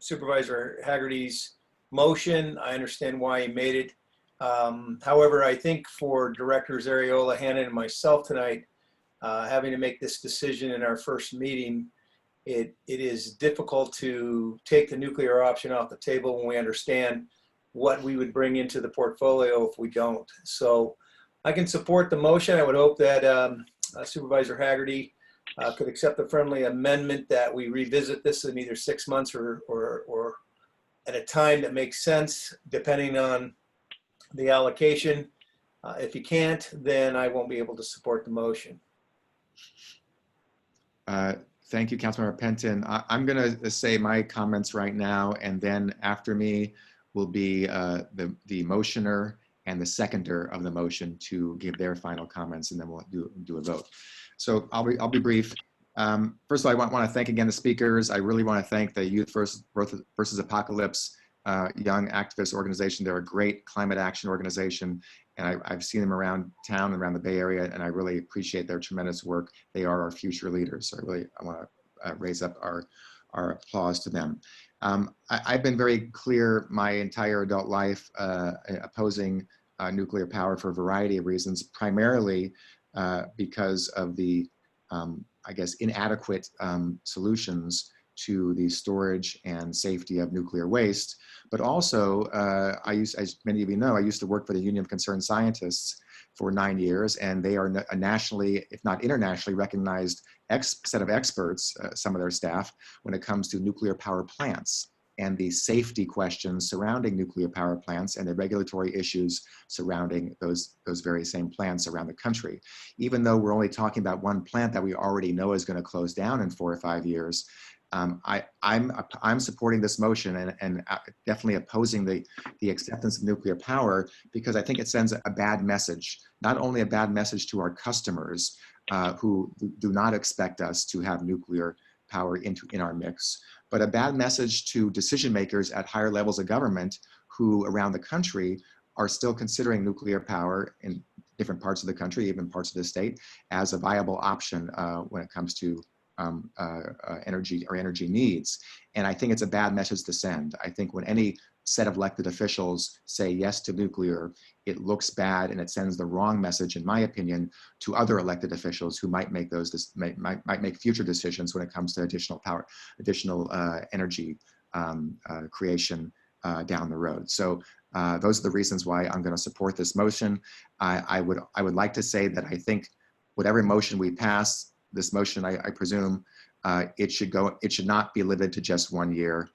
Supervisor Haggerty's motion. I understand why he made it. However, I think for Directors Ariola, Hannan, and myself tonight, having to make this decision in our first meeting, it is difficult to take the nuclear option off the table when we understand what we would bring into the portfolio if we don't. So I can support the motion. I would hope that Supervisor Haggerty could accept a friendly amendment that we revisit this in either 6 months or at a time that makes sense, depending on the allocation. If he can't, then I won't be able to support the motion. Thank you, Councilmember Penton. I'm going to say my comments right now, and then after me will be the motioner and the seconder of the motion to give their final comments, and then we'll do a vote. So I'll be brief. First of all, I want to thank again the speakers. I really want to thank the Youth versus Apocalypse young activist organization. They're a great climate action organization, and I've seen them around town and around the Bay Area, and I really appreciate their tremendous work. They are our future leaders. So I want to raise up our applause to them. I've been very clear my entire adult life opposing nuclear power for a variety of reasons, primarily because of the, I guess, inadequate solutions to the storage and safety of nuclear waste. But also, as many of you know, I used to work for the Union of Concerned Scientists for 9 years, and they are a nationally, if not internationally, recognized set of experts, some of their staff, when it comes to nuclear power plants. and the safety questions surrounding nuclear power plants and the regulatory issues surrounding those very same plants around the country. Even though we're only talking about one plant that we already know is going to close down in 4 or 5 years, I'm supporting this motion and definitely opposing the acceptance of nuclear power, because I think it sends a bad message, not only a bad message to our customers who do not expect us to have nuclear power in our mix, but a bad message to decision makers at higher levels of government who around the country are still considering nuclear power in different parts of the country, even parts of the state, as a viable option when it comes to energy needs. And I think it's a bad message to send. I think when any set of elected officials say yes to nuclear, it looks bad and it sends the wrong message, in my opinion, to other elected officials who might make might make future decisions when it comes to additional power, additional energy creation down the road. So those are the reasons why I'm going to support this motion. I would like to say that I think whatever motion we pass, this motion, I presume, it should not be limited to just 1 year,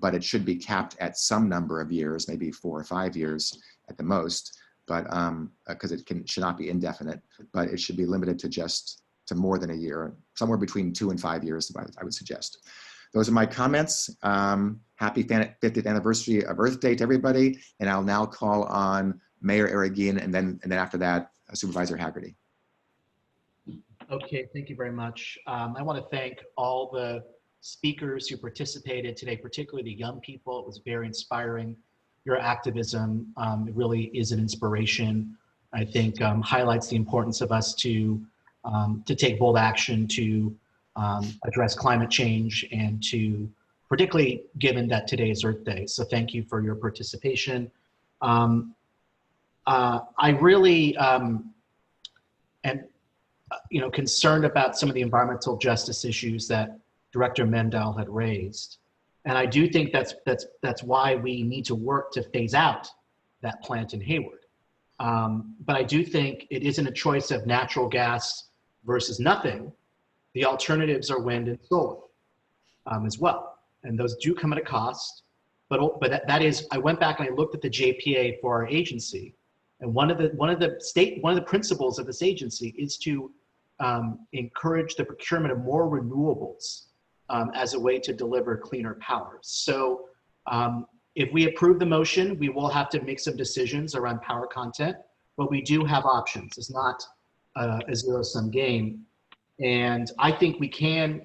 but it should be capped at some number of years, maybe 4 or 5 years at the most, but because should not be indefinite, but it should be limited to more than a year, somewhere between 2 and 5 years, I would suggest. Those are my comments. Happy 50th anniversary of Earth Day to everybody, and I'll now call on Mayor Arreguín, and then after that, Supervisor Hagerty. Okay, thank you very much. I want to thank all the speakers who participated today, particularly the young people. It was very inspiring. Your activism really is an inspiration. I think highlights the importance of us to take bold action to address climate change, and to, particularly given that today is Earth Day. So thank you for your participation. I really am concerned about some of the environmental justice issues that Director Mendel had raised. And I do think that's why we need to work to phase out that plant in Hayward. But I do think it isn't a choice of natural gas versus nothing. The alternatives are wind and solar as well. And those do come at a cost. But that is, I went back and I looked at the JPA for our agency. And one of the principles of this agency is to encourage the procurement of more renewables as a way to deliver cleaner power. So if we approve the motion, we will have to make some decisions around power content, but we do have options. It's not a zero-sum game. And I think we can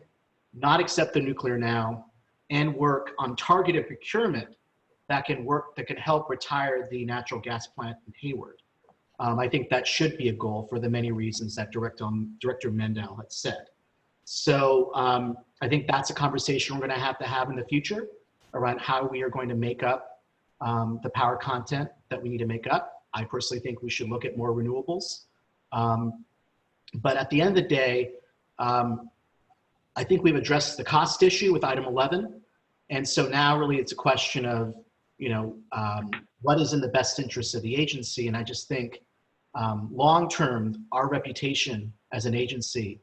not accept the nuclear now and work on targeted procurement that can help retire the natural gas plant in Hayward. I think that should be a goal for the many reasons that Director Mendel had said. So I think that's a conversation we're going to have in the future around how we are going to make up the power content that we need to make up. I personally think we should look at more renewables. But at the end of the day, I think we've addressed the cost issue with item 11. And so now really it's a question of, what is in the best interest of the agency? And I just think long-term, our reputation as an agency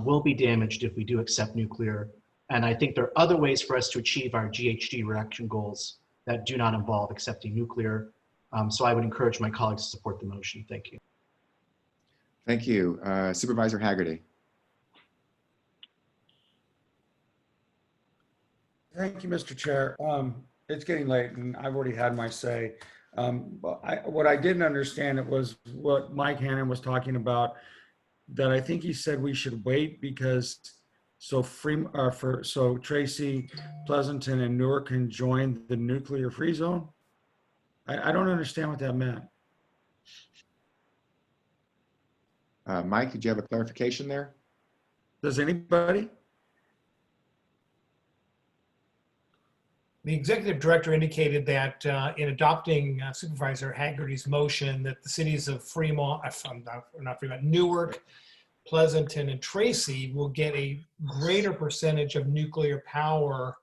will be damaged if we do accept nuclear. And I think there are other ways for us to achieve our GHG reduction goals that do not involve accepting nuclear. So I would encourage my colleagues to support the motion. Thank you. Thank you. Supervisor Hagerty. Thank you, Mr. Chair. It's getting late and I've already had my say. But what I didn't understand was what Mike Hannon was talking about, that I think he said we should wait because so Tracy, Pleasanton, and Newark can join the nuclear free zone. I don't understand what that meant. Mike, did you have a clarification there? Does anybody? The executive director indicated that in adopting Supervisor Hagerty's motion that the cities of Fremont, not Fremont, Newark, Pleasanton, and Tracy will get a greater percentage of nuclear power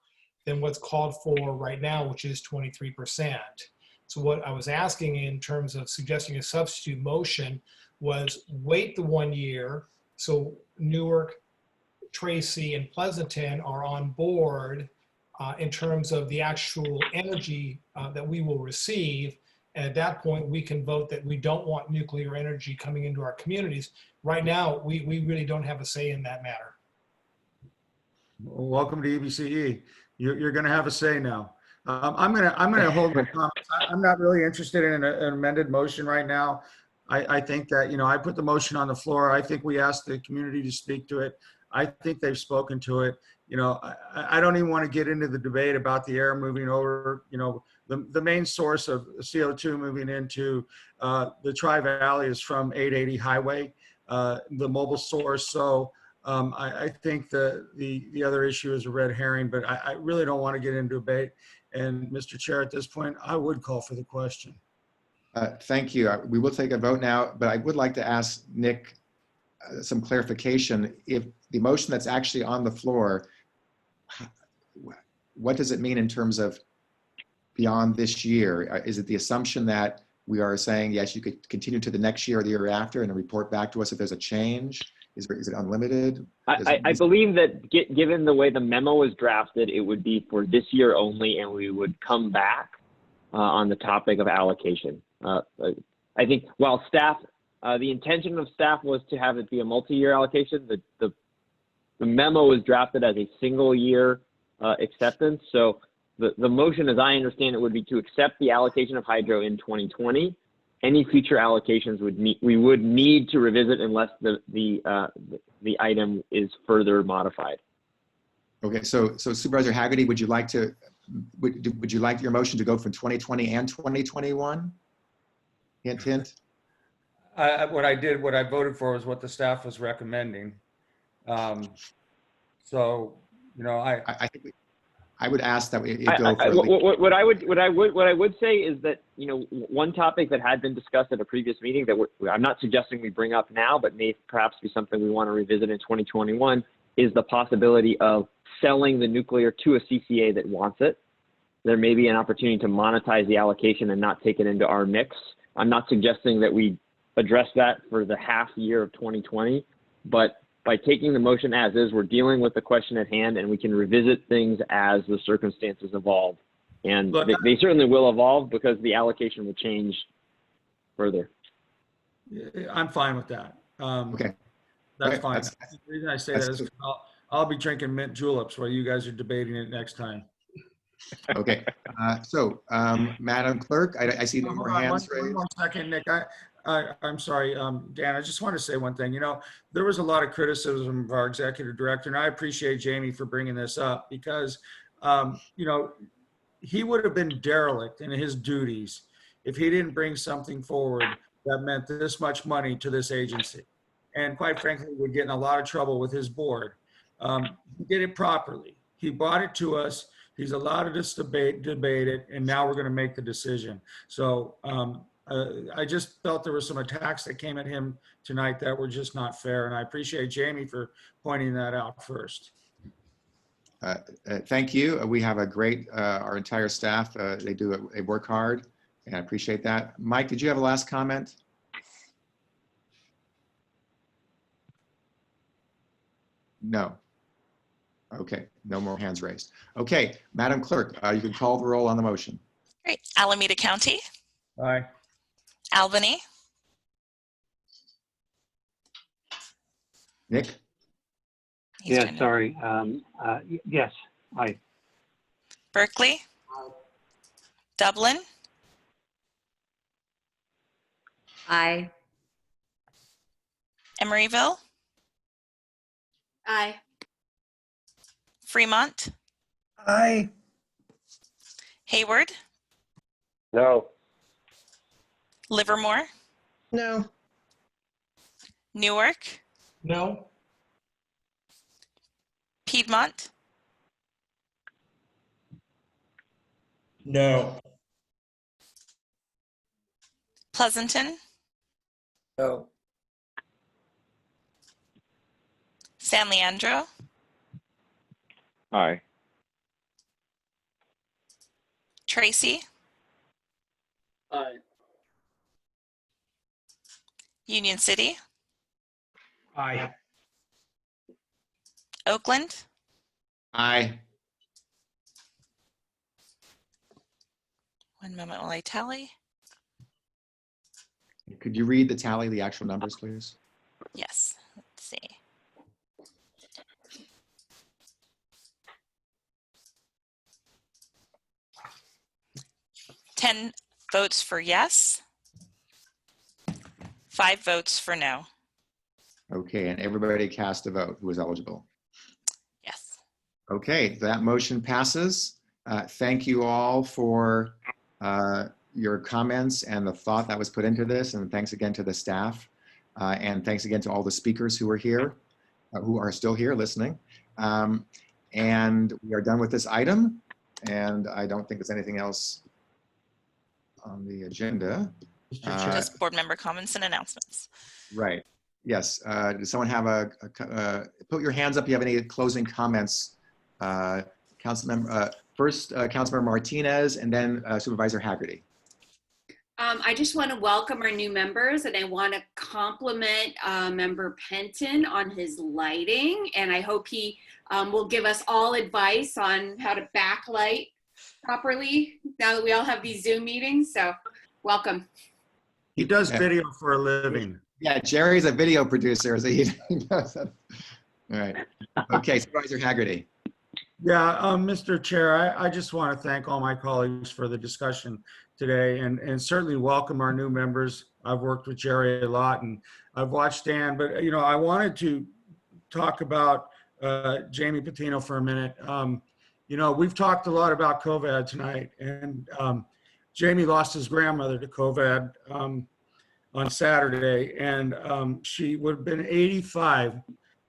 than what's called for right now, which is 23%. So what I was asking in terms of suggesting a substitute motion was wait the 1 year so Newark, Tracy, and Pleasanton are on board in terms of the actual energy that we will receive. And at that point, we can vote that we don't want nuclear energy coming into our communities. Right now, we really don't have a say in that matter. Well, welcome to EBCE. You're going to have a say now. I'm going to hold my comments. I'm not really interested in an amended motion right now. I think that, you know, I put the motion on the floor. I think we asked the community to speak to it. I think they've spoken to it. You know, I don't even want to get into the debate about the air moving over, you know, the main source of CO2 moving into the Tri-Valley is from 880 highway, the mobile source. So I think the other issue is a red herring, but I really don't want to get into debate. And Mr. Chair, at this point, I would call for the question. Thank you. We will take a vote now, but I would like to ask Nick some clarification. If the motion that's actually on the floor, what does it mean in terms of beyond this year? Is it the assumption that we are saying, yes, you could continue to the next year or the year after and then report back to us if there's a change? Is it unlimited? I believe that given the way the memo was drafted, it would be for this year only, and we would come back on the topic of allocation. I think while staff, the intention of staff was to have it be a multi-year allocation, the memo was drafted as a single year acceptance. So the motion, as I understand it, would be to accept the allocation of hydro in 2020. Any future allocations we would need to revisit unless the item is further modified. Okay, so Supervisor Haggerty, would you like your motion to go from 2020 and 2021? Hint, hint. What I voted for was what the staff was recommending. So, you know, I think I would ask that we go for what I would say is that, you know, one topic that had been discussed at a previous meeting that I'm not suggesting we bring up now, but may perhaps be something we want to revisit in 2021 is the possibility of selling the nuclear to a CCA that wants it. There may be an opportunity to monetize the allocation and not take it into our mix. I'm not suggesting that we address that for the half year of 2020, but by taking the motion as is, we're dealing with the question at hand, and we can revisit things as the circumstances evolve. And they certainly will evolve because the allocation will change further. I'm fine with that. Okay. That's fine. The reason I say that is I'll be drinking mint juleps while you guys are debating it next time. Okay. Madam Clerk, I see no more hands raised. 1 second, Nick. I'm sorry, Dan, I just want to say one thing. You know, there was a lot of criticism of our executive director, and I appreciate Jamie for bringing this up because, you know, he would have been derelict in his duties if he didn't bring something forward that meant this much money to this agency. And quite frankly, we'd get in a lot of trouble with his board. He did it properly. He brought it to us. He's allowed us to debate it, and now we're going to make the decision. So I just felt there were some attacks that came at him tonight that were just not fair, and I appreciate Jamie for pointing that out first. Thank you. We have a great, our entire staff, they work hard, and I appreciate that. Mike, did you have a last comment? No. Okay, no more hands raised. Okay, Madam Clerk, you can call the roll on the motion. Great. Alameda County. Aye. Albany. Nick? Yeah, sorry. Yes, aye. Berkeley. Dublin. Aye. Emeryville. Aye. Fremont. Aye. Hayward. No. Livermore. No. Newark. No. Piedmont. No. Pleasanton. No. San Leandro. Aye. Tracy. Aye. Union City. Aye. Oakland. Aye. One moment while I tally. Could you read the tally, the actual numbers, please? Yes, let's see. Ten votes for yes, 5 votes for no. Okay, and everybody cast a vote who was eligible. Yes. Okay, that motion passes. Thank you all for your comments and the thought that was put into this, and thanks again to the staff. And thanks again to all the speakers who are here, who are still here listening. And we are done with this item, and I don't think there's anything else on the agenda. Just board member comments and announcements. Right. Yes. Does someone have put your hands up if you have any closing comments? Councilmember, first Councilmember Martinez and then Supervisor Haggerty. I just want to welcome our new members, and I want to compliment Member Penton on his lighting, and I hope he will give us all advice on how to backlight properly now that we all have these Zoom meetings. So welcome. He does video for a living. Yeah, Jerry's a video producer. So he does that. All right. Okay, Supervisor Haggerty. Yeah, Mr. Chair, I just want to thank all my colleagues for the discussion today and certainly welcome our new members. I've worked with Jerry a lot and I've watched Dan, but you know, I wanted to talk about Jamie Patino for a minute. You know, we've talked a lot about COVID tonight, and Jamie lost his grandmother to COVID on Saturday, and she would have been 85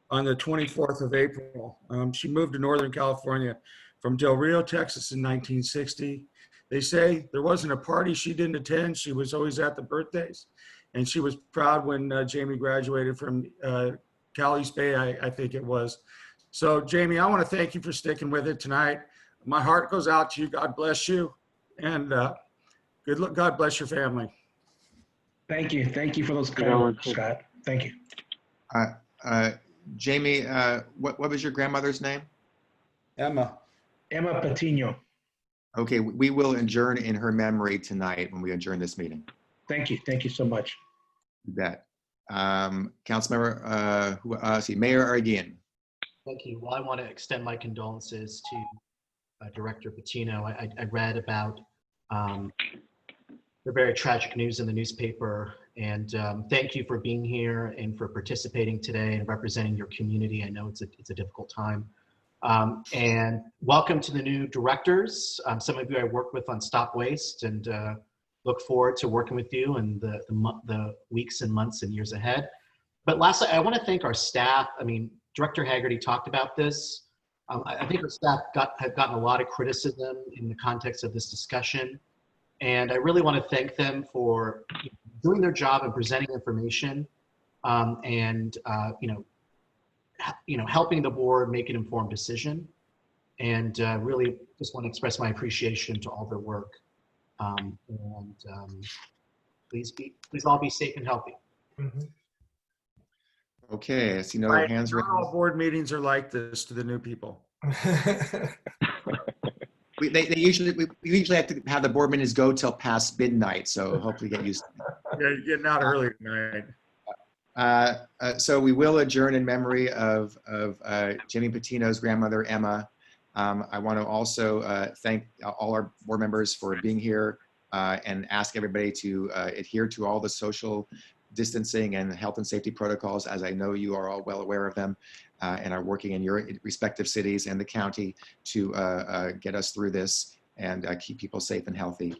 on the 24th of April. She moved to Northern California from Del Rio, Texas in 1960. They say there wasn't a party she didn't attend. She was always at the birthdays, and she was proud when Jamie graduated from Cal East Bay, I think it was. So Jamie, I want to thank you for sticking with it tonight. My heart goes out to you. God bless you, and good luck. God bless your family. Thank you. Thank you for those kind words, Scott. Thank you. Jamie, what was your grandmother's name? Emma. Emma Patino. Okay, we will adjourn in her memory tonight when we adjourn this meeting. Thank you. Thank you so much. You bet. Councilmember, Mayor Arguin. Thank you. Well, I want to extend my condolences to Director Patino. I read about the very tragic news in the newspaper, and thank you for being here and for participating today and representing your community. I know it's a difficult time. And welcome to the new directors. Some of you I worked with on Stop Waste, and look forward to working with you in the weeks and months and years ahead. But lastly, I want to thank our staff. I mean, Director Haggerty talked about this. I think our staff have gotten a lot of criticism in the context of this discussion. And I really want to thank them for doing their job and presenting information and helping the board make an informed decision. And really just want to express my appreciation to all their work. Please all be safe and healthy. Mm-hmm. Okay, I see no hands raised. Not all board meetings are like this to the new people. We usually have to have the board meetings go till past midnight, so hopefully get used to it. Yeah, you're getting out early tonight. So we will adjourn in memory of Jimmy Patino's grandmother, Emma. I want to also thank all our board members for being here and ask everybody to adhere to all the social distancing and health and safety protocols, as I know you are all well aware of them and are working in your respective cities and the county to get us through this and keep people safe and healthy.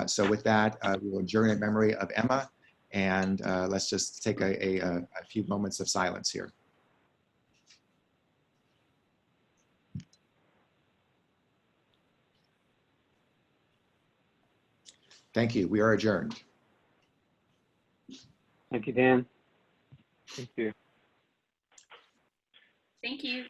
So with that, we will adjourn in memory of Emma, and let's just take a few moments of silence here. Thank you. We are adjourned. Thank you, Dan. Thank you. Thank you.